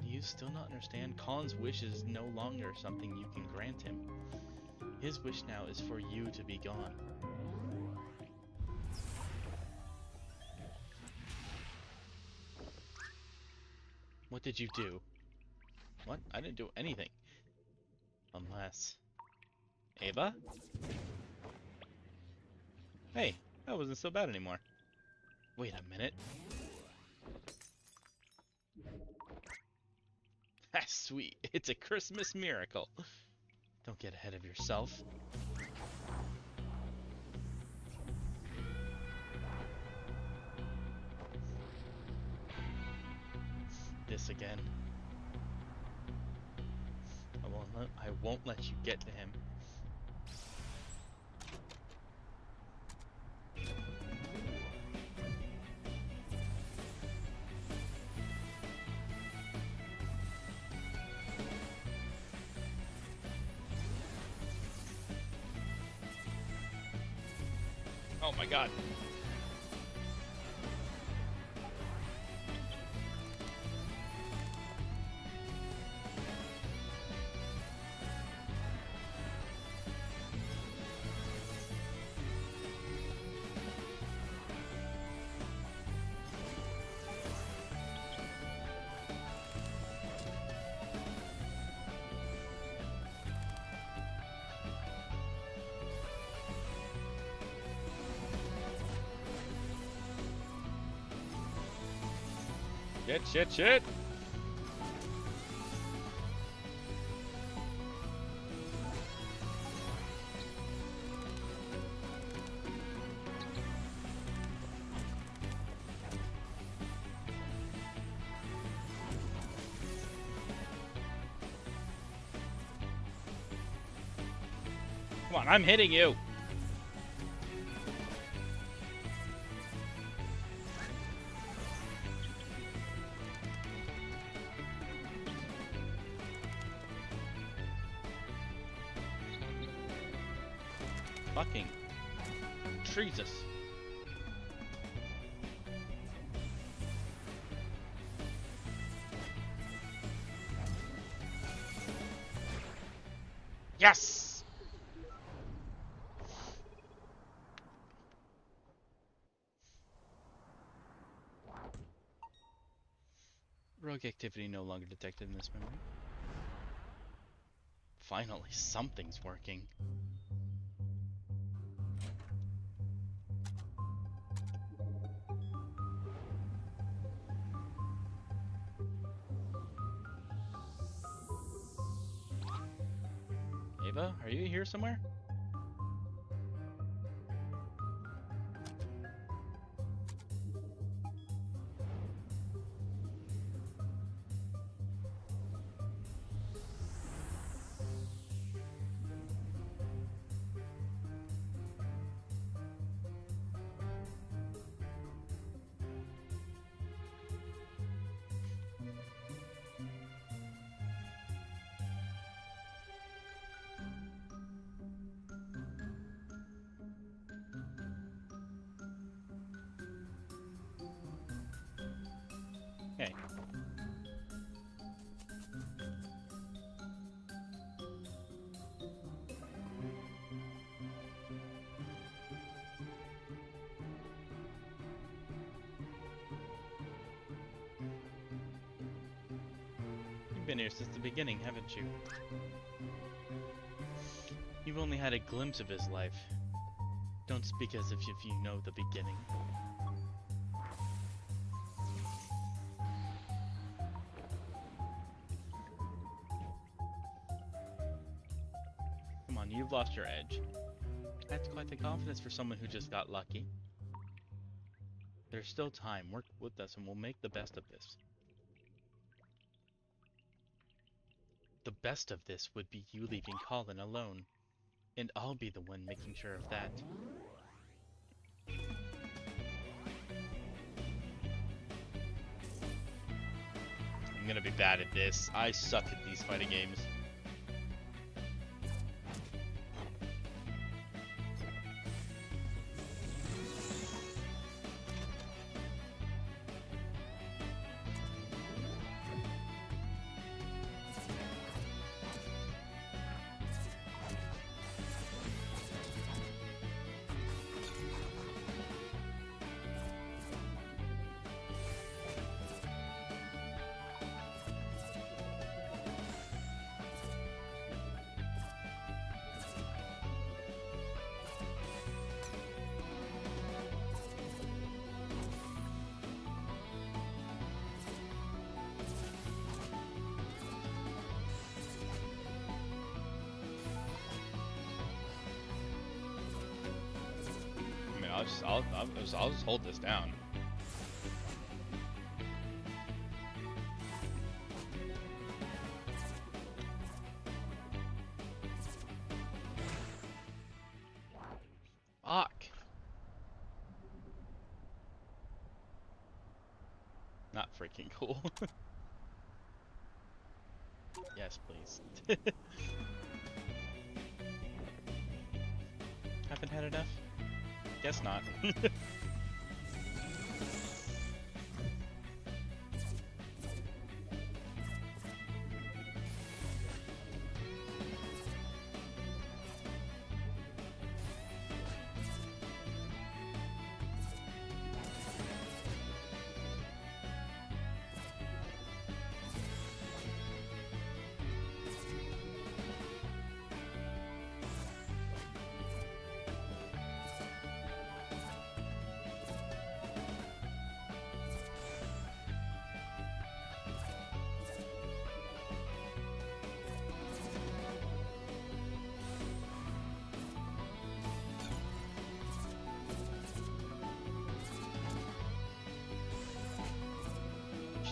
Do you still not understand? Colin's wish is no longer something you can grant him. His wish now is for you to be gone. What did you do? What? I didn't do anything. Unless... Ava? Hey, that wasn't so bad anymore. Wait a minute. Ah, sweet. It's a Christmas miracle. Don't get ahead of yourself. This again. I won't let you get to him. Oh my god. Shit. Come on, I'm hitting you. Fucking Jesus. Yes! Rogue activity no longer detected in this memory. Finally, something's working. Ava, are you here somewhere? Okay. You've been here since the beginning, haven't you? You've only had a glimpse of his life. Don't speak as if you know the beginning. Come on, you've lost your edge. That's quite the confidence for someone who just got lucky. There's still time. Work with us and we'll make the best of this. The best of this would be you leaving Colin alone. And I'll be the one making sure of that. I'm gonna be bad at this. I suck at these fighting games. I'll just hold this down. Fuck. Not freaking cool. Yes, please. Haven't had enough? Guess not.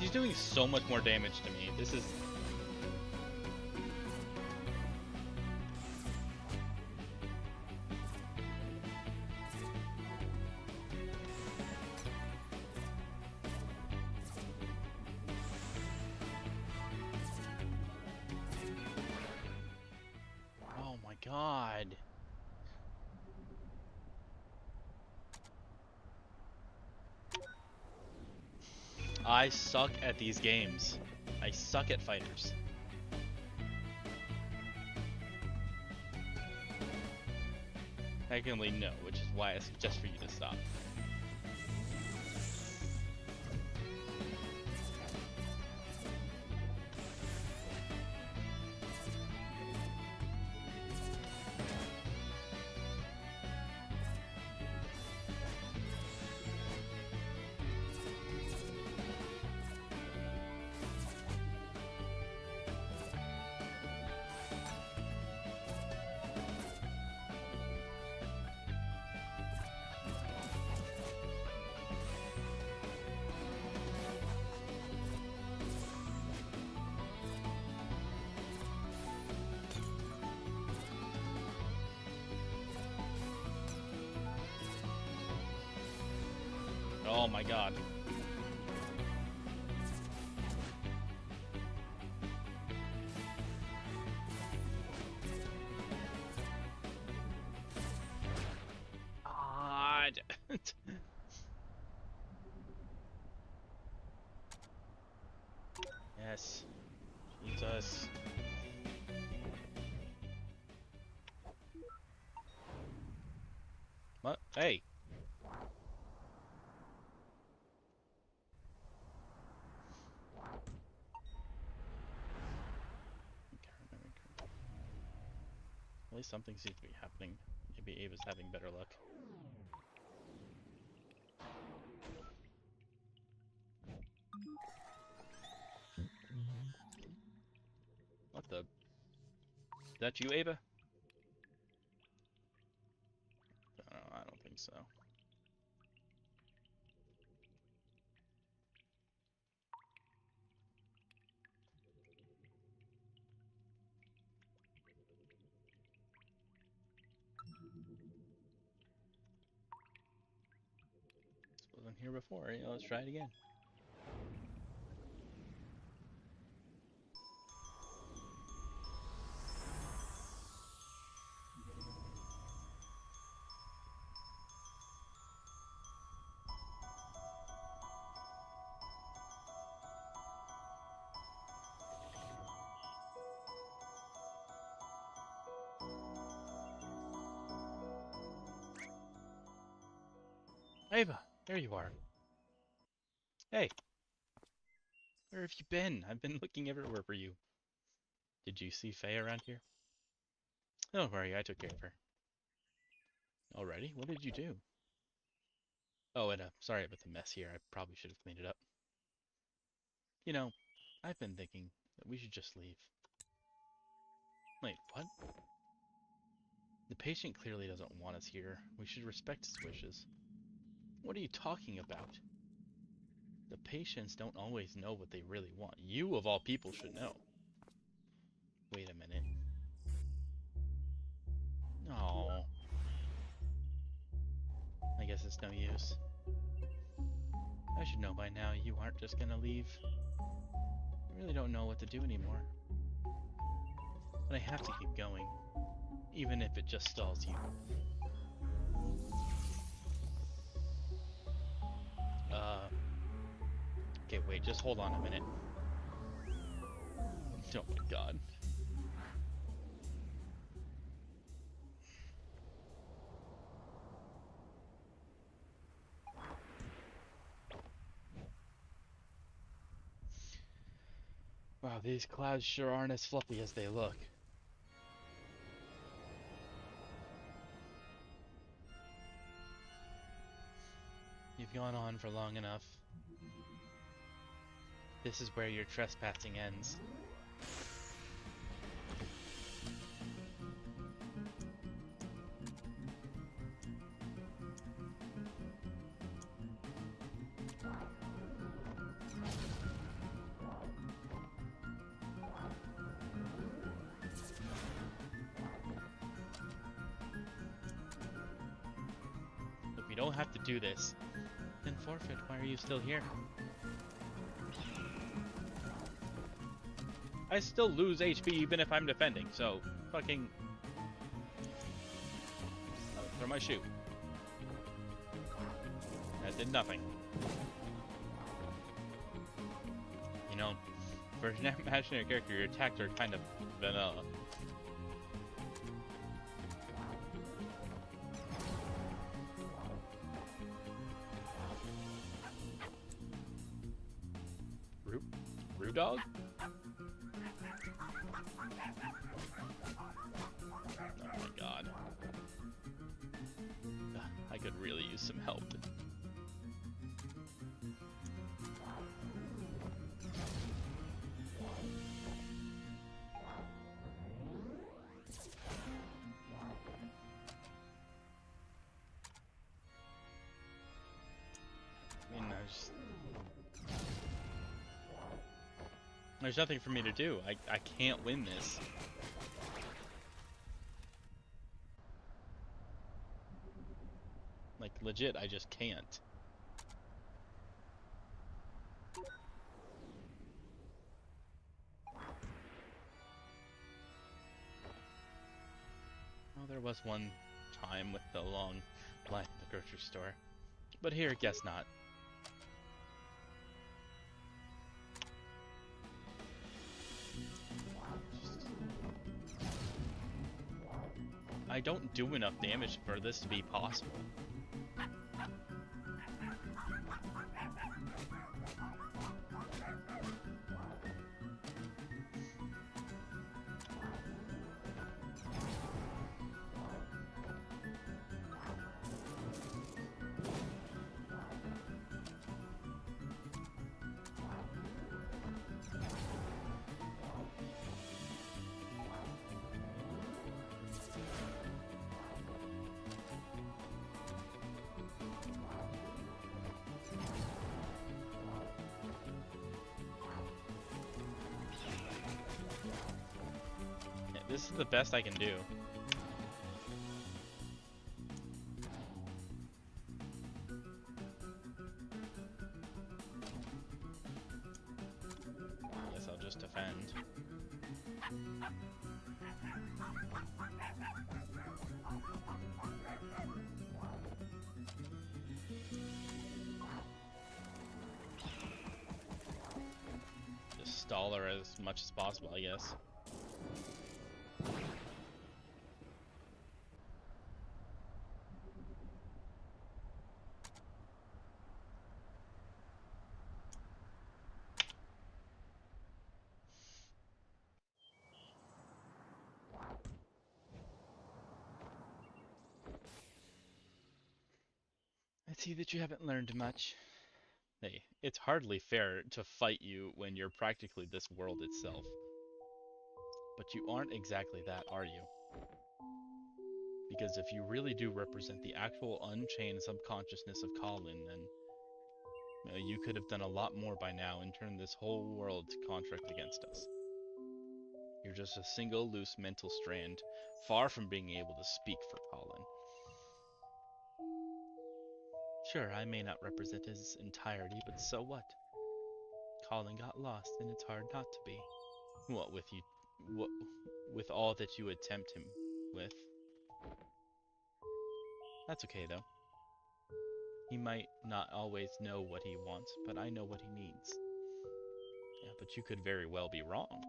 She's doing so much more damage to me. This is... Oh my god. I suck at these games. I suck at fighters. Technically, no, which is why I suggest for you to stop. Oh my god. God. Yes. Jesus. What? Hey. At least something seems to be happening. Maybe Ava's having better luck. What the? Is that you, Ava? I don't think so. This wasn't here before. You know, let's try it again. Ava, there you are. Hey, where have you been? I've been looking everywhere for you. Did you see Faye around here? Don't worry, I took care of her. Alrighty, what did you do? Oh, and sorry about the mess here. I probably should have cleaned it up. You know, I've been thinking that we should just leave. Wait, what? The patient clearly doesn't want us here. We should respect his wishes. What are you talking about? The patients don't always know what they really want. You, of all people, should know. Wait a minute. Oh. I guess it's no use. I should know by now you aren't just gonna leave. I really don't know what to do anymore. But I have to keep going. Even if it just stalls you. Okay, wait, just hold on a minute. Oh my god. Wow, these clouds sure aren't as fluffy as they look. You've gone on for long enough. This is where your trespassing ends. If we don't have to do this, then forfeit. Why are you still here? I still lose HP even if I'm defending, so fucking... throw my shoe. That did nothing. You know, for an imaginary character, your attacks are kind of vanilla. Dog? Oh my god. I could really use some help. I mean, there's nothing for me to do. I can't win this. Like, legit, I just can't. Well, there was one time with the long line at the grocery store. But here, guess not. I don't do enough damage for this to be possible. This is the best I can do. stall her as much as possible, I guess. I see that you haven't learned much. Hey, it's hardly fair to fight you when you're practically this world itself. But you aren't exactly that, are you? Because if you really do represent the actual unchained subconsciousness of Colin, then you could have done a lot more by now and turned this whole world to contract against us. You're just a single loose mental strand, far from being able to speak for Colin. Sure, I may not represent his entirety, but so what? Colin got lost, and it's hard not to be. What with all that you attempt him with. That's okay, though. He might not always know what he wants, but I know what he needs. Yeah, but you could very well be wrong.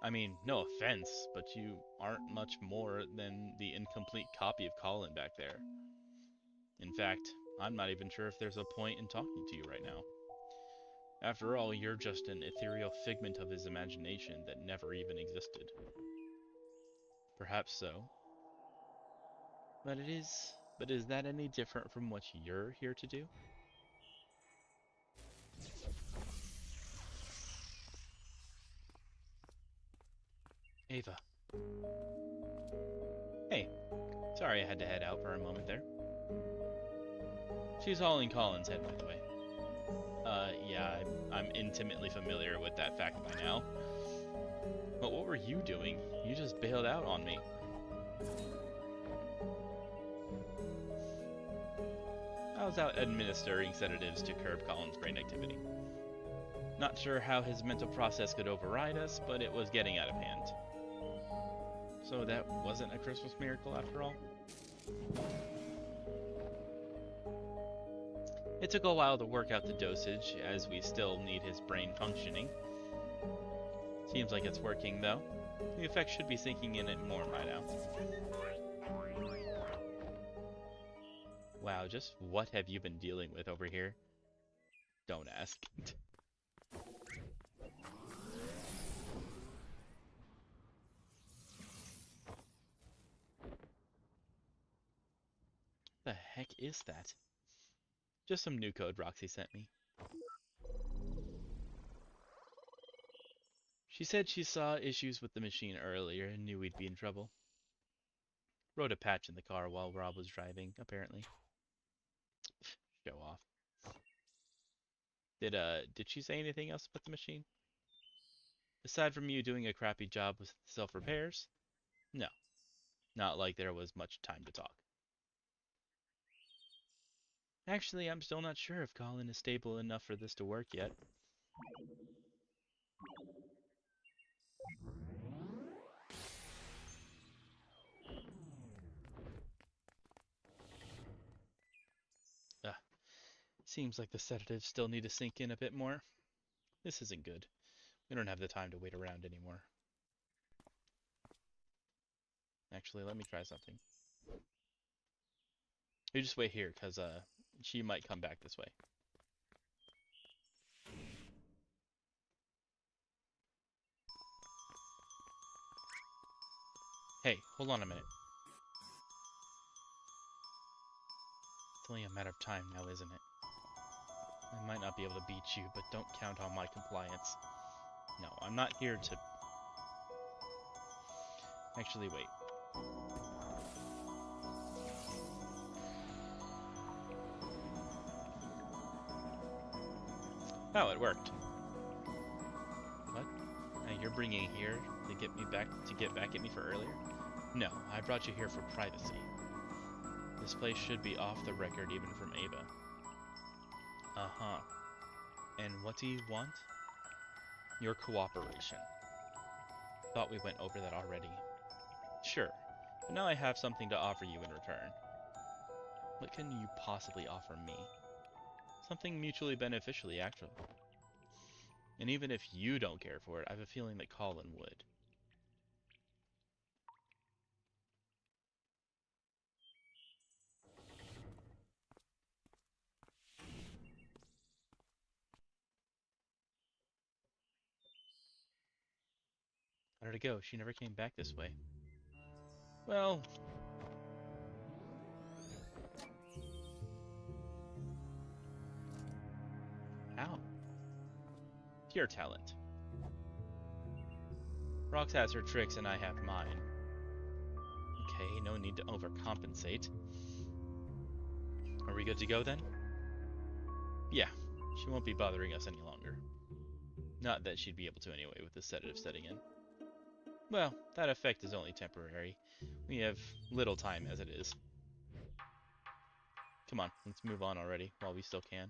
I mean, no offense, but you aren't much more than the incomplete copy of Colin back there. In fact, I'm not even sure if there's a point in talking to you right now. After all, you're just an ethereal figment of his imagination that never even existed. Perhaps so. But is that any different from what you're here to do? Ava. Hey, sorry I had to head out for a moment there. She's all in Colin's head, by the way. Yeah, I'm intimately familiar with that fact by now. But what were you doing? You just bailed out on me. I was out administering sedatives to curb Colin's brain activity. Not sure how his mental process could override us, but it was getting out of hand. So that wasn't a Christmas miracle after all? It took a while to work out the dosage, as we still need his brain functioning. Seems like it's working, though. The effects should be sinking in it more by now. Wow, just what have you been dealing with over here? Don't ask. The heck is that? Just some new code Roxy sent me. She said she saw issues with the machine earlier and knew we'd be in trouble. Wrote a patch in the car while Rob was driving, apparently. Show off. Did she say anything else about the machine? Aside from you doing a crappy job with self-repairs? No. Not like there was much time to talk. Actually, I'm still not sure if Colin is stable enough for this to work yet. Seems like the sedatives still need to sink in a bit more. This isn't good. We don't have the time to wait around anymore. Actually, let me try something. You just wait here, because she might come back this way. Hey, hold on a minute. It's only a matter of time now, isn't it? I might not be able to beat you, but don't count on my compliance. No, I'm not here to... Actually, wait. Oh, it worked. What? You're bringing here to get back at me for earlier? No, I brought you here for privacy. This place should be off the record even from Ava. Uh-huh. And what do you want? Your cooperation. Thought we went over that already. Sure, but now I have something to offer you in return. What can you possibly offer me? Something mutually beneficially, actually. And even if you don't care for it, I have a feeling that Colin would. How did it go? She never came back this way. Well... How? Pure talent. Rox has her tricks and I have mine. Okay, no need to overcompensate. Are we good to go then? Yeah, she won't be bothering us any longer. Not that she'd be able to anyway with the sedative setting in. Well, that effect is only temporary. We have little time as it is. Come on, let's move on already while we still can.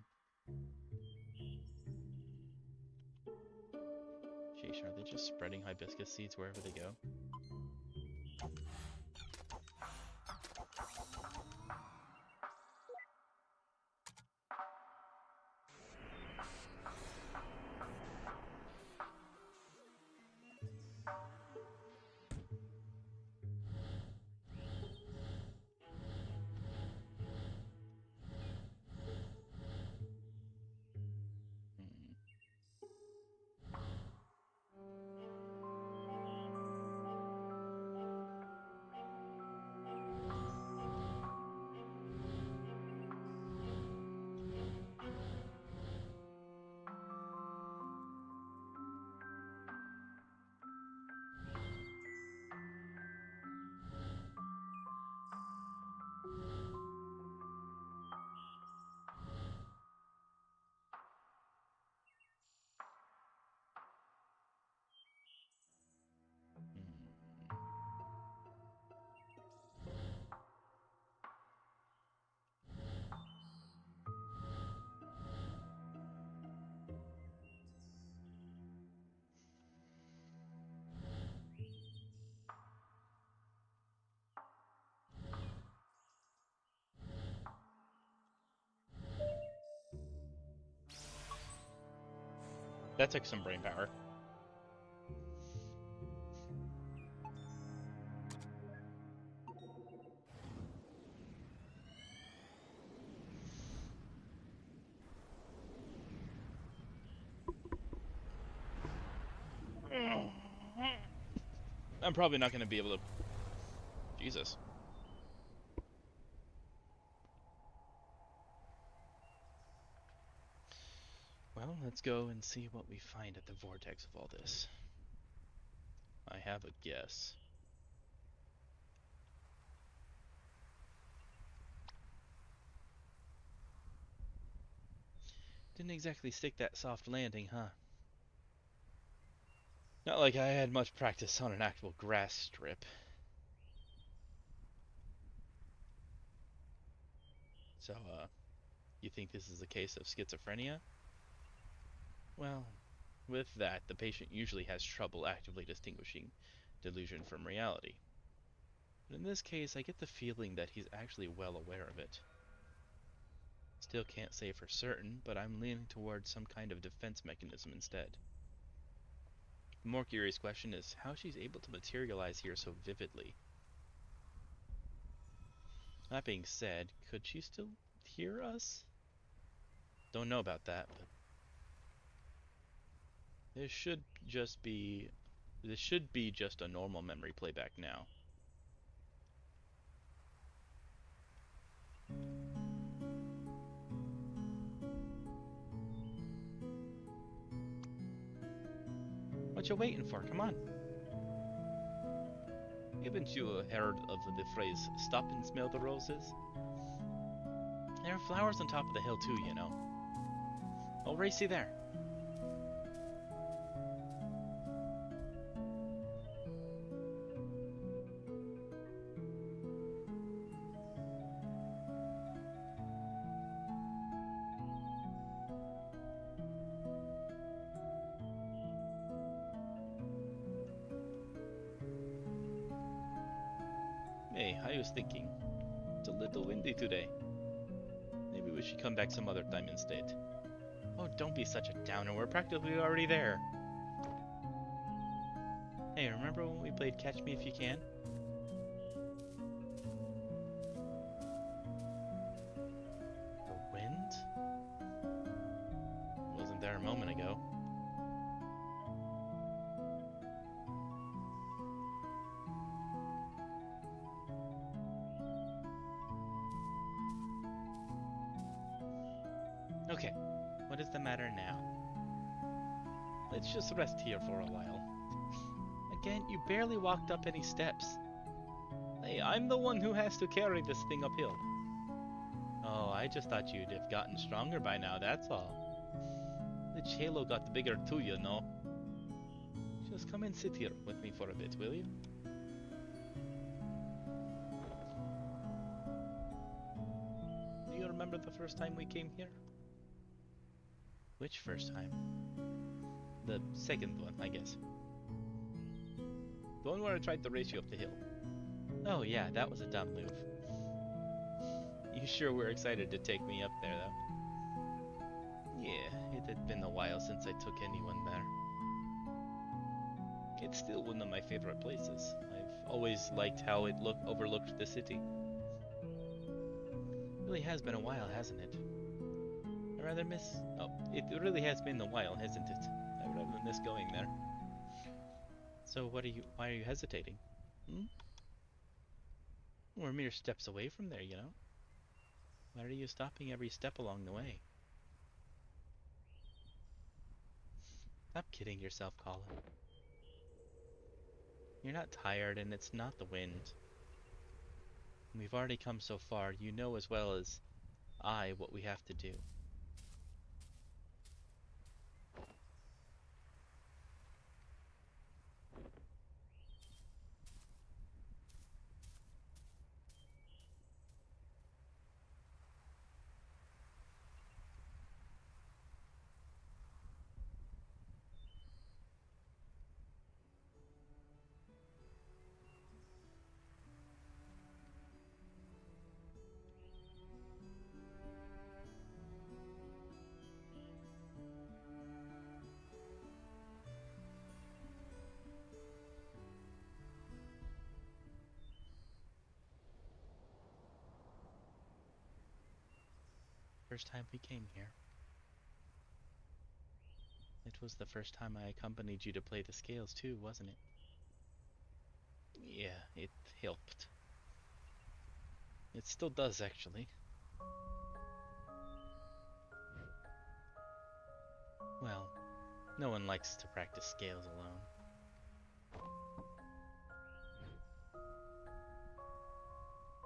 Sheesh, are they just spreading hibiscus seeds wherever they go? Hmm. That took some brain power. I'm probably not going to be able to... Jesus. Well, let's go and see what we find at the vortex of all this. I have a guess. Didn't exactly stick that soft landing, huh? Not like I had much practice on an actual grass strip. So, you think this is a case of schizophrenia? Well, with that, the patient usually has trouble actively distinguishing delusion from reality. But in this case, I get the feeling that he's actually well aware of it. Still can't say for certain, but I'm leaning towards some kind of defense mechanism instead. The more curious question is how she's able to materialize here so vividly. That being said, could she still hear us? Don't know about that, but this should be just a normal memory playback now. What you waiting for? Come on. Haven't you heard of the phrase, stop and smell the roses? There are flowers on top of the hill too, you know. Oh, racy there. Hey, I was thinking, it's a little windy today. Maybe we should come back some other time instead. Oh, don't be such a downer. We're practically already there. Hey, remember when we played Catch Me If You Can? The wind? Wasn't there a moment ago. Okay, what is the matter now? Let's just rest here for a while. Again, you barely walked up any steps. Hey, I'm the one who has to carry this thing uphill. Oh, I just thought you'd have gotten stronger by now, that's all. The halo got bigger too, you know. Just come and sit here with me for a bit, will you? Do you remember the first time we came here? Which first time? The second one, I guess. The one where I tried to race you up the hill. Oh yeah, that was a dumb move. You sure were excited to take me up there, though. Yeah, it had been a while since I took anyone there. It's still one of my favorite places. I've always liked how it overlooked the city. It really has been a while, hasn't it? I rather miss... Oh, it really has been a while, hasn't it? I rather miss going there. So why are you hesitating? Hmm? We're mere steps away from there, you know? Why are you stopping every step along the way? Stop kidding yourself, Colin. You're not tired, and it's not the wind. We've already come so far, you know as well as I what we have to do. First time we came here. It was the first time I accompanied you to play the scales too, wasn't it? Yeah, it helped. It still does, actually. Well, no one likes to practice scales alone.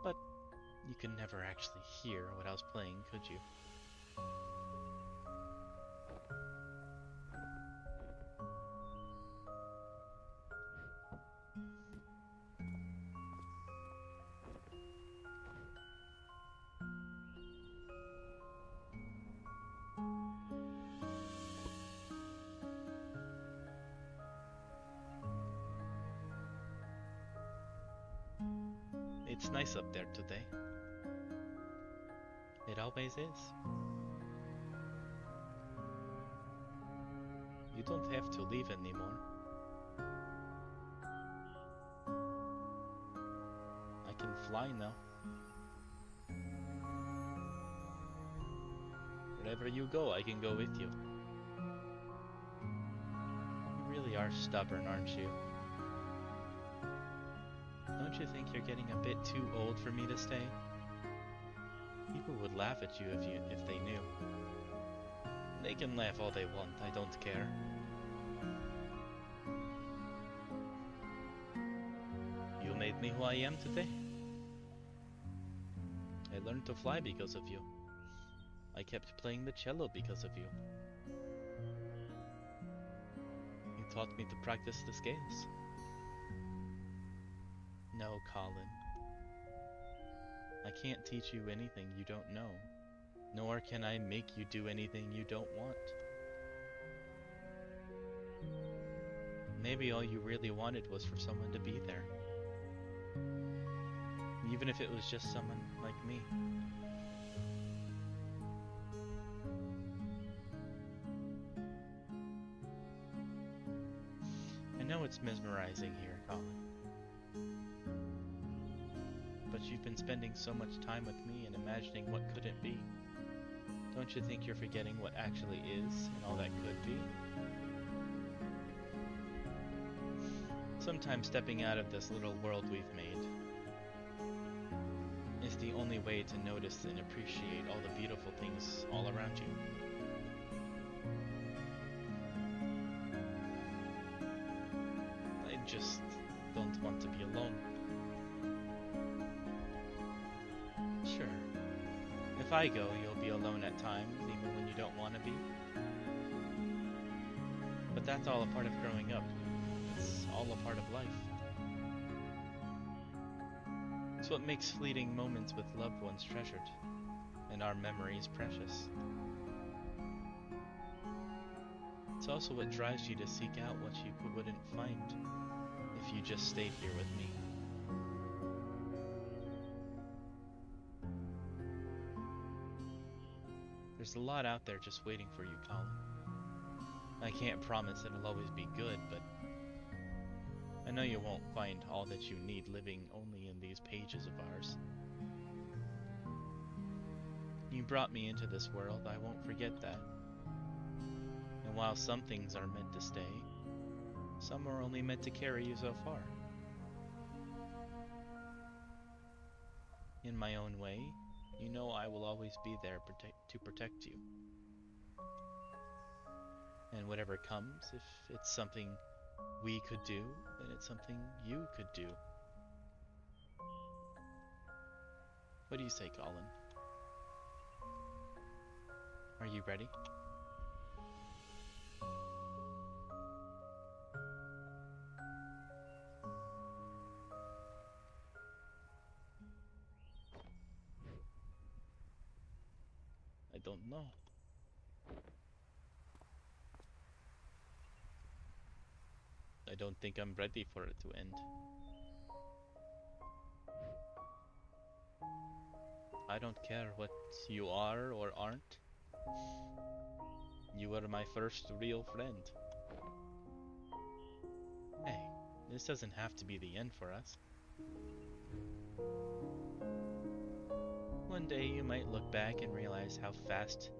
But you could never actually hear what I was playing, could you? It's nice up there today. It always is. You don't have to leave anymore. I can fly now. Wherever you go, I can go with you. You really are stubborn, aren't you? Don't you think you're getting a bit too old for me to stay? People would laugh at you if they knew. They can laugh all they want, I don't care. You made me who I am today. I learned to fly because of you. I kept playing the cello because of you. You taught me to practice the scales. No, Colin. I can't teach you anything you don't know, nor can I make you do anything you don't want. Maybe all you really wanted was for someone to be there. Even if it was just someone like me. It's mesmerizing here, Colin. But you've been spending so much time with me and imagining what couldn't be. Don't you think you're forgetting what actually is and all that could be? Sometimes stepping out of this little world we've made is the only way to notice and appreciate all the beautiful things all around you. I just don't want to be alone. Sure. If I go, you'll be alone at times, even when you don't want to be. But that's all a part of growing up. It's all a part of life. It's what makes fleeting moments with loved ones treasured, and our memories precious. It's also what drives you to seek out what you wouldn't find if you just stayed here with me. There's a lot out there just waiting for you, Colin. I can't promise it'll always be good, but I know you won't find all that you need living only in these pages of ours. You brought me into this world, I won't forget that. And while some things are meant to stay, some are only meant to carry you so far. In my own way, you know I will always be there to protect you. And whatever comes, if it's something we could do, then it's something you could do. What do you say, Colin? Are you ready? I don't know. I don't think I'm ready for it to end. I don't care what you are or aren't. You were my first real friend. Hey, this doesn't have to be the end for us. One day you might look back and realize how fast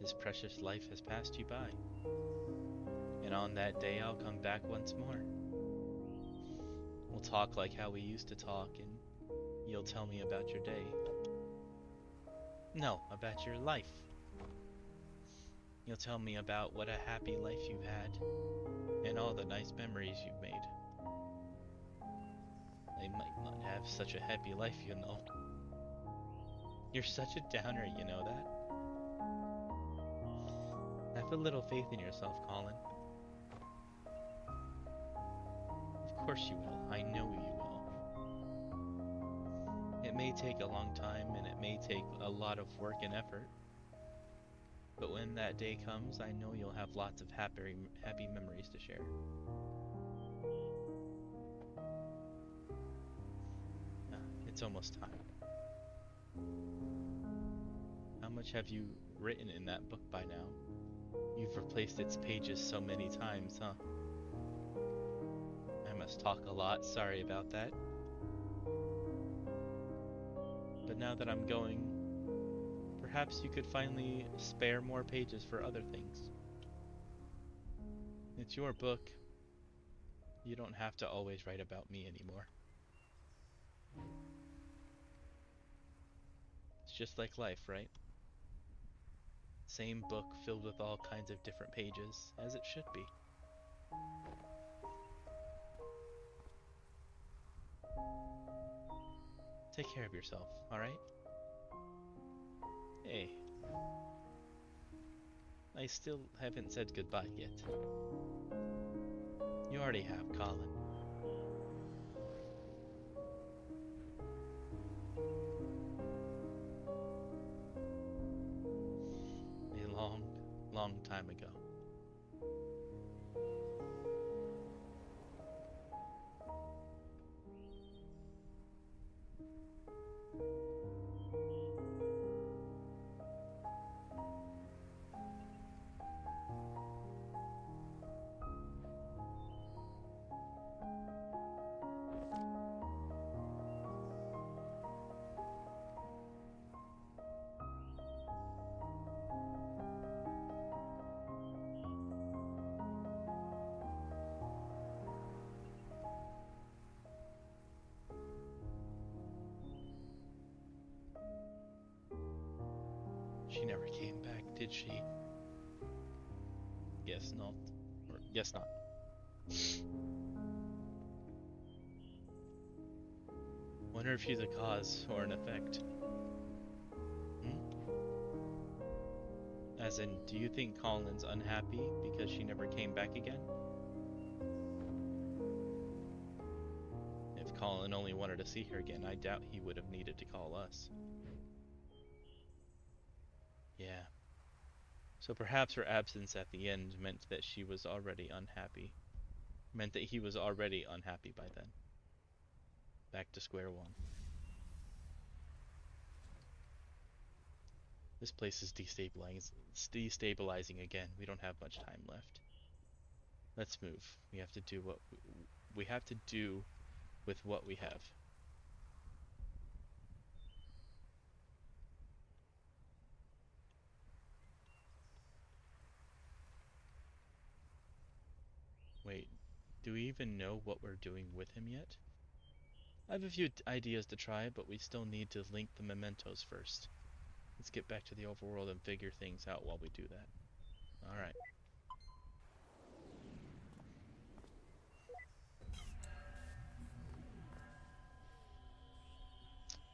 this precious life has passed you by. And on that day I'll come back once more. We'll talk like how we used to talk, and you'll tell me about your day. No, about your life. You'll tell me about what a happy life you've had, and all the nice memories you've made. I might not have such a happy life, you know. You're such a downer, you know that? Have a little faith in yourself, Colin. Of course you will. I know you will. It may take a long time, and it may take a lot of work and effort. But when that day comes, I know you'll have lots of happy memories to share. It's almost time. How much have you written in that book by now? You've replaced its pages so many times, huh? I must talk a lot, sorry about that. But now that I'm going, perhaps you could finally spare more pages for other things. It's your book. You don't have to always write about me anymore. It's just like life, right? Same book filled with all kinds of different pages, as it should be. Take care of yourself, alright? Hey. I still haven't said goodbye yet. You already have, Colin. A long, long time ago. She never came back, did she? Guess not. Or guess not. Wonder if she's a cause or an effect. As in, do you think Colin's unhappy because she never came back again? If Colin only wanted to see her again, I doubt he would have needed to call us. Yeah. So perhaps her absence at the end meant that she was already unhappy. Meant that he was already unhappy by then. Back to square one. This place is destabilizing again. We don't have much time left. Let's move. We have to do what we have to do with what we have. Wait, do we even know what we're doing with him yet? I have a few ideas to try, but we still need to link the mementos first. Let's get back to the overworld and figure things out while we do that. Alright.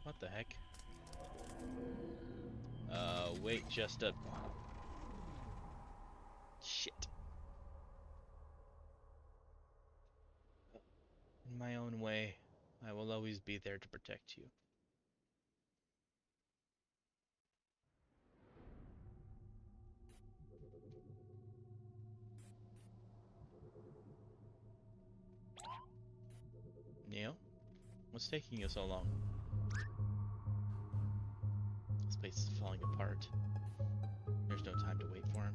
What the heck? Wait just a... Shit. In my own way, I will always be there to protect you. Neo? What's taking you so long? This place is falling apart. There's no time to wait for him.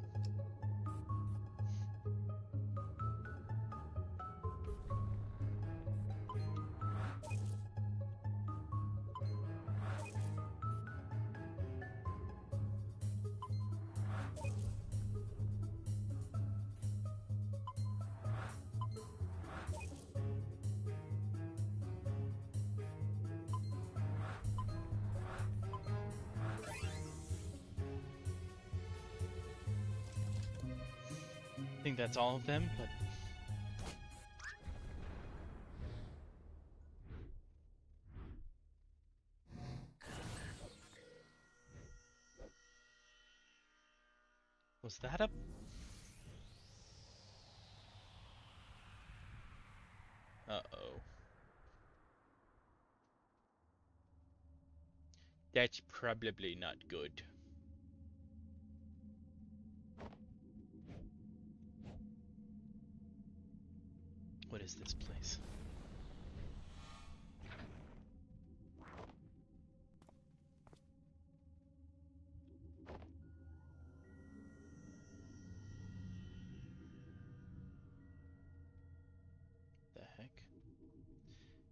I think that's all of them, but... Was that a... Uh-oh. That's probably not good. What is this place? The heck?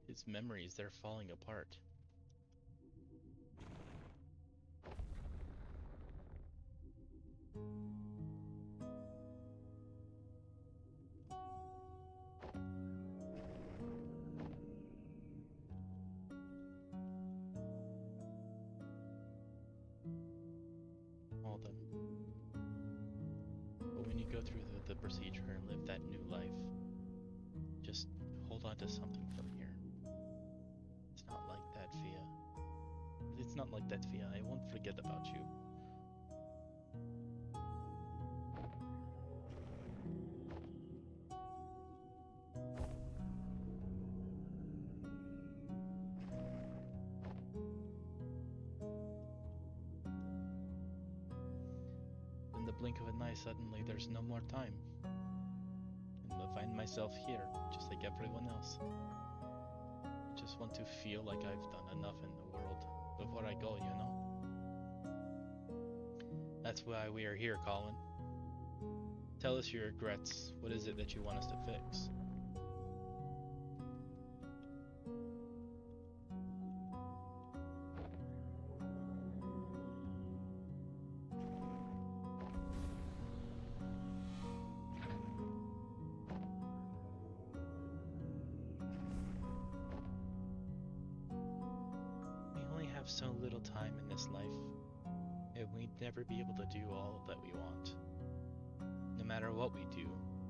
His memories, they're falling apart. All them. But when you go through the procedure and live that new life, just hold on to something from here. It's not like that, Fia. It's not like that, Fia. I won't forget about you. In the blink of an eye, suddenly there's no more time. And I find myself here, just like everyone else. I just want to feel like I've done enough in the world before I go, you know? That's why we are here, Colin. Tell us your regrets. What is it that you want us to fix? We only have so little time in this life. and we'd never be able to do all that we want. No matter what we do,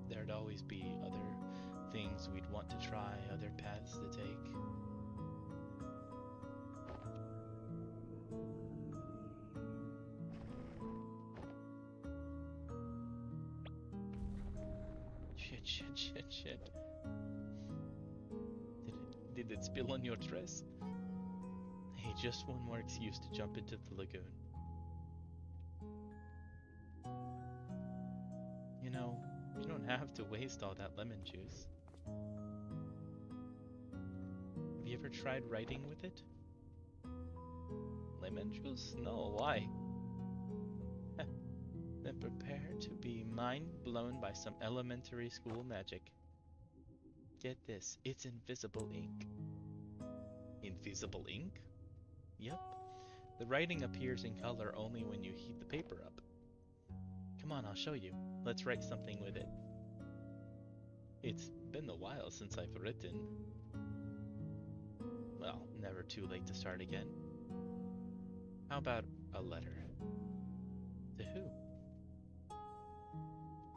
there'd always be other things we'd want to try, other paths to take. Shit. Did it spill on your dress? Hey, just one more excuse to jump into the lagoon. You know, you don't have to waste all that lemon juice. Have you ever tried writing with it? Lemon juice? No, why? Then prepare to be mind blown by some elementary school magic. Get this, it's invisible ink. Invisible ink? Yep. The writing appears in color only when you heat the paper up. Come on, I'll show you. Let's write something with it. It's been a while since I've written. Well, never too late to start again. How about a letter? To who?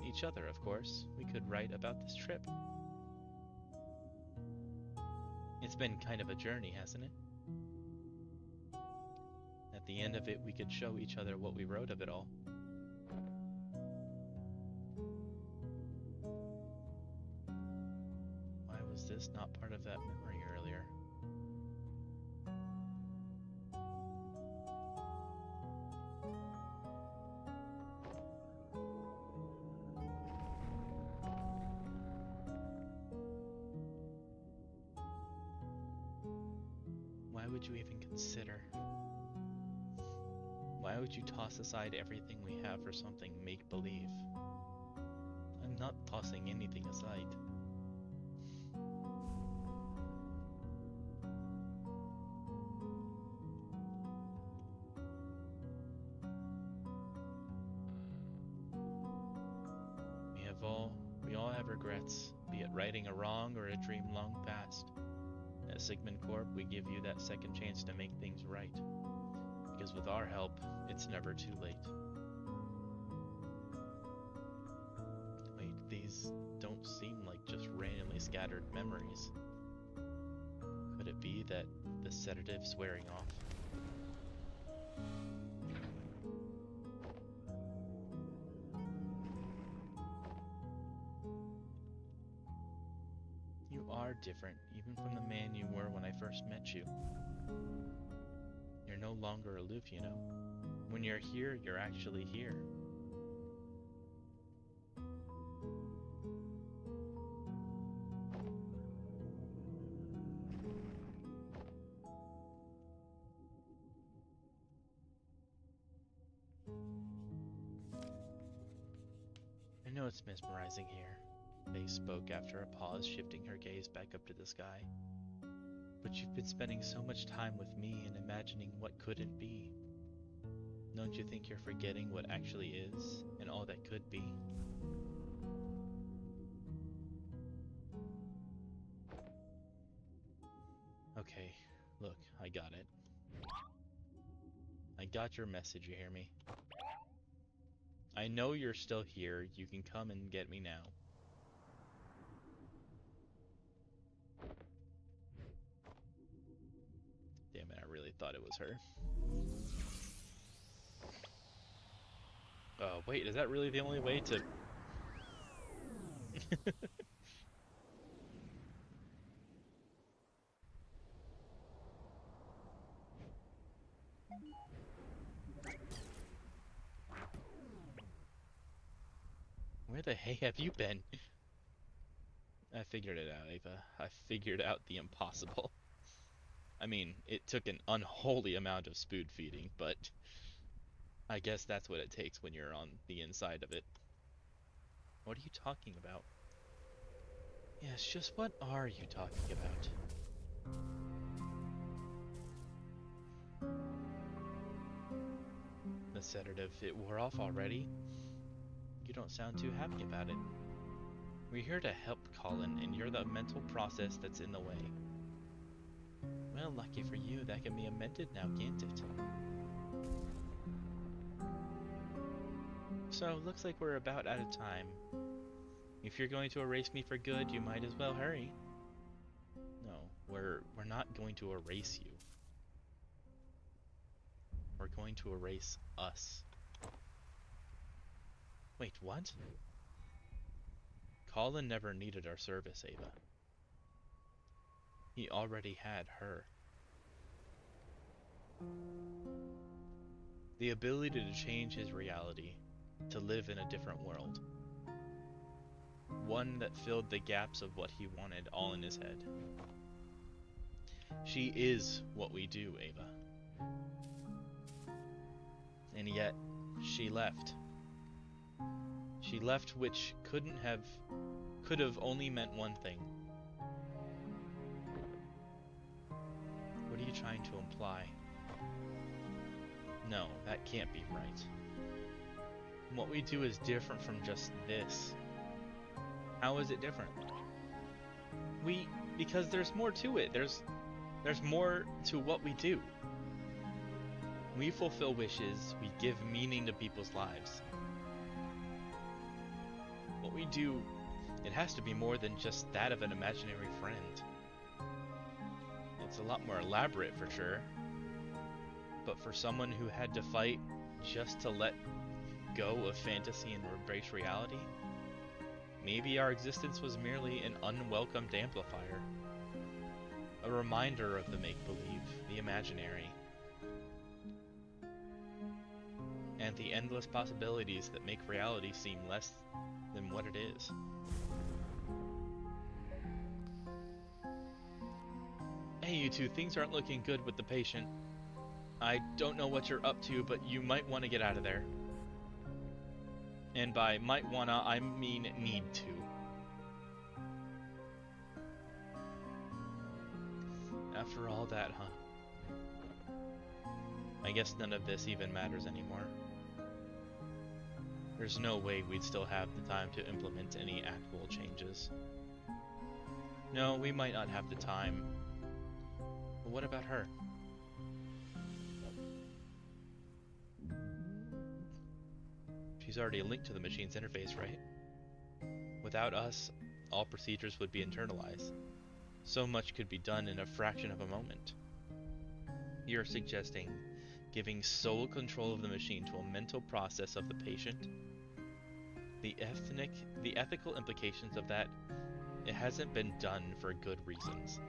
Each other, of course. We could write about this trip. It's been kind of a journey, hasn't it? At the end of it, we could show each other what we wrote of it all. Why was this not part of that memory earlier? Why would you even consider? Why would you toss aside everything we have for something make-believe? I'm not tossing anything aside. We all have regrets, be it righting a wrong or a dream long past. At Sigmund Corp, we give you that second chance to make things right. Because with our help, it's never too late. Wait, these don't seem like just randomly scattered memories. Could it be that the sedative's wearing off? You are different, even from the man you were when I first met you. You're no longer aloof, you know. When you're here, you're actually here. I know it's mesmerizing here. Faye spoke after a pause, shifting her gaze back up to the sky. But you've been spending so much time with me and imagining what couldn't be. Don't you think you're forgetting what actually is, and all that could be? Okay, look, I got it. I got your message, you hear me? I know you're still here, you can come and get me now. Damn it, I really thought it was her. Wait, is that really the only way to... Where the hey have you been? I figured it out, Ava. I figured out the impossible. I mean, it took an unholy amount of spoon feeding, but I guess that's what it takes when you're on the inside of it. What are you talking about? Yes, just what are you talking about? The sedative, it wore off already? You don't sound too happy about it. We're here to help, Colin, and you're the mental process that's in the way. Well, lucky for you, that can be amended now, can't it? So, looks like we're about out of time. If you're going to erase me for good, you might as well hurry. No, we're not going to erase you. We're going to erase us. Wait, what? Colin never needed our service, Ava. He already had her. The ability to change his reality, to live in a different world. One that filled the gaps of what he wanted all in his head. She is what we do, Ava. And yet, she left. She left, which could have only meant one thing. What are you trying to imply? No, that can't be right. What we do is different from just this. How is it different? Because there's more to it. There's more to what we do. We fulfill wishes, we give meaning to people's lives. What we do, it has to be more than just that of an imaginary friend. It's a lot more elaborate for sure. But for someone who had to fight just to let go of fantasy and embrace reality, maybe our existence was merely an unwelcomed amplifier. A reminder of the make-believe, the imaginary, and the endless possibilities that make reality seem less than what it is. Hey you two, things aren't looking good with the patient. I don't know what you're up to, but you might want to get out of there. And by might wanna, I mean need to. After all that, huh? I guess none of this even matters anymore. There's no way we'd still have the time to implement any actual changes. No, we might not have the time. But what about her? She's already linked to the machine's interface, right? Without us, all procedures would be internalized. So much could be done in a fraction of a moment. You're suggesting giving sole control of the machine to a mental process of the patient? The ethical implications of that, it hasn't been done for good reasons.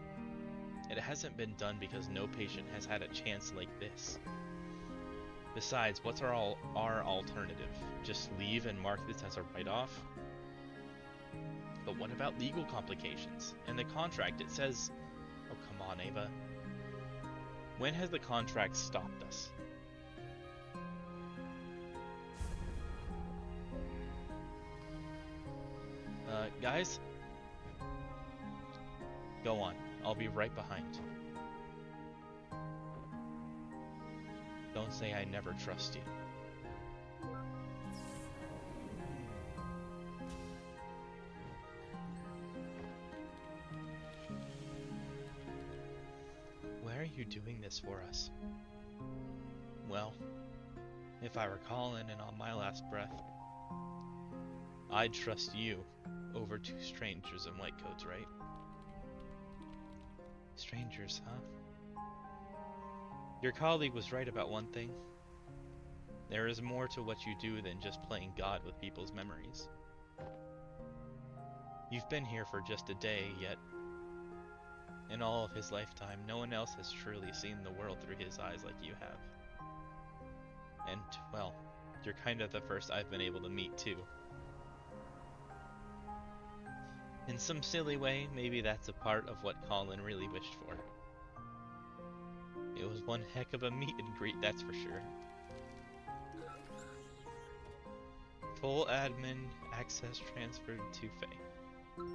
It hasn't been done because no patient has had a chance like this. Besides, what's our alternative? Just leave and mark this as a write-off? But what about legal complications? In the contract it says... Oh, come on, Ava. When has the contract stopped us? Guys? Go on. I'll be right behind. Don't say I never trust you. Why are you doing this for us? Well, if I were Colin and on my last breath, I'd trust you over two strangers in white coats, right? Strangers, huh? Your colleague was right about one thing. There is more to what you do than just playing God with people's memories. You've been here for just a day, yet in all of his lifetime, no one else has truly seen the world through his eyes like you have. And, well, you're kind of the first I've been able to meet, too. In some silly way, maybe that's a part of what Colin really wished for. It was one heck of a meet and greet, that's for sure. Full admin access transferred to Faye.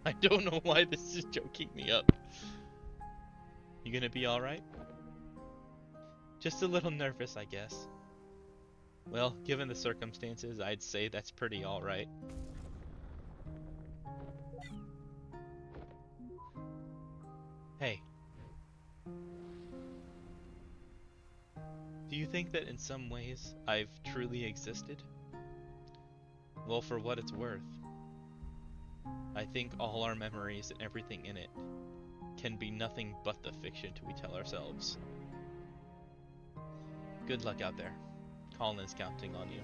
I don't know why this is choking me up. You gonna be alright? Just a little nervous, I guess. Well, given the circumstances, I'd say that's pretty alright. Hey. Do you think that in some ways I've truly existed? Well, for what it's worth, I think all our memories and everything in it can be nothing but the fiction we tell ourselves. Good luck out there. Colin's counting on you.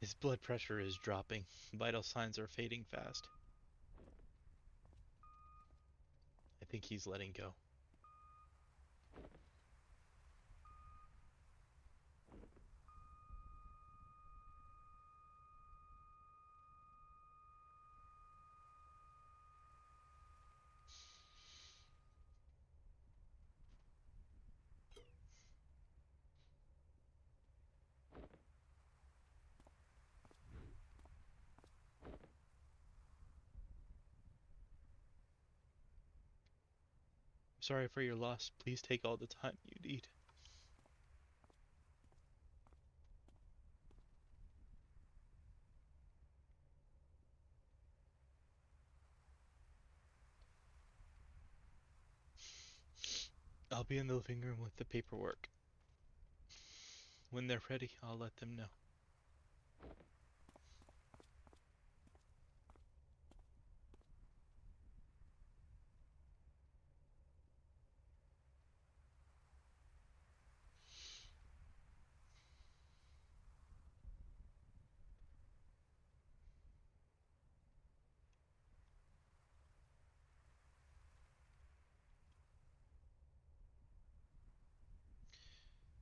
His blood pressure is dropping. Vital signs are fading fast. I think he's letting go. Sorry for your loss. Please take all the time you need. I'll be in the living room with the paperwork. When they're ready, I'll let them know.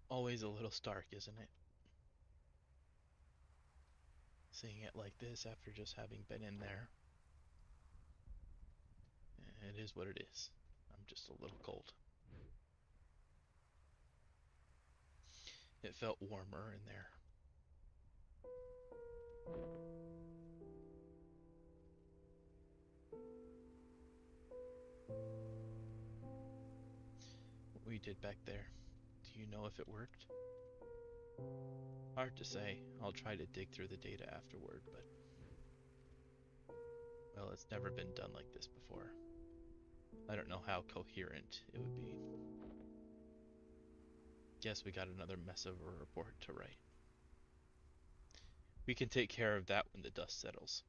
Always a little stark, isn't it? Seeing it like this after just having been in there. It is what it is. I'm just a little cold. It felt warmer in there. What we did back there, do you know if it worked? Hard to say. I'll try to dig through the data afterward, but... well, it's never been done like this before. I don't know how coherent it would be. Guess we got another mess of a report to write. We can take care of that when the dust settles.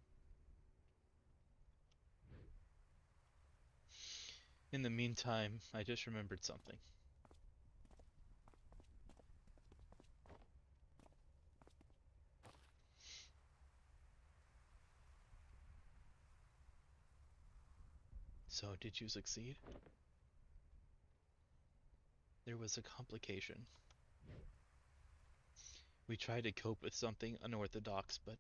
In the meantime, I just remembered something. So, did you succeed? There was a complication. We tried to cope with something unorthodox, but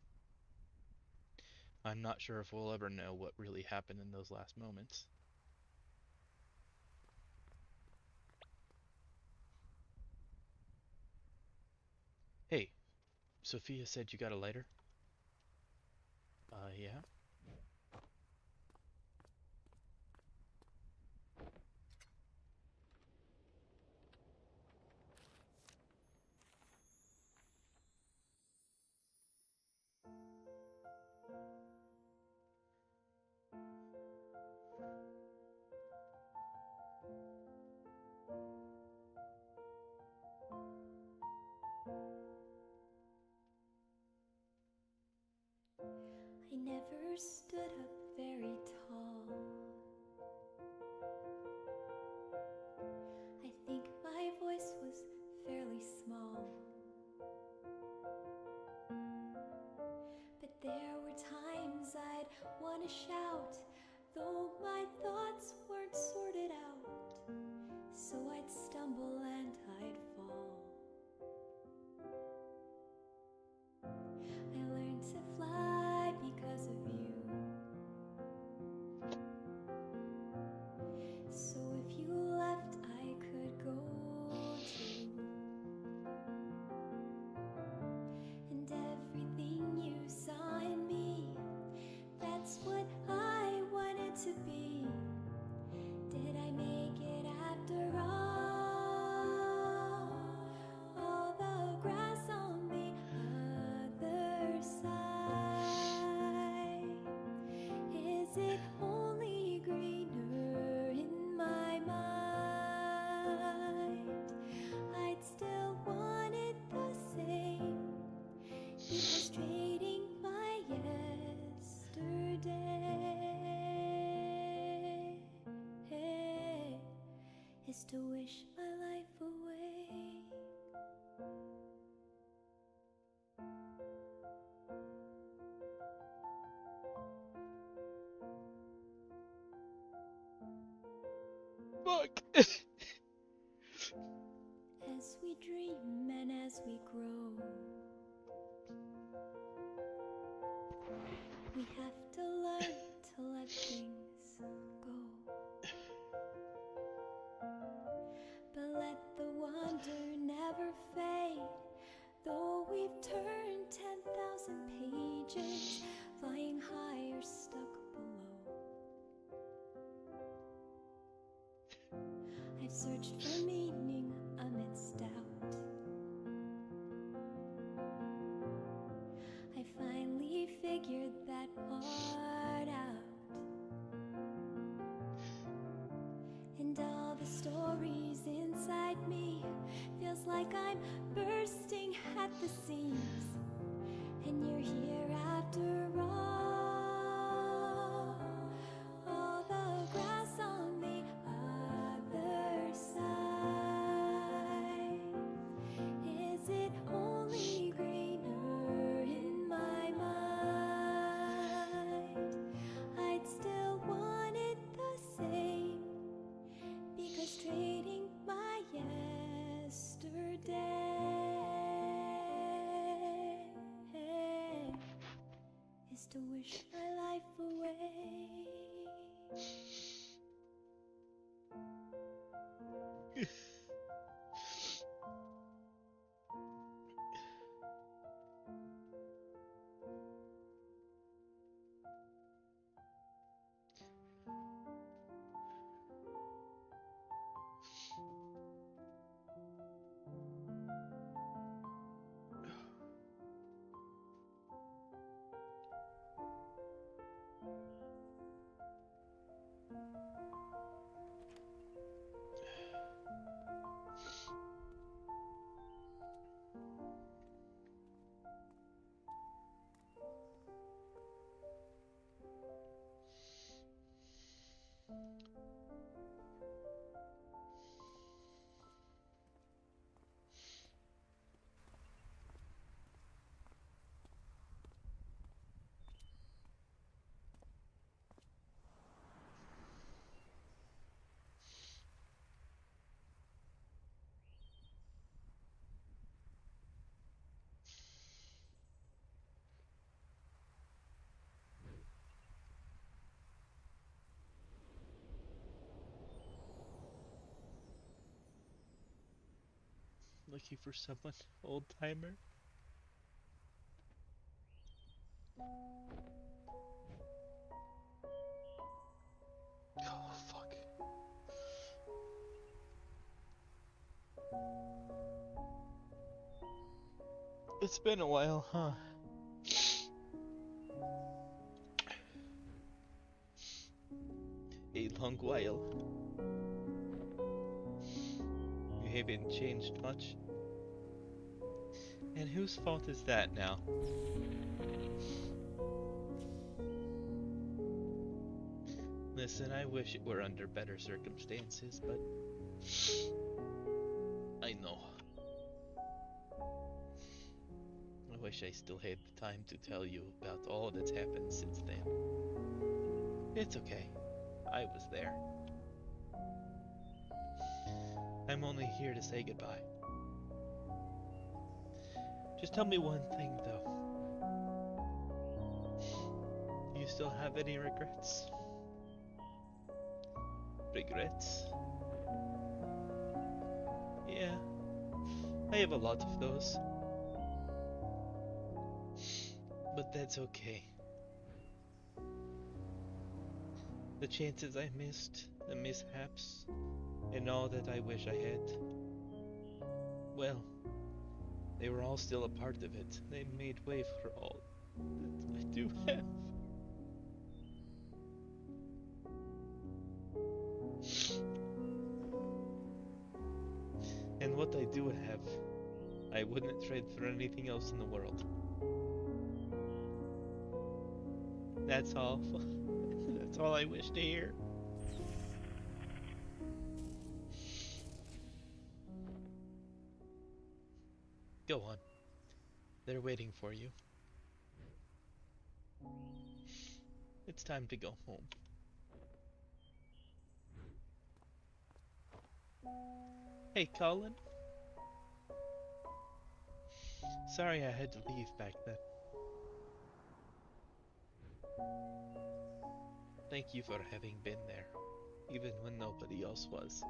I'm not sure if we'll ever know what really happened in those last moments. Hey, Sophia said you got a lighter? Yeah? I never stood up very tall. I think my voice was fairly small. But there were wanna shout, though my thoughts weren't sorted out. So I'd stumble and I'd fall. I learned to fly because of you. So if you left, I could go too. And everything you saw in me, that's what I wanted to be. Did I make it after all? All the grass on the other side, is it only greener in my mind? I'd still want it the same, because trading my yesterday is to wish my life away. Fuck. As we dream and as we grow, we have to learn to let things go. But let the wonder never fade, though we've turned 10,000 pages, flying high or stuck below. I've searched for meaning amidst doubt. I finally figured that part out. And all the stories inside me feels like I'm bursting at the seams. And you're here after all. All the grass on the other side, is it only greener in my mind? I'd still want it the same, because trading my yesterday is to wish my life away. Looking for someone, old timer. Oh fuck. It's been a while, huh? A long while. You haven't changed much. And whose fault is that now? Listen, I wish it were under better circumstances, but I know. I wish I still had the time to tell you about all that's happened since then. It's okay. I was there. I'm only here to say goodbye. Just tell me one thing, though. Do you still have any regrets? Regrets? Yeah, I have a lot of those. But that's okay. The chances I missed, the mishaps, and all that I wish I had. Well, they were all still a part of it. They made way for all that I do have. And what I do have, I wouldn't trade for anything else in the world. That's all. That's all I wish to hear. Go on. They're waiting for you. It's time to go home. Hey, Colin. Sorry I had to leave back then. Thank you for having been there, even when nobody else was.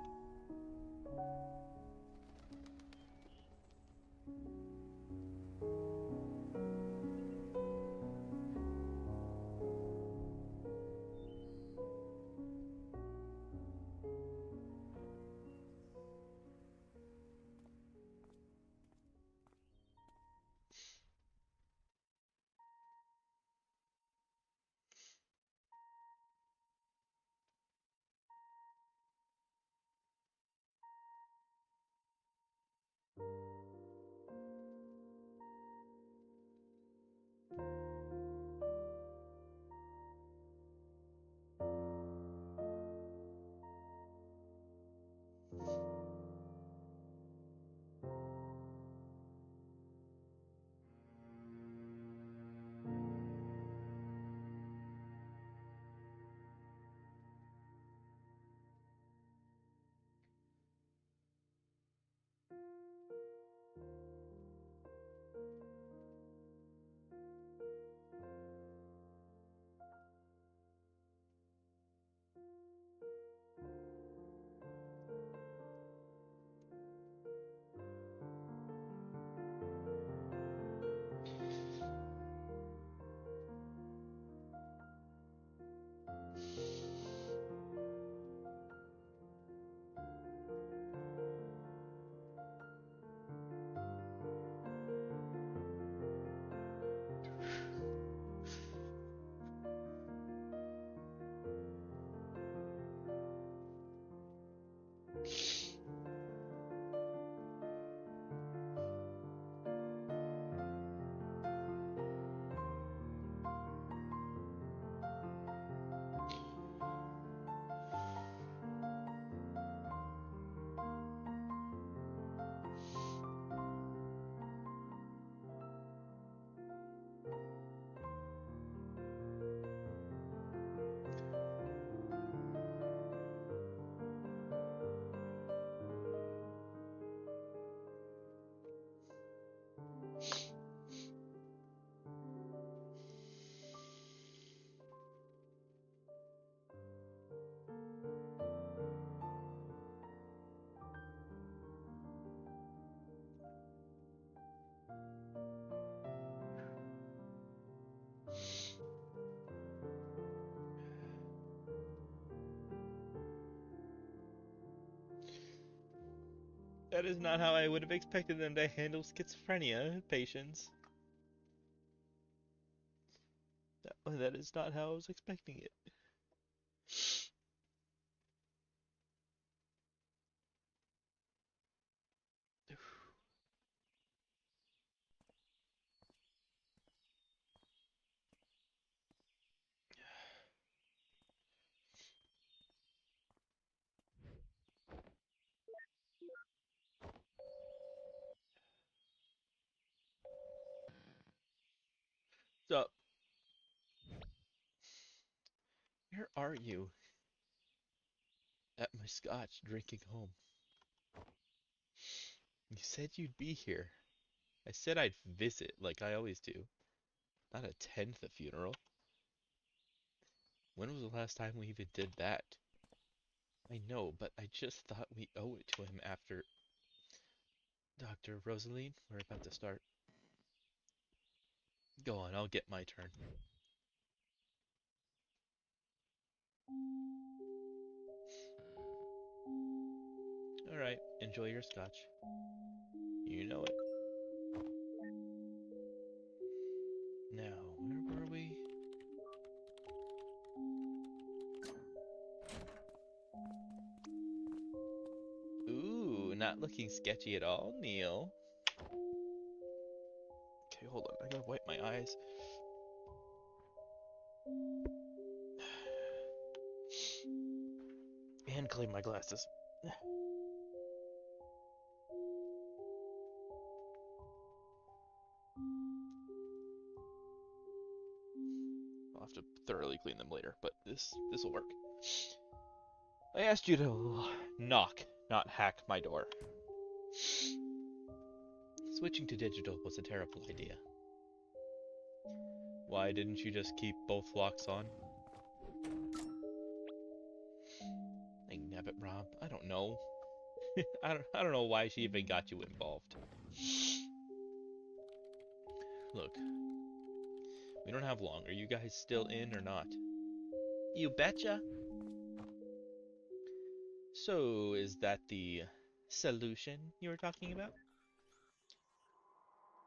That is not how I would have expected them to handle schizophrenia patients. That is not how I was expecting it. So, Where are you? At my scotch, drinking home. You said you'd be here. I said I'd visit, like I always do. Not attend the funeral. When was the last time we even did that? I know, but I just thought we owe it to him after... Dr. Rosaline, we're about to start. Go on, I'll get my turn. Alright, enjoy your scotch. You know it. Now, where were we? Ooh, not looking sketchy at all, Neil. Okay, hold on, I gotta wipe my eyes. And clean my glasses. I'll have to thoroughly clean them later, but this'll work. I asked you to knock, not hack my door. Switching to digital was a terrible idea. Why didn't you just keep both locks on? Nabbit Rob, I don't know. I don't know why she even got you involved. Look, we don't have long. Are you guys still in or not? You betcha. So, is that the solution you were talking about?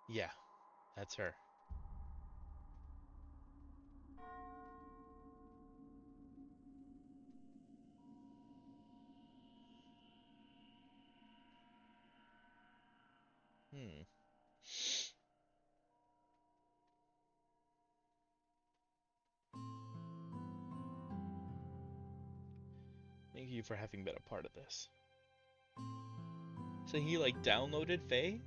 Yeah, that's her. Hmm. Thank you for having been a part of this. So he like downloaded Faye?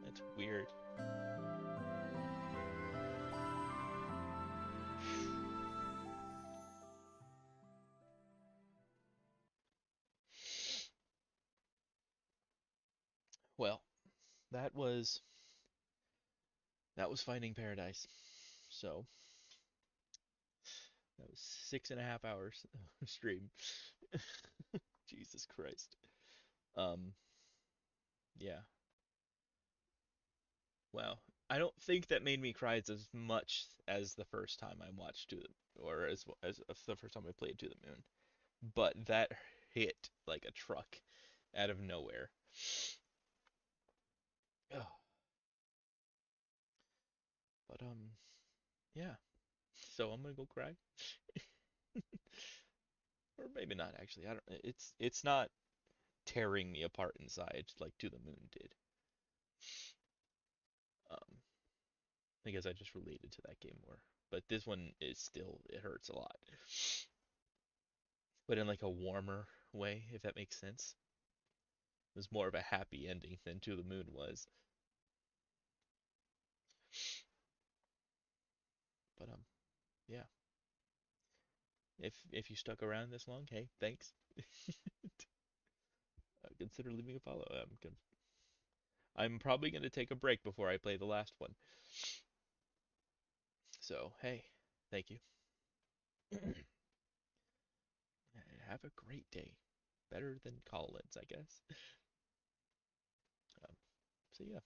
That's weird. Well, that was Finding Paradise. So that was 6.5 hours of stream. Jesus Christ. Um, yeah. Wow. I don't think that made me cry as much as the first time I watched or as the first time I played To the Moon. But that hit like a truck out of nowhere. Ugh. But yeah. So I'm gonna go cry. Or maybe not actually. I don't it's not tearing me apart inside like To the Moon did. I guess I just related to that game more. But this one is still, it hurts a lot. But in like a warmer way, if that makes sense. It was more of a happy ending than To the Moon was. But yeah. If you stuck around this long, hey, thanks. Consider leaving a follow. I'm probably gonna take a break before I play the last one. So hey, thank you. Have a great day. Better than Collins, I guess. Um, so yeah.